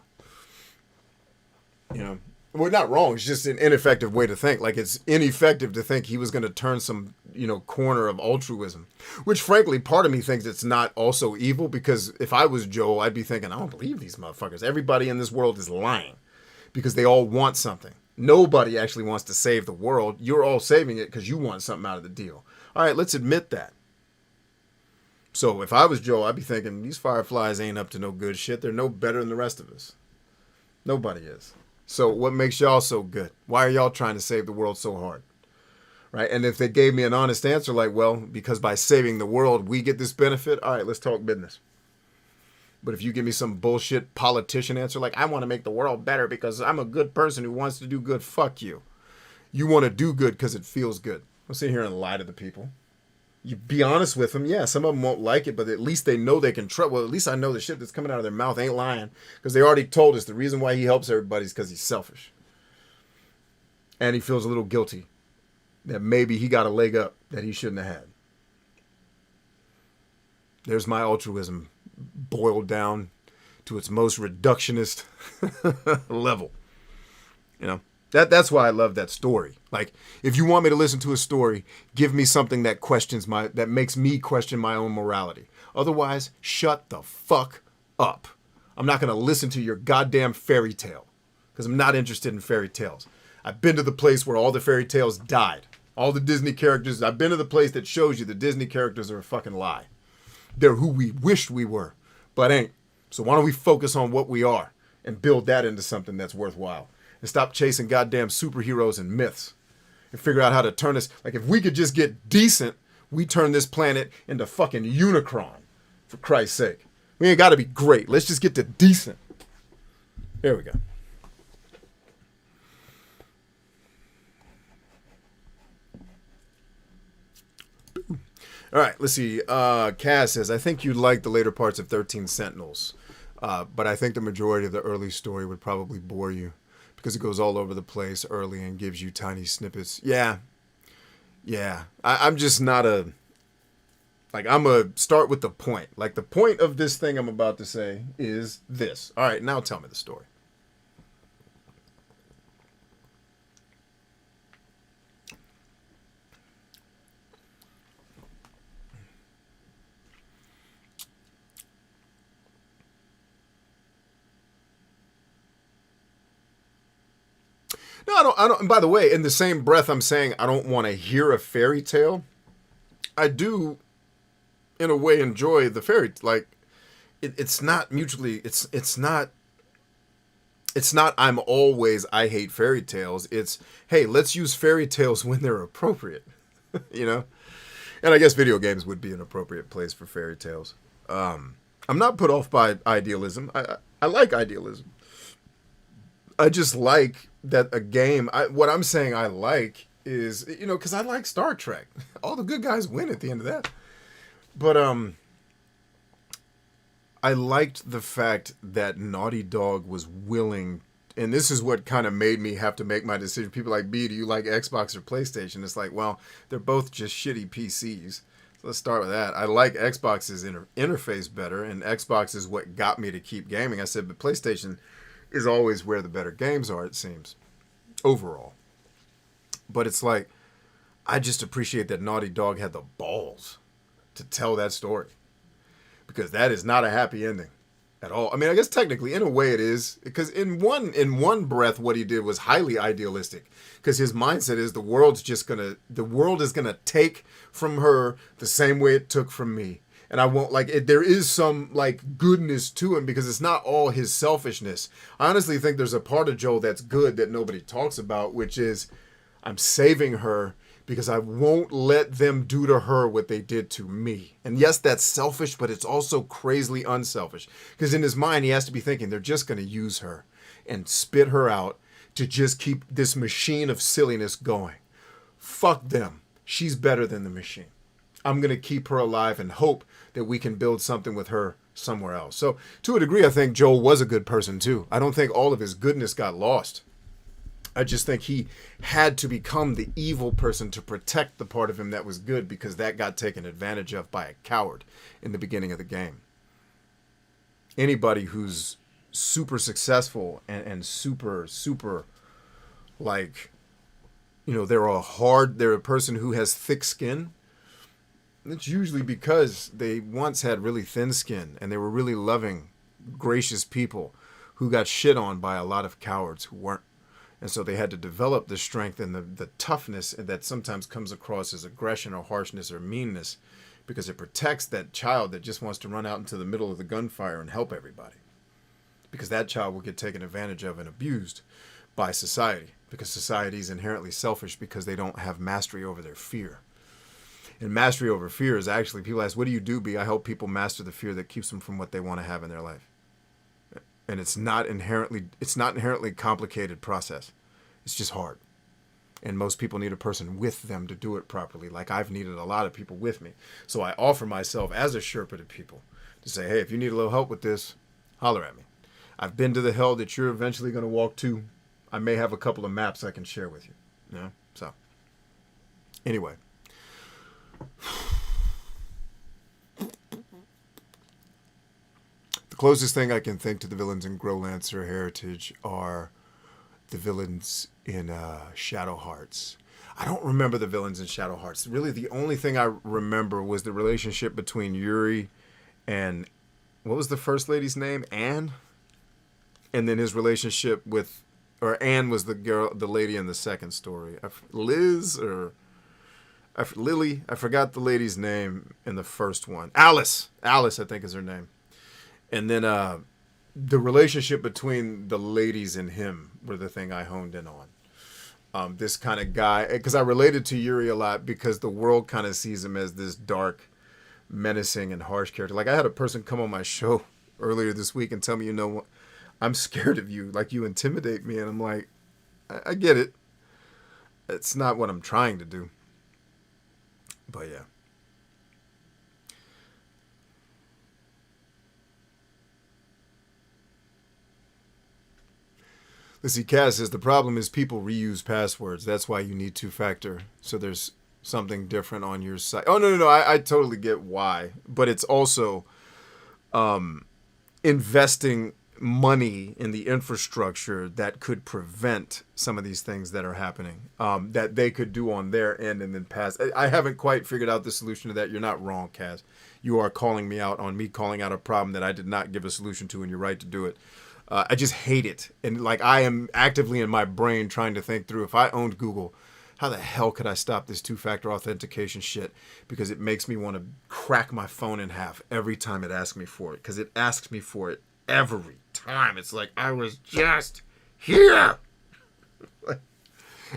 You know, well, not wrong. It's just an ineffective way to think. Like, it's ineffective to think he was going to turn some, you know, corner of altruism, which frankly, part of me thinks it's not also evil, because if I was Joel, I'd be thinking, I don't believe these motherfuckers. Everybody in this world is lying because they all want something. Nobody actually wants to save the world. You're all saving it because you want something out of the deal. All right, let's admit that. So if I was Joe, I'd be thinking, these fireflies ain't up to no good shit. They're no better than the rest of us. Nobody is. So what makes y'all so good? Why are y'all trying to save the world so hard? Right? And if they gave me an honest answer like, well, because by saving the world, we get this benefit. All right, let's talk business. But if you give me some bullshit politician answer like, I want to make the world better because I'm a good person who wants to do good, fuck you. You want to do good because it feels good. Don't sit here and lie to the people. You be honest with them. Yeah, some of them won't like it, but at least they know they can trust. Well, at least I know the shit that's coming out of their mouth ain't lying, because they already told us the reason why he helps everybody is because he's selfish. And he feels a little guilty that maybe he got a leg up that he shouldn't have had. There's my altruism boiled down to its most reductionist level. You know, that's why I love that story. Like, if you want me to listen to a story, give me something that that makes me question my own morality. Otherwise, shut the fuck up. I'm not going to listen to your goddamn fairy tale, because I'm not interested in fairy tales. I've been to the place where all the fairy tales died. All the Disney characters, I've been to the place that shows you the Disney characters are a fucking lie. They're who we wished we were, but ain't. So why don't we focus on what we are and build that into something that's worthwhile, and stop chasing goddamn superheroes and myths, and figure out how to turn this. Like, if we could just get decent, we turn this planet into fucking Unicron, for Christ's sake. We ain't got to be great. Let's just get to decent. There we go. All right, let's see. Cass says, I think you'd like the later parts of 13 Sentinels, but I think the majority of the early story would probably bore you because it goes all over the place early and gives you tiny snippets. Yeah. I'm just not I'm a start with the point. Like, the point of this thing I'm about to say is this. All right, now tell me the story. No, I don't. And by the way, in the same breath, I'm saying I don't want to hear a fairy tale. I do, in a way, enjoy the fairy. Like, it's not mutually. It's not. I hate fairy tales. It's, hey, let's use fairy tales when they're appropriate. You know, and I guess video games would be an appropriate place for fairy tales. I'm not put off by idealism. I like idealism. I just like that a game, what I'm saying I like is, you know, because I like Star Trek. All the good guys win at the end of that. But I liked the fact that Naughty Dog was willing, and this is what kind of made me have to make my decision. People like, B, do you like Xbox or PlayStation? It's like, well, they're both just shitty PCs. So let's start with that. I like Xbox's interface better, and Xbox is what got me to keep gaming. I said, but PlayStation is always where the better games are, it seems, overall. But it's like, I just appreciate that Naughty Dog had the balls to tell that story, because that is not a happy ending at all. I mean, I guess technically, in a way it is, because in one breath, what he did was highly idealistic, because his mindset is the world is gonna take from her the same way it took from me. And I won't, like, there is some, like, goodness to him, because it's not all his selfishness. I honestly think there's a part of Joel that's good that nobody talks about, which is, I'm saving her because I won't let them do to her what they did to me. And yes, that's selfish, but it's also crazily unselfish. Because in his mind, he has to be thinking they're just going to use her and spit her out to just keep this machine of silliness going. Fuck them. She's better than the machine. I'm going to keep her alive and hope that we can build something with her somewhere else. So to a degree, I think Joel was a good person too. I don't think all of his goodness got lost. I just think he had to become the evil person to protect the part of him that was good, because that got taken advantage of by a coward in the beginning of the game. Anybody who's super successful and super, like, you know, they're a person who has thick skin. It's usually because they once had really thin skin and they were really loving, gracious people who got shit on by a lot of cowards who weren't. And so they had to develop the strength and the toughness that sometimes comes across as aggression or harshness or meanness, because it protects that child that just wants to run out into the middle of the gunfire and help everybody. Because that child will get taken advantage of and abused by society, because society is inherently selfish because they don't have mastery over their fear. And mastery over fear is actually, people ask, what do you do, B? I help people master the fear that keeps them from what they want to have in their life. And it's not inherently complicated process. It's just hard. And most people need a person with them to do it properly. Like I've needed a lot of people with me. So I offer myself as a Sherpa to people to say, hey, if you need a little help with this, holler at me. I've been to the hell that you're eventually going to walk to. I may have a couple of maps I can share with you. You know? So anyway. Closest thing I can think to the villains in Growlancer Heritage are the villains in Shadow Hearts. I don't remember the villains in Shadow Hearts. Really, the only thing I remember was the relationship between Yuri and, what was the first lady's name? Anne? And then his relationship with, or Anne was the girl, the lady in the second story. Liz or Lily? I forgot the lady's name in the first one. Alice, I think is her name. And then the relationship between the ladies and him were the thing I honed in on. This kind of guy, because I related to Yuri a lot because the world kind of sees him as this dark, menacing, and harsh character. Like I had a person come on my show earlier this week and tell me, you know what, I'm scared of you. Like you intimidate me. And I'm like, I get it. It's not what I'm trying to do. But yeah. Let's see, Kaz says, the problem is people reuse passwords. That's why you need two-factor. So there's something different on your site. Oh, no. I totally get why. But it's also investing money in the infrastructure that could prevent some of these things that are happening, that they could do on their end and then pass. I haven't quite figured out the solution to that. You're not wrong, Kaz. You are calling me out on me calling out a problem that I did not give a solution to, and you're right to do it. I just hate it. And like I am actively in my brain trying to think through, if I owned Google, how the hell could I stop this two-factor authentication shit? Because it makes me want to crack my phone in half every time it asks me for it. Because it asks me for it every time. It's like, I was just here.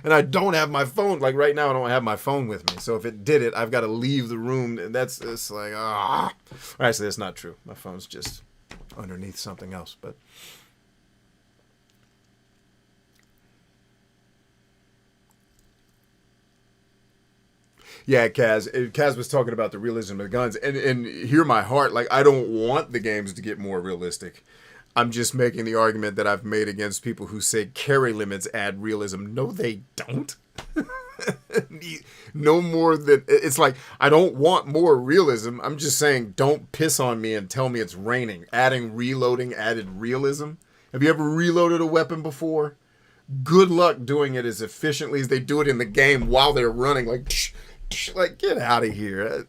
And I don't have my phone. Like right now, I don't have my phone with me. So if it did it, I've got to leave the room. And it's like, Actually, that's not true. My phone's just underneath something else. But yeah, Kaz was talking about the realism of the guns, and hear my heart. Like, I don't want the games to get more realistic. I'm just making the argument that I've made against people who say carry limits add realism. No, they don't. No more than, it's like, I don't want more realism. I'm just saying, don't piss on me and tell me it's raining. Adding reloading added realism. Have you ever reloaded a weapon before? Good luck doing it as efficiently as they do it in the game while they're running. Like, get out of here.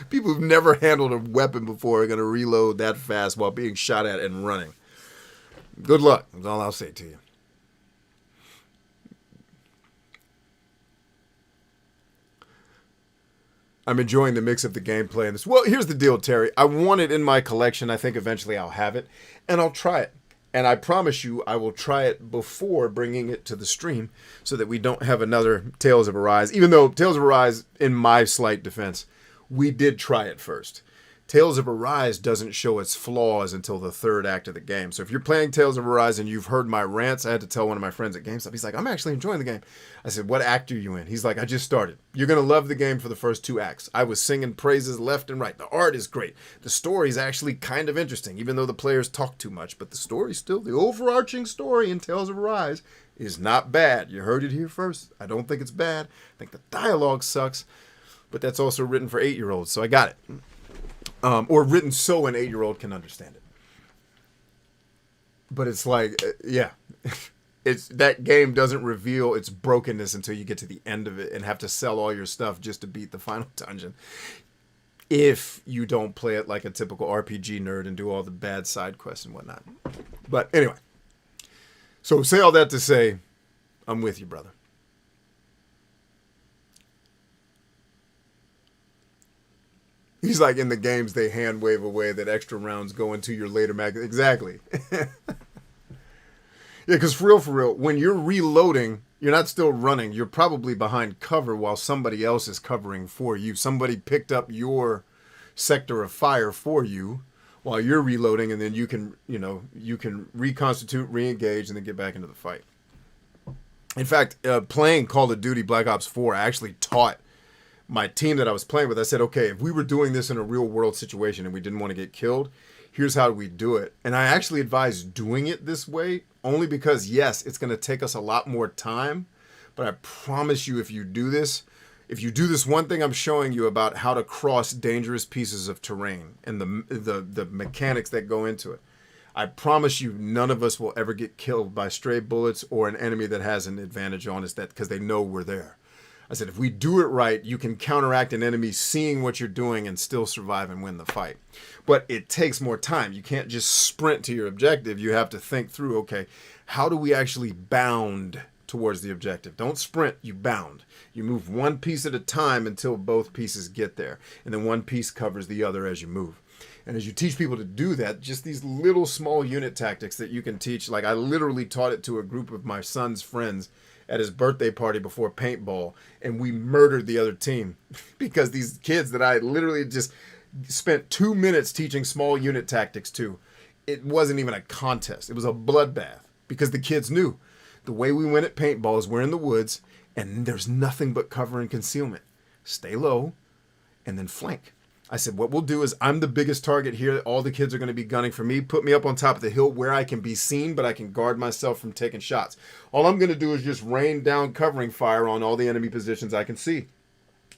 People who've never handled a weapon before are going to reload that fast while being shot at and running. Good luck. That's all I'll say to you. I'm enjoying the mix of the gameplay in this. Well, here's the deal, Terry. I want it in my collection. I think eventually I'll have it, and I'll try it. And I promise you, I will try it before bringing it to the stream so that we don't have another Tales of Arise. Even though Tales of Arise, in my slight defense, we did try it first. Tales of Arise doesn't show its flaws until the third act of the game. So if you're playing Tales of Arise and you've heard my rants, I had to tell one of my friends at GameStop. He's like, I'm actually enjoying the game. I said, what act are you in? He's like, I just started. You're going to love the game for the first 2 acts. I was singing praises left and right. The art is great. The story is actually kind of interesting, even though the players talk too much. But the story still, the overarching story in Tales of Arise is not bad. You heard it here first. I don't think it's bad. I think the dialogue sucks. But that's also written for 8-year-olds, so I got it. Or written so an 8-year-old can understand it. But it's like, yeah. It's that game doesn't reveal its brokenness until you get to the end of it and have to sell all your stuff just to beat the final dungeon. If you don't play it like a typical RPG nerd and do all the bad side quests and whatnot. But anyway. So say all that to say, I'm with you, brother. He's like, in the games, they hand wave away that extra rounds go into your later mag. Exactly. Yeah, because for real, when you're reloading, you're not still running. You're probably behind cover while somebody else is covering for you. Somebody picked up your sector of fire for you while you're reloading, and then you can reconstitute, re-engage, and then get back into the fight. In fact, playing Call of Duty Black Ops 4, I actually taught my team that I was playing with. I said, okay, if we were doing this in a real world situation and we didn't want to get killed, here's how we do it. And I actually advise doing it this way only because, yes, it's going to take us a lot more time. But I promise you, if you do this one thing I'm showing you about how to cross dangerous pieces of terrain and the mechanics that go into it, I promise you none of us will ever get killed by stray bullets or an enemy that has an advantage on us because they know we're there. I said, if we do it right, you can counteract an enemy seeing what you're doing and still survive and win the fight. But it takes more time. You can't just sprint to your objective. You have to think through, okay, how do we actually bound towards the objective? Don't sprint, you bound. You move one piece at a time until both pieces get there. And then one piece covers the other as you move. And as you teach people to do that, just these little small unit tactics that you can teach. Like I literally taught it to a group of my son's friends at his birthday party before paintball, and we murdered the other team because these kids that I literally just spent 2 minutes teaching small unit tactics to, it wasn't even a contest. It was a bloodbath because the kids knew the way we win at paintball is we're in the woods and there's nothing but cover and concealment. Stay low and then flank. I said, what we'll do is I'm the biggest target here. All the kids are going to be gunning for me. Put me up on top of the hill where I can be seen, but I can guard myself from taking shots. All I'm going to do is just rain down covering fire on all the enemy positions I can see,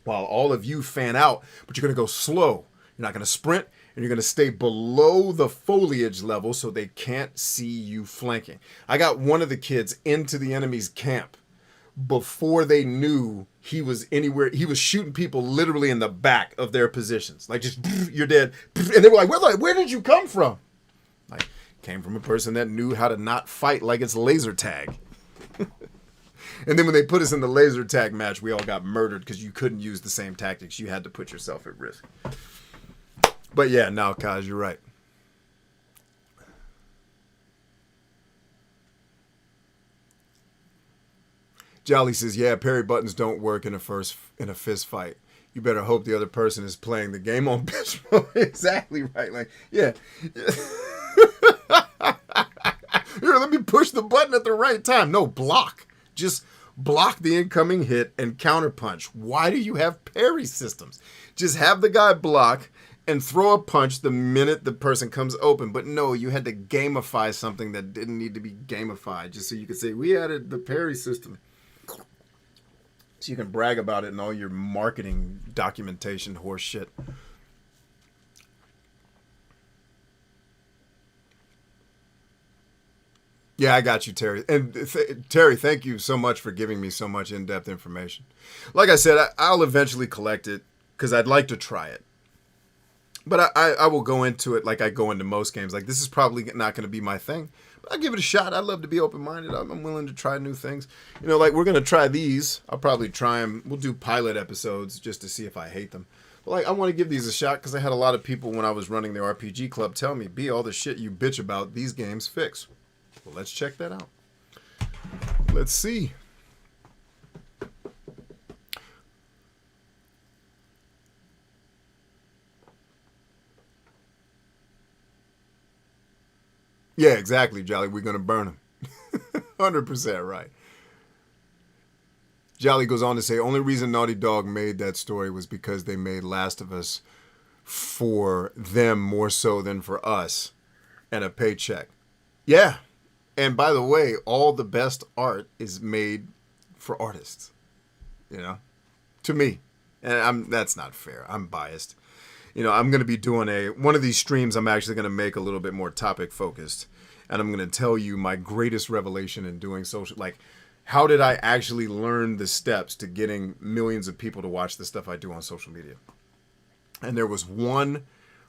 while all of you fan out, but you're going to go slow. You're not going to sprint, and you're going to stay below the foliage level so they can't see you flanking. I got one of the kids into the enemy's camp before they knew he was anywhere. He was shooting people literally in the back of their positions. Like, just, you're dead. And they were like, where did you come from? Like, came from a person that knew how to not fight like it's laser tag. And then when they put us in the laser tag match, we all got murdered because you couldn't use the same tactics. You had to put yourself at risk. But yeah, no, Kaz, you're right. Jolly says, yeah, parry buttons don't work in a fist fight. You better hope the other person is playing the game on bitch mode. Exactly right. Like, yeah. Here, let me push the button at the right time. No, block. Just block the incoming hit and counterpunch. Why do you have parry systems? Just have the guy block and throw a punch the minute the person comes open. But no, you had to gamify something that didn't need to be gamified just so you could say, we added the parry system. So you can brag about it in all your marketing documentation horse shit. Yeah, I got you, Terry. And Terry, thank you so much for giving me so much in-depth information. Like I said, I'll eventually collect it because I'd like to try it. But I will go into it like I go into most games. Like, this is probably not going to be my thing. But I'll give it a shot. I'd love to be open-minded. I'm willing to try new things. You know, like, we're going to try these. I'll probably try them. We'll do pilot episodes just to see if I hate them. But, like, I want to give these a shot because I had a lot of people when I was running the RPG club tell me, B, all the shit you bitch about, these games fix. Well, let's check that out. Let's see. Yeah, exactly, Jolly. We're going to burn him. 100% right. Jolly goes on to say, only reason Naughty Dog made that story was because they made Last of Us for them more so than for us and a paycheck. Yeah. And by the way, all the best art is made for artists, you know, to me. And that's not fair. I'm biased. You know, I'm going to be doing one of these streams. I'm actually going to make a little bit more topic focused. And I'm going to tell you my greatest revelation in doing social, like, how did I actually learn the steps to getting millions of people to watch the stuff I do on social media? And there was one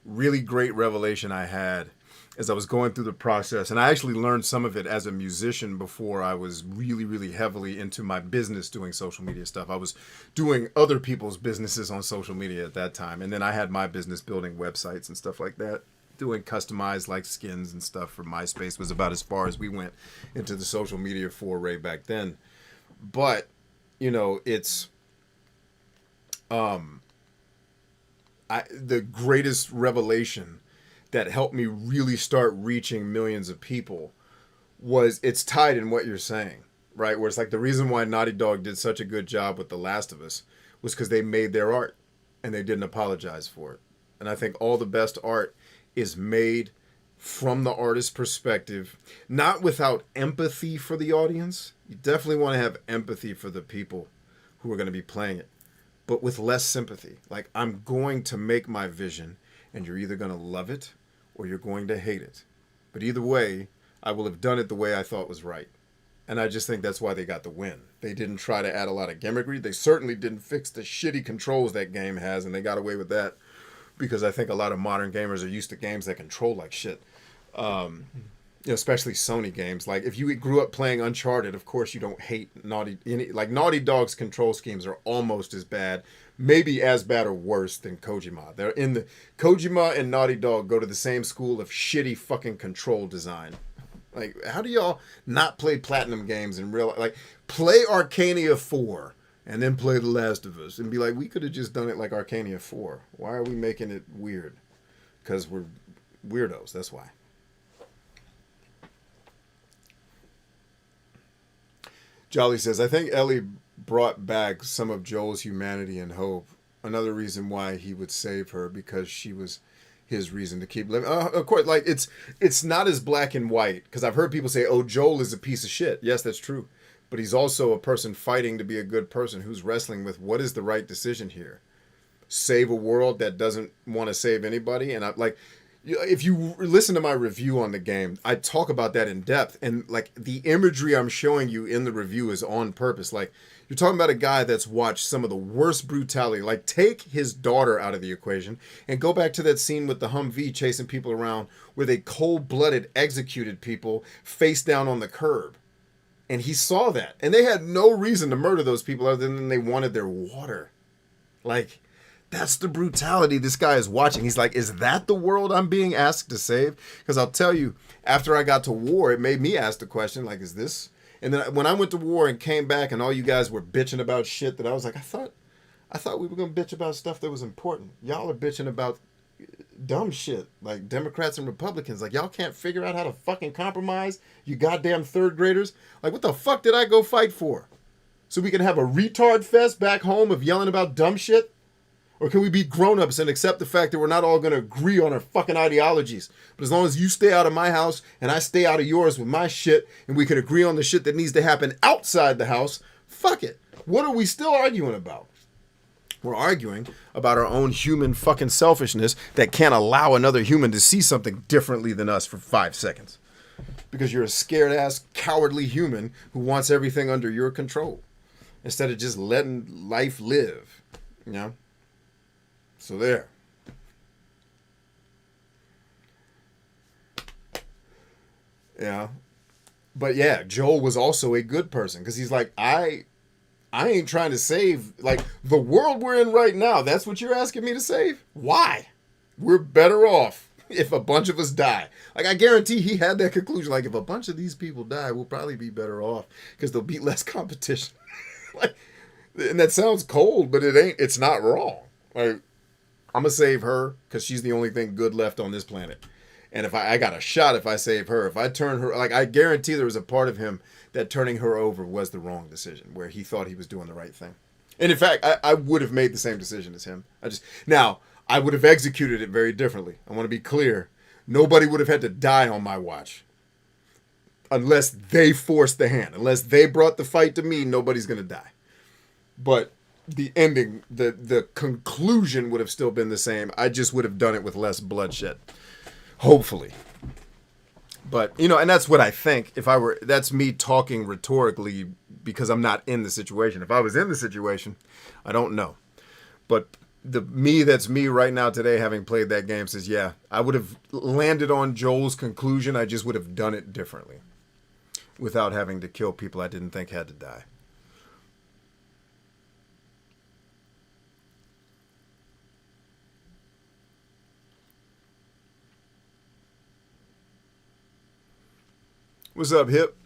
really great revelation I had as I was going through the process. And I actually learned some of it as a musician before I was really, really heavily into my business doing social media stuff. I was doing other people's businesses on social media at that time. And then I had my business building websites and stuff like that. Doing customized like skins and stuff for MySpace was about as far as we went into the social media foray back then. But, you know, it's the greatest revelation that helped me really start reaching millions of people was it's tied in what you're saying, right? Where it's like the reason why Naughty Dog did such a good job with The Last of Us was because they made their art and they didn't apologize for it. And I think all the best art is made from the artist's perspective, not without empathy for the audience. You definitely want to have empathy for the people who are going to be playing it, but with less sympathy. Like, I'm going to make my vision, and you're either going to love it or you're going to hate it. But either way, I will have done it the way I thought was right. And I just think that's why they got the win. They didn't try to add a lot of gimmickry. They certainly didn't fix the shitty controls that game has, and they got away with that. Because I think a lot of modern gamers are used to games that control like shit. You know, especially Sony games. Like, if you grew up playing Uncharted, of course you don't hate Naughty Dog's control schemes are almost as bad, maybe as bad or worse than Kojima. They're in the Kojima and Naughty Dog go to the same school of shitty fucking control design. Like, how do y'all not play Platinum games in real life? Like, play Arcania 4. And then play The Last of Us and be like, we could have just done it like Arcania 4. Why are we making it weird? Because we're weirdos, that's why. Jolly says, I think Ellie brought back some of Joel's humanity and hope. Another reason why he would save her, because she was his reason to keep living. Of course, like, it's not as black and white. Because I've heard people say, oh, Joel is a piece of shit. Yes, that's true. But he's also a person fighting to be a good person who's wrestling with what is the right decision here. Save a world that doesn't want to save anybody. And if you listen to my review on the game, I talk about that in depth. And like the imagery I'm showing you in the review is on purpose. Like, you're talking about a guy that's watched some of the worst brutality. Like, take his daughter out of the equation and go back to that scene with the Humvee chasing people around where they cold-blooded executed people face down on the curb. And he saw that. And they had no reason to murder those people other than they wanted their water. Like, that's the brutality this guy is watching. He's like, is that the world I'm being asked to save? Because I'll tell you, after I got to war, it made me ask the question, like, is this? And then when I went to war and came back and all you guys were bitching about shit that I was like, I thought we were going to bitch about stuff that was important. Y'all are bitching about dumb shit, like Democrats and Republicans. Like, y'all can't figure out how to fucking compromise, you goddamn third graders. Like, what the fuck did I go fight for? So we can have a retard fest back home of yelling about dumb shit? Or can we be grown-ups and accept the fact that we're not all going to agree on our fucking ideologies? But as long as you stay out of my house and I stay out of yours with my shit, and we can agree on the shit that needs to happen outside the house, fuck it. What are we still arguing about? We're arguing about our own human fucking selfishness that can't allow another human to see something differently than us for 5 seconds. Because you're a scared-ass, cowardly human who wants everything under your control. Instead of just letting life live. You know? So there. Yeah. But yeah, Joel was also a good person. Because he's like, I ain't trying to save, like, the world we're in right now. That's what you're asking me to save? Why? We're better off. if a bunch of us die. Like, I guarantee he had that conclusion. Like, if a bunch of these people die, we'll probably be better off because there'll be less competition. Like, and that sounds cold, but it ain't. It's not wrong. Like, I'm going to save her because she's the only thing good left on this planet. And if I got a shot if I save her. If I turn her, like, I guarantee there was a part of him that turning her over was the wrong decision, where he thought he was doing the right thing. And in fact, I would have made the same decision as him. Now, I would have executed it very differently. I want to be clear. Nobody would have had to die on my watch. Unless they forced the hand. Unless they brought the fight to me, nobody's going to die. But the ending, the conclusion would have still been the same. I just would have done it with less bloodshed. Hopefully. But, you know, and that's what I think. That's me talking rhetorically because I'm not in the situation. If I was in the situation, I don't know. But the me that's me right now today, having played that game, says, yeah, I would have landed on Joel's conclusion. I just would have done it differently without having to kill people I didn't think had to die. What's up, Hip?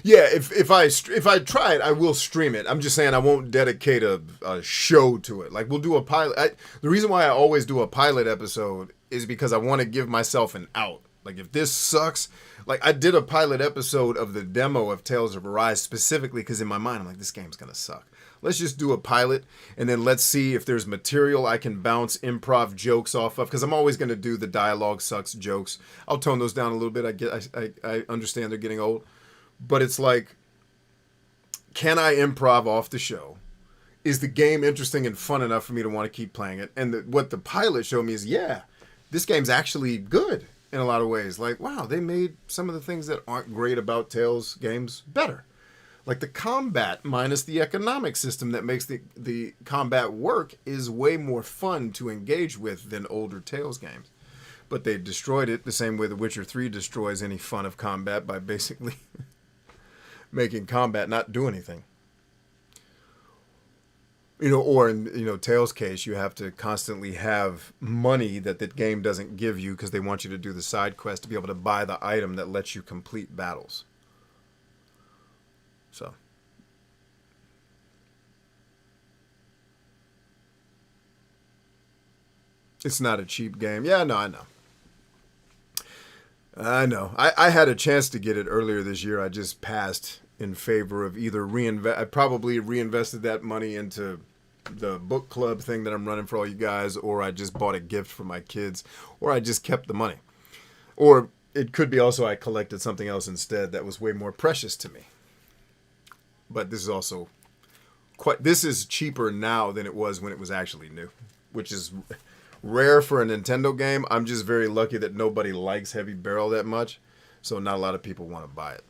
Yeah, if I try it, I will stream it. I'm just saying I won't dedicate a show to it. Like, we'll do a pilot. The reason why I always do a pilot episode is because I want to give myself an out. Like, if this sucks, like, I did a pilot episode of the demo of Tales of Arise specifically because in my mind I'm like, this game's gonna suck. Let's just do a pilot, and then let's see if there's material I can bounce improv jokes off of, because I'm always going to do the dialogue sucks jokes. I'll tone those down a little bit. I understand they're getting old. But it's like, can I improv off the show? Is the game interesting and fun enough for me to want to keep playing it? And what the pilot showed me is, yeah, this game's actually good in a lot of ways. Like, wow, they made some of the things that aren't great about Tales games better. Like the combat minus the economic system that makes the combat work is way more fun to engage with than older Tales games. But they destroyed it the same way The Witcher 3 destroys any fun of combat by basically making combat not do anything. You know, or in, you know, Tales' case, you have to constantly have money that the game doesn't give you because they want you to do the side quest to be able to buy the item that lets you complete battles. So, it's not a cheap game. Yeah, no, I know. I had a chance to get it earlier this year. I just passed in favor of either I probably reinvested that money into the book club thing that I'm running for all you guys, or I just bought a gift for my kids, or I just kept the money. Or it could be also I collected something else instead that was way more precious to me. But this is also this is cheaper now than it was when it was actually new, which is rare for a Nintendo game. I'm just very lucky that nobody likes Heavy Barrel that much, so not a lot of people want to buy it.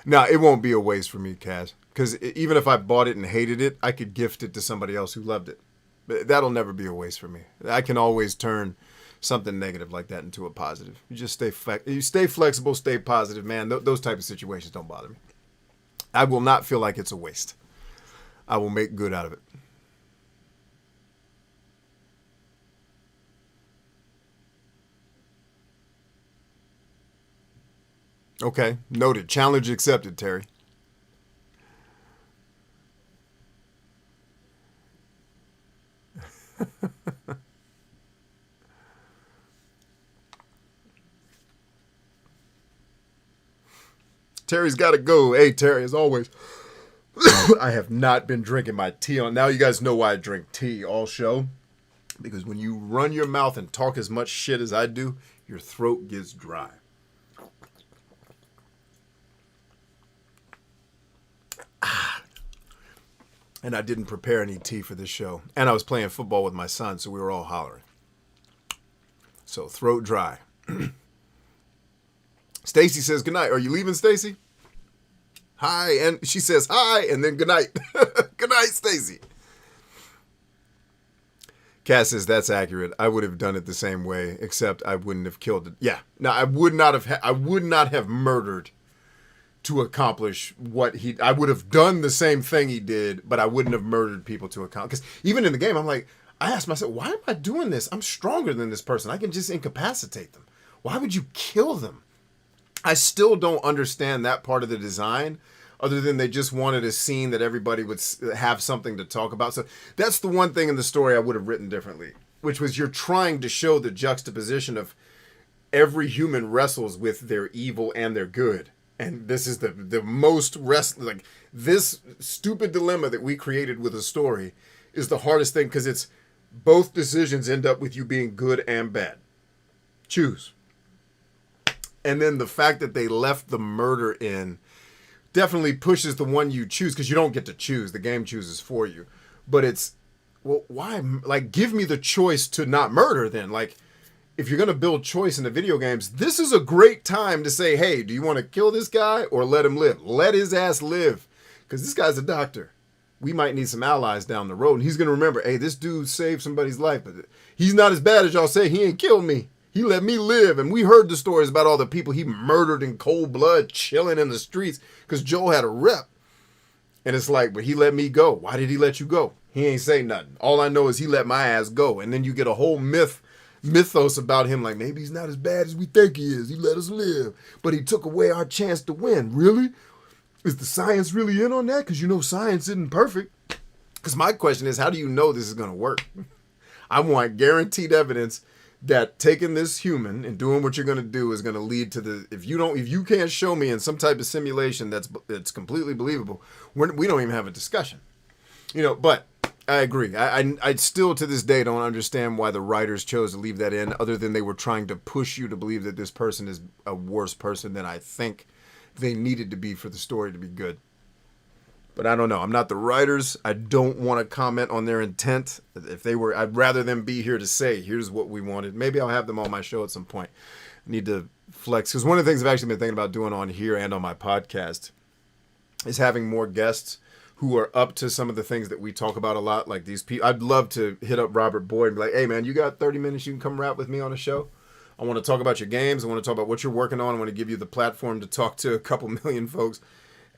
Now, it won't be a waste for me, Cass, because even if I bought it and hated it, I could gift it to somebody else who loved it. That'll never be a waste for me. I can always turn something negative like that into a positive. You just stay flexible, stay positive, man. Those type of situations don't bother me. I will not feel like it's a waste. I will make good out of it. Okay, noted. Challenge accepted, Terry. Terry's got to go. Hey, Terry, as always, I have not been drinking my tea on. Now you guys know why I drink tea all show. Because when you run your mouth and talk as much shit as I do, your throat gets dry. And I didn't prepare any tea for this show. And I was playing football with my son, so we were all hollering. So, throat dry. Stacy says goodnight. Are you leaving, Stacy? Hi. And she says hi, and then goodnight. Good night, Stacy. Cass says that's accurate. I would have done it the same way, except I wouldn't have killed it. Yeah. No, I would not have murdered to accomplish what I would have done the same thing he did, but I wouldn't have murdered people to accomplish. Because even in the game, I'm like, I asked myself, why am I doing this? I'm stronger than this person. I can just incapacitate them. Why would you kill them? I still don't understand that part of the design, other than they just wanted a scene that everybody would have something to talk about. So that's the one thing in the story I would have written differently, which was you're trying to show the juxtaposition of every human wrestles with their evil and their good. And this is the most like this stupid dilemma that we created with a story is the hardest thing, because it's both decisions end up with you being good and bad. Choose. And then the fact that they left the murder in definitely pushes the one you choose, because you don't get to choose. The game chooses for you. But it's, well, why? Like, give me the choice to not murder then. Like, if you're going to build choice in the video games, this is a great time to say, hey, do you want to kill this guy or let him live? Let his ass live, because this guy's a doctor. We might need some allies down the road. And he's going to remember, hey, this dude saved somebody's life, but he's not as bad as y'all say. He ain't killed me. He let me live. And we heard the stories about all the people he murdered in cold blood, chilling in the streets, because Joel had a rep. And it's like, but he let me go. Why did he let you go? He ain't say nothing. All I know is he let my ass go. And then you get a whole mythos about him, like, maybe he's not as bad as we think he is. He let us live, but he took away our chance to win. Really? Is the science really in on that? Because you know science isn't perfect. Because my question is, how do you know this is going to work? I want guaranteed evidence that taking this human and doing what you're going to do is going to lead to the, if you can't show me in some type of simulation that's completely believable, we don't even have a discussion. But I agree. I still to this day don't understand why the writers chose to leave that in, other than they were trying to push you to believe that this person is a worse person than I think they needed to be for the story to be good. But I don't know. I'm not the writers. I don't want to comment on their intent. If they were, I'd rather them be here to say, here's what we wanted. Maybe I'll have them on my show at some point. I need to flex. Because one of the things I've actually been thinking about doing on here and on my podcast is having more guests who are up to some of the things that we talk about a lot, like these people. I'd love to hit up Robert Boyd and be like, hey, man, you got 30 minutes you can come rap with me on a show? I want to talk about your games. I want to talk about what you're working on. I want to give you the platform to talk to a couple million folks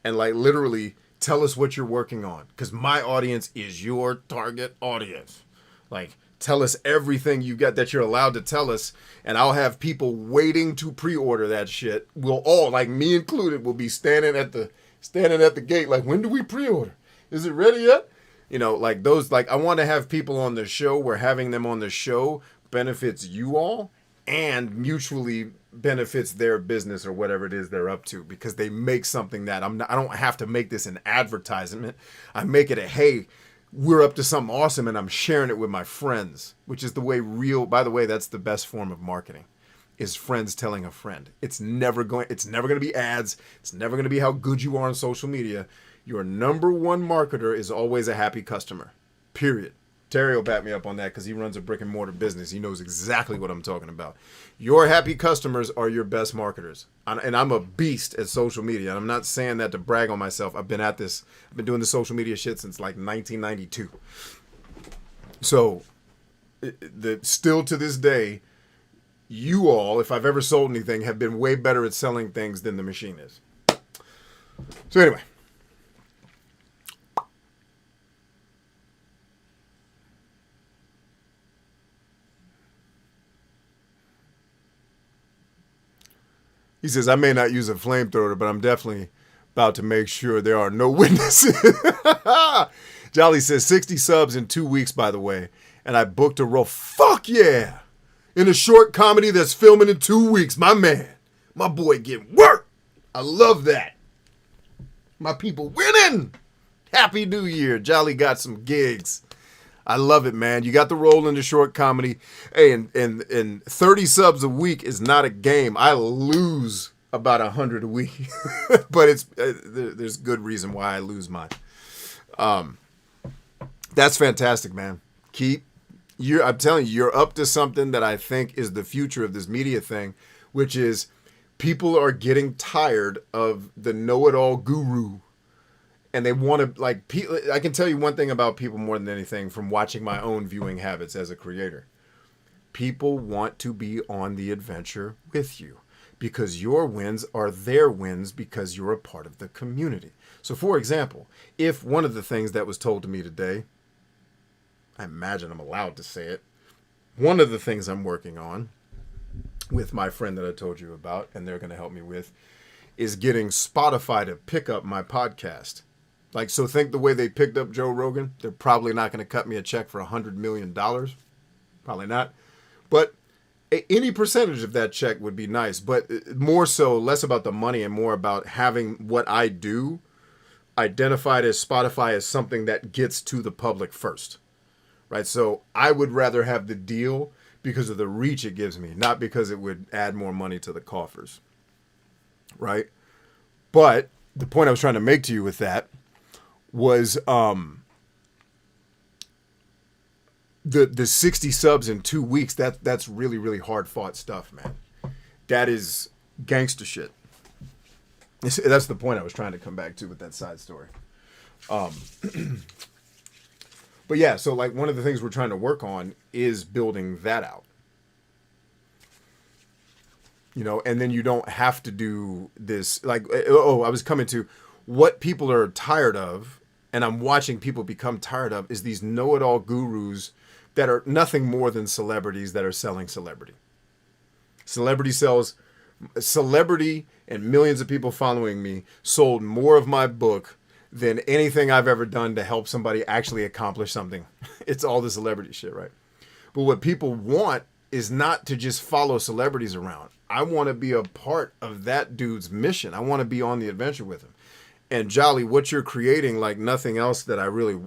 and, like, literally tell us what you're working on, because my audience is your target audience. Like, tell us everything you got that you're allowed to tell us, and I'll have people waiting to pre-order that shit. We'll all, like me included, will be standing at the gate like, when do we pre-order? Is it ready yet? Like those, like, I want to have people on the show where having them on the show benefits you all and mutually benefits their business or whatever it is they're up to, because they make something that I don't have to make this an advertisement. I make it a, hey, we're up to something awesome and I'm sharing it with my friends, which is the way by the way, that's the best form of marketing, is friends telling a friend. It's never going to be ads. It's never going to be how good you are on social media. Your number one marketer is always a happy customer, period. Terry will back me up on that because he runs a brick and mortar business. He knows exactly what I'm talking about. Your happy customers are your best marketers. And I'm a beast at social media. And I'm not saying that to brag on myself. I've been at this. I've been doing the social media shit since like 1992. So still to this day, you all, if I've ever sold anything, have been way better at selling things than the machine is. So anyway. He says, I may not use a flamethrower, but I'm definitely about to make sure there are no witnesses. Jolly says, 60 subs in 2 weeks, by the way. And I booked a role. Fuck yeah! In a short comedy that's filming in 2 weeks. My man. My boy getting work. I love that. My people winning. Happy New Year. Jolly got some gigs. I love it, man. You got the role in the short comedy. Hey, and 30 subs a week is not a game. I lose about 100 a week. But it's there's good reason why I lose mine. That's fantastic, man. I'm telling you, you're up to something that I think is the future of this media thing, which is people are getting tired of the know-it-all guru. And they want to, like, I can tell you one thing about people more than anything from watching my own viewing habits as a creator. People want to be on the adventure with you. because your wins are their wins because you're a part of the community. So, for example, if one of the things that was told to me today, I imagine I'm allowed to say it, one of the things I'm working on with my friend that I told you about, and they're going to help me with, is getting Spotify to pick up my podcast. Like, so think the way they picked up Joe Rogan. They're probably not going to cut me a check for $100 million. Probably not. But any percentage of that check would be nice. But more so, less about the money and more about having what I do identified as Spotify as something that gets to the public first. Right? So I would rather have the deal because of the reach it gives me, not because it would add more money to the coffers. Right? But the point I was trying to make to you with that was the 60 subs in 2 weeks. That's really, really hard fought stuff, man. That is gangster shit. That's the point I was trying to come back to with that side story. But yeah, so like one of the things we're trying to work on is building that out. You know, and then you don't have to do this, like, I was coming to what people are tired of, and I'm watching people become tired of, is these know-it-all gurus that are nothing more than celebrities that are selling celebrity. Celebrity and millions of people following me sold more of my book than anything I've ever done to help somebody actually accomplish something. It's all the celebrity shit, right? But what people want is not to just follow celebrities around. I want to be a part of that dude's mission. I want to be on the adventure with him. And Jolly, what you're creating, like nothing else that I really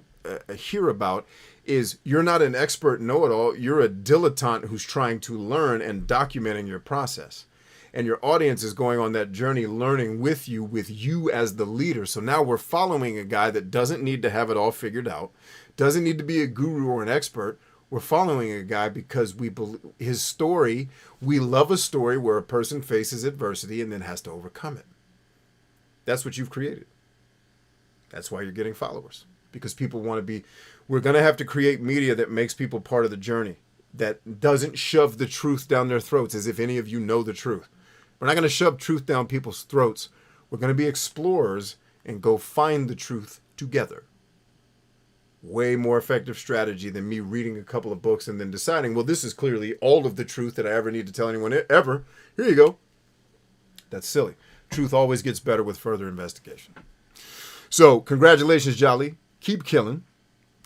hear about, is you're not an expert know-it-all. You're a dilettante who's trying to learn and documenting your process. And your audience is going on that journey learning with you as the leader. So now we're following a guy that doesn't need to have it all figured out, doesn't need to be a guru or an expert. We're following a guy because we believe his story. We love a story where a person faces adversity and then has to overcome it. That's what you've created. That's why you're getting followers, because people want to be. We're going to have to create media that makes people part of the journey, that doesn't shove the truth down their throats as if any of you know the truth. We're not going to shove truth down people's throats. We're going to be explorers and go find the truth together. Way more effective strategy than me reading a couple of books and then deciding, well, this is clearly all of the truth that I ever need to tell anyone ever. Here you go. That's silly. Truth always gets better with further investigation. So, congratulations, Jolly. Keep killing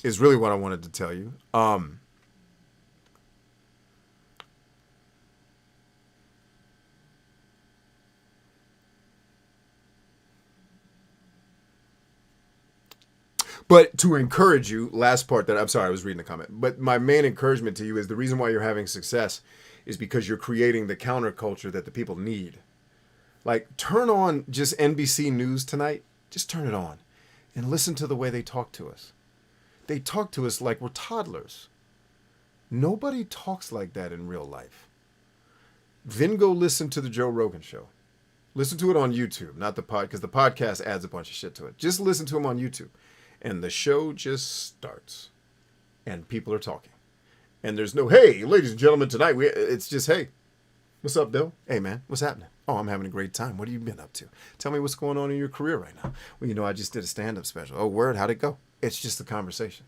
is really what I wanted to tell you. But to encourage you, last part that I'm sorry, I was reading the comment, but my main encouragement to you is the reason why you're having success is because you're creating the counterculture that the people need. Like, turn on just NBC News tonight. Just turn it on and listen to the way they talk to us. They talk to us like we're toddlers. Nobody talks like that in real life. Then go listen to the Joe Rogan show. Listen to it on YouTube, not the pod, because the podcast adds a bunch of shit to it. Just listen to him on YouTube. And the show just starts. And people are talking. And there's no, hey, ladies and gentlemen, tonight, it's just, hey, what's up, Bill? Hey, man, what's happening? Oh, I'm having a great time. What have you been up to? Tell me what's going on in your career right now. Well, you know, I just did a stand-up special. Oh, word, how'd it go? It's just a conversation.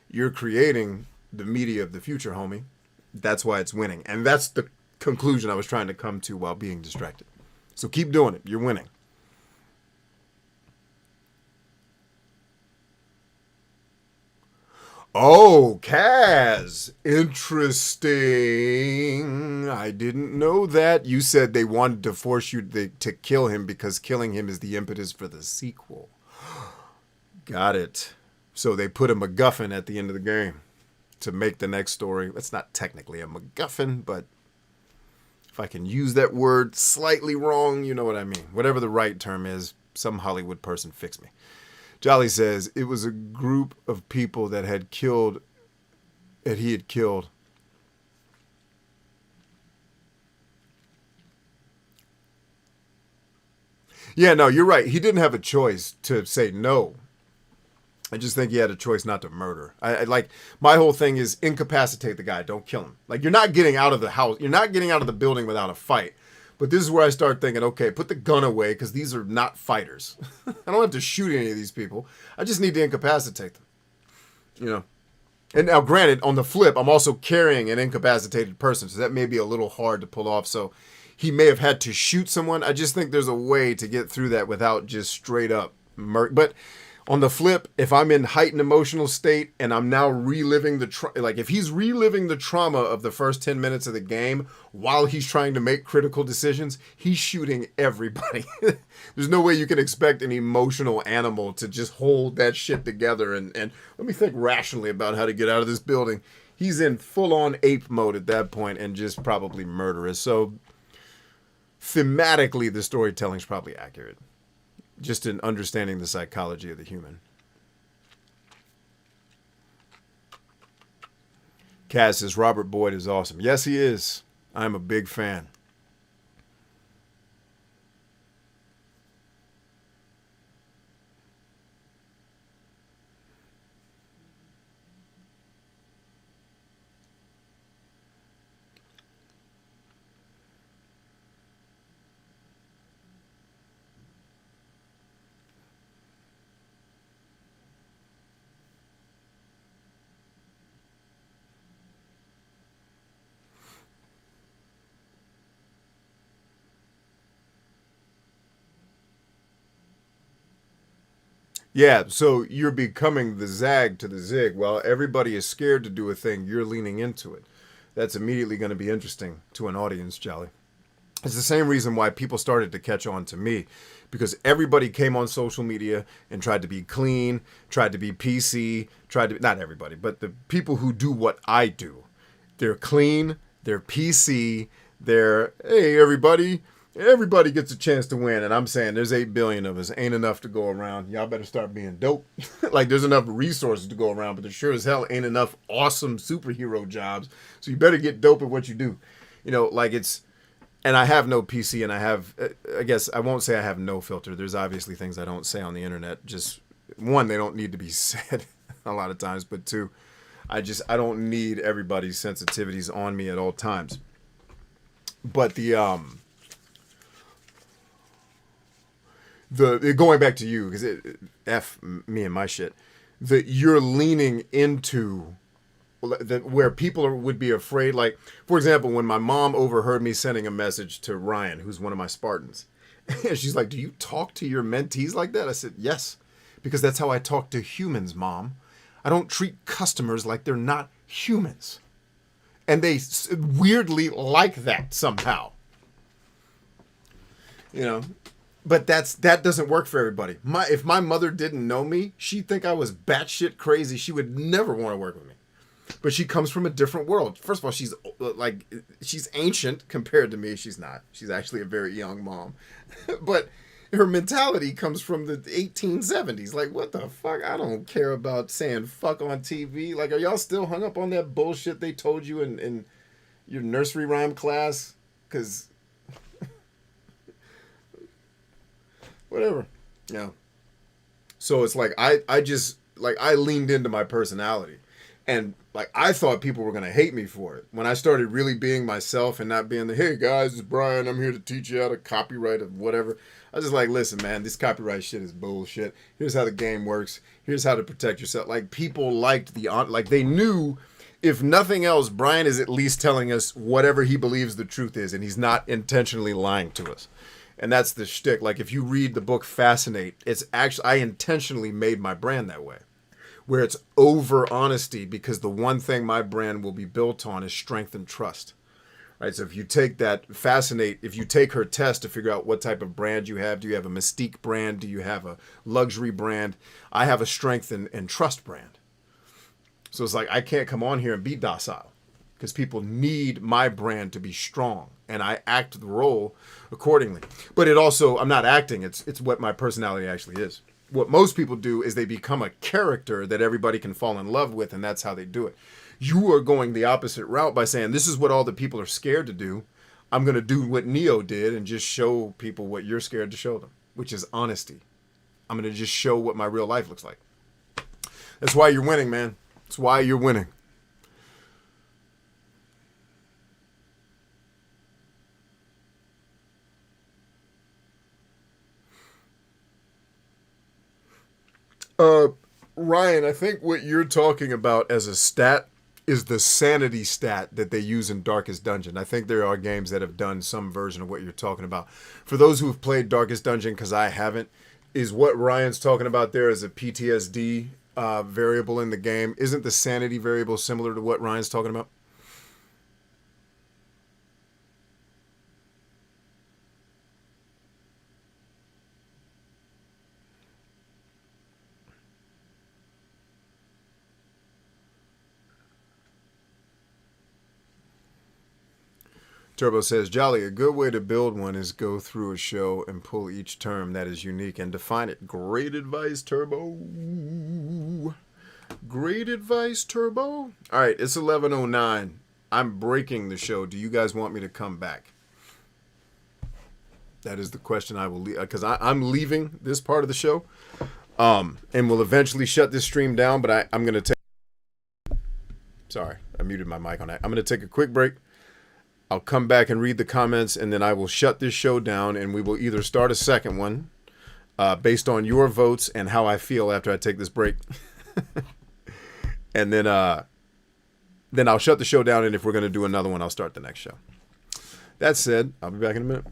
You're creating the media of the future, homie. That's why it's winning. And that's the conclusion I was trying to come to while being distracted. So keep doing it. You're winning. Oh, Kaz. Interesting. I didn't know that. You said they wanted to force you to kill him because killing him is the impetus for the sequel. Got it. So they put a MacGuffin at the end of the game to make the next story. It's not technically a MacGuffin, but if I can use that word slightly wrong, you know what I mean. Whatever the right term is, some Hollywood person fix me. Jolly says it was a group of people that he had killed. Yeah, no, you're right. He didn't have a choice to say no. I just think he had a choice not to murder. I like, my whole thing is incapacitate the guy. Don't kill him. Like, you're not getting out of the house. You're not getting out of the building without a fight. But this is where I start thinking, okay, put the gun away because these are not fighters. I don't have to shoot any of these people. I just need to incapacitate them. You know. And now, granted, on the flip, I'm also carrying an incapacitated person, so that may be a little hard to pull off. So he may have had to shoot someone. I just think there's a way to get through that without just straight up murder. But on the flip, if I'm in heightened emotional state and I'm now reliving if he's reliving the trauma of the first 10 minutes of the game while he's trying to make critical decisions, he's shooting everybody. There's no way you can expect an emotional animal to just hold that shit together and let me think rationally about how to get out of this building. He's in full-on ape mode at that point and just probably murderous. So thematically, the storytelling's probably accurate. Just in understanding the psychology of the human. Kaz says, Robert Boyd is awesome. Yes, he is. I'm a big fan. Yeah, so you're becoming the zag to the zig. While everybody is scared to do a thing, you're leaning into it. That's immediately going to be interesting to an audience, Jolly. It's the same reason why people started to catch on to me. Because everybody came on social media and tried to be clean, tried to be PC, not everybody, but the people who do what I do. They're clean, they're PC, they're, hey, everybody gets a chance to win. And I'm saying there's 8 billion of us. Ain't enough to go around. Y'all better start being dope. Like there's enough resources to go around, but there sure as hell ain't enough awesome superhero jobs. So you better get dope at what you do. You know, like it's, and I have no PC and I guess I won't say I have no filter. There's obviously things I don't say on the internet. Just one, they don't need to be said a lot of times, but two, I don't need everybody's sensitivities on me at all times. But going back to you, because F me and my shit, that you're leaning into where people would be afraid. Like, for example, when my mom overheard me sending a message to Ryan, who's one of my Spartans, and she's like, do you talk to your mentees like that? I said, yes, because that's how I talk to humans, Mom. I don't treat customers like they're not humans. And they weirdly like that somehow. You know? But that doesn't work for everybody. If my mother didn't know me, she'd think I was batshit crazy. She would never want to work with me. But she comes from a different world. First of all, she's ancient compared to me. She's not. She's actually a very young mom. But her mentality comes from the 1870s. Like, what the fuck? I don't care about saying fuck on TV. Like, are y'all still hung up on that bullshit they told you in your nursery rhyme class? Because whatever. Yeah. So it's like I leaned into my personality. And like I thought people were gonna hate me for it. When I started really being myself and not being the, hey guys, it's Brian, I'm here to teach you how to copyright or whatever. I was just like, listen, man, this copyright shit is bullshit. Here's how the game works. Here's how to protect yourself. Like people liked they knew, if nothing else, Brian is at least telling us whatever he believes the truth is, and he's not intentionally lying to us. And that's the shtick. Like if you read the book Fascinate, it's actually, I intentionally made my brand that way, where it's over honesty, because the one thing my brand will be built on is strength and trust. Right? So if you take that Fascinate, if you take her test to figure out what type of brand you have, do you have a mystique brand? Do you have a luxury brand? I have a strength and trust brand. So it's like, I can't come on here and be docile because people need my brand to be strong, and I act the role accordingly. But it also, I'm not acting, it's what my personality actually is. What most people do is they become a character that everybody can fall in love with, and that's how they do it. You are going the opposite route by saying, this is what all the people are scared to do. I'm going to do what Neo did and just show people what you're scared to show them, which is honesty. I'm going to just show what my real life looks like. That's why you're winning, man. That's why you're winning. Ryan, I think what you're talking about as a stat is the sanity stat that they use in Darkest Dungeon. I think there are games that have done some version of what you're talking about. For those who have played Darkest Dungeon, because I haven't, is what Ryan's talking about there as a PTSD variable in the game. Isn't the sanity variable similar to what Ryan's talking about? Turbo says, Jolly, a good way to build one is go through a show and pull each term that is unique and define it. Great advice, Turbo. Great advice, Turbo. All right, it's 11:09. I'm breaking the show. Do you guys want me to come back? That is the question I will leave, because I'm leaving this part of the show, and we'll eventually shut this stream down, but I'm going to take... Sorry, I muted my mic on that. I'm going to take a quick break. I'll come back and read the comments, and then I will shut this show down, and we will either start a second one based on your votes and how I feel after I take this break. And then I'll shut the show down, and if we're going to do another one, I'll start the next show. That said, I'll be back in a minute.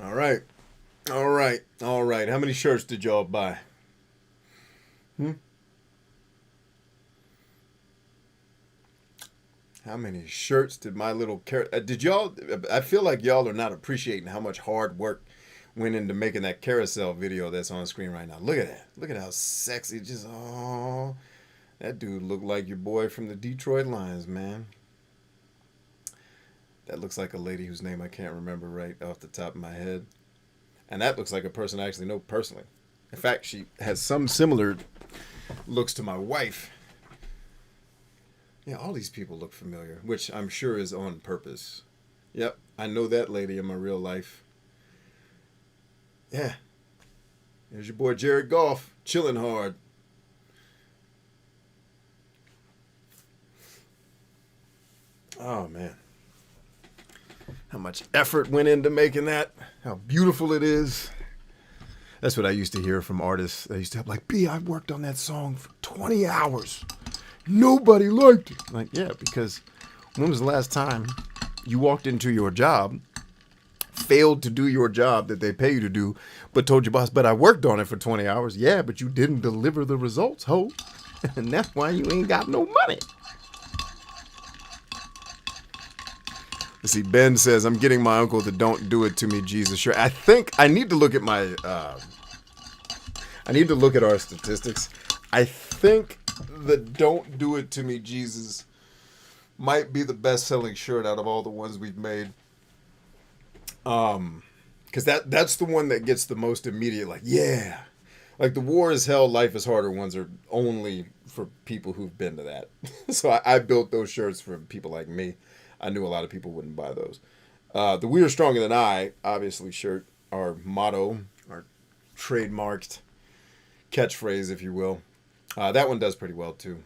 All right. All right. All right. How many shirts did y'all buy? How many shirts did my little did y'all? I feel like y'all are not appreciating how much hard work went into making that carousel video that's on screen right now. Look at that. Look at how sexy. Just, oh, that dude looked like your boy from the Detroit Lions, man. That looks like a lady whose name I can't remember right off the top of my head. And that looks like a person I actually know personally. In fact, she has some similar looks to my wife. Yeah, all these people look familiar, which I'm sure is on purpose. Yep, I know that lady in my real life. Yeah. There's your boy Jared Goff, chilling hard. Oh, man. How much effort went into making that. How beautiful it is. That's what I used to hear from artists. They used to have like, B, I worked on that song for 20 hours. Nobody liked it. Like, yeah, because when was the last time you walked into your job, failed to do your job that they pay you to do, but told your boss, but I worked on it for 20 hours. Yeah, but you didn't deliver the results, ho. And that's why you ain't got no money. Let's see, Ben says, I'm getting my uncle the Don't Do It To Me Jesus shirt. I think I need to look at my, I need to look at our statistics. I think the Don't Do It To Me Jesus might be the best-selling shirt out of all the ones we've made. Because that's the one that gets the most immediate, like, yeah. Like, the War is Hell, Life is Harder ones are only for people who've been to that. So I built those shirts for people like me. I knew a lot of people wouldn't buy those. The We Are Stronger Than I, obviously, shirt, our motto, our trademarked catchphrase, if you will. That one does pretty well, too.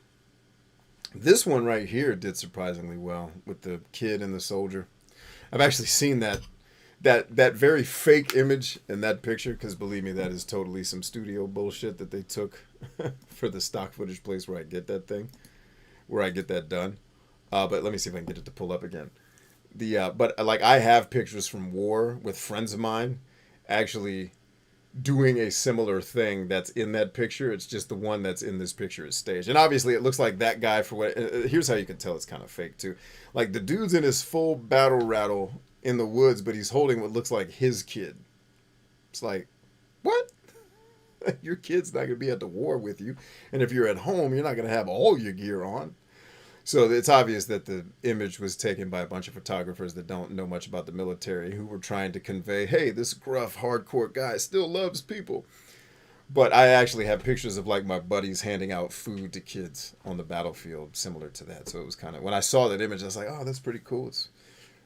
This one right here did surprisingly well with the kid and the soldier. I've actually seen that very fake image in that picture, because believe me, that is totally some studio bullshit that they took for the stock footage place where I get that thing, where I get that done. But let me see if I can get it to pull up again. But like, I have pictures from War with friends of mine actually doing a similar thing that's in that picture. It's just the one that's in this picture is staged. And obviously it looks like that guy for what, here's how you can tell it's kind of fake too. Like, the dude's in his full battle rattle in the woods, but he's holding what looks like his kid. It's like, what? Your kid's not going to be at the war with you. And if you're at home, you're not going to have all your gear on. So it's obvious that the image was taken by a bunch of photographers that don't know much about the military, who were trying to convey, hey, this gruff, hardcore guy still loves people. But I actually have pictures of, like, my buddies handing out food to kids on the battlefield, similar to that. So it was kind of, when I saw that image, I was like, oh, that's pretty cool. It's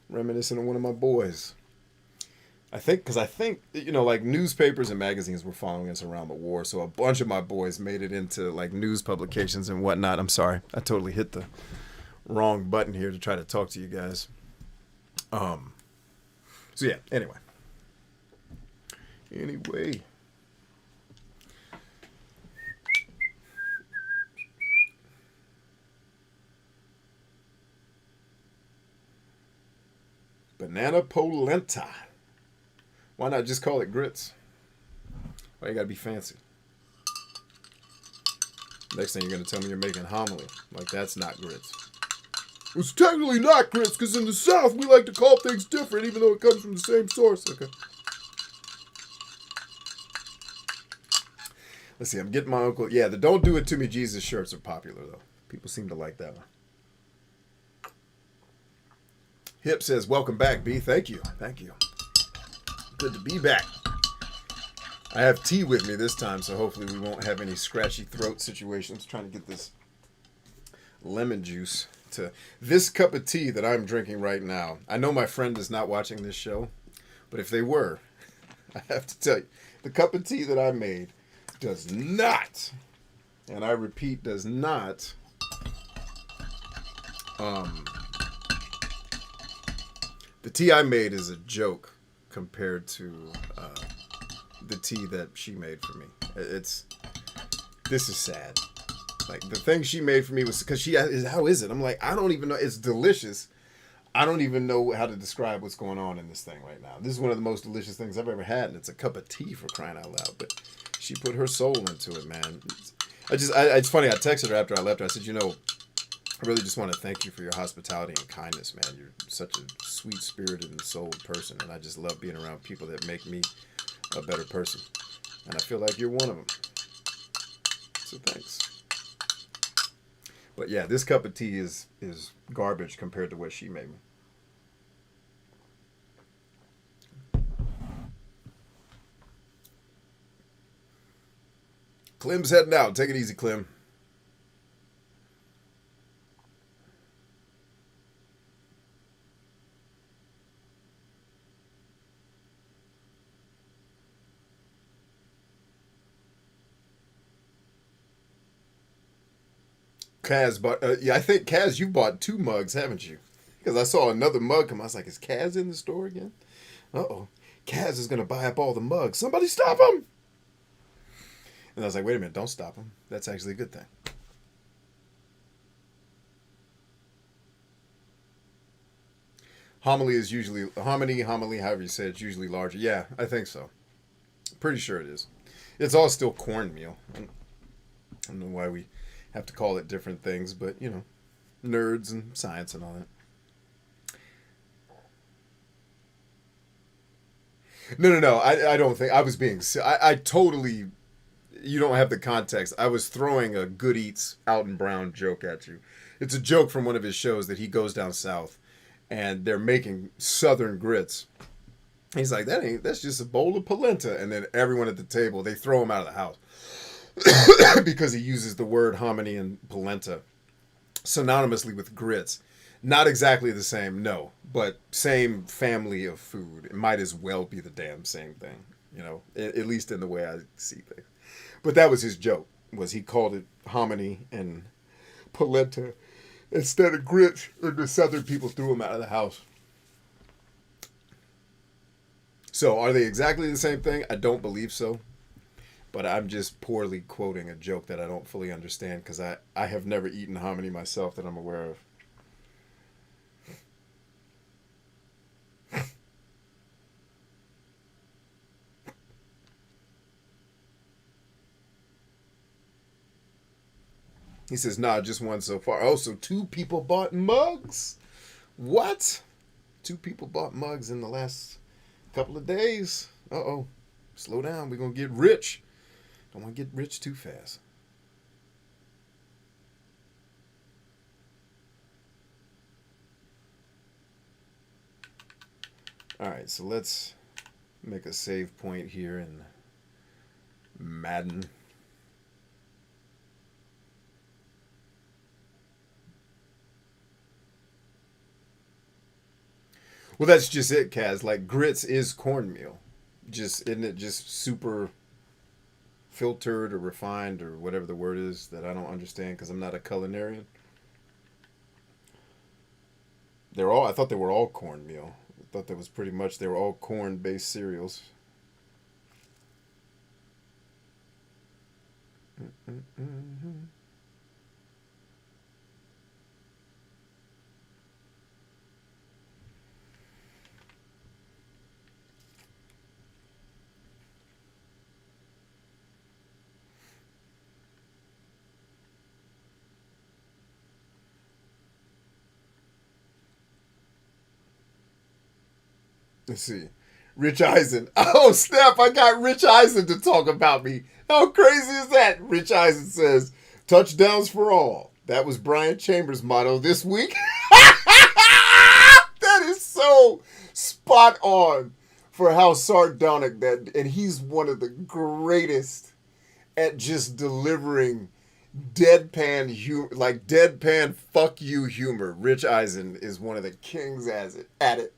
reminiscent of one of my boys. I think, you know, like, newspapers and magazines were following us around the war, so a bunch of my boys made it into, like, news publications and whatnot. I'm sorry, I totally hit the wrong button here to try to talk to you guys. So yeah, anyway. Banana polenta. Why not just call it grits? Why you gotta be fancy? Next thing you're gonna tell me you're making homily. Like, that's not grits. It's technically not grits, because in the South we like to call things different even though it comes from the same source. Okay. Let's see, I'm getting my uncle. Yeah, the Don't Do It To Me Jesus shirts are popular, though. People seem to like that one. Hip says, welcome back, B. Thank you. Thank you. Good to be back. I have tea with me this time, so hopefully we won't have any scratchy throat situations. Trying to get this lemon juice to this cup of tea that I'm drinking right now. I know my friend is not watching this show, but if they were, I have to tell you, the cup of tea that I made does not, and I repeat, does not, the tea I made is a joke compared to the tea that she made for me. This is sad. Like, the thing she made for me was, because she is, how is it? I'm like, I don't even know. It's delicious. I don't even know how to describe what's going on in this thing right now. This is one of the most delicious things I've ever had, and it's a cup of tea for crying out loud. But she put her soul into it, man. It's funny. I texted her after I left her. I said, I really just want to thank you for your hospitality and kindness, man. You're such a sweet-spirited and souled person, and I just love being around people that make me a better person. And I feel like you're one of them. So thanks. But yeah, this cup of tea is garbage compared to what she made me. Clem's heading out. Take it easy, Clem. Kaz bought, I think Kaz, you bought 2 mugs, haven't you? Because I saw another mug come. I was like, is Kaz in the store again? Uh-oh. Kaz is going to buy up all the mugs. Somebody stop him! And I was like, wait a minute, don't stop him. That's actually a good thing. Homily, however you say it, it's usually larger. Yeah, I think so. Pretty sure it is. It's all still cornmeal. I don't know why we have to call it different things, but, nerds and science and all that. No. I don't think I was being. I totally. You don't have the context. I was throwing a Good Eats Alton Brown joke at you. It's a joke from one of his shows that he goes down south, and they're making Southern grits. He's like, that's just a bowl of polenta, and then everyone at the table, they throw him out of the house because he uses the word hominy and polenta synonymously with grits. Not exactly the same, no, but same family of food. It might as well be the damn same thing, at least in the way I see things. But that was his joke, was he called it hominy and polenta instead of grits, and the Southern people threw him out of the house. So are they exactly the same thing? I don't believe so. But I'm just poorly quoting a joke that I don't fully understand because I have never eaten hominy myself that I'm aware of. He says, nah, just one so far. Oh, so 2 people bought mugs? What? 2 people bought mugs in the last couple of days. Uh-oh. Slow down. We're going to get rich. Don't want to get rich too fast. All right, so let's make a save point here in Madden. Well, that's just it, Kaz. Like, grits is cornmeal. Isn't it just super filtered or refined or whatever the word is that I don't understand because I'm not a culinarian? I thought they were all cornmeal. I thought that was pretty much, they were all corn-based cereals. Let's see. Rich Eisen. Oh, snap. I got Rich Eisen to talk about me. How crazy is that? Rich Eisen says, touchdowns for all. That was Brian Chambers' motto this week. That is so spot on for how sardonic that. And he's one of the greatest at just delivering deadpan humor, like deadpan fuck you humor. Rich Eisen is one of the kings at it.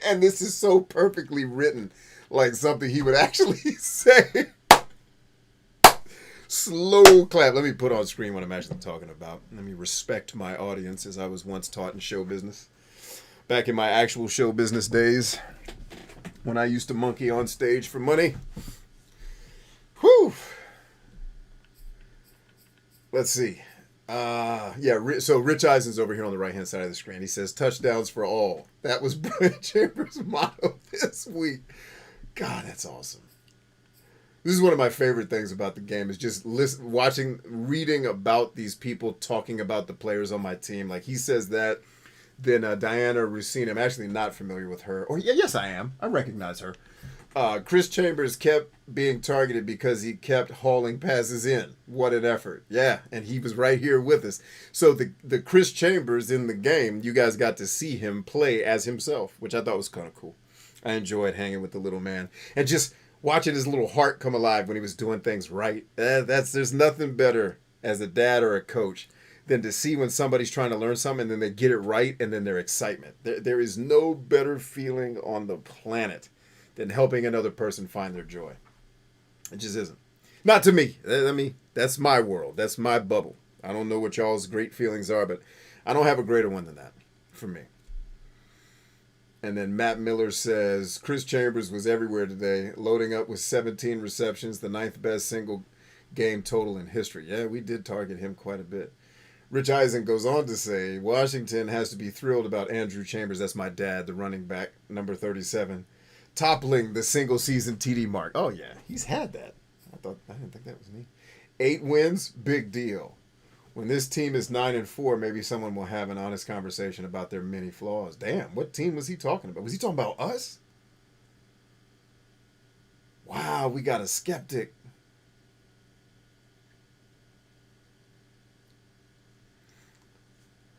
And this is so perfectly written, like something he would actually say. Slow clap. Let me put on screen what I'm actually talking about. Let me respect my audience as I was once taught in show business. Back in my actual show business days, when I used to monkey on stage for money. Whew. Let's see. Yeah, so Rich Eisen's over here on the right-hand side of the screen. He says, touchdowns for all. That was Brian Chambers' motto this week. God, that's awesome. This is one of my favorite things about the game is just reading about these people talking about the players on my team. Like, he says that. Then Diana Russini, I'm actually not familiar with her. Or, yes, I am. I recognize her. Chris Chambers kept being targeted because he kept hauling passes in. What an effort. Yeah, and he was right here with us. So the Chris Chambers in the game, you guys got to see him play as himself, which I thought was kind of cool. I enjoyed hanging with the little man. And just watching his little heart come alive when he was doing things right. There's nothing better as a dad or a coach than to see when somebody's trying to learn something and then they get it right and then their excitement. There is no better feeling on the planet than helping another person find their joy. It just isn't. Not to me. I mean, that's my world. That's my bubble. I don't know what y'all's great feelings are, but I don't have a greater one than that for me. And then Matt Miller says, Chris Chambers was everywhere today, loading up with 17 receptions, the 9th best single game total in history. Yeah, we did target him quite a bit. Rich Eisen goes on to say, Washington has to be thrilled about Andrew Chambers, that's my dad, the running back, number 37, toppling the single season TD mark. Oh yeah, he's had that. I didn't think that was me. 8 wins, big deal. When this team is 9-4, maybe someone will have an honest conversation about their many flaws. Damn, what team was he talking about? Was he talking about us? Wow, we got a skeptic.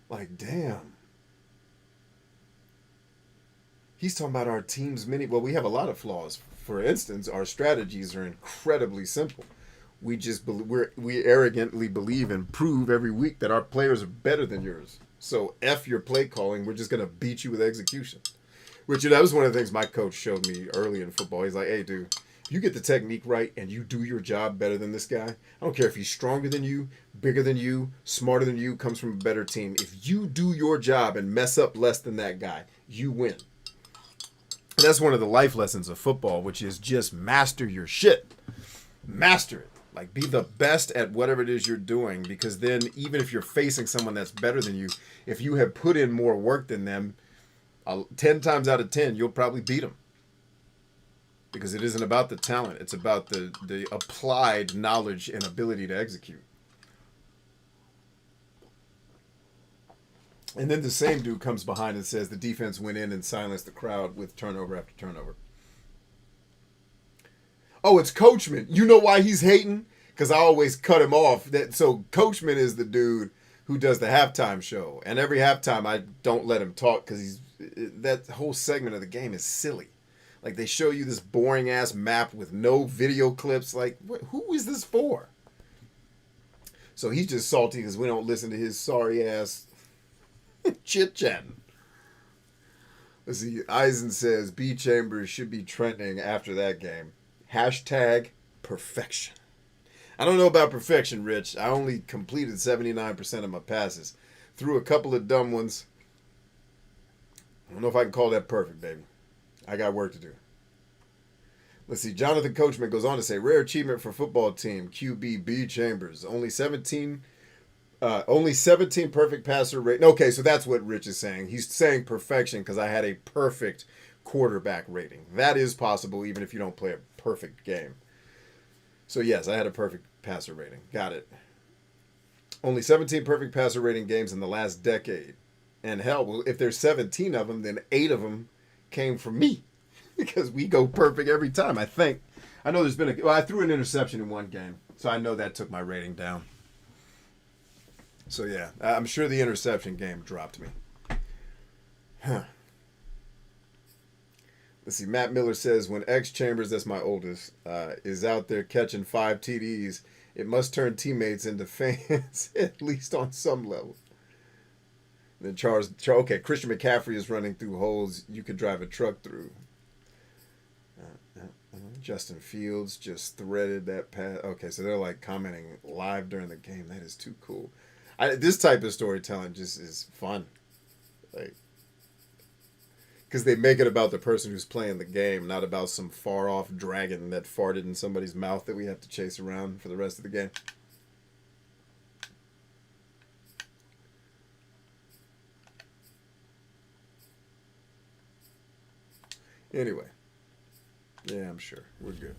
Like, damn. He's talking about our team's many. Well, we have a lot of flaws. For instance, our strategies are incredibly simple. We arrogantly believe and prove every week that our players are better than yours. So F your play calling. We're just gonna beat you with execution. Which that was one of the things my coach showed me early in football. He's like, hey, dude, if you get the technique right and you do your job better than this guy, I don't care if he's stronger than you, bigger than you, smarter than you, comes from a better team. If you do your job and mess up less than that guy, you win. And that's one of the life lessons of football, which is just master your shit. Master it. Like, be the best at whatever it is you're doing, because then even if you're facing someone that's better than you, if you have put in more work than them, 10 times out of 10, you'll probably beat them. Because it isn't about the talent. It's about the applied knowledge and ability to execute. And then the same dude comes behind and says the defense went in and silenced the crowd with turnover after turnover. Oh, it's Coachman. You know why he's hating? Because I always cut him off. So Coachman is the dude who does the halftime show. And every halftime I don't let him talk because that whole segment of the game is silly. Like, they show you this boring-ass map with no video clips. Like, who is this for? So he's just salty because we don't listen to his sorry-ass chit-chatting. Let's see. Eisen says, B. Chambers should be trending after that game. Hashtag perfection. I don't know about perfection, Rich. I only completed 79% of my passes. Threw a couple of dumb ones. I don't know if I can call that perfect, baby. I got work to do. Let's see. Jonathan Coachman goes on to say, rare achievement for football team, QB B. Chambers. Only 17 perfect passer rate. Okay, so that's what Rich is saying. He's saying perfection because I had a perfect quarterback rating. That is possible even if you don't play a perfect game. So yes, I had a perfect passer rating. Got it. Only 17 perfect passer rating games in the last decade. And hell, well, if there's 17 of them, then 8 of them came from me. Because we go perfect every time, I think. I know there's been I threw an interception in one game. So I know that took my rating down. So yeah, I'm sure the interception game dropped me. Huh. Let's see. Matt Miller says, when X Chambers, that's my oldest, is out there catching 5 TDs, it must turn teammates into fans, at least on some level. And then okay, Christian McCaffrey is running through holes you could drive a truck through. Justin Fields just threaded that pass. Okay, so they're like commenting live during the game. That is too cool. This type of storytelling just is fun. Like, because they make it about the person who's playing the game, not about some far-off dragon that farted in somebody's mouth that we have to chase around for the rest of the game. Anyway. Yeah, I'm sure. We're good.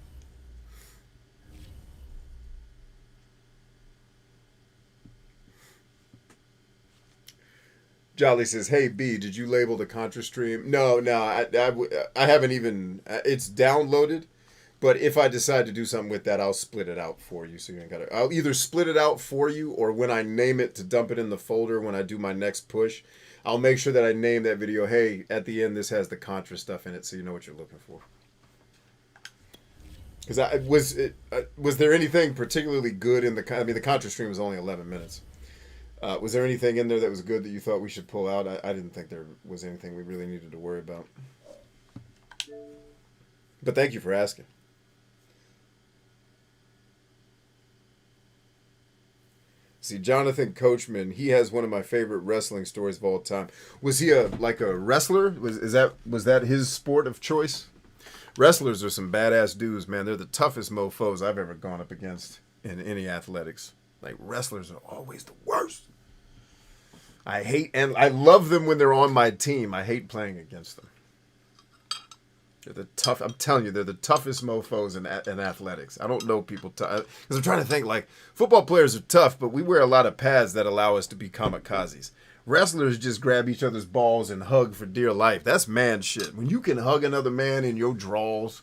Jolly says, "Hey B, did you label the Contra stream?" No, I haven't even. It's downloaded, but if I decide to do something with that, I'll split it out for you. So you ain't gotta. I'll either split it out for you, or when I name it to dump it in the folder when I do my next push, I'll make sure that I name that video. Hey, at the end, this has the Contra stuff in it, so you know what you're looking for. Because was there anything particularly good in the? I mean, the Contra stream was only 11 minutes. Was there anything in there that was good that you thought we should pull out? I didn't think there was anything we really needed to worry about. But thank you for asking. See, Jonathan Coachman, he has one of my favorite wrestling stories of all time. Was he a wrestler? Was that his sport of choice? Wrestlers are some badass dudes, man. They're the toughest mofos I've ever gone up against in any athletics. Like, wrestlers are always the worst. I love them when they're on my team. I hate playing against them. They're the tough. I'm telling you, they're the toughest mofos in athletics. I don't know people because I'm trying to think. Like, football players are tough, but we wear a lot of pads that allow us to be kamikazes. Wrestlers just grab each other's balls and hug for dear life. That's man shit. When you can hug another man in your draws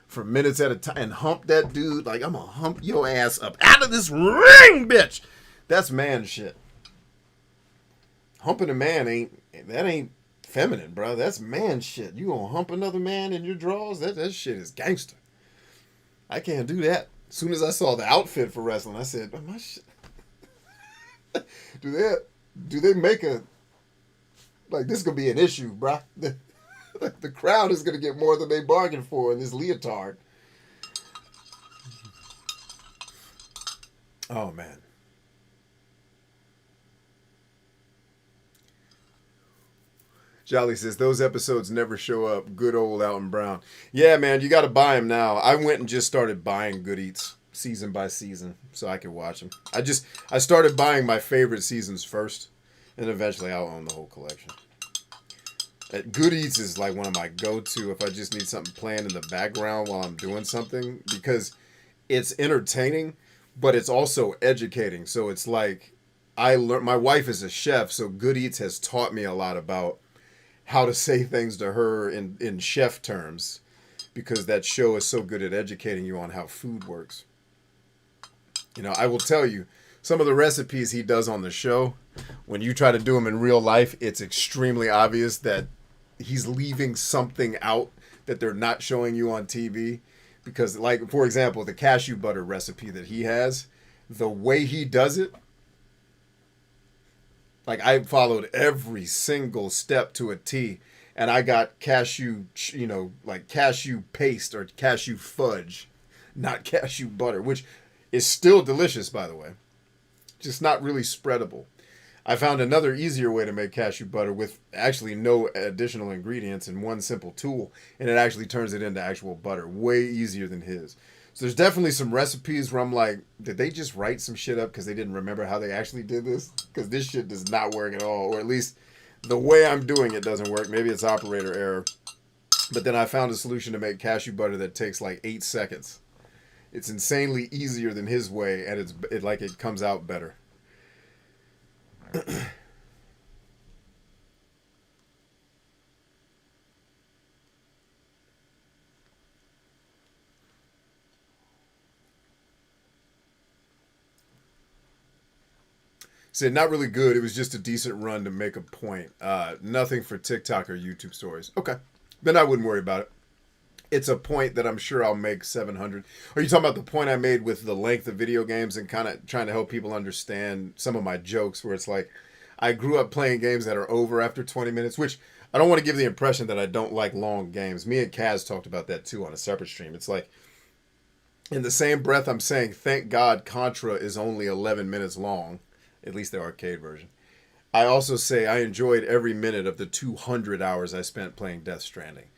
for minutes at a time and hump that dude, like, I'm gonna hump your ass up out of this ring, bitch. That's man shit. Humping a man ain't feminine, bro. That's man shit. You gonna hump another man in your draws? That shit is gangster. I can't do that. As soon as I saw the outfit for wrestling, I said, oh, my shit. Do they make a, like, this is gonna be an issue, bro. The crowd is gonna get more than they bargained for in this leotard. Oh, man. Jolly says, those episodes never show up. Good old Alton Brown. Yeah, man, you got to buy them now. I went and just started buying Good Eats season by season so I could watch them. I started buying my favorite seasons first, and eventually I'll own the whole collection. Good Eats is like one of my go-to if I just need something playing in the background while I'm doing something, because it's entertaining, but it's also educating. So it's like, my wife is a chef, so Good Eats has taught me a lot about how to say things to her in chef terms, because that show is so good at educating you on how food works. You know, I will tell you, some of the recipes he does on the show, when you try to do them in real life, it's extremely obvious that he's leaving something out that they're not showing you on TV. Because, like, for example, the cashew butter recipe that he has, the way he does it, like, I followed every single step to a T, and I got cashew, like cashew paste or cashew fudge, not cashew butter, which is still delicious, by the way. Just not really spreadable. I found another easier way to make cashew butter with actually no additional ingredients and one simple tool, and it actually turns it into actual butter. Way easier than his. So there's definitely some recipes where I'm like, did they just write some shit up because they didn't remember how they actually did this? Because this shit does not work at all. Or at least the way I'm doing it doesn't work. Maybe it's operator error. But then I found a solution to make cashew butter that takes like 8 seconds. It's insanely easier than his way, and it comes out better. Said, not really good. It was just a decent run to make a point. Nothing for TikTok or YouTube stories. Okay. Then I wouldn't worry about it. It's a point that I'm sure I'll make 700. Are you talking about the point I made with the length of video games and kind of trying to help people understand some of my jokes, where it's like, I grew up playing games that are over after 20 minutes, which I don't want to give the impression that I don't like long games. Me and Kaz talked about that too on a separate stream. It's like, in the same breath I'm saying, thank God Contra is only 11 minutes long. At least the arcade version. I also say I enjoyed every minute of the 200 hours I spent playing Death Stranding.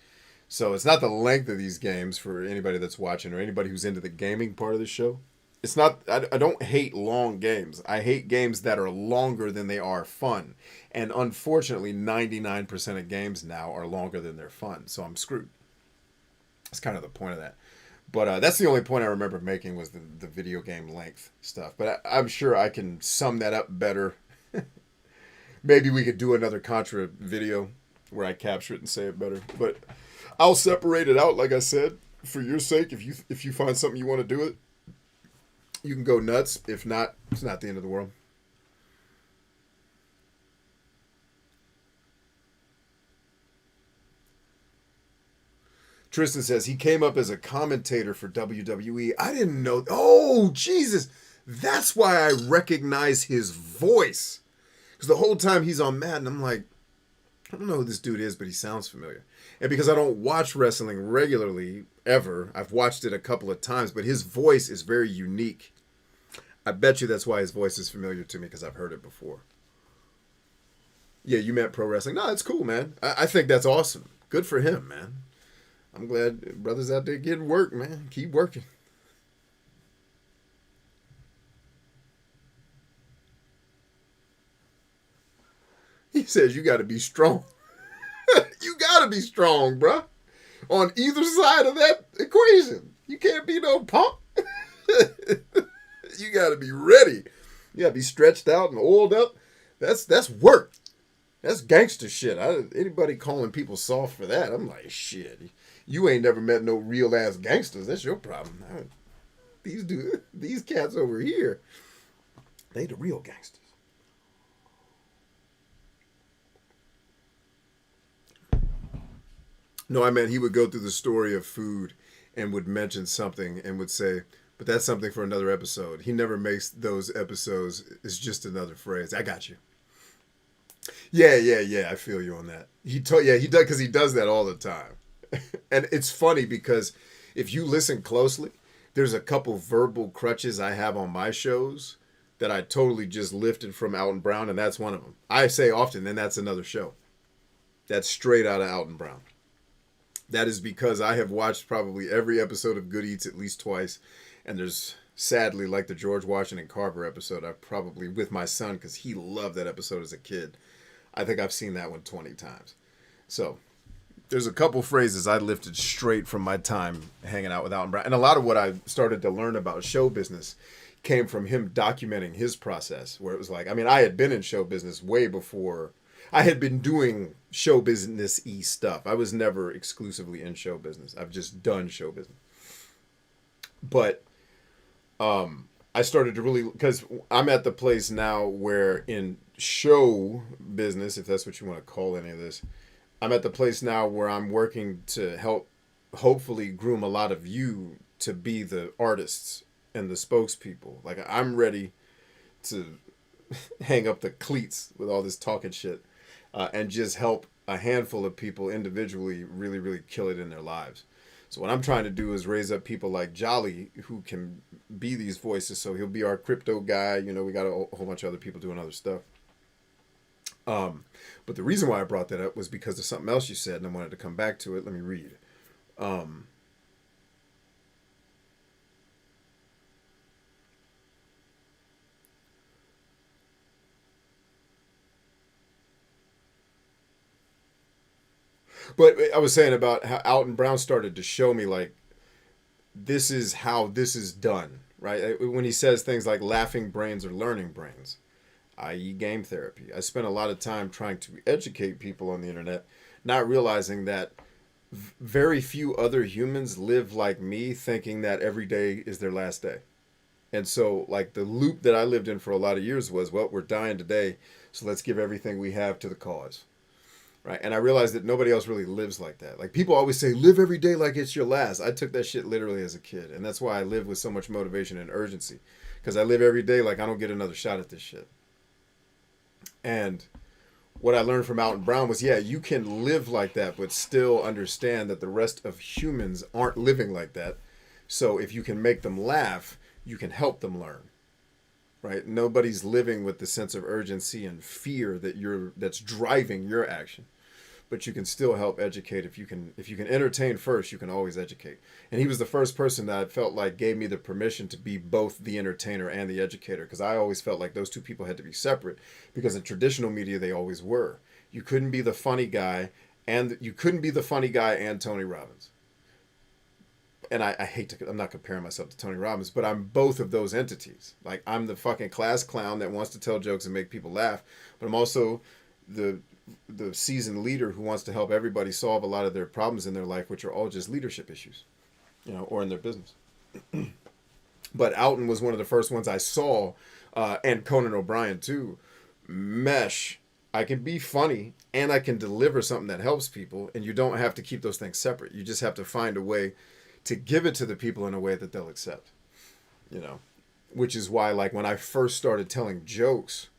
So it's not the length of these games for anybody that's watching or anybody who's into the gaming part of the show. It's not, I don't hate long games. I hate games that are longer than they are fun. And unfortunately, 99% of games now are longer than they're fun. So I'm screwed. That's kind of the point of that. But that's the only point I remember making was the video game length stuff. But I'm sure I can sum that up better. Maybe we could do another Contra video where I capture it and say it better. But I'll separate it out, like I said, for your sake. If you find something you want to do it, you can go nuts. If not, it's not the end of the world. Tristan says he came up as a commentator for WWE. I didn't know. Oh, Jesus. That's why I recognize his voice. Because the whole time he's on Madden, I'm like, I don't know who this dude is, but he sounds familiar. And because I don't watch wrestling regularly, ever, I've watched it a couple of times, but his voice is very unique. I bet you that's why his voice is familiar to me, because I've heard it before. Yeah, you meant pro wrestling. No, it's cool, man. I think that's awesome. Good for him, man. I'm glad brothers out there getting work, man. Keep working. He says you got to be strong. You got to be strong, bruh. On either side of that equation. You can't be no punk. You got to be ready. You got to be stretched out and oiled up. That's work. That's gangster shit. Anybody calling people soft for that, I'm like, shit. You ain't never met no real ass gangsters. That's your problem. These cats over here, they the real gangsters. No, I meant he would go through the story of food and would mention something and would say, but that's something for another episode. He never makes those episodes. It's just another phrase. I got you. Yeah. I feel you on that. He does, because he does that all the time. And it's funny because if you listen closely, there's a couple verbal crutches I have on my shows that I totally just lifted from Alton Brown, and that's one of them. I say often, and that's another show. That's straight out of Alton Brown. That is because I have watched probably every episode of Good Eats at least twice, and there's sadly, like the George Washington Carver episode, I probably, with my son, because he loved that episode as a kid, I think I've seen that one 20 times. So there's a couple phrases I lifted straight from my time hanging out with Alton Brown. And a lot of what I started to learn about show business came from him documenting his process, where it was like, I mean, I had been in show business way before. I had been doing show business-y stuff. I was never exclusively in show business. I've just done show business. But I started to really, because I'm at the place now where in show business, if that's what you want to call any of this, I'm at the place now where I'm working to help hopefully groom a lot of you to be the artists and the spokespeople. Like, I'm ready to hang up the cleats with all this talking shit and just help a handful of people individually really, really kill it in their lives. So what I'm trying to do is raise up people like Jolly who can be these voices. So he'll be our crypto guy. You know, we got a whole bunch of other people doing other stuff. But the reason why I brought that up was because of something else you said, and I wanted to come back to it. Let me read. But I was saying about how Alton Brown started to show me, like, this is how this is done, right? When he says things like laughing brains or learning brains, i.e. game therapy. I spent a lot of time trying to educate people on the internet, not realizing that very few other humans live like me, thinking that every day is their last day. And so, like, the loop that I lived in for a lot of years was, well, we're dying today, so let's give everything we have to the cause. Right? And I realized that nobody else really lives like that. Like, people always say, live every day like it's your last. I took that shit literally as a kid. And that's why I live with so much motivation and urgency. Because I live every day like I don't get another shot at this shit. And what I learned from Alton Brown was, yeah, you can live like that, but still understand that the rest of humans aren't living like that. So if you can make them laugh, you can help them learn. Right? Nobody's living with the sense of urgency and fear that's driving your action. But you can still help educate. If you can entertain first, you can always educate. And he was the first person that I felt like gave me the permission to be both the entertainer and the educator, because I always felt like those two people had to be separate, because in traditional media they always were. You couldn't be the funny guy and Tony Robbins. and I hate to, I'm not comparing myself to Tony Robbins, but I'm both of those entities. Like, I'm the fucking class clown that wants to tell jokes and make people laugh, but I'm also the seasoned leader who wants to help everybody solve a lot of their problems in their life, which are all just leadership issues, or in their business. But Alton was one of the first ones I saw, and Conan O'Brien too, mesh. I can be funny and I can deliver something that helps people, and you don't have to keep those things separate. You just have to find a way to give it to the people in a way that they'll accept, which is why, like, when I first started telling jokes,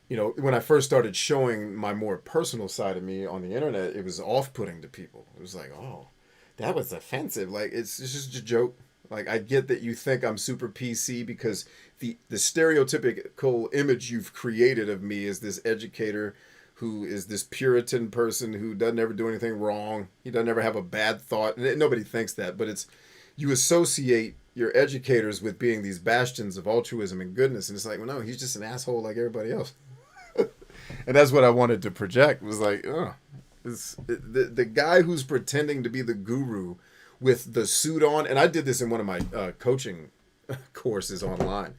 when I first started showing my more personal side of me on the internet, it was off-putting to people. It was like, oh, that was offensive. Like, it's just a joke. Like, I get that you think I'm super PC because the stereotypical image you've created of me is this educator who is this Puritan person who doesn't ever do anything wrong. He doesn't ever have a bad thought. Nobody thinks that, but you associate your educators with being these bastions of altruism and goodness. And it's like, well, no, he's just an asshole like everybody else. And that's what I wanted to project, was like, the guy who's pretending to be the guru with the suit on, and I did this in one of my coaching courses online.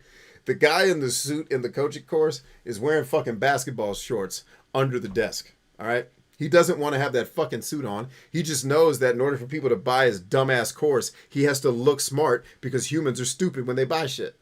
The guy in the suit in the coaching course is wearing fucking basketball shorts under the desk, all right? He doesn't want to have that fucking suit on. He just knows that in order for people to buy his dumbass course, he has to look smart because humans are stupid when they buy shit.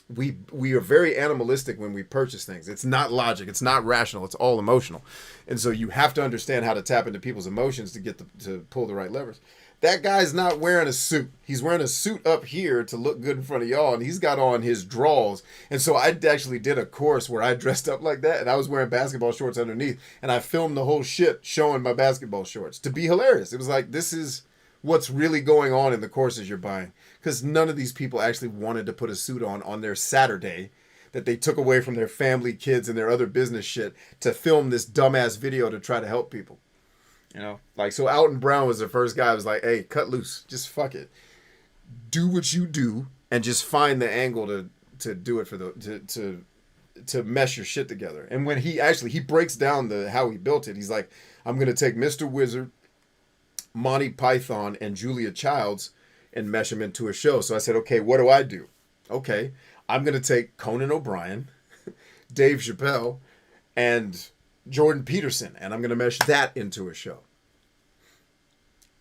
We are very animalistic when we purchase things. It's not logic. It's not rational. It's all emotional. And so you have to understand how to tap into people's emotions to get to pull the right levers. That guy's not wearing a suit. He's wearing a suit up here to look good in front of y'all, and he's got on his drawers. And so I actually did a course where I dressed up like that, and I was wearing basketball shorts underneath, and I filmed the whole shit showing my basketball shorts to be hilarious. It was like, this is what's really going on in the courses you're buying. Because none of these people actually wanted to put a suit on their Saturday that they took away from their family, kids, and their other business shit to film this dumbass video to try to help people. Like, so Alton Brown was the first guy who was like, hey, cut loose. Just fuck it. Do what you do and just find the angle to do it to mesh your shit together. And when he breaks down how he built it, he's like, I'm going to take Mr. Wizard, Monty Python, and Julia Childs and mesh them into a show. So I said, okay, what do I do? Okay, I'm going to take Conan O'Brien, Dave Chappelle, and Jordan Peterson, and I'm going to mesh that into a show.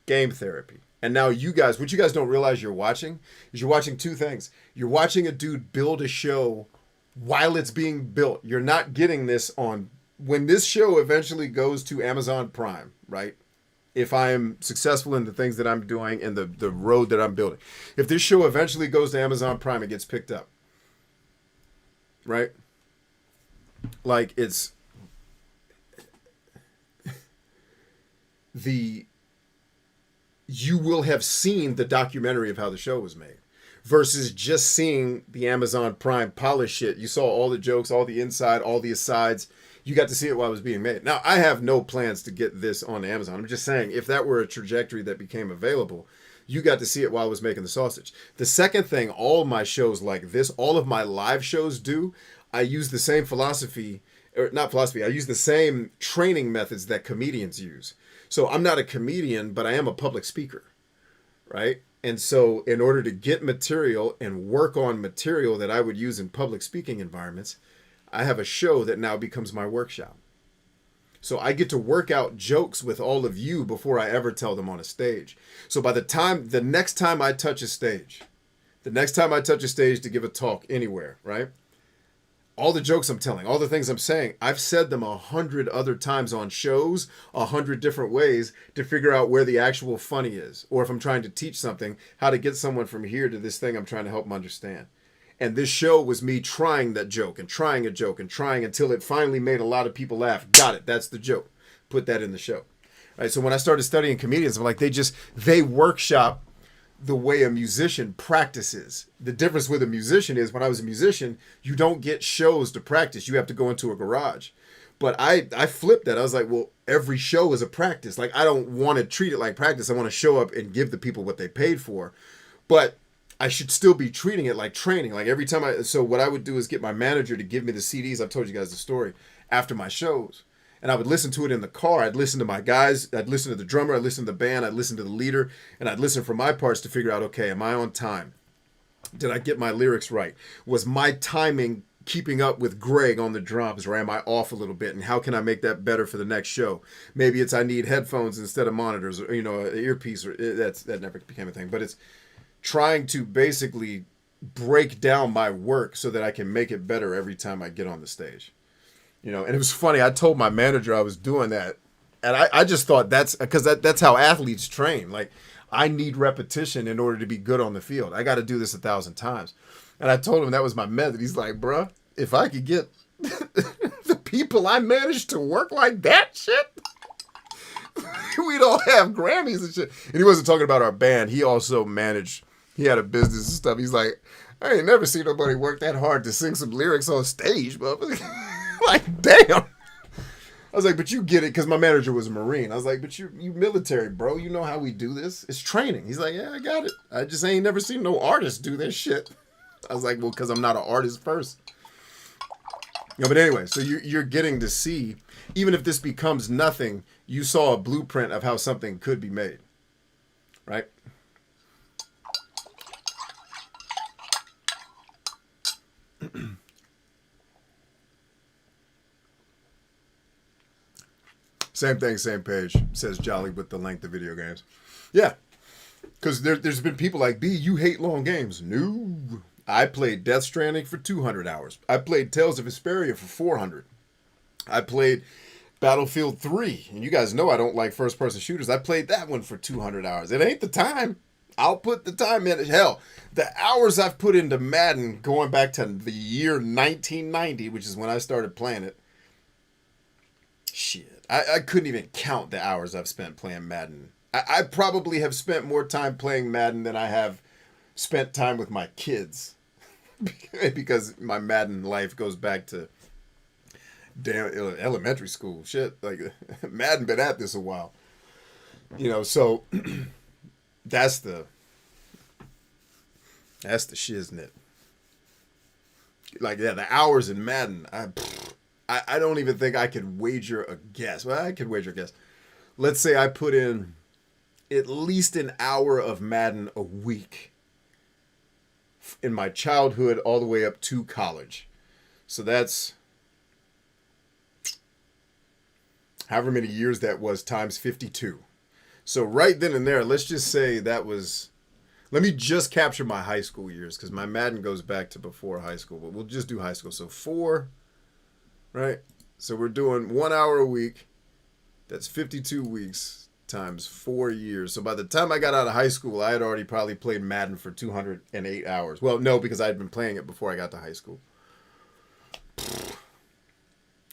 Game therapy. And now what you guys don't realize you're watching is you're watching two things. You're watching a dude build a show while it's being built. You're not getting this when this show eventually goes to Amazon Prime, right? If I am successful in the things that I'm doing and the road that I'm building. If this show eventually goes to Amazon Prime, it gets picked up. Right? Like, it's you will have seen the documentary of how the show was made versus just seeing the Amazon Prime polish shit. You saw all the jokes, all the inside, all the asides. You got to see it while it was being made. Now, I have no plans to get this on Amazon. I'm just saying, if that were a trajectory that became available, you got to see it while I was making the sausage. The second thing, all my shows like this, all of my live shows do, I use the same I use the same training methods that comedians use. So I'm not a comedian, but I am a public speaker, right? And so in order to get material and work on material that I would use in public speaking environments, I have a show that now becomes my workshop. So I get to work out jokes with all of you before I ever tell them on a stage. So the next time I touch a stage to give a talk anywhere, right? All the jokes I'm telling, all the things I'm saying, I've said them 100 other times on shows, 100 different ways to figure out where the actual funny is. Or if I'm trying to teach something, how to get someone from here to this thing I'm trying to help them understand. And this show was me trying that joke and trying a joke and trying until it finally made a lot of people laugh. Got it. That's the joke. Put that in the show. Right? So when I started studying comedians, I'm like, they workshop the way a musician practices. The difference with a musician is when I was a musician, you don't get shows to practice. You have to go into a garage. But I flipped that. I was like, well, every show is a practice. Like, I don't want to treat it like practice. I want to show up and give the people what they paid for. But I should still be treating it like training. Like every time so what I would do is get my manager to give me the CDs. I've told you guys the story after my shows. And I would listen to it in the car. I'd listen to my guys. I'd listen to the drummer. I'd listen to the band. I'd listen to the leader. And I'd listen for my parts to figure out, okay, am I on time? Did I get my lyrics right? Was my timing keeping up with Greg on the drums, or am I off a little bit? And how can I make that better for the next show? Maybe it's I need headphones instead of monitors, or an earpiece, or that never became a thing. But it's trying to basically break down my work so that I can make it better every time I get on the stage. And it was funny. I told my manager I was doing that, and I just thought that's how athletes train. Like, I need repetition in order to be good on the field. I got to do this 1,000 times. And I told him that was my method. He's like, bruh, if I could get the people I managed to work like that shit, we'd all have Grammys and shit. And he wasn't talking about our band. He also managed, he had a business and stuff. He's like, I ain't never seen nobody work that hard to sing some lyrics on stage, but like, damn. I was like, but you get it, because my manager was a Marine. I was like, but you military, bro. You know how we do this. It's training. He's like, yeah, I got it. I just ain't never seen no artist do this shit. I was like, well, because I'm not an artist first. But anyway, so you're getting to see, even if this becomes nothing, you saw a blueprint of how something could be made. Right? Same thing, same page, says Jolly with the length of video games. Yeah, because there's been people like, B, you hate long games. No. I played Death Stranding for 200 hours. I played Tales of Vesperia for 400. I played Battlefield 3. And you guys know I don't like first-person shooters. I played that one for 200 hours. It ain't the time. I'll put the time in. Hell, the hours I've put into Madden going back to the year 1990, which is when I started playing it. Shit. I couldn't even count the hours I've spent playing Madden. I probably have spent more time playing Madden than I have spent time with my kids. Because my Madden life goes back to damn elementary school. Shit, like, Madden been at this a while. So that's the shiznit. Like, yeah, the hours in Madden, I don't even think I could wager a guess. Well, I could wager a guess. Let's say I put in at least an hour of Madden a week in my childhood all the way up to college. So that's however many years that was times 52. So right then and there, let's just say that was, let me just capture my high school years, because my Madden goes back to before high school, but we'll just do high school. So 4, right? So we're doing 1 hour a week. That's 52 weeks times 4 years. So by the time I got out of high school, I had already probably played Madden for 208 hours. Well, no, because I had been playing it before I got to high school.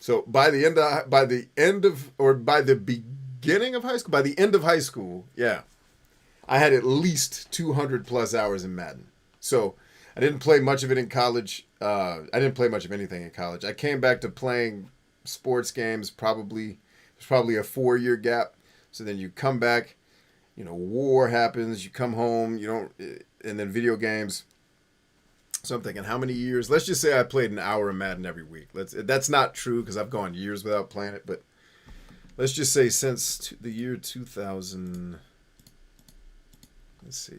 So by the end of high school, yeah, I had at least 200 plus hours in Madden. So I didn't play much of it in college. I didn't play much of anything in college. I came back to playing sports games probably a 4-year gap. So then you come back, war happens, you come home, and then video games. So I'm thinking, how many years? Let's just say I played an hour of Madden every week. That's not true, because I've gone years without playing it, but let's just say since the year 2000, let's see,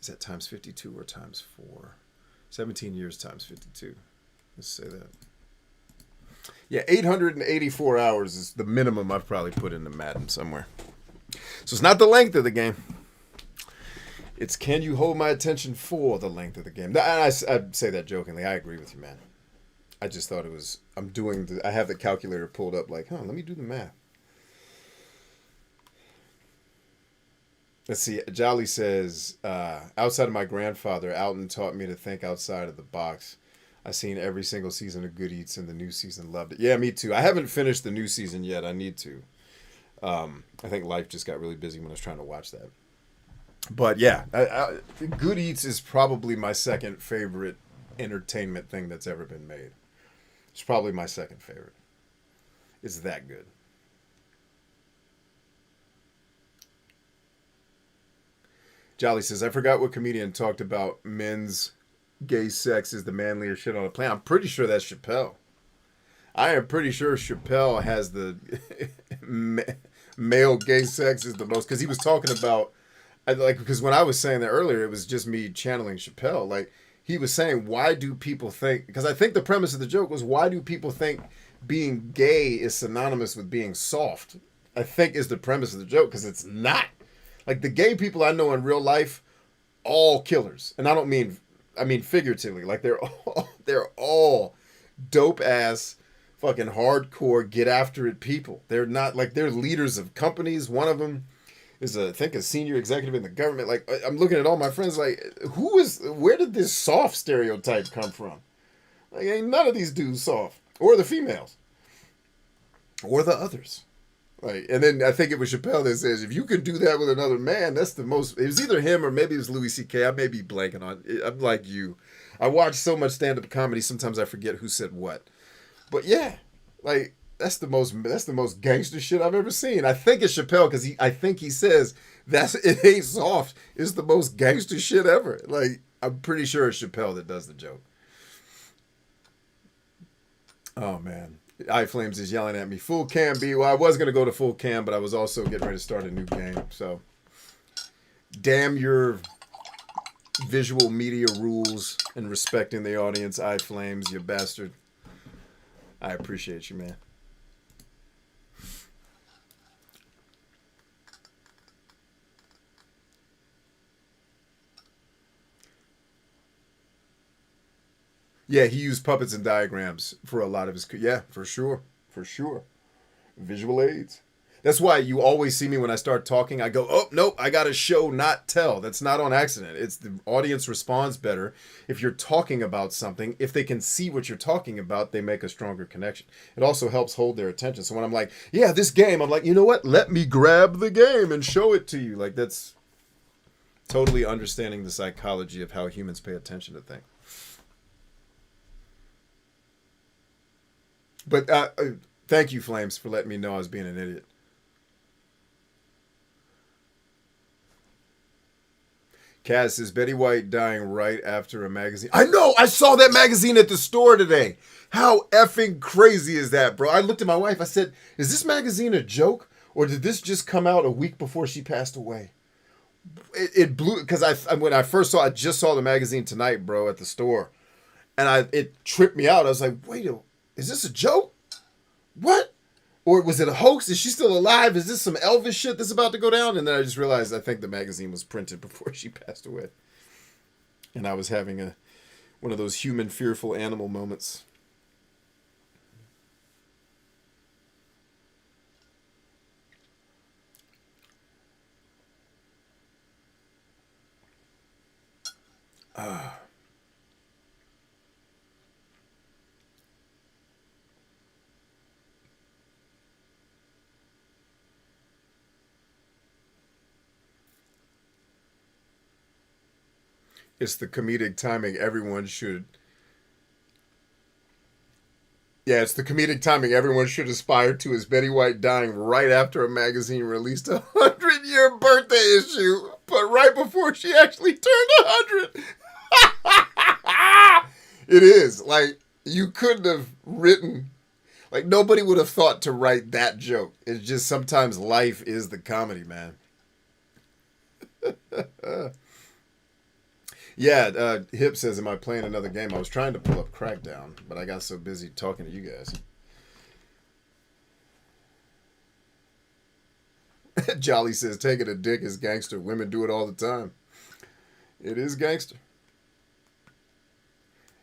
is that times 52 or times 4? 17 years times 52. Let's say that. Yeah, 884 hours is the minimum I've probably put into Madden somewhere. So it's not the length of the game. It's can you hold my attention for the length of the game. I say that jokingly. I agree with you, man. I just thought it was, I have the calculator pulled up like, let me do the math. Let's see. Jolly says, outside of my grandfather, Alton taught me to think outside of the box. I've seen every single season of Good Eats, and the new season loved it. Yeah, me too. I haven't finished the new season yet. I need to. I think life just got really busy when I was trying to watch that. But yeah, Good Eats is probably my second favorite entertainment thing that's ever been made. It's probably my second favorite. It's that good. Jolly says, I forgot what comedian talked about men's gay sex is the manlier shit on the planet. I'm pretty sure that's Chappelle. I am pretty sure Chappelle has the male gay sex is the most, because he was talking about, because when I was saying that earlier, it was just me channeling Chappelle. Like, he was saying, why do people think, because I think the premise of the joke was, why do people think being gay is synonymous with being soft? I think is the premise of the joke, because it's not. Like, the gay people I know in real life, all killers. And I mean figuratively. Like, they're all dope ass fucking hardcore get after it people. They're not like, they're leaders of companies. One of them is I think a senior executive in the government. Like, I'm looking at all my friends like, where did this soft stereotype come from? Like, ain't none of these dudes soft, or the females, or the others. Like, and then I think it was Chappelle that says, if you can do that with another man, that's the most. It was either him or maybe it was Louis C.K. I may be blanking on. I'm like you. I watch so much stand-up comedy, sometimes I forget who said what. But yeah, like, that's the most gangster shit I've ever seen. I think it's Chappelle, because I think he says it ain't soft. It's the most gangster shit ever. Like, I'm pretty sure it's Chappelle that does the joke. Oh man. iFlames is yelling at me. Full cam B. Well, I was going to go to full cam, but I was also getting ready to start a new game. So, damn your visual media rules and respecting the audience, iFlames, you bastard. I appreciate you, man. Yeah, he used puppets and diagrams for a lot of his... Yeah, for sure. For sure. Visual aids. That's why you always see me when I start talking, I go, oh, nope, I got to show, not tell. That's not on accident. It's the audience responds better if you're talking about something. If they can see what you're talking about, they make a stronger connection. It also helps hold their attention. So when I'm like, yeah, this game, I'm like, you know what? Let me grab the game and show it to you. Like, that's totally understanding the psychology of how humans pay attention to things. But thank you, Flames, for letting me know I was being an idiot. Kaz says, Betty White dying right after a magazine. I know! I saw that magazine at the store today. How effing crazy is that, bro? I looked at my wife. I said, is this magazine a joke? Or did this just come out a week before she passed away? It blew... Because when I first saw... I just saw the magazine tonight, bro, at the store. And it tripped me out. I was like, wait a... Is this a joke? What? Or was it a hoax? Is she still alive? Is this some Elvis shit that's about to go down? And then I just realized I think the magazine was printed before she passed away. And I was having one of those human fearful animal moments. It's the comedic timing everyone should... Yeah, it's the comedic timing everyone should aspire to, is Betty White dying right after a magazine released a 100-year birthday issue, but right before she actually turned 100. It is. Like, you couldn't have written... Like, nobody would have thought to write that joke. It's just sometimes life is the comedy, man. Yeah, Hip says, am I playing another game? I was trying to pull up Crackdown, but I got so busy talking to you guys. Jolly says, taking a dick is gangster. Women do it all the time. It is gangster.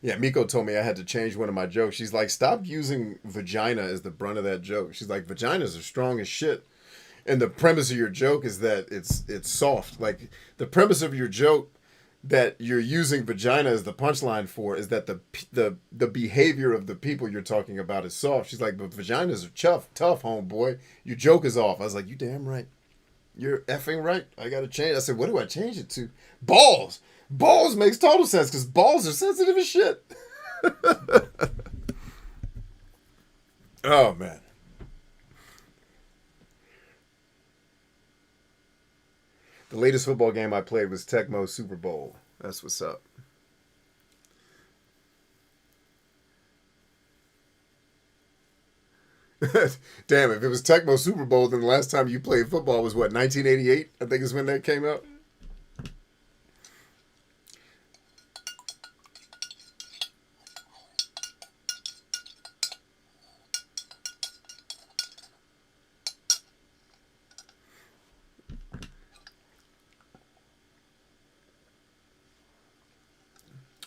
Yeah, Miko told me I had to change one of my jokes. She's like, stop using vagina as the brunt of that joke. She's like, vaginas are strong as shit. And the premise of your joke is that it's soft. Like, the premise of your joke that you're using vagina as the punchline for is that the behavior of the people you're talking about is soft. She's like, but vaginas are tough, homeboy. Your joke is off. I was like, you damn right. You're effing right. I got to change. I said, what do I change it to? Balls. Balls makes total sense because balls are sensitive as shit. Oh, man. The latest football game I played was Tecmo Super Bowl. That's what's up. Damn, if it was Tecmo Super Bowl, then the last time you played football was what, 1988? I think is when that came out.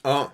Oh.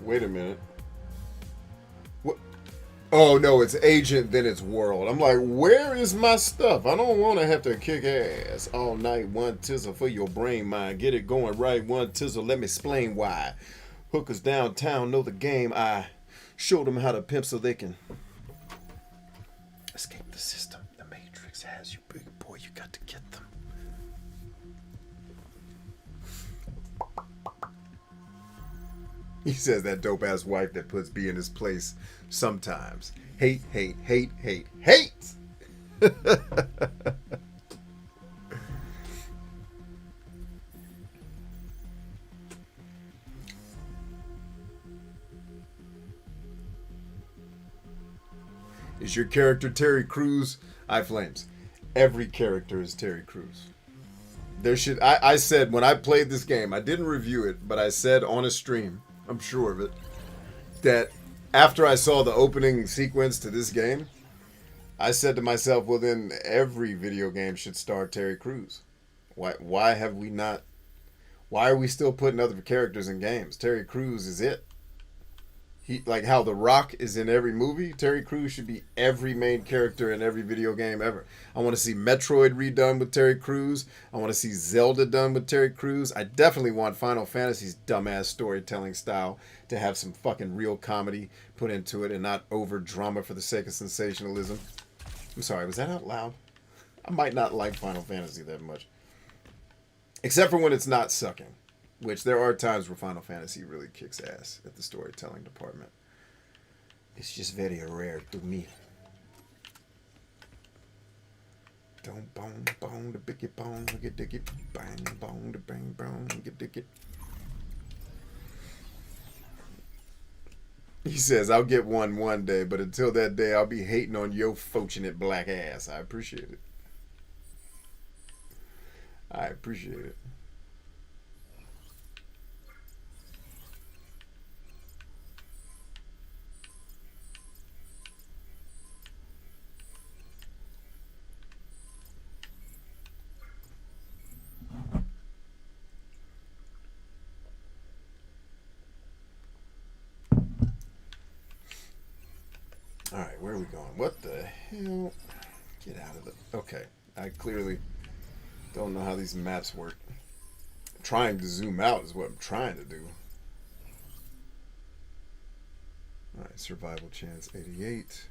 Wait a minute. What? Oh, no, it's agent, then it's world. I'm like, where is my stuff? I don't want to have to kick ass all night. One tizzle for your brain, mind. Get it going right. One tizzle, let me explain why. Hookers downtown know the game. I showed them how to pimp so they can escape the system. The Matrix has you, big boy. You got to get them. He says that dope-ass wife that puts B in his place sometimes. Hate, hate, hate, hate, hate! Is your character Terry Crews? iFlames. Every character is Terry Crews. There should... I said when I played this game, I didn't review it, but I said on a stream, I'm sure of it, that after I saw the opening sequence to this game, I said to myself, well then every video game should star Terry Crews. Why have we not? Why are we still putting other characters in games? Terry Crews is it. He, like how The Rock is in every movie, Terry Crews should be every main character in every video game ever. I want to see Metroid redone with Terry Crews. I want to see Zelda done with Terry Crews. I definitely want Final Fantasy's dumbass storytelling style to have some fucking real comedy put into it and not over drama for the sake of sensationalism. I'm sorry, was that out loud? I might not like Final Fantasy that much. Except for when it's not sucking. Which there are times where Final Fantasy really kicks ass at the storytelling department. It's just very rare to me. Don't bone, bone, the biggie bone, get diggy, bang, bone, the bang, bone, get diggy. He says, I'll get one day, but until that day, I'll be hating on your fortunate black ass. I appreciate it. I appreciate it. Alright, where are we going? What the hell? Get out of it. Okay, I clearly don't know how these maps work. Trying to zoom out is what I'm trying to do. Alright, survival chance 88.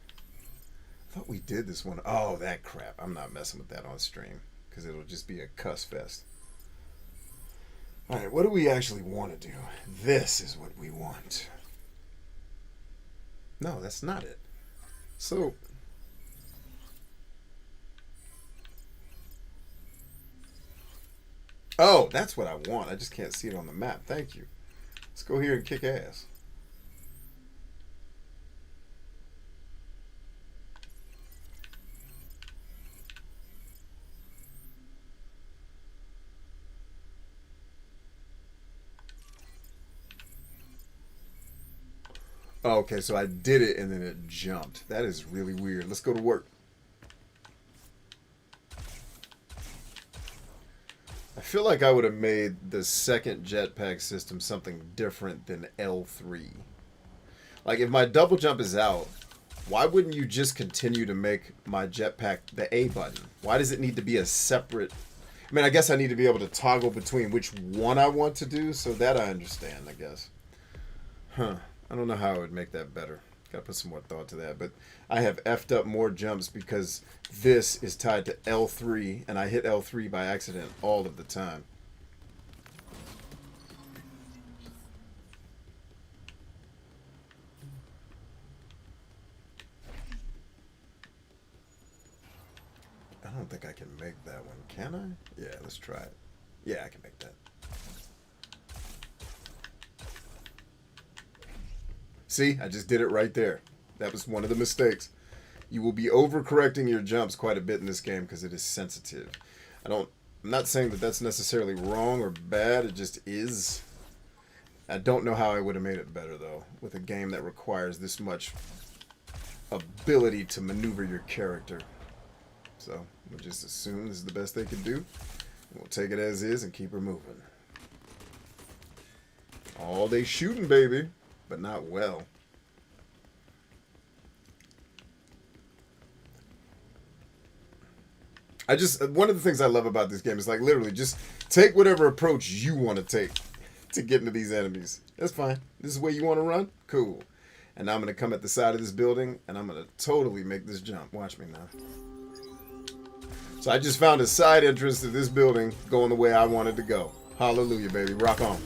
I thought we did this one. Oh, that crap. I'm not messing with that on stream because it'll just be a cuss fest. Alright, what do we actually want to do? This is what we want. No, that's not it. So, oh, that's what I want. I just can't see it on the map. Thank you. Let's go here and kick ass. Oh, okay, so I did it and then it jumped. That is really weird. Let's go to work. I feel like I would have made the second jetpack system something different than L3. Like, if my double jump is out, why wouldn't you just continue to make my jetpack the A button? Why does it need to be a separate... I mean, I guess I need to be able to toggle between which one I want to do, so that I understand, I guess. Huh. I don't know how I would make that better. Gotta put some more thought to that. But I have effed up more jumps because this is tied to L3, and I hit L3 by accident all of the time. I don't think I can make that one. Can I? Yeah, let's try it. Yeah, I can make that. See, I just did it right there. That was one of the mistakes. You will be overcorrecting your jumps quite a bit in this game because it is sensitive. I'm not saying that that's necessarily wrong or bad. It just is. I don't know how I would have made it better, though, with a game that requires this much ability to maneuver your character. So we'll just assume this is the best they can do. We'll take it as is and keep her moving. All day shooting, baby, but not well. One of the things I love about this game is, like, literally just take whatever approach you want to take to get into these enemies. That's fine. This is where you want to run? Cool. And now I'm going to come at the side of this building, and I'm going to totally make this jump. Watch me now. So I just found a side entrance to this building going the way I wanted to go. Hallelujah, baby. Rock on.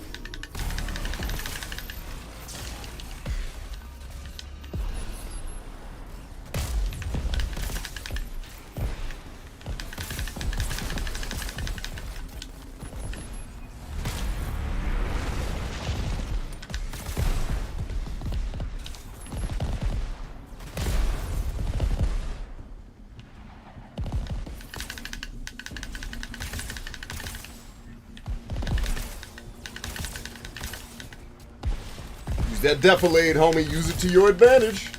That defilade, homie. Use it to your advantage.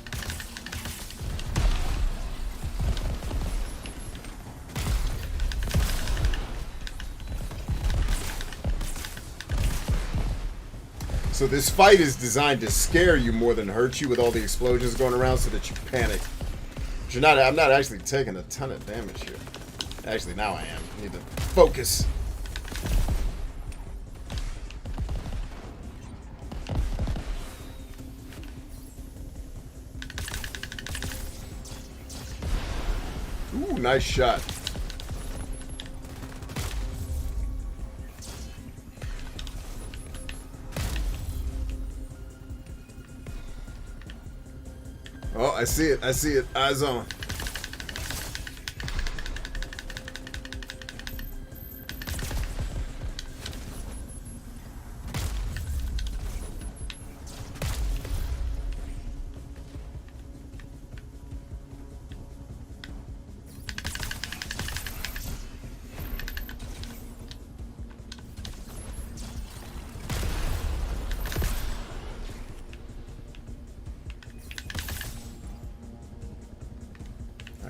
So this fight is designed to scare you more than hurt you with all the explosions going around so that you panic. But I'm not actually taking a ton of damage here. Actually, now I am. I need to focus. Ooh, nice shot. Oh, I see it. I see it. Eyes on.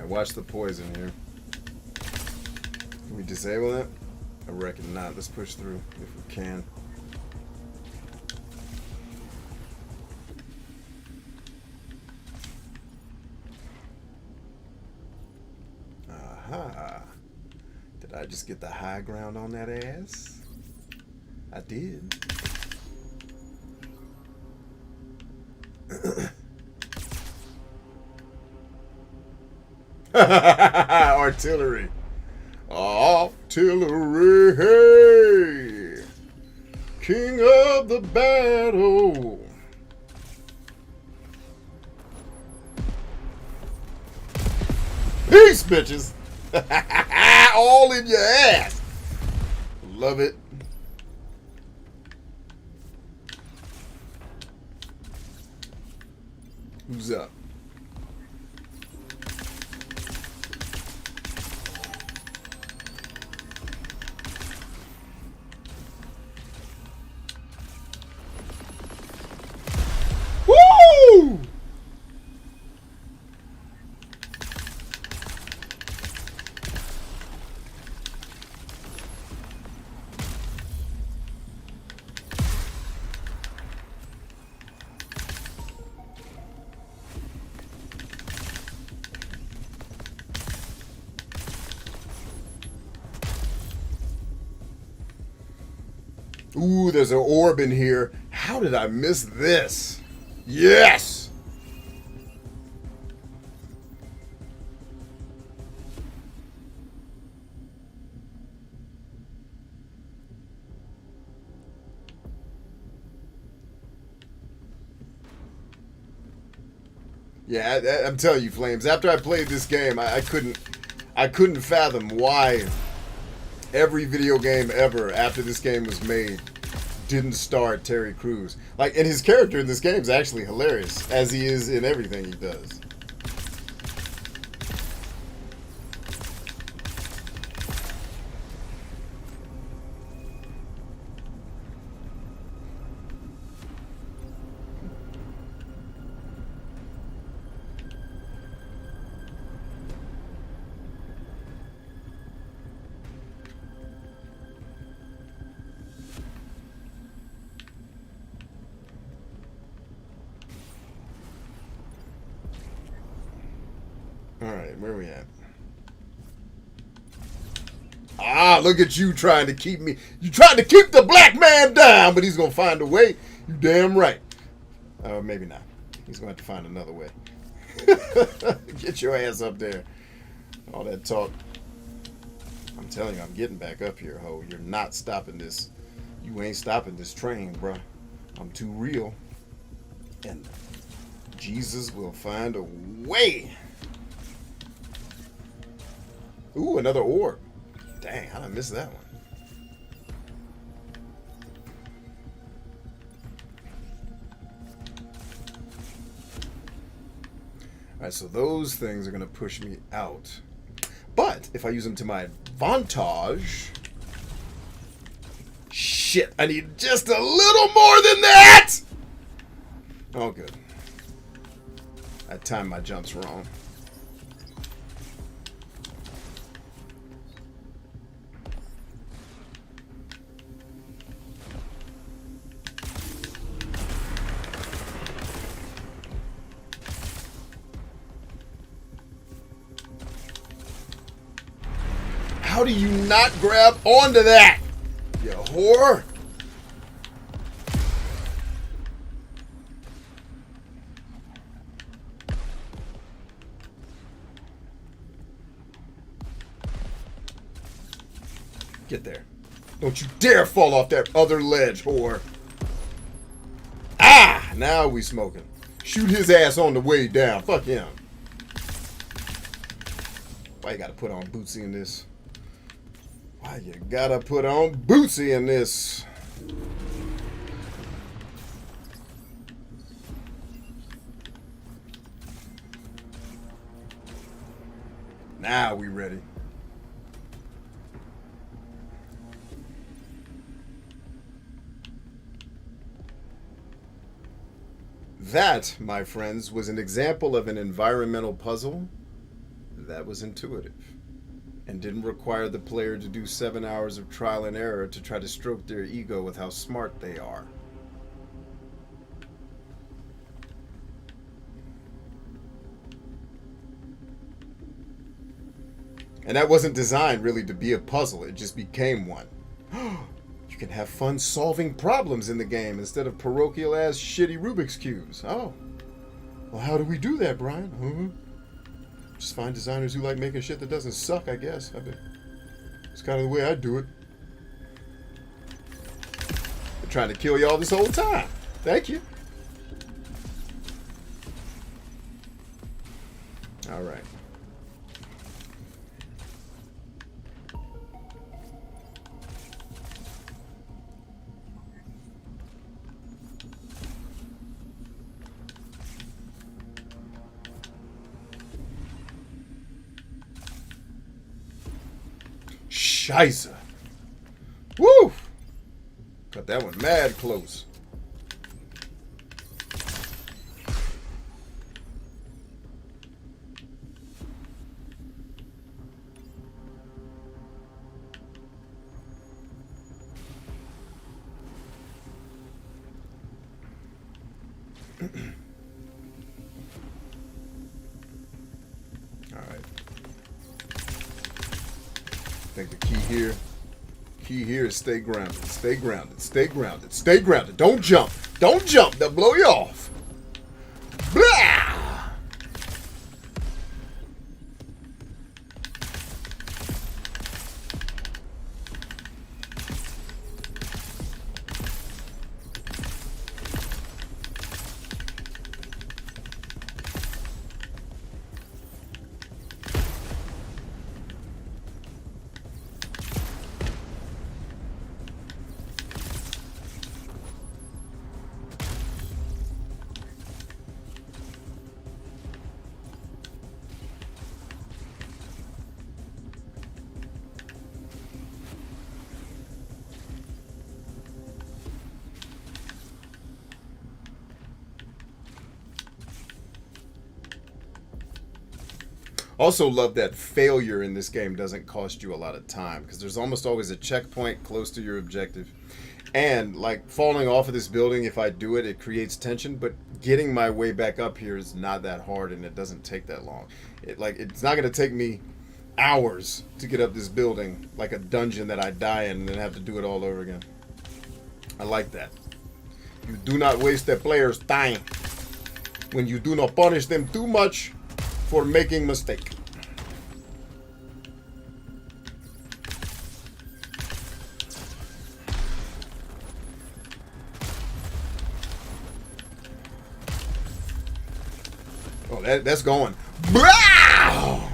Watch the poison here. Can we disable it? I reckon not. Let's push through if we can. Aha. Did I just get the high ground on that ass? I did. Artillery. Artillery. Hey. King of the battle. Peace, bitches. All in your ass. Love it. Who's up? Woo! Ooh, there's an orb in here. How did I miss this? Yes! Yeah, I'm telling you, Flames. After I played this game, I couldn't fathom why every video game ever after this game was made didn't star Terry Crews. Like, and his character in this game is actually hilarious, as he is in everything he does. Alright, where are we at? Ah, look at you trying to keep me. You trying to keep the black man down, but he's going to find a way. You damn right. Maybe not. He's going to have to find another way. Get your ass up there. All that talk. I'm telling you, I'm getting back up here, ho. You're not stopping this. You ain't stopping this train, bro. I'm too real. And Jesus will find a way. Ooh, another orb. Dang, how did I miss that one? Alright, so those things are going to push me out. But if I use them to my advantage... Shit, I need just a little more than that! Oh, good. I timed my jumps wrong. How do you not grab onto that? You whore. Get there. Don't you dare fall off that other ledge, whore. Ah! Now we smoking. Shoot his ass on the way down. Fuck him. Why you gotta put on Bootsy in this? Why you gotta put on Bootsy in this? Now we ready. That, my friends, was an example of an environmental puzzle that was intuitive and didn't require the player to do 7 hours of trial and error to try to stroke their ego with how smart they are. And that wasn't designed really to be a puzzle, it just became one. You can have fun solving problems in the game instead of parochial ass shitty Rubik's Cubes. Oh. Well, how do we do that, Brian? Just find designers who like making shit that doesn't suck, I guess. It's kind of the way I do it. Been trying to kill y'all this whole time. Thank you. All right. Scheisse. Woo! Cut that one mad close. All right. I think the key key here is stay grounded. Stay grounded. Stay grounded. Stay grounded. Don't jump. Don't jump. They'll blow you off. Blah! Also love that failure in this game doesn't cost you a lot of time because there's almost always a checkpoint close to your objective. And like falling off of this building, if I do it, it creates tension, but getting my way back up here is not that hard and it doesn't take that long. It's not going to take me hours to get up this building like a dungeon that I die in and then have to do it all over again. I like that. You do not waste the player's time when you do not punish them too much for making mistake. Oh, that's going. Oh.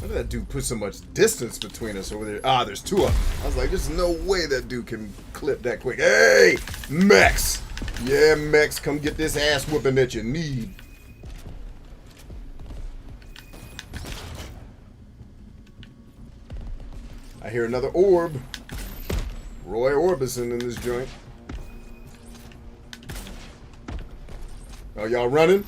How did that dude put so much distance between us over there? Ah, there's two of them. I was like, there's no way that dude can clip that quick. Hey, Mex! Yeah, Mex, come get this ass whooping that you need. I hear another orb. Roy Orbison in this joint. Oh, y'all running?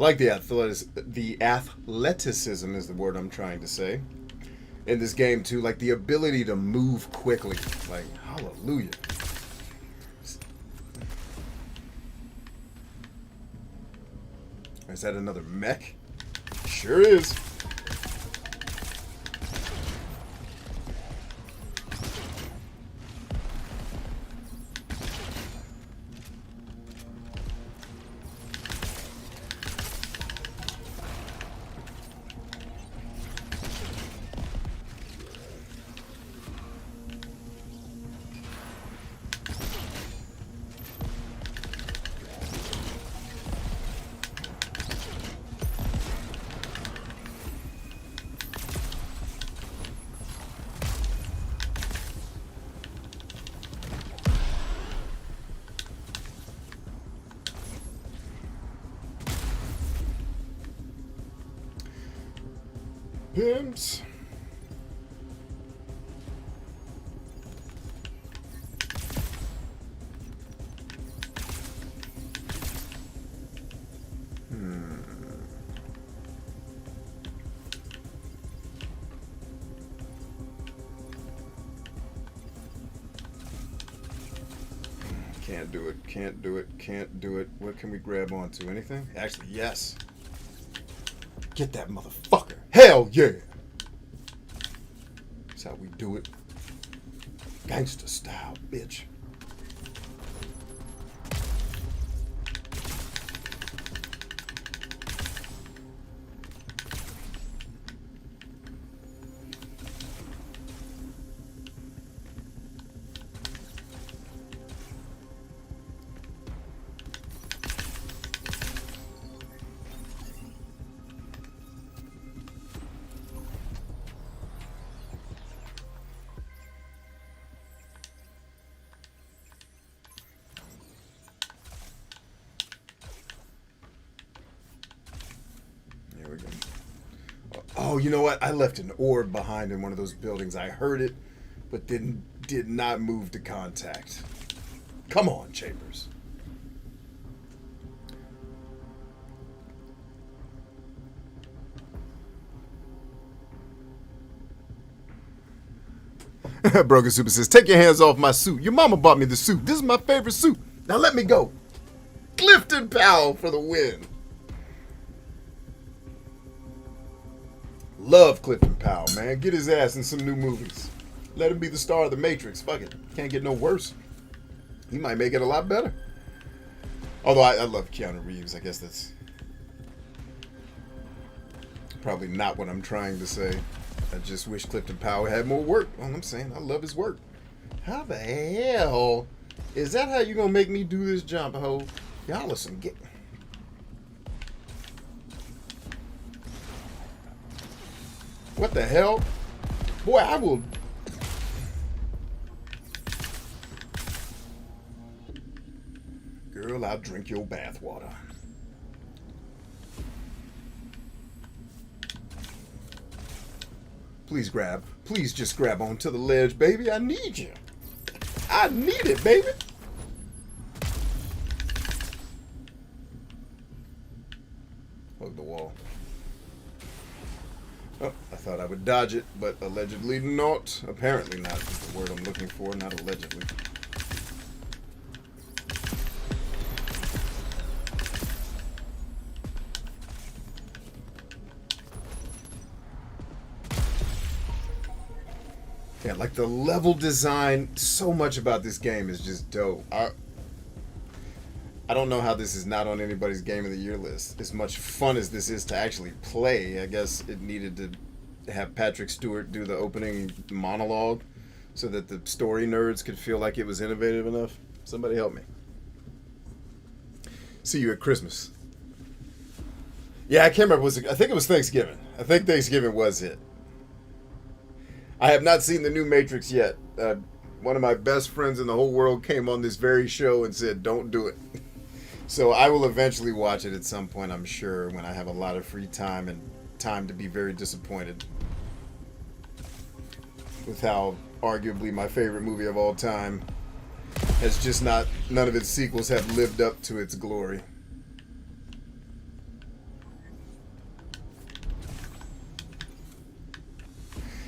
I like the athleticism is the word I'm trying to say. In this game too, like the ability to move quickly. Like, hallelujah. Is that another mech? Sure is. Pimps. Can't do it, can't do it, can't do it. What can we grab onto? Anything? Actually, yes. Get that motherfucker. Hell yeah. That's how we do it. Gangster style, bitch. Oh, you know what? I left an orb behind in one of those buildings. I heard it, but did not move to contact. Come on, Chambers. Broken Super says, take your hands off my suit. Your mama bought me the suit. This is my favorite suit. Now let me go. Clifton Powell for the win. Love Clifton Powell, man. Get his ass in some new movies. Let him be the star of The Matrix. Fuck it. Can't get no worse. He might make it a lot better. Although I love Keanu Reeves. I guess that's probably not what I'm trying to say. I just wish Clifton Powell had more work. All I'm saying, I love his work. How the hell is that how you gonna make me do this jump, ho? Y'all are some get. What the hell? Boy, I will. Girl, I'll drink your bathwater. Please grab. Please just grab onto the ledge, baby. I need you. I need it, baby. Hug the wall. Oh, I thought I would dodge it, but allegedly not. Apparently not is the word I'm looking for, not allegedly. Yeah, like the level design, so much about this game is just dope. I don't know how this is not on anybody's Game of the Year list. As much fun as this is to actually play, I guess it needed to have Patrick Stewart do the opening monologue so that the story nerds could feel like it was innovative enough. Somebody help me. See you at Christmas. Yeah, I can't remember. I think it was Thanksgiving. I think Thanksgiving was it. I have not seen the new Matrix yet. One of my best friends in the whole world came on this very show and said, don't do it. So I will eventually watch it at some point, I'm sure, when I have a lot of free time and time to be very disappointed with how arguably my favorite movie of all time has just none of its sequels have lived up to its glory.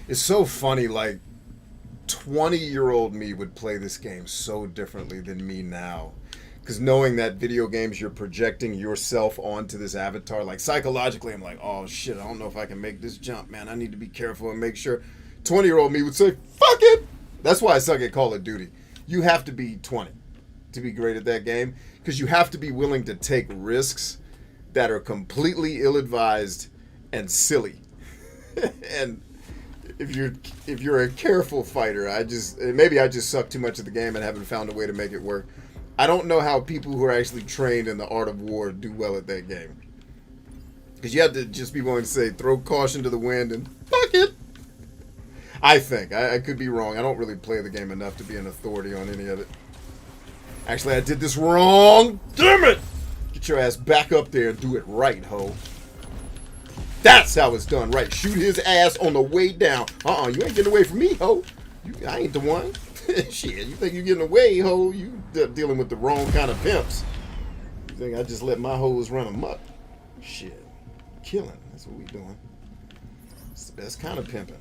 It's so funny, like 20-year-old me would play this game so differently than me now. Because knowing that video games, you're projecting yourself onto this avatar, like psychologically, I'm like, oh shit, I don't know if I can make this jump, man. I need to be careful and make sure. 20-year-old me would say, fuck it. That's why I suck at Call of Duty. You have to be 20 to be great at that game, because you have to be willing to take risks that are completely ill-advised and silly. And if you're a careful fighter, maybe I just suck too much at the game and haven't found a way to make it work. I don't know how people who are actually trained in the art of war do well at that game. Because you have to just be willing to say, throw caution to the wind and fuck it. I think. I could be wrong. I don't really play the game enough to be an authority on any of it. Actually, I did this wrong. Damn it! Get your ass back up there and do it right, ho. That's how it's done right. Shoot his ass on the way down. You ain't getting away from me, ho. I ain't the one. Shit, you think you're getting away, ho? You dealing with the wrong kind of pimps. You think I just let my hoes run amok? Shit. Killing. That's what we doing. It's the best kind of pimping.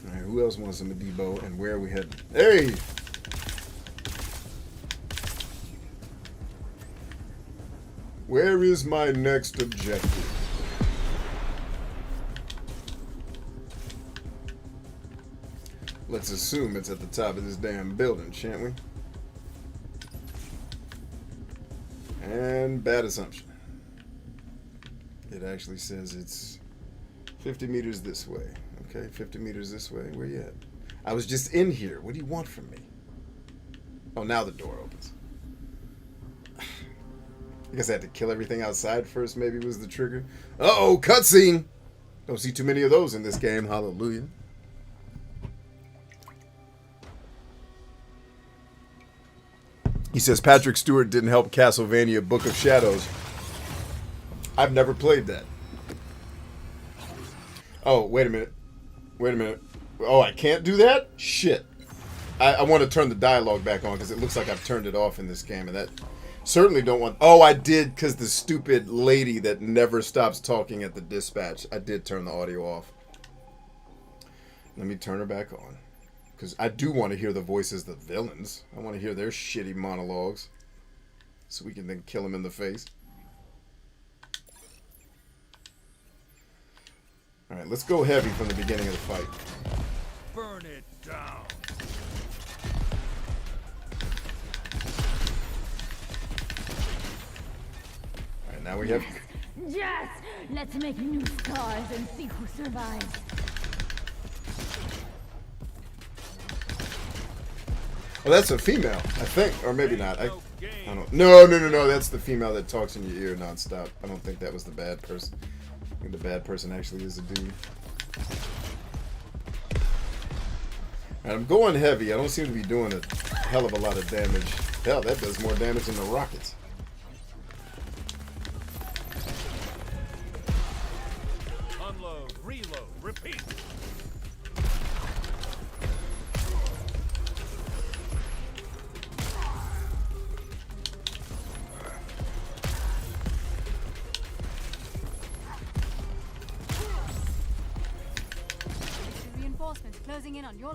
Alright, who else wants some Debo and where are we heading? Hey! Where is my next objective? Let's assume it's at the top of this damn building, shan't we? And bad assumption. It actually says it's 50 meters this way. Okay, 50 meters this way. Where you at? I was just in here. What do you want from me? Oh, now the door opens. I guess I had to kill everything outside first, maybe was the trigger. Uh-oh, cutscene! Don't see too many of those in this game, hallelujah. He says Patrick Stewart didn't help Castlevania Book of Shadows. I've never played that. Oh, wait a minute. Wait a minute. Oh, I can't do that? Shit. I want to turn the dialogue back on because it looks like I've turned it off in this game, and that certainly don't want... Oh, I did, because the stupid lady that never stops talking at the dispatch. I did turn the audio off. Let me turn her back on. Because I do want to hear the voices of the villains. I want to hear their shitty monologues. So we can then kill them in the face. Alright, let's go heavy from the beginning of the fight. Burn it down. Alright, now we have... Yes! Let's make new scars and see who survives. Oh, that's a female, I think. Or maybe not. I don't know. No. That's the female that talks in your ear nonstop. I don't think that was the bad person. I think the bad person actually is a dude. Alright, I'm going heavy. I don't seem to be doing a hell of a lot of damage. Hell, that does more damage than the rockets. Unload, reload, repeat.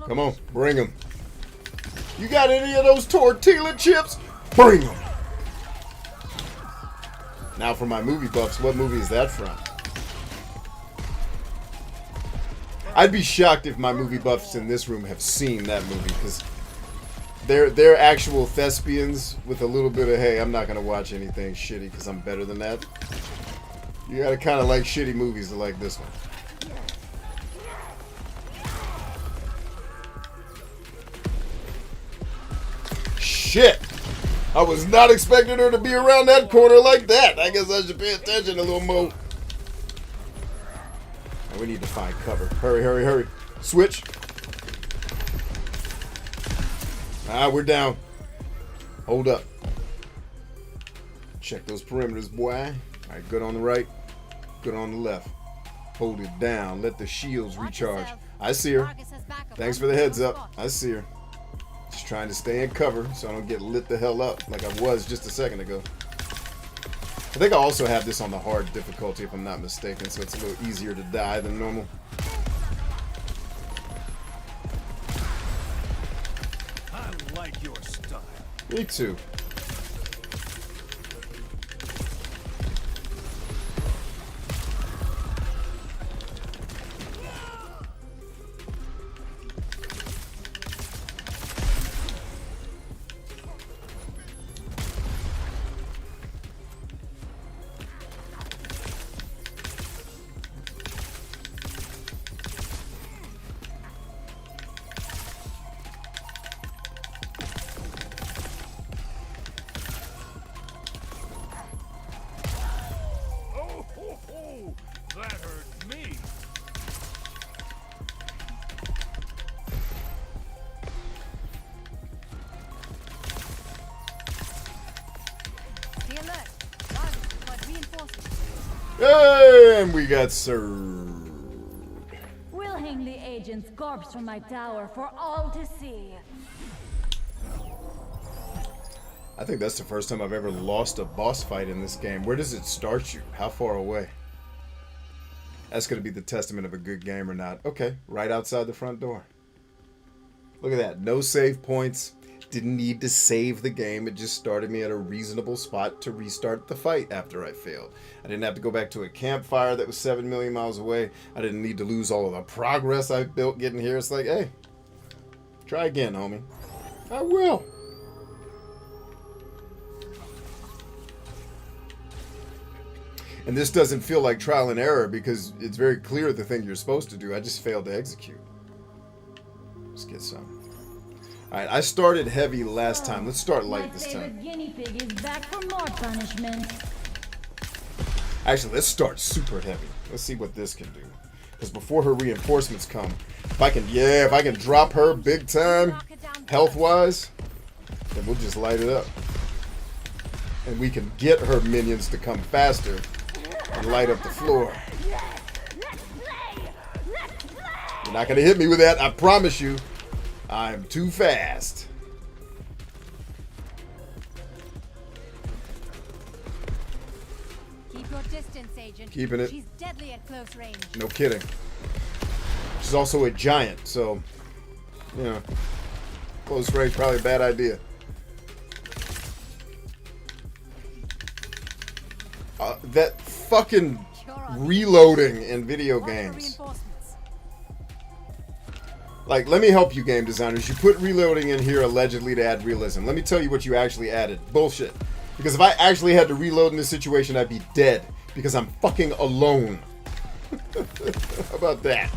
Come on, bring them. You got any of those tortilla chips? Bring them. Now for my movie buffs, what movie is that from? I'd be shocked if my movie buffs in this room have seen that movie, because they're actual thespians with a little bit of, hey, I'm not going to watch anything shitty because I'm better than that. You got to kind of like shitty movies to like this one. Shit! I was not expecting her to be around that corner like that. I guess I should pay attention a little more. Right, we need to find cover. Hurry. Switch. Ah, we're down. Hold up. Check those perimeters, boy. Alright, good on the right. Good on the left. Hold it down. Let the shields recharge. I see her. Thanks for the heads up. I see her. Just trying to stay in cover so I don't get lit the hell up like I was just a second ago. I think I also have this on the hard difficulty, if I'm not mistaken, so it's a little easier to die than normal. I like your style. Me too. That hurt me. Stay alert. One, got reinforcements. And we got served. We'll hang the agent's corpse from my tower for all to see. I think that's the first time I've ever lost a boss fight in this game. Where does it start you? How far away? That's going to be the testament of a good game or not. Okay, right outside the front door. Look at that. No save points. Didn't need to save the game. It just started me at a reasonable spot to restart the fight after I failed. I didn't have to go back to a campfire that was 7 million miles away. I didn't need to lose all of the progress I built getting here. It's like, hey, try again, homie. I will. And this doesn't feel like trial and error because it's very clear the thing you're supposed to do. I just failed to execute. Let's get some. Alright, I started heavy last time. Let's start light this time. My favorite guinea pig is back for more punishment. Actually, let's start super heavy. Let's see what this can do. Because before her reinforcements come, if I can drop her big time, health-wise, then we'll just light it up. And we can get her minions to come faster and light up the floor. You're not going to hit me with that, I promise you. I'm too fast. Keep your distance, agent. Keeping it. She's deadly at close range. No kidding. She's also a giant, so, you know, close range probably a bad idea. That fucking reloading in video games. Like, let me help you, game designers. You put reloading in here allegedly to add realism. Let me tell you what you actually added. Bullshit. Because if I actually had to reload in this situation, I'd be dead. Because I'm fucking alone. How about that?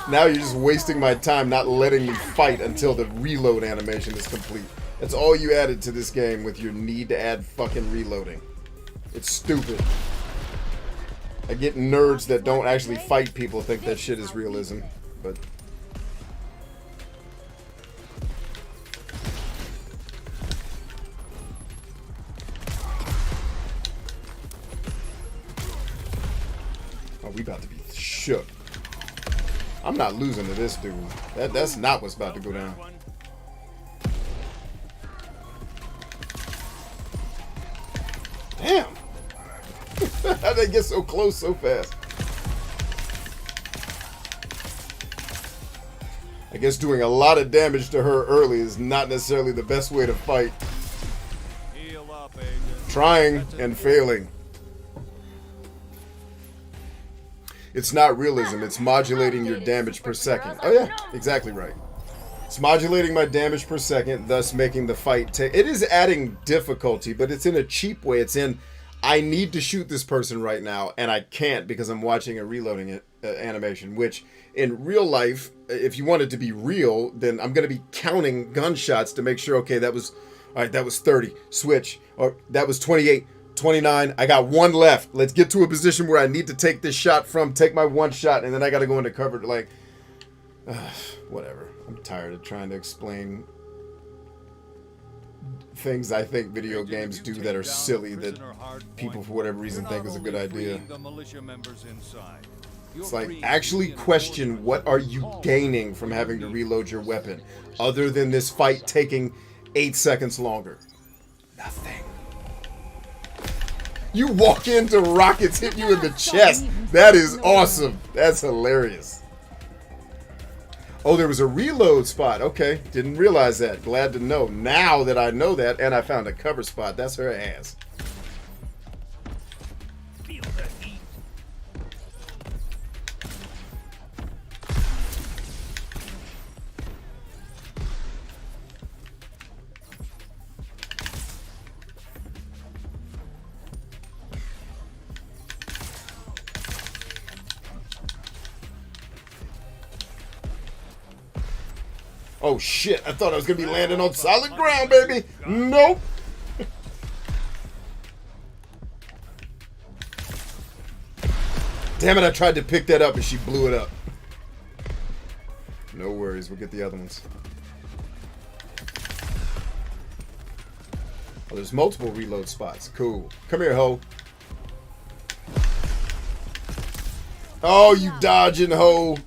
Now you're just wasting my time not letting me fight until the reload animation is complete. That's all you added to this game with your need to add fucking reloading. It's stupid. I get nerds that don't actually fight people think that shit is realism, but... Oh, we about to be shook. I'm not losing to this dude. That's not what's about to go down. Damn! How'd they get so close so fast? I guess doing a lot of damage to her early is not necessarily the best way to fight. Heal up, agent. Trying and failing. It's not realism, it's modulating your damage per second. Oh yeah, exactly right. It's modulating my damage per second, thus making the fight take... It is adding difficulty, but it's in a cheap way. It's in, I need to shoot this person right now, and I can't because I'm watching a reloading animation, which in real life, if you want it to be real, then I'm going to be counting gunshots to make sure, okay, that was... All right, that was 30. Switch. Or that was 28. 29. I got one left. Let's get to a position where I need to take this shot from, take my one shot, and then I got to go into cover. Like, whatever. I'm tired of trying to explain things I think video games do that are silly that people for whatever reason think is a good idea. It's like, actually question what are you gaining from having to reload your weapon other than this fight taking 8 seconds longer. Nothing. You walk into rockets hit you in the chest. That is awesome. That's hilarious. Oh, there was a reload spot. Okay, didn't realize that. Glad to know. Now that I know that, and I found a cover spot. That's her ass. Feel the heat. Oh shit, I thought I was gonna be landing on solid ground, baby. Nope. Damn it, I tried to pick that up and she blew it up. No worries, we'll get the other ones. Oh, there's multiple reload spots. Cool. Come here, ho. Oh, you dodging, ho.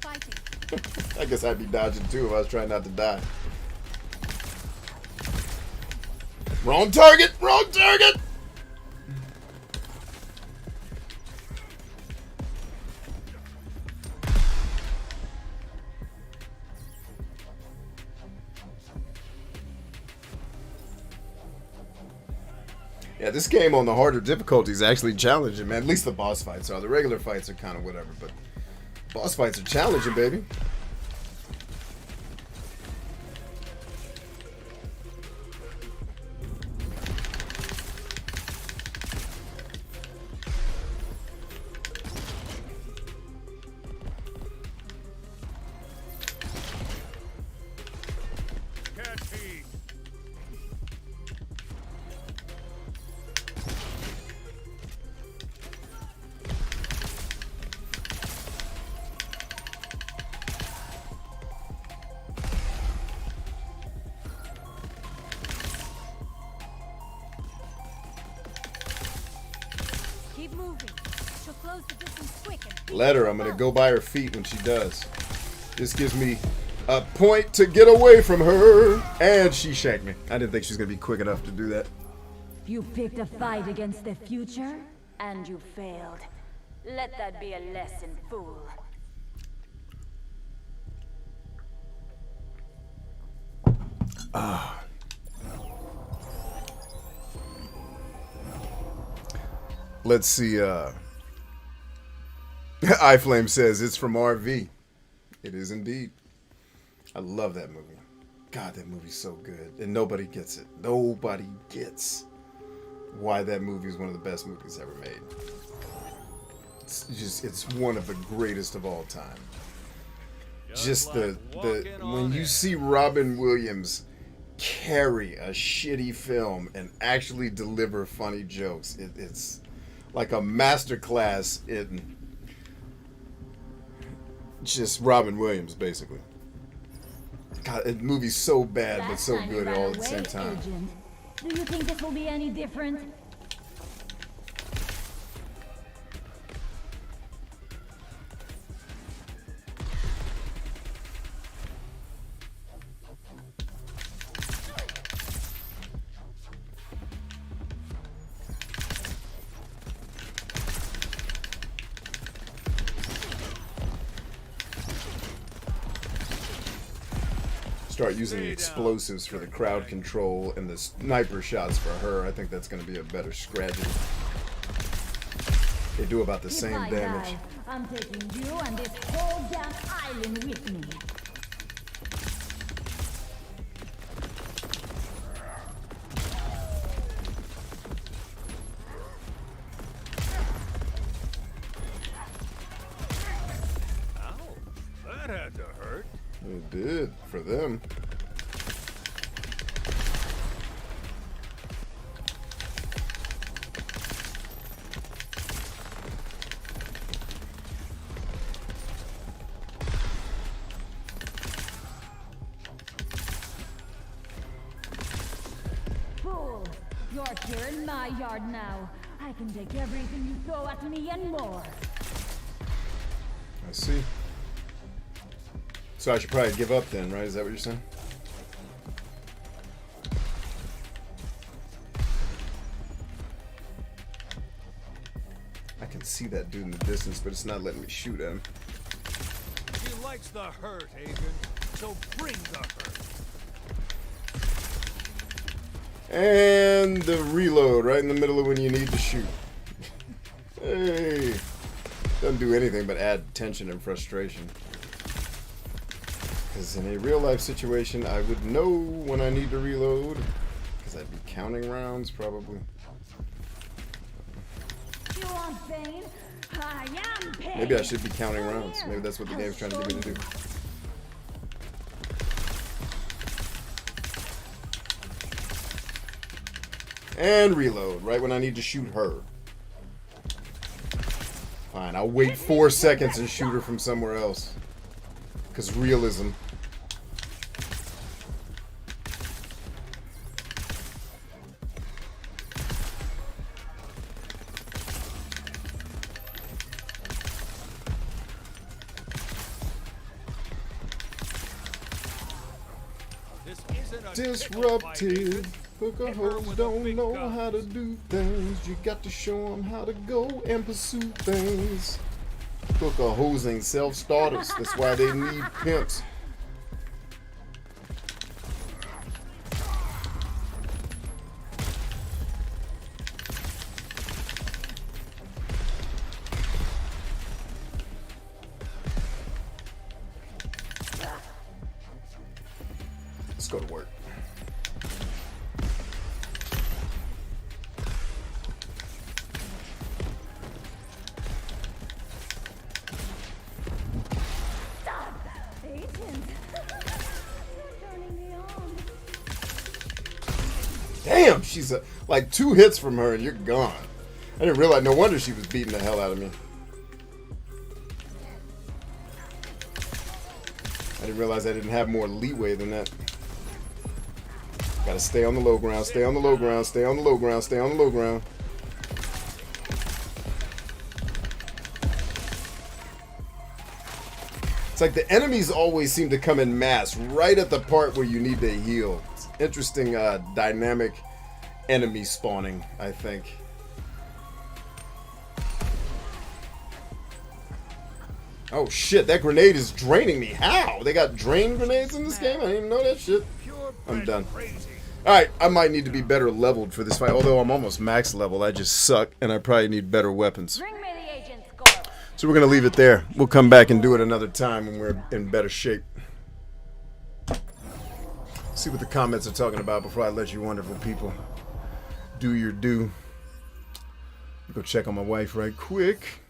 I guess I'd be dodging too if I was trying not to die. Wrong target! Wrong target! Yeah, this game on the harder difficulty is actually challenging, man. At least the boss fights are. The regular fights are kind of whatever, but boss fights are challenging, baby. Catch me. Keep moving. She'll close the distance quick and Let her. I'm going to go by her feet when she does. This gives me a point to get away from her. And she shanked me. I didn't think she was going to be quick enough to do that. You picked a fight against the future, and you failed. Let that be a lesson, fool. Let's see. iFlame says it's from RV. It is indeed. I love that movie. God, that movie's so good. And nobody gets it. Nobody gets why that movie is one of the best movies ever made. It's one of the greatest of all time. Just when you see Robin Williams carry a shitty film and actually deliver funny jokes, it's like a masterclass in just Robin Williams, basically. God, the movie's so bad but so good all at the same time. Agent. Do you think this will be any different? Start using the explosives for the crowd control and the sniper shots for her. I think that's going to be a better strategy. They do about the If same I damage. die, I'm taking you and this whole damn island with me. Ow. That had to hurt. It did for them. Fool! You're here in my yard now. I can take everything you throw at me and more. I see. So I should probably give up then, right? Is that what you're saying? see that dude in the distance, but it's not letting me shoot at him. She likes the hurt, Hagen. So bring the hurt. And the reload right in the middle of when you need to shoot. Hey. Doesn't do anything but add tension and frustration. Because in a real life situation, I would know when I need to reload. Because I'd be counting rounds, probably. You want pain? I am pain. Maybe I should be counting rounds. Maybe that's what the game's trying to get me to do. And reload, right when I need to shoot her. Fine, I'll wait 4 seconds and shoot her from somewhere else. Because realism. This isn't a Disruptive. Hooker hoes don't know how to do things. You got to show them how to go and pursue things. Hooker hoes ain't self-starters. That's why they need pimps. Let's go to work. Damn, she's like 2 hits from her and you're gone. I didn't realize. No wonder she was beating the hell out of me. I didn't realize I didn't have more leeway than that. Gotta stay on the low ground, stay on the low ground, stay on the low ground, stay on the low ground. It's like the enemies always seem to come in mass right at the part where you need to heal. It's interesting dynamic enemy spawning, I think. Oh shit, that grenade is draining me. How? They got drain grenades in this game? I didn't even know that shit. I'm done. Alright, I might need to be better leveled for this fight. Although I'm almost max level, I just suck and I probably need better weapons. Bring me the agent's score. So we're going to leave it there. We'll come back and do it another time when we're in better shape. See what the comments are talking about before I let you wonderful people do your due. Go check on my wife right quick.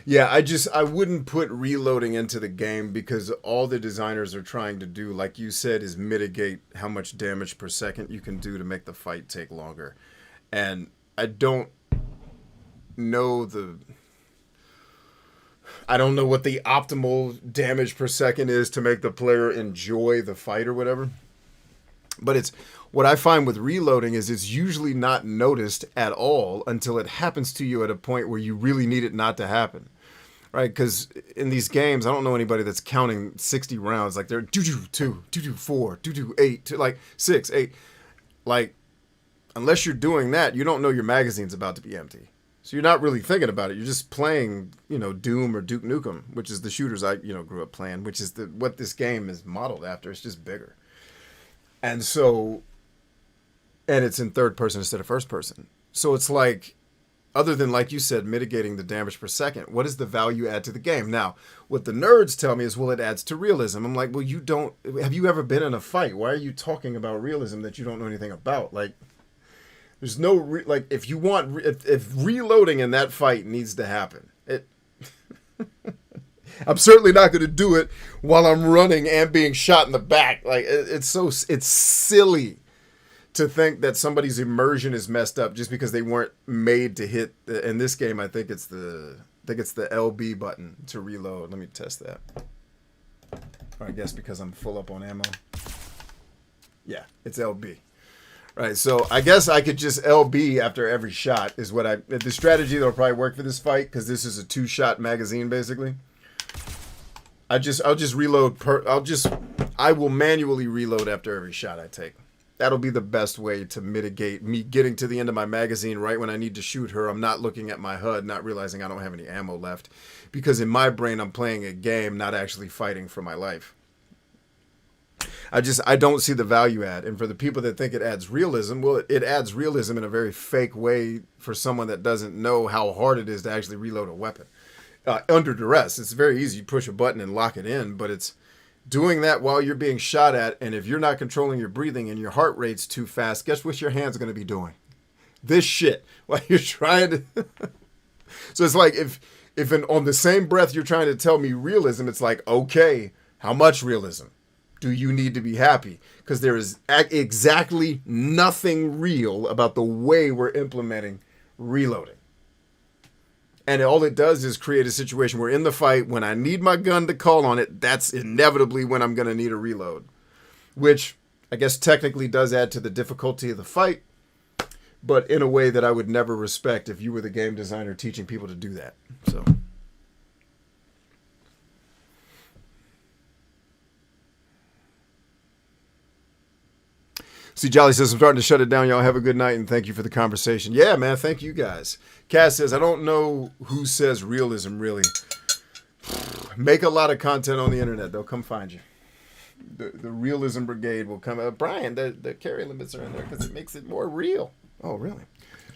Yeah, I wouldn't put reloading into the game because all the designers are trying to do, like you said, is mitigate how much damage per second you can do to make the fight take longer. And I don't know what the optimal damage per second is to make the player enjoy the fight or whatever. But it's what I find with reloading is it's usually not noticed at all until it happens to you at a point where you really need it not to happen. Right? Because in these games, I don't know anybody that's counting 60 rounds. Like they're do-do 2, do-do 4, do-do 8, like 6, 8. Like, unless you're doing that, you don't know your magazine's about to be empty. So you're not really thinking about it. You're just playing, Doom or Duke Nukem, which is the shooters I, grew up playing, which is what this game is modeled after. It's just bigger. And so, and it's in third person instead of first person. So it's like, other than, like you said, mitigating the damage per second, what does the value add to the game? Now, what the nerds tell me is, well, it adds to realism. I'm like, well, have you ever been in a fight? Why are you talking about realism that you don't know anything about? Like, there's no, if you want, if reloading in that fight needs to happen, I'm certainly not going to do it while I'm running and being shot in the back. Like, it's silly to think that somebody's immersion is messed up just because they weren't made to hit. In this game, I think it's the LB button to reload. Let me test that. Or I guess because I'm full up on ammo. Yeah, it's LB. Right, so I guess I could just LB after every shot is what the strategy that'll probably work for this fight, because this is a 2-shot magazine basically. I'll just reload I will manually reload after every shot I take. That'll be the best way to mitigate me getting to the end of my magazine right when I need to shoot her. I'm not looking at my HUD, not realizing I don't have any ammo left, because in my brain I'm playing a game, not actually fighting for my life. I don't see the value add. And for the people that think it adds realism, well, it adds realism in a very fake way for someone that doesn't know how hard it is to actually reload a weapon. Under duress, it's very easy. You push a button and lock it in, but it's doing that while you're being shot at, and if you're not controlling your breathing and your heart rate's too fast, guess what your hand's going to be doing? This shit while you're trying to... So it's like if on the same breath you're trying to tell me realism, it's like, okay, how much realism do you need to be happy? Because there is exactly nothing real about the way we're implementing reloading. And all it does is create a situation where in the fight, when I need my gun to call on it, that's inevitably when I'm going to need a reload. Which I guess technically does add to the difficulty of the fight, but in a way that I would never respect if you were the game designer teaching people to do that. So... See, Jolly says, I'm starting to shut it down. Y'all have a good night, and thank you for the conversation. Yeah, man, thank you guys. Cass says, I don't know who says realism, really. Make a lot of content on the internet. They'll come find you. The realism brigade will come. Brian, the carry limits are in there because it makes it more real. Oh, really?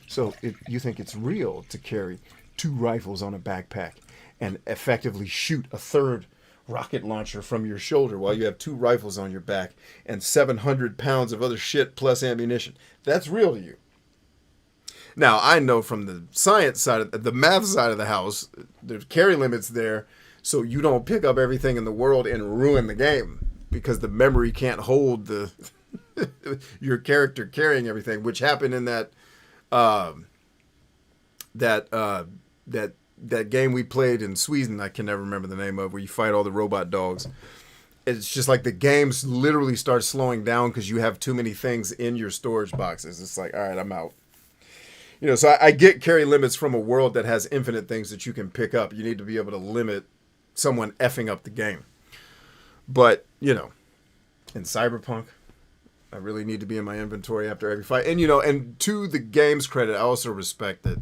So you think it's real to carry 2 rifles on a backpack and effectively shoot a third rocket launcher from your shoulder while you have 2 rifles on your back and 700 pounds of other shit plus ammunition. That's real to you. Now, I know from the science side, the math side of the house, there's carry limits there, so you don't pick up everything in the world and ruin the game because the memory can't hold the your character carrying everything, which happened in that that game we played in Sweden, I can never remember the name of, where you fight all the robot dogs. It's just like the games literally start slowing down because you have too many things in your storage boxes. It's like, all right, I'm out. You know, so I get carry limits from a world that has infinite things that you can pick up. You need to be able to limit someone effing up the game. But, you know, in Cyberpunk, I really need to be in my inventory after every fight. And, you know, and to the game's credit, I also respect that,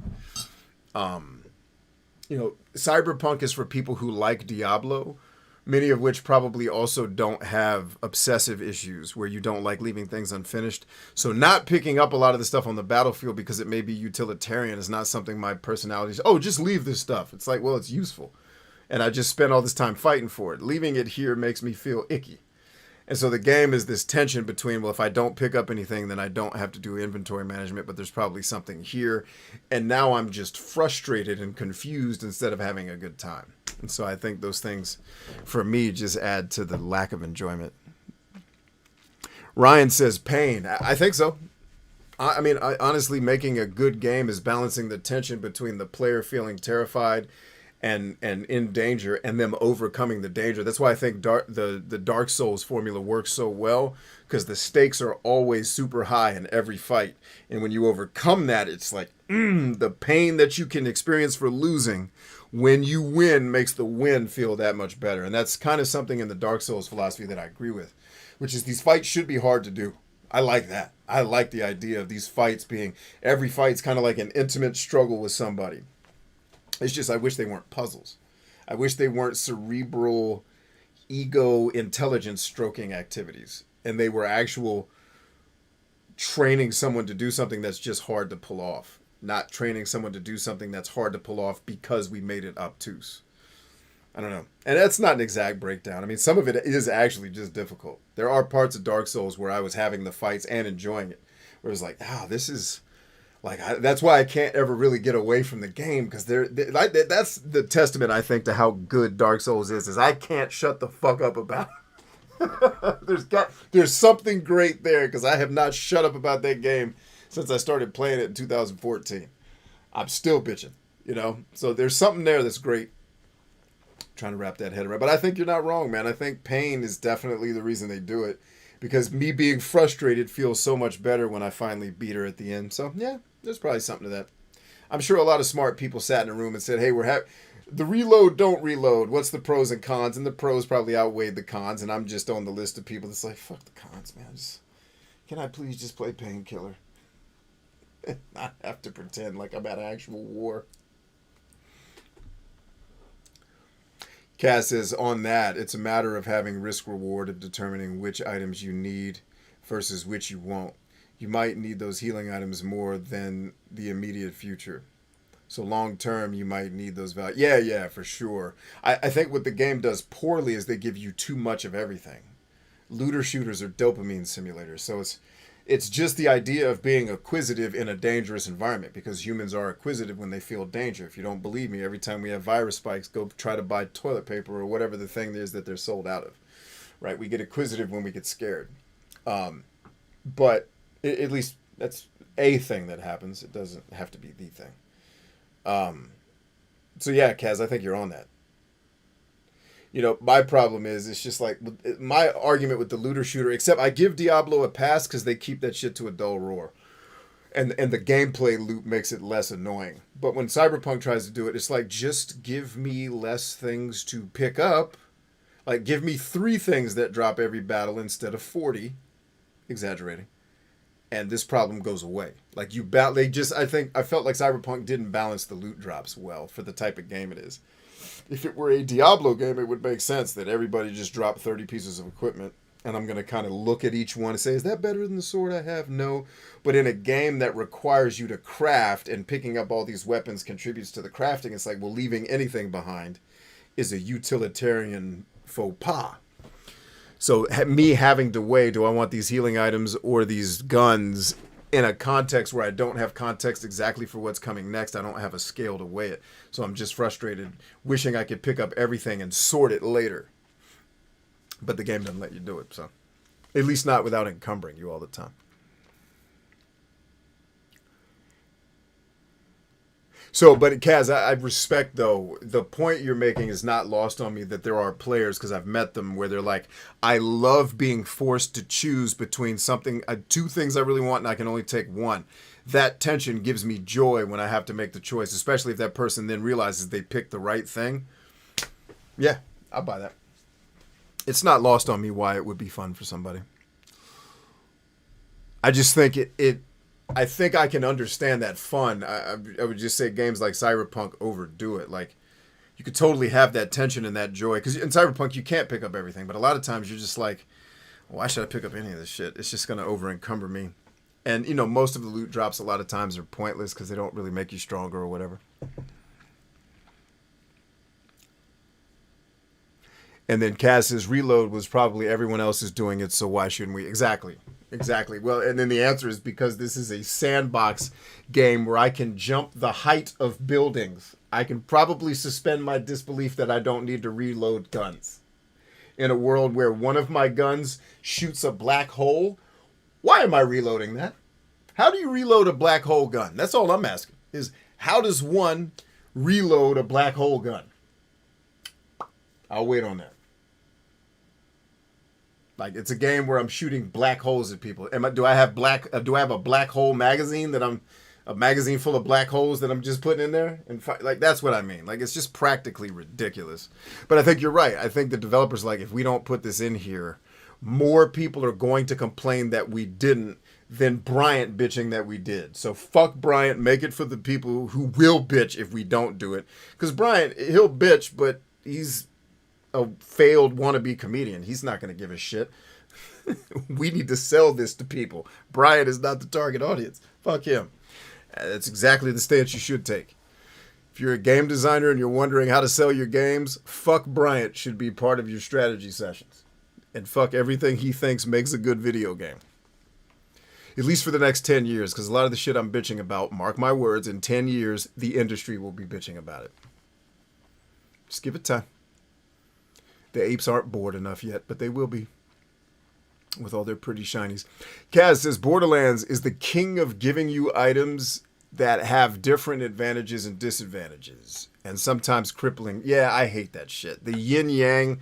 you know, Cyberpunk is for people who like Diablo, many of which probably also don't have obsessive issues where you don't like leaving things unfinished. So not picking up a lot of the stuff on the battlefield because it may be utilitarian is not something my personality is, oh, just leave this stuff. It's like, well, it's useful. And I just spent all this time fighting for it. Leaving it here makes me feel icky. And so the game is this tension between, well, if I don't pick up anything, then I don't have to do inventory management, but there's probably something here. And now I'm just frustrated and confused instead of having a good time. And so I think those things, for me, just add to the lack of enjoyment. Ryan says pain. I think so. I mean, honestly, making a good game is balancing the tension between the player feeling terrified and in danger and them overcoming the danger. That's why I think the Dark Souls formula works so well, because the stakes are always super high in every fight. And when you overcome that, it's like the pain that you can experience for losing when you win makes the win feel that much better. And that's kind of something in the Dark Souls philosophy that I agree with, which is these fights should be hard to do. I like that. I like the idea of these fights being, every fight's kind of like an intimate struggle with somebody. It's just I wish they weren't puzzles. I wish they weren't cerebral, ego, intelligence stroking activities. And they were actual training someone to do something that's just hard to pull off. Not training someone to do something that's hard to pull off because we made it obtuse. I don't know. And that's not an exact breakdown. I mean, some of it is actually just difficult. There are parts of Dark Souls where I was having the fights and enjoying it. Where it was like, this is... that's why I can't ever really get away from the game, because that's the testament, I think, to how good Dark Souls is I can't shut the fuck up about it. There's something great there, because I have not shut up about that game since I started playing it in 2014. I'm still bitching, you know? So there's something there that's great. I'm trying to wrap that head around. But I think you're not wrong, man. I think pain is definitely the reason they do it. Because me being frustrated feels so much better when I finally beat her at the end. So, yeah, there's probably something to that. I'm sure a lot of smart people sat in a room and said, hey, the reload, don't reload. What's the pros and cons? And the pros probably outweighed the cons. And I'm just on the list of people that's like, fuck the cons, man. Can I please just play Painkiller? And not have to pretend like I'm at actual war. Cass says, on that, it's a matter of having risk-reward of determining which items you need versus which you won't. You might need those healing items more than the immediate future. So long-term, you might need those values. Yeah, for sure. I think what the game does poorly is they give you too much of everything. Looter shooters are dopamine simulators. So it's just the idea of being acquisitive in a dangerous environment, because humans are acquisitive when they feel danger. If you don't believe me, every time we have virus spikes, go try to buy toilet paper or whatever the thing is that they're sold out of. Right? We get acquisitive when we get scared. But at least that's a thing that happens. It doesn't have to be the thing. So yeah, Kaz, I think you're on that. You know, my problem is, it's just like, my argument with the looter shooter, except I give Diablo a pass because they keep that shit to a dull roar. And the gameplay loop makes it less annoying. But when Cyberpunk tries to do it, it's like, just give me less things to pick up. Like, give me 3 things that drop every battle instead of 40. Exaggerating. And this problem goes away. Like, I felt like Cyberpunk didn't balance the loot drops well for the type of game it is. If it were a Diablo game, it would make sense that everybody just dropped 30 pieces of equipment, and I'm going to kind of look at each one and say, is that better than the sword I have? No. But in a game that requires you to craft, and picking up all these weapons contributes to the crafting, it's like, well, leaving anything behind is a utilitarian faux pas. So me having to weigh, do I want these healing items or these guns in a context where I don't have context exactly for what's coming next? I don't have a scale to weigh it. So I'm just frustrated, wishing I could pick up everything and sort it later. But the game doesn't let you do it, so. At least not without encumbering you all the time. So, but Kaz, I respect, though, the point you're making is not lost on me, that there are players, because I've met them, where they're like, I love being forced to choose between 2 things I really want, and I can only take one. That tension gives me joy when I have to make the choice, especially if that person then realizes they picked the right thing. Yeah, I'll buy that. It's not lost on me why it would be fun for somebody. I just think I think I can understand that fun. I would just say games like Cyberpunk overdo it. Like, you could totally have that tension and that joy. Because in Cyberpunk, you can't pick up everything. But a lot of times, you're just like, why should I pick up any of this shit? It's just going to over-encumber me. And, you know, most of the loot drops a lot of times are pointless because they don't really make you stronger or whatever. And then Kaz's reload was probably everyone else is doing it, so why shouldn't we? Exactly. Well, and then the answer is because this is a sandbox game where I can jump the height of buildings. I can probably suspend my disbelief that I don't need to reload guns. In a world where one of my guns shoots a black hole, why am I reloading that? How do you reload a black hole gun? That's all I'm asking, is how does one reload a black hole gun? I'll wait on that. Like, it's a game where I'm shooting black holes at people. Do I have a black hole magazine a magazine full of black holes that I'm just putting in there? And like, that's what I mean. Like, it's just practically ridiculous. But I think you're right. I think the developers, like, if we don't put this in here, more people are going to complain that we didn't than Bryant bitching that we did. So fuck Bryant. Make it for the people who will bitch if we don't do it. Because Bryant, he'll bitch, but he's a failed wannabe comedian. He's not going to give a shit. We need to sell this to people. Brian is not the target audience. Fuck him. That's exactly the stance you should take. If you're a game designer and you're wondering how to sell your games, fuck Bryant should be part of your strategy sessions. And fuck everything he thinks makes a good video game. At least for the next 10 years, because a lot of the shit I'm bitching about, mark my words, in 10 years, the industry will be bitching about it. Just give it time. The apes aren't bored enough yet, but they will be. With all their pretty shinies. Kaz says, Borderlands is the king of giving you items that have different advantages and disadvantages, and sometimes crippling. Yeah, I hate that shit. The yin yang.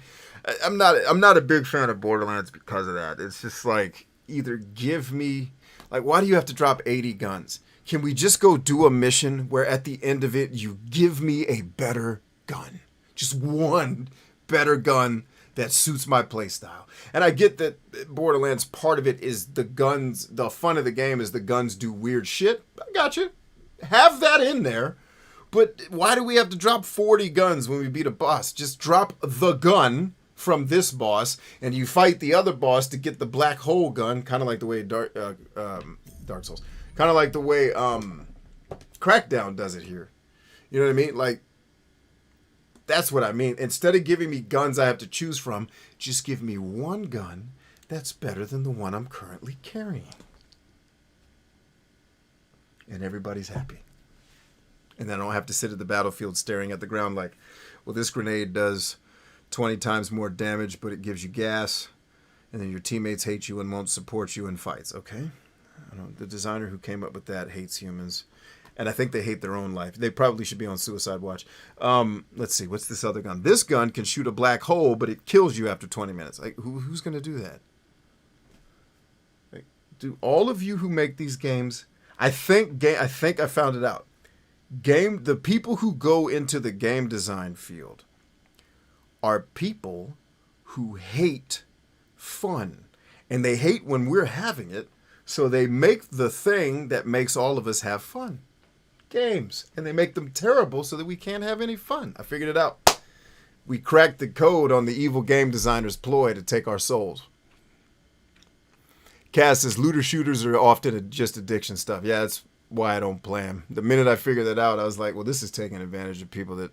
I'm not a big fan of Borderlands because of that. It's just like, either give me, like, why do you have to drop 80 guns? Can we just go do a mission where at the end of it you give me a better gun? Just one better gun that suits my playstyle. And I get that Borderlands, part of it is the guns. The fun of the game is the guns do weird shit. I got you. Have that in there. But why do we have to drop 40 guns when we beat a boss? Just drop the gun from this boss, and you fight the other boss to get the black hole gun, kind of like the way Dark Souls, kind of like the way Crackdown does it here. You know what I mean? Like, that's what I mean. Instead of giving me guns I have to choose from, just give me one gun that's better than the one I'm currently carrying. And everybody's happy. And then I don't have to sit at the battlefield staring at the ground like, well, this grenade does 20 times more damage, but it gives you gas, and then your teammates hate you and won't support you in fights. Okay, I don't, the designer who came up with that hates humans, and I think they hate their own life. They probably should be on suicide watch. Let's see, what's this other gun? This gun can shoot a black hole, but it kills you after 20 minutes. Like, who's gonna do that? Like, do all of you who make these games? I think I found it out. The people who go into the game design field are people who hate fun, and they hate when we're having it, so they make the thing that makes all of us have fun, games, and they make them terrible so that we can't have any fun. I figured it out. We cracked the code on the evil game designer's ploy to take our souls. Cass says looter shooters are often just addiction stuff. Yeah, that's why I don't play them. The minute I figured that out, I was like, well, this is taking advantage of people that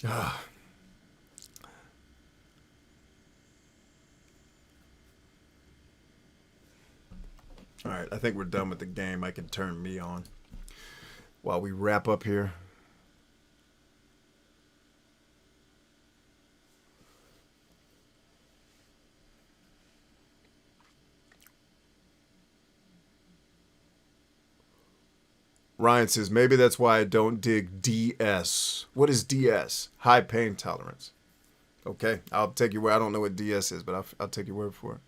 all right, I think we're done with the game. I can turn me on while we wrap up here. Ryan says, maybe that's why I don't dig DS. What is DS? High pain tolerance. Okay, I'll take your word. I don't know what DS is, but I'll take your word for it.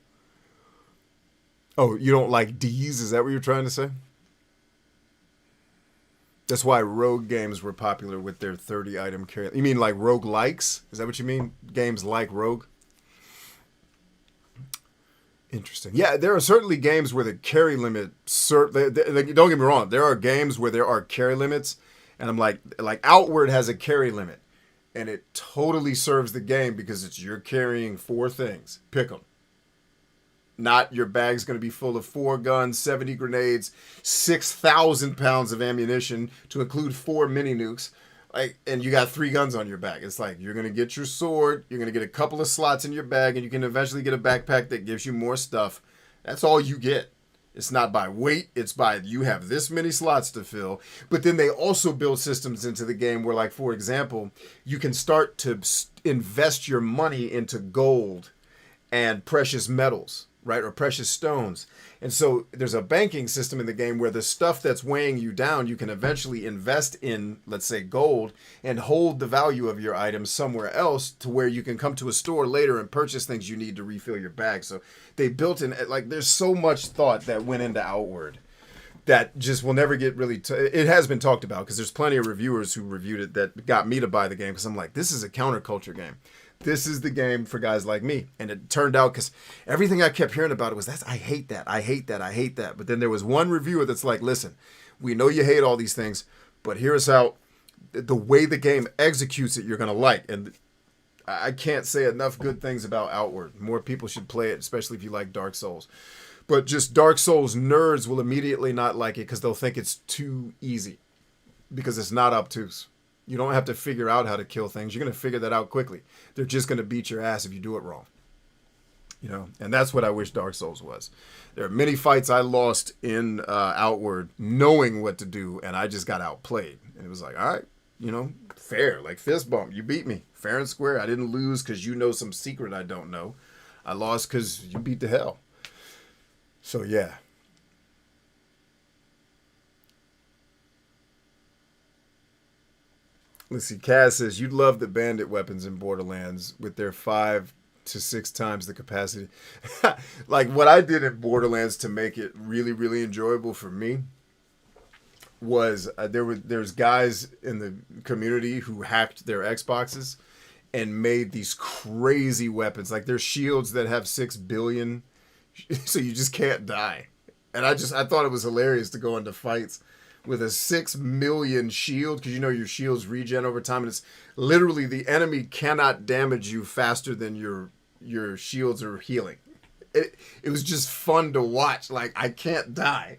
Oh, you don't like Ds? Is that what you're trying to say? That's why rogue games were popular with their 30-item carry. You mean like rogue likes? Is that what you mean? Games like rogue? Interesting. Yeah, there are certainly games where the carry limit. Don't get me wrong. There are games where there are carry limits, and I'm like Outward has a carry limit, and it totally serves the game because you're carrying 4 things. Pick them. Not your bag's going to be full of 4 guns, 70 grenades, 6,000 pounds of ammunition to include 4 mini nukes. And you got 3 guns on your back. It's like, you're going to get your sword, you're going to get a couple of slots in your bag, and you can eventually get a backpack that gives you more stuff. That's all you get. It's not by weight, it's by you have this many slots to fill. But then they also build systems into the game where, like, for example, you can start to invest your money into gold and precious metals, right? Or precious stones. And so there's a banking system in the game where the stuff that's weighing you down, you can eventually invest in, let's say, gold, and hold the value of your items somewhere else to where you can come to a store later and purchase things you need to refill your bag. So they built in, like, there's so much thought that went into Outward that just will never get really, it has been talked about because there's plenty of reviewers who reviewed it that got me to buy the game because I'm like, this is a counterculture game. This is the game for guys like me. And it turned out, because everything I kept hearing about it was, I hate that. But then there was one reviewer that's like, listen, we know you hate all these things, but here's how the way the game executes it, you're going to like. And I can't say enough good things about Outward. More people should play it, especially if you like Dark Souls. But just Dark Souls nerds will immediately not like it because they'll think it's too easy because it's not obtuse. You don't have to figure out how to kill things. You're going to figure that out quickly. They're just going to beat your ass if you do it wrong. You know, and that's what I wish Dark Souls was. There are many fights I lost in Outward knowing what to do, and I just got outplayed. And it was like, all right, you know, fair, like fist bump. You beat me, fair and square. I didn't lose because you know some secret I don't know. I lost because you beat the hell. So, yeah. Let's see. Kaz says, you'd love the bandit weapons in Borderlands with their 5 to 6 times the capacity. Like, what I did in Borderlands to make it really, really enjoyable for me was there's guys in the community who hacked their Xboxes and made these crazy weapons. Like, there's shields that have 6 billion, so you just can't die. And I thought it was hilarious to go into fights with a 6 million shield, because you know your shields regen over time, and it's literally the enemy cannot damage you faster than your shields are healing. It was just fun to watch. Like, I can't die.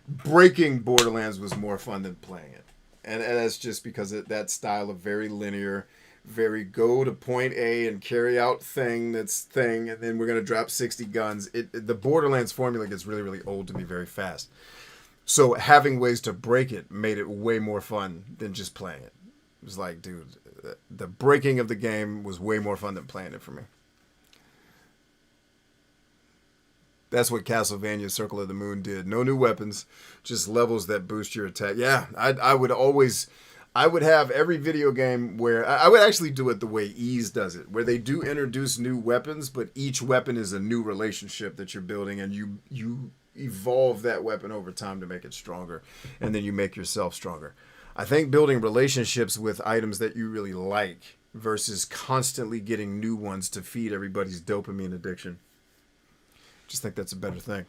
Breaking Borderlands was more fun than playing it. And that's just because of that style of very linear, very go to point A and carry out thing, and then we're going to drop 60 guns. The Borderlands formula gets really, really old to me very fast. So having ways to break it made it way more fun than just playing it. It was like, dude, the breaking of the game was way more fun than playing it for me. That's what Castlevania Circle of the Moon did. No new weapons, just levels that boost your attack. Yeah, I would have every video game where I would actually do it the way Ease does it, where they do introduce new weapons, but each weapon is a new relationship that you're building, and you evolve that weapon over time to make it stronger, and then you make yourself stronger. I think building relationships with items that you really like versus constantly getting new ones to feed everybody's dopamine addiction. Just think that's a better thing.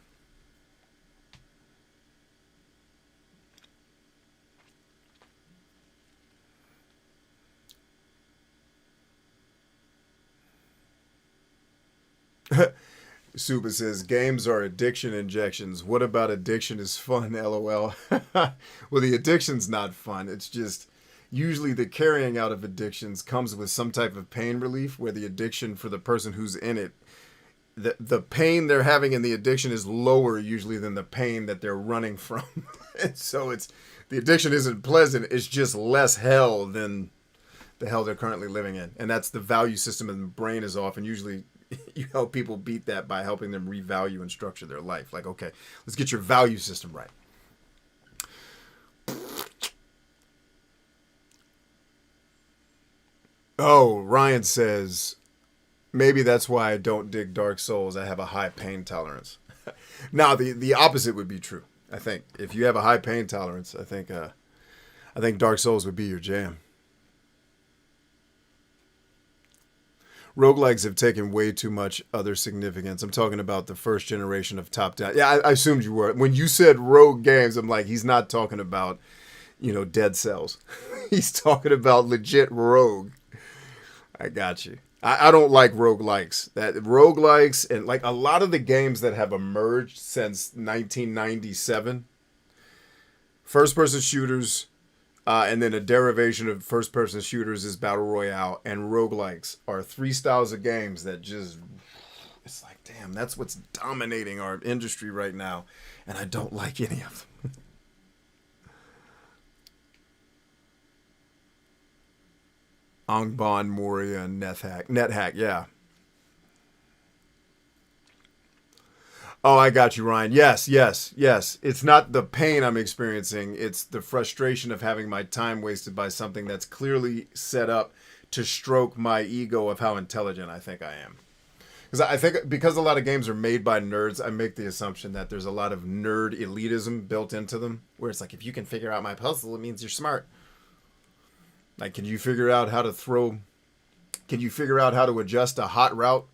Suba says, games are addiction injections. What about addiction is fun, LOL? Well, the addiction's not fun. It's just usually the carrying out of addictions comes with some type of pain relief, where the addiction for the person who's in it, the pain they're having in the addiction is lower usually than the pain that they're running from. And so the addiction isn't pleasant. It's just less hell than the hell they're currently living in. And that's the value system in the brain is off. And usually you help people beat that by helping them revalue and structure their life. Like, okay, let's get your value system right. Oh, Ryan says, maybe that's why I don't dig Dark Souls. I have a high pain tolerance. Now, the opposite would be true. I think if you have a high pain tolerance, I think Dark Souls would be your jam. Roguelikes have taken way too much other significance. I'm talking about the first generation of top-down. Yeah, I assumed you were. When you said rogue games, I'm like, he's not talking about, Dead Cells. He's talking about legit rogue. I got you. I don't like roguelikes. Roguelikes and like a lot of the games that have emerged since 1997, first-person shooters, and then a derivation of first-person shooters is Battle Royale, and roguelikes are 3 styles of games that just, it's like, damn, that's what's dominating our industry right now, and I don't like any of them. Angbon, Moria, and NetHack, yeah. Oh, I got you, Ryan. Yes. It's not the pain I'm experiencing. It's the frustration of having my time wasted by something that's clearly set up to stroke my ego of how intelligent I think I am. Because a lot of games are made by nerds, I make the assumption that there's a lot of nerd elitism built into them, where it's like, if you can figure out my puzzle, it means you're smart. Like, can you figure out how to adjust a hot route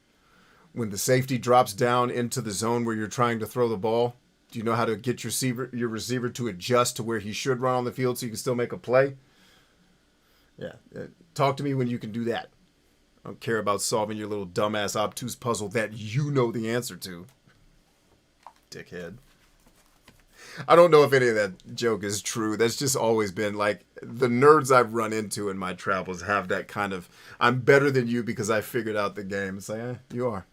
when the safety drops down into the zone where you're trying to throw the ball? Do you know how to get your receiver to adjust to where he should run on the field so you can still make a play? Yeah. Talk to me when you can do that. I don't care about solving your little dumbass obtuse puzzle that you know the answer to. Dickhead. I don't know if any of that joke is true. That's just always been like the nerds I've run into in my travels have that kind of, I'm better than you because I figured out the game. It's like, you are.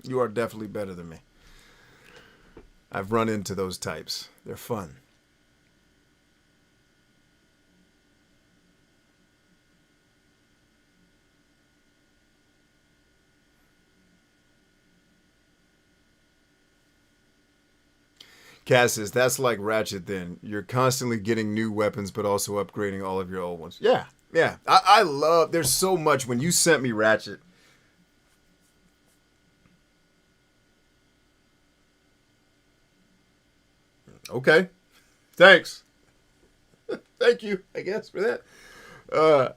You are definitely better than me. I've run into those types. They're fun. Cass says, that's like Ratchet then. You're constantly getting new weapons, but also upgrading all of your old ones. Yeah, Yeah, I love, there's so much. When you sent me Ratchet, okay, thanks. Thank you, I guess, for that.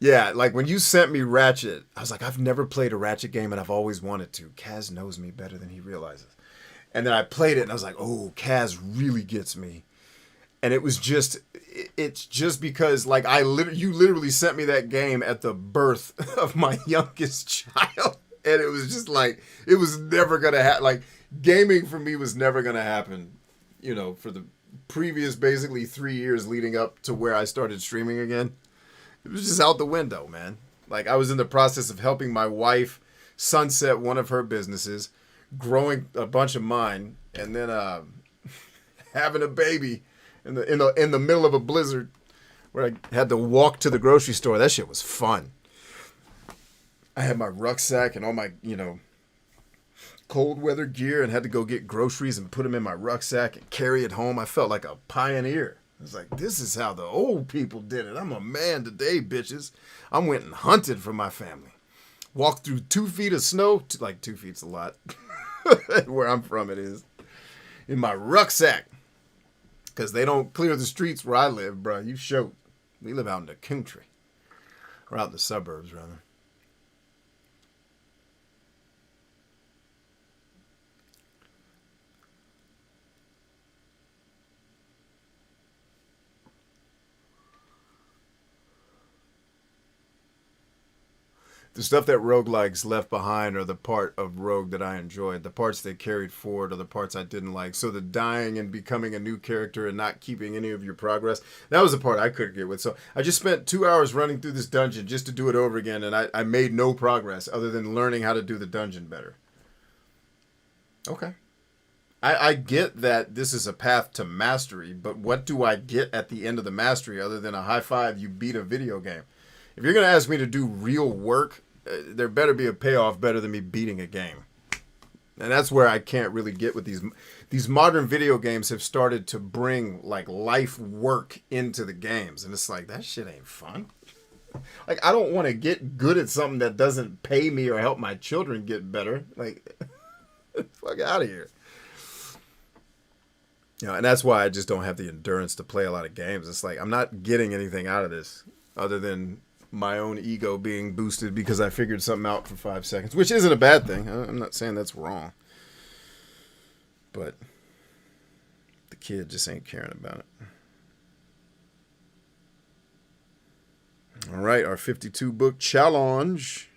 Yeah, like when you sent me Ratchet, I was like, I've never played a Ratchet game and I've always wanted to. Kaz knows me better than he realizes. And then I played it and I was like, oh, Kaz really gets me. And it was just, it's just because, like, you literally sent me that game at the birth of my youngest child. And it was just like, it was never going to happen. Like, gaming for me was never going to happen, you know, for the previous basically 3 years leading up to where I started streaming again. It was just out the window, man. Like, I was in the process of helping my wife sunset one of her businesses, growing a bunch of mine, and then having a baby in the middle of a blizzard where I had to walk to the grocery store. That shit was fun. I had my rucksack and all my, you know, cold weather gear and had to go get groceries and put them in my rucksack and carry it home. I felt like a pioneer. I was like, this is how the old people did it. I'm a man today, bitches. I went and hunted for my family. Walked through 2 feet of snow. Like 2 feet's a lot. Where I'm from it is. In my rucksack. Because they don't clear the streets where I live, bro. You show. We live out in the country. Or out in the suburbs, rather. The stuff that roguelikes left behind are the part of Rogue that I enjoyed. The parts they carried forward are the parts I didn't like. So the dying and becoming a new character and not keeping any of your progress, that was the part I couldn't get with. So I just spent 2 hours running through this dungeon just to do it over again, and I made no progress other than learning how to do the dungeon better. Okay. I get that this is a path to mastery, but what do I get at the end of the mastery other than a high five, you beat a video game? If you're going to ask me to do real work, there better be a payoff better than me beating a game. And that's where I can't really get with these modern video games have started to bring like life work into the games. And it's like, that shit ain't fun. Like, I don't want to get good at something that doesn't pay me or help my children get better. Like, fuck out of here. You know, and that's why I just don't have the endurance to play a lot of games. It's like, I'm not getting anything out of this other than my own ego being boosted because I figured something out for 5 seconds, which isn't a bad thing. I'm not saying that's wrong. But the kid just ain't caring about it. All right, our 52 book challenge.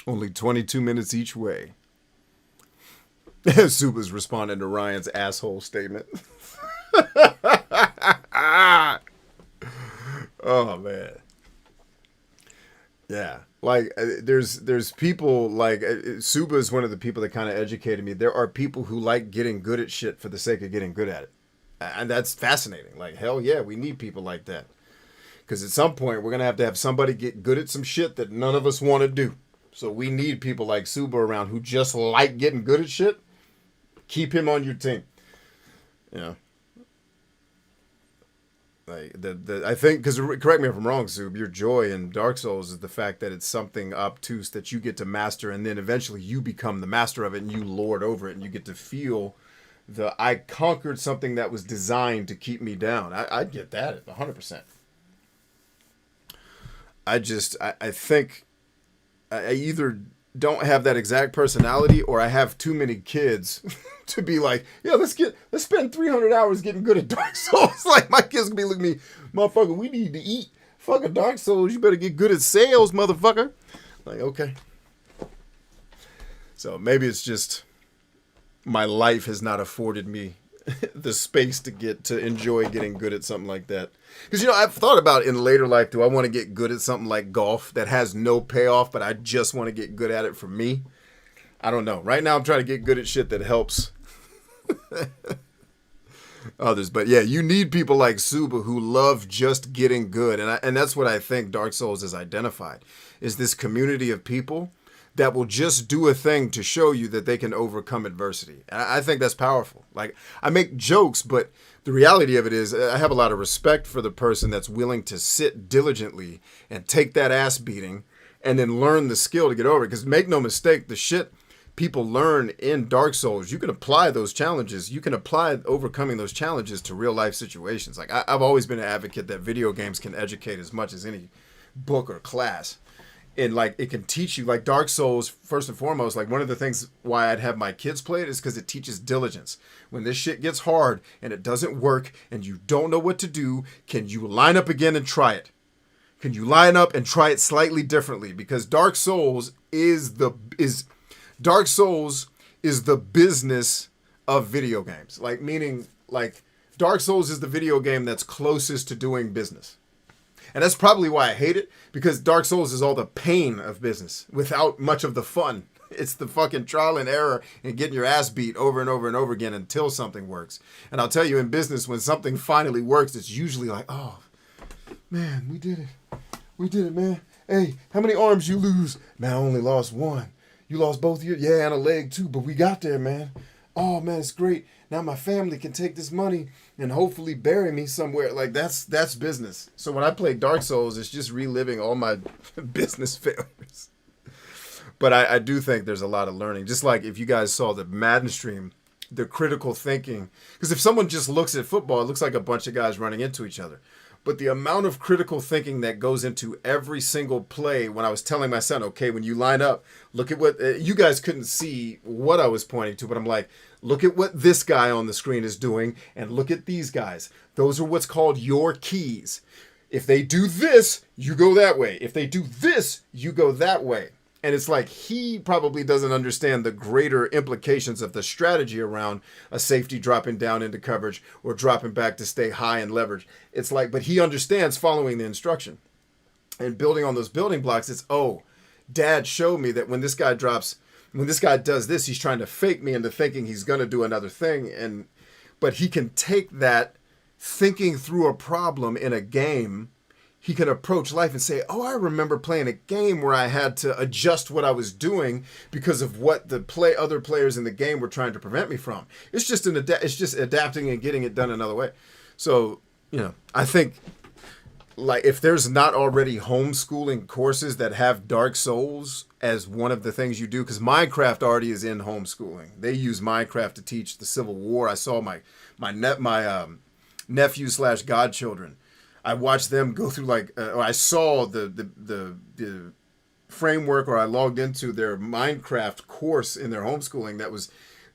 Only 22 minutes each way. Suba's responding to Ryan's asshole statement. Oh, man. Yeah. Like, there's people, like, Suba is one of the people that kind of educated me. There are people who like getting good at shit for the sake of getting good at it. And that's fascinating. Like, hell yeah, we need people like that. Because at some point, we're going to have somebody get good at some shit that none of us want to do. So we need people like Suba around who just like getting good at shit. Keep him on your team. You know. Like I think, because correct me if I'm wrong, Sub, your joy in Dark Souls is the fact that it's something obtuse that you get to master, and then eventually you become the master of it and you lord over it, and you get to feel I conquered something that was designed to keep me down. I get that 100%. I think I either don't have that exact personality or I have too many kids to be like, yeah, let's spend 300 hours getting good at Dark Souls. Like, my kids can be looking at me, motherfucker, we need to eat. Fucking Dark Souls, you better get good at sales, motherfucker. Like, okay. So maybe it's just my life has not afforded me the space to enjoy getting good at something like that. Because, I've thought about in later life, do I want to get good at something like golf that has no payoff, but I just want to get good at it for me? I don't know. Right now I'm trying to get good at shit that helps others. But yeah, you need people like Suba who love just getting good. And that's what I think Dark Souls has identified, is this community of people that will just do a thing to show you that they can overcome adversity. And I think that's powerful. Like, I make jokes, but the reality of it is I have a lot of respect for the person that's willing to sit diligently and take that ass beating and then learn the skill to get over it. Because make no mistake, the shit people learn in Dark Souls, you can apply those challenges. You can apply overcoming those challenges to real life situations. Like, I've always been an advocate that video games can educate as much as any book or class. And like, it can teach you, like Dark Souls, first and foremost, like one of the things why I'd have my kids play it is because it teaches diligence. When this shit gets hard and it doesn't work and you don't know what to do, can you line up again and try it? Can you line up and try it slightly differently? Because Dark Souls is the business of video games. Like, meaning, like, Dark Souls is the video game that's closest to doing business. And that's probably why I hate it, because Dark Souls is all the pain of business without much of the fun. It's the fucking trial and error and getting your ass beat over and over and over again until something works. And I'll tell you, in business, when something finally works, it's usually like, oh, man, we did it. We did it, man. Hey, how many arms you lose? Man, I only lost one. You lost both of your, yeah, and a leg too, but we got there, man. Oh, man, it's great. Now my family can take this money and hopefully bury me somewhere. Like, that's business. So when I play Dark Souls, it's just reliving all my business failures. But I do think there's a lot of learning. Just like if you guys saw the Madden stream, the critical thinking. Because if someone just looks at football, it looks like a bunch of guys running into each other. But the amount of critical thinking that goes into every single play, when I was telling my son, okay, when you line up, look at what, you guys couldn't see what I was pointing to, but I'm like, look at what this guy on the screen is doing, and look at these guys. Those are what's called your keys. If they do this, you go that way. If they do this, you go that way. And it's like, he probably doesn't understand the greater implications of the strategy around a safety dropping down into coverage or dropping back to stay high and leverage. It's like, but he understands following the instruction. And building on those building blocks, it's, oh, Dad showed me that when this guy does this, he's trying to fake me into thinking he's going to do another thing. But he can take that thinking through a problem in a game. He can approach life and say, oh, I remember playing a game where I had to adjust what I was doing because of what the other players in the game were trying to prevent me from. It's just it's just adapting and getting it done another way. So, I think, like, if there's not already homeschooling courses that have Dark Souls as one of the things you do, because Minecraft already is in homeschooling. They use Minecraft to teach the Civil War. I saw my nephew/godchildren. I watched them go through, like, I saw the framework, or I logged into their Minecraft course in their homeschooling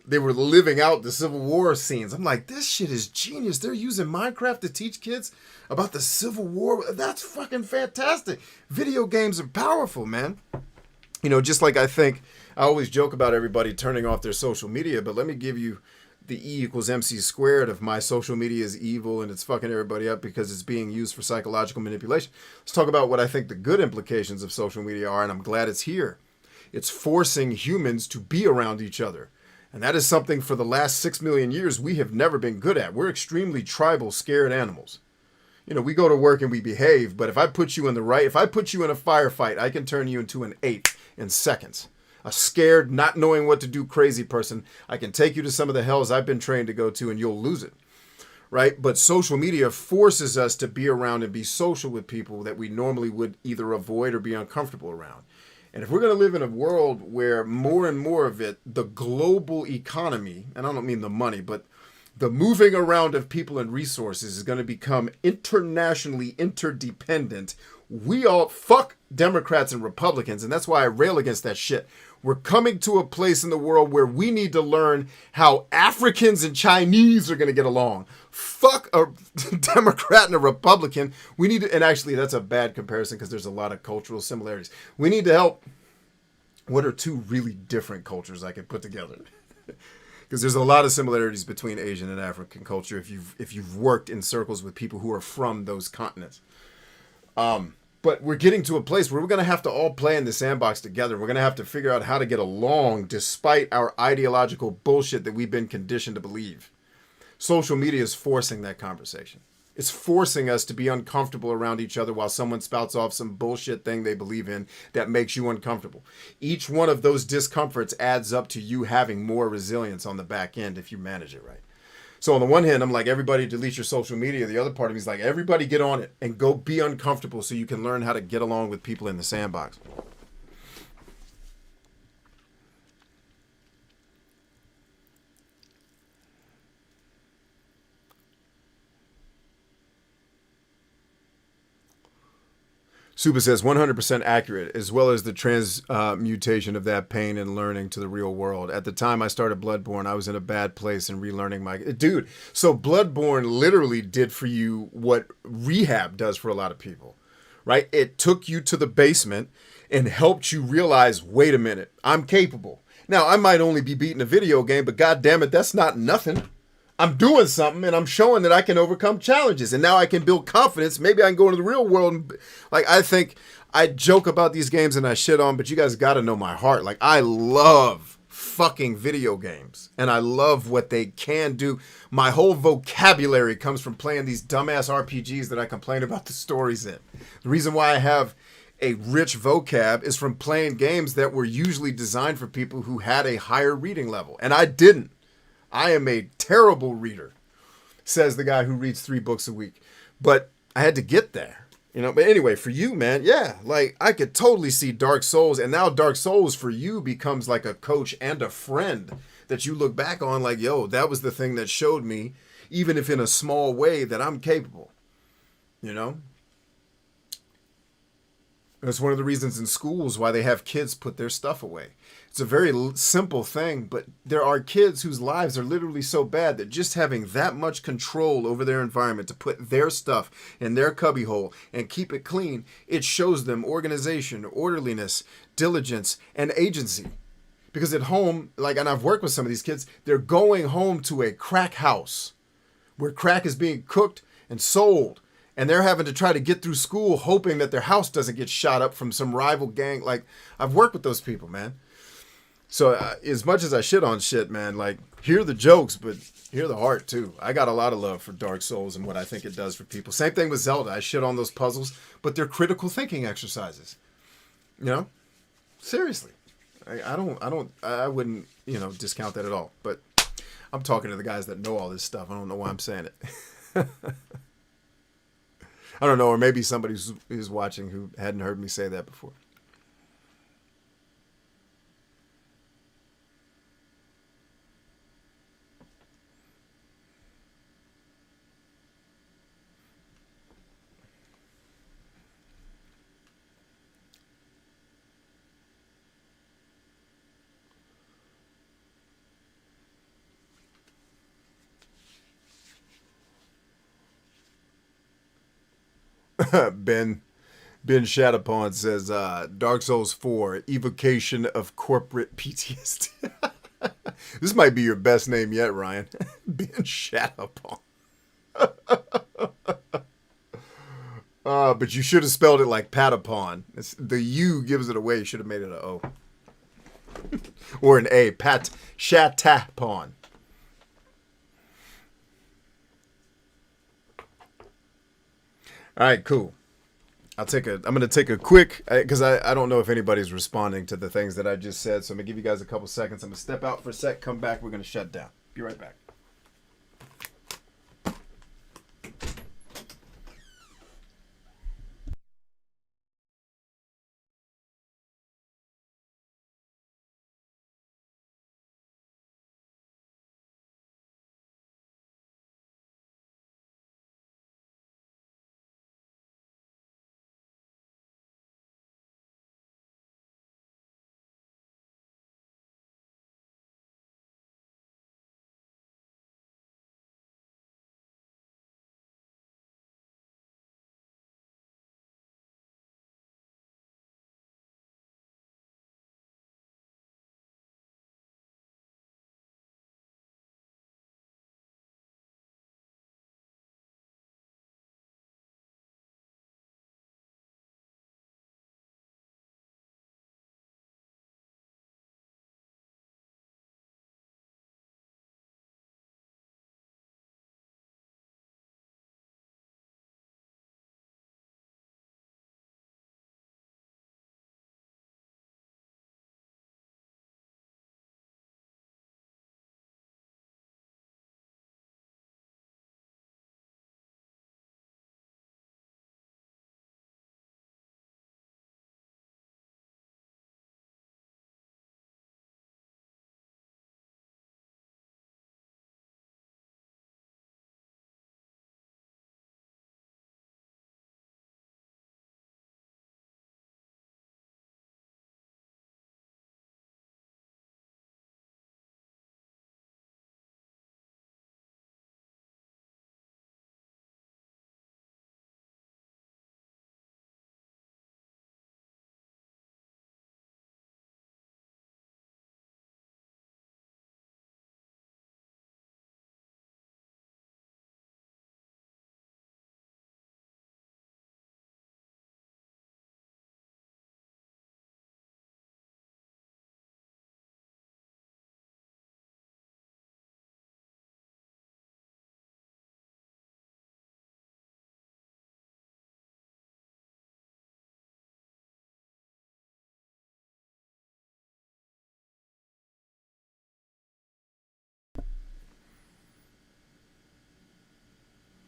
they were living out the Civil War scenes. I'm like, this shit is genius. They're using Minecraft to teach kids about the Civil War. That's fucking fantastic. Video games are powerful, man. Just like I think, I always joke about everybody turning off their social media, but let me give you the E=mc² of my social media is evil and it's fucking everybody up because it's being used for psychological manipulation. Let's talk about what I think the good implications of social media are, and I'm glad it's here. It's forcing humans to be around each other. And that is something for the last 6 million years we have never been good at. We're extremely tribal, scared animals. We go to work and we behave, but if I put you in a firefight, I can turn you into an ape in seconds. A scared, not knowing what to do crazy person. I can take you to some of the hells I've been trained to go to and you'll lose it. Right? But social media forces us to be around and be social with people that we normally would either avoid or be uncomfortable around. And if we're going to live in a world where more and more of it, the global economy, and I don't mean the money, but the moving around of people and resources is going to become internationally interdependent. We all fuck Democrats and Republicans, and that's why I rail against that shit. We're coming to a place in the world where we need to learn how Africans and Chinese are going to get along. Fuck a Democrat and a Republican. We need to, and actually that's a bad comparison because there's a lot of cultural similarities. We need to help. What are two really different cultures I could put together? Because there's a lot of similarities between Asian and African culture if you've worked in circles with people who are from those continents. But we're getting to a place where we're going to have to all play in the sandbox together. We're going to have to figure out how to get along despite our ideological bullshit that we've been conditioned to believe. Social media is forcing that conversation. It's forcing us to be uncomfortable around each other while someone spouts off some bullshit thing they believe in that makes you uncomfortable. Each one of those discomforts adds up to you having more resilience on the back end if you manage it right. So on the one hand, I'm like, everybody delete your social media. The other part of me is like, everybody get on it and go be uncomfortable so you can learn how to get along with people in the sandbox. Supa says 100% accurate, as well as the transmutation of that pain and learning to the real world. At the time I started Bloodborne, I was in a bad place and relearning my... Dude, so Bloodborne literally did for you what rehab does for a lot of people, right? It took you to the basement and helped you realize, wait a minute, I'm capable. Now, I might only be beating a video game, but God damn it, that's not nothing. I'm doing something and I'm showing that I can overcome challenges and now I can build confidence. Maybe I can go into the real world. And, like, I think I joke about these games and I shit on, but you guys got to know my heart. Like, I love fucking video games and I love what they can do. My whole vocabulary comes from playing these dumbass RPGs that I complain about the stories in. The reason why I have a rich vocab is from playing games that were usually designed for people who had a higher reading level. And I didn't. I am a terrible reader, says the guy who reads 3 books a week. But I had to get there, you know. But anyway, for you, man, yeah, like I could totally see Dark Souls. And now Dark Souls for you becomes like a coach and a friend that you look back on like, yo, that was the thing that showed me, even if in a small way, that I'm capable, you know. That's one of the reasons in schools why they have kids put their stuff away. It's a very simple thing, but there are kids whose lives are literally so bad that just having that much control over their environment to put their stuff in their cubbyhole and keep it clean, it shows them organization, orderliness, diligence, and agency. Because at home, like, and I've worked with some of these kids, they're going home to a crack house where crack is being cooked and sold. And they're having to try to get through school hoping that their house doesn't get shot up from some rival gang. Like, I've worked with those people, man. So as much as I shit on shit, man, like, hear the jokes, but hear the heart, too. I got a lot of love for Dark Souls and what I think it does for people. Same thing with Zelda. I shit on those puzzles, but they're critical thinking exercises. You know? Seriously. I wouldn't, you know, discount that at all. But I'm talking to the guys that know all this stuff. I don't know why I'm saying it. I don't know, or maybe somebody who's watching who hadn't heard me say that before. Ben Shatapon says, Dark Souls 4, evocation of corporate PTSD. This might be your best name yet, Ryan. Ben Shatapon. But you should have spelled it like Patapon. The U gives it away. You should have made it an O. Or an A. Pat Shatapon. All right, cool. I'm going to take a quick, because I don't know if anybody's responding to the things that I just said. So I'm going to give you guys a couple seconds. I'm going to step out for a sec, come back. We're going to shut down. Be right back.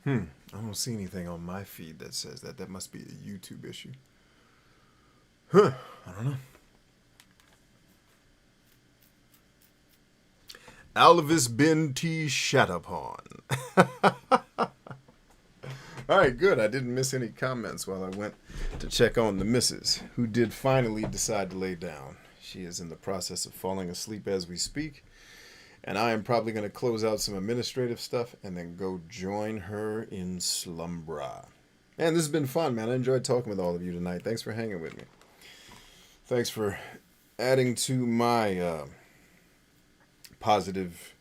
I don't see anything on my feed that says that. That must be a YouTube issue. I don't know. Alvis bin T. Shatterpawn. All right, good. I didn't miss any comments while I went to check on the missus, who did finally decide to lay down. She is in the process of falling asleep as we speak, and I am probably going to close out some administrative stuff and then go join her in slumbra. Man, this has been fun, man. I enjoyed talking with all of you tonight. Thanks for hanging with me. Thanks for adding to my positive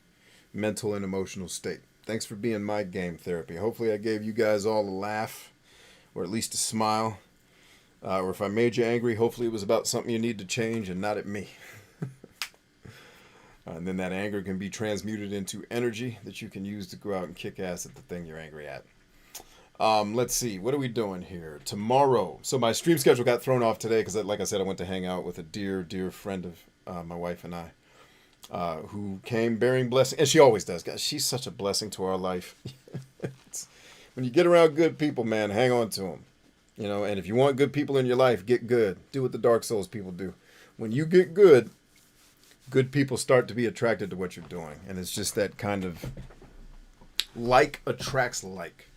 mental and emotional state. Thanks for being my game therapy. Hopefully I gave you guys all a laugh, or at least a smile. Or if I made you angry, hopefully it was about something you need to change and not at me. And then that anger can be transmuted into energy that you can use to go out and kick ass at the thing you're angry at. Let's see. What are we doing here? Tomorrow. So my stream schedule got thrown off today because, like I said, I went to hang out with a dear, dear friend of my wife and I. Who came bearing blessing, and she always does. Guys, she's such a blessing to our life. When you get around good people, man, hang on to them. You know, and if you want good people in your life, get good. Do what the Dark Souls people do. When you get good, good people start to be attracted to what you're doing. And it's just that kind of like attracts like.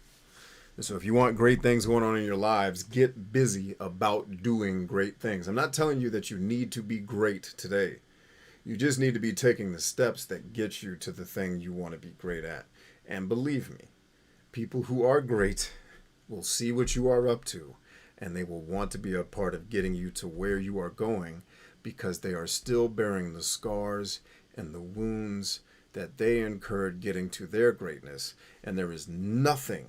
And so if you want great things going on in your lives, get busy about doing great things. I'm not telling you that you need to be great today. You just need to be taking the steps that get you to the thing you want to be great at. And believe me, people who are great will see what you are up to, and they will want to be a part of getting you to where you are going, because they are still bearing the scars and the wounds that they incurred getting to their greatness. And there is nothing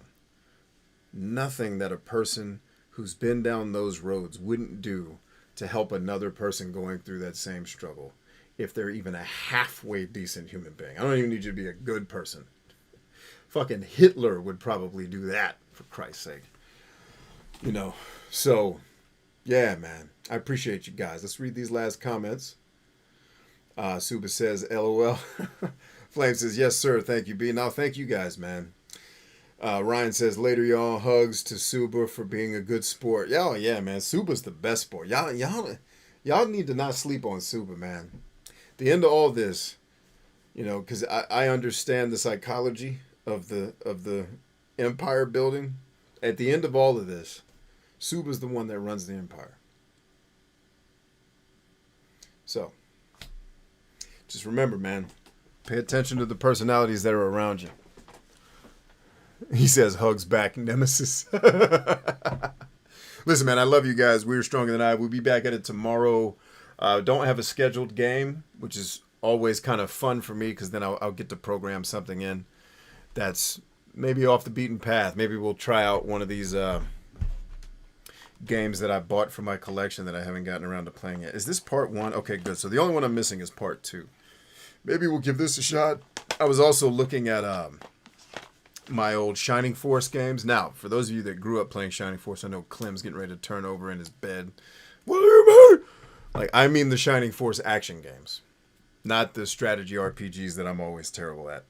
that a person who's been down those roads wouldn't do to help another person going through that same struggle, if they're even a halfway decent human being. I don't even need you to be a good person. Fucking Hitler would probably do that, for Christ's sake. You know, so, yeah, man. I appreciate you guys. Let's read these last comments. Suba says, LOL. Flame says, yes, sir. Thank you, B. Now, thank you guys, man. Ryan says, later, y'all. Hugs to Suba for being a good sport. Yeah, man. Suba's the best sport. Y'all need to not sleep on Suba, man. The end of all this, you know, because I understand the psychology of the empire building. At the end of all of this, Suba's the one that runs the empire. So, just remember, man, pay attention to the personalities that are around you. He says, hugs back, Nemesis. Listen, man, I love you guys. We're Stronger Than I. We'll be back at it tomorrow. Don't have a scheduled game, which is always kind of fun for me, because then I'll get to program something in that's maybe off the beaten path. Maybe we'll try out one of these games that I bought for my collection that I haven't gotten around to playing yet. Is this part 1? Okay, good. So the only one I'm missing is part 2. Maybe we'll give this a shot. I was also looking at my old Shining Force games. Now, for those of you that grew up playing Shining Force, I know Clem's getting ready to turn over in his bed. What do you mean? Like, I mean the Shining Force action games, not the strategy RPGs that I'm always terrible at.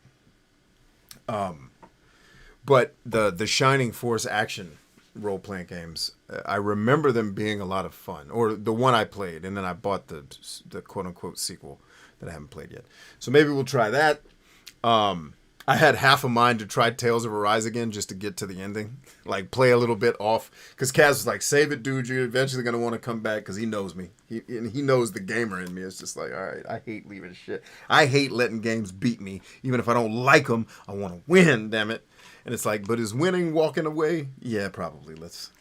But the Shining Force action role-playing games, I remember them being a lot of fun. Or the one I played, and then I bought the quote-unquote sequel that I haven't played yet. So maybe we'll try that. I had half a mind to try Tales of Arise again just to get to the ending. Like, play a little bit off. Because Kaz was like, save it, dude. You're eventually going to want to come back, because he knows me. He knows the gamer in me. It's just like, all right, I hate leaving shit. I hate letting games beat me. Even if I don't like them, I want to win, damn it. And it's like, but is winning walking away? Yeah, probably. Let's...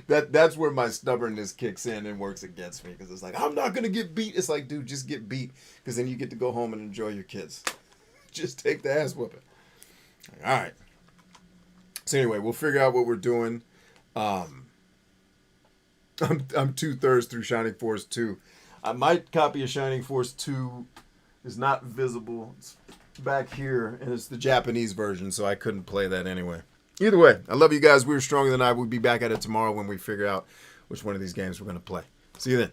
That's where my stubbornness kicks in and works against me, because it's like, I'm not going to get beat. It's like, dude, just get beat, because then you get to go home and enjoy your kids. Just take the ass whooping. All right. So anyway, we'll figure out what we're doing. I'm 2/3 through Shining Force 2. My copy of Shining Force 2 is not visible. It's back here, and it's the Japanese version, so I couldn't play that anyway. Either way, I love you guys. We're Stronger Than I. We'll be back at it tomorrow when we figure out which one of these games we're going to play. See you then.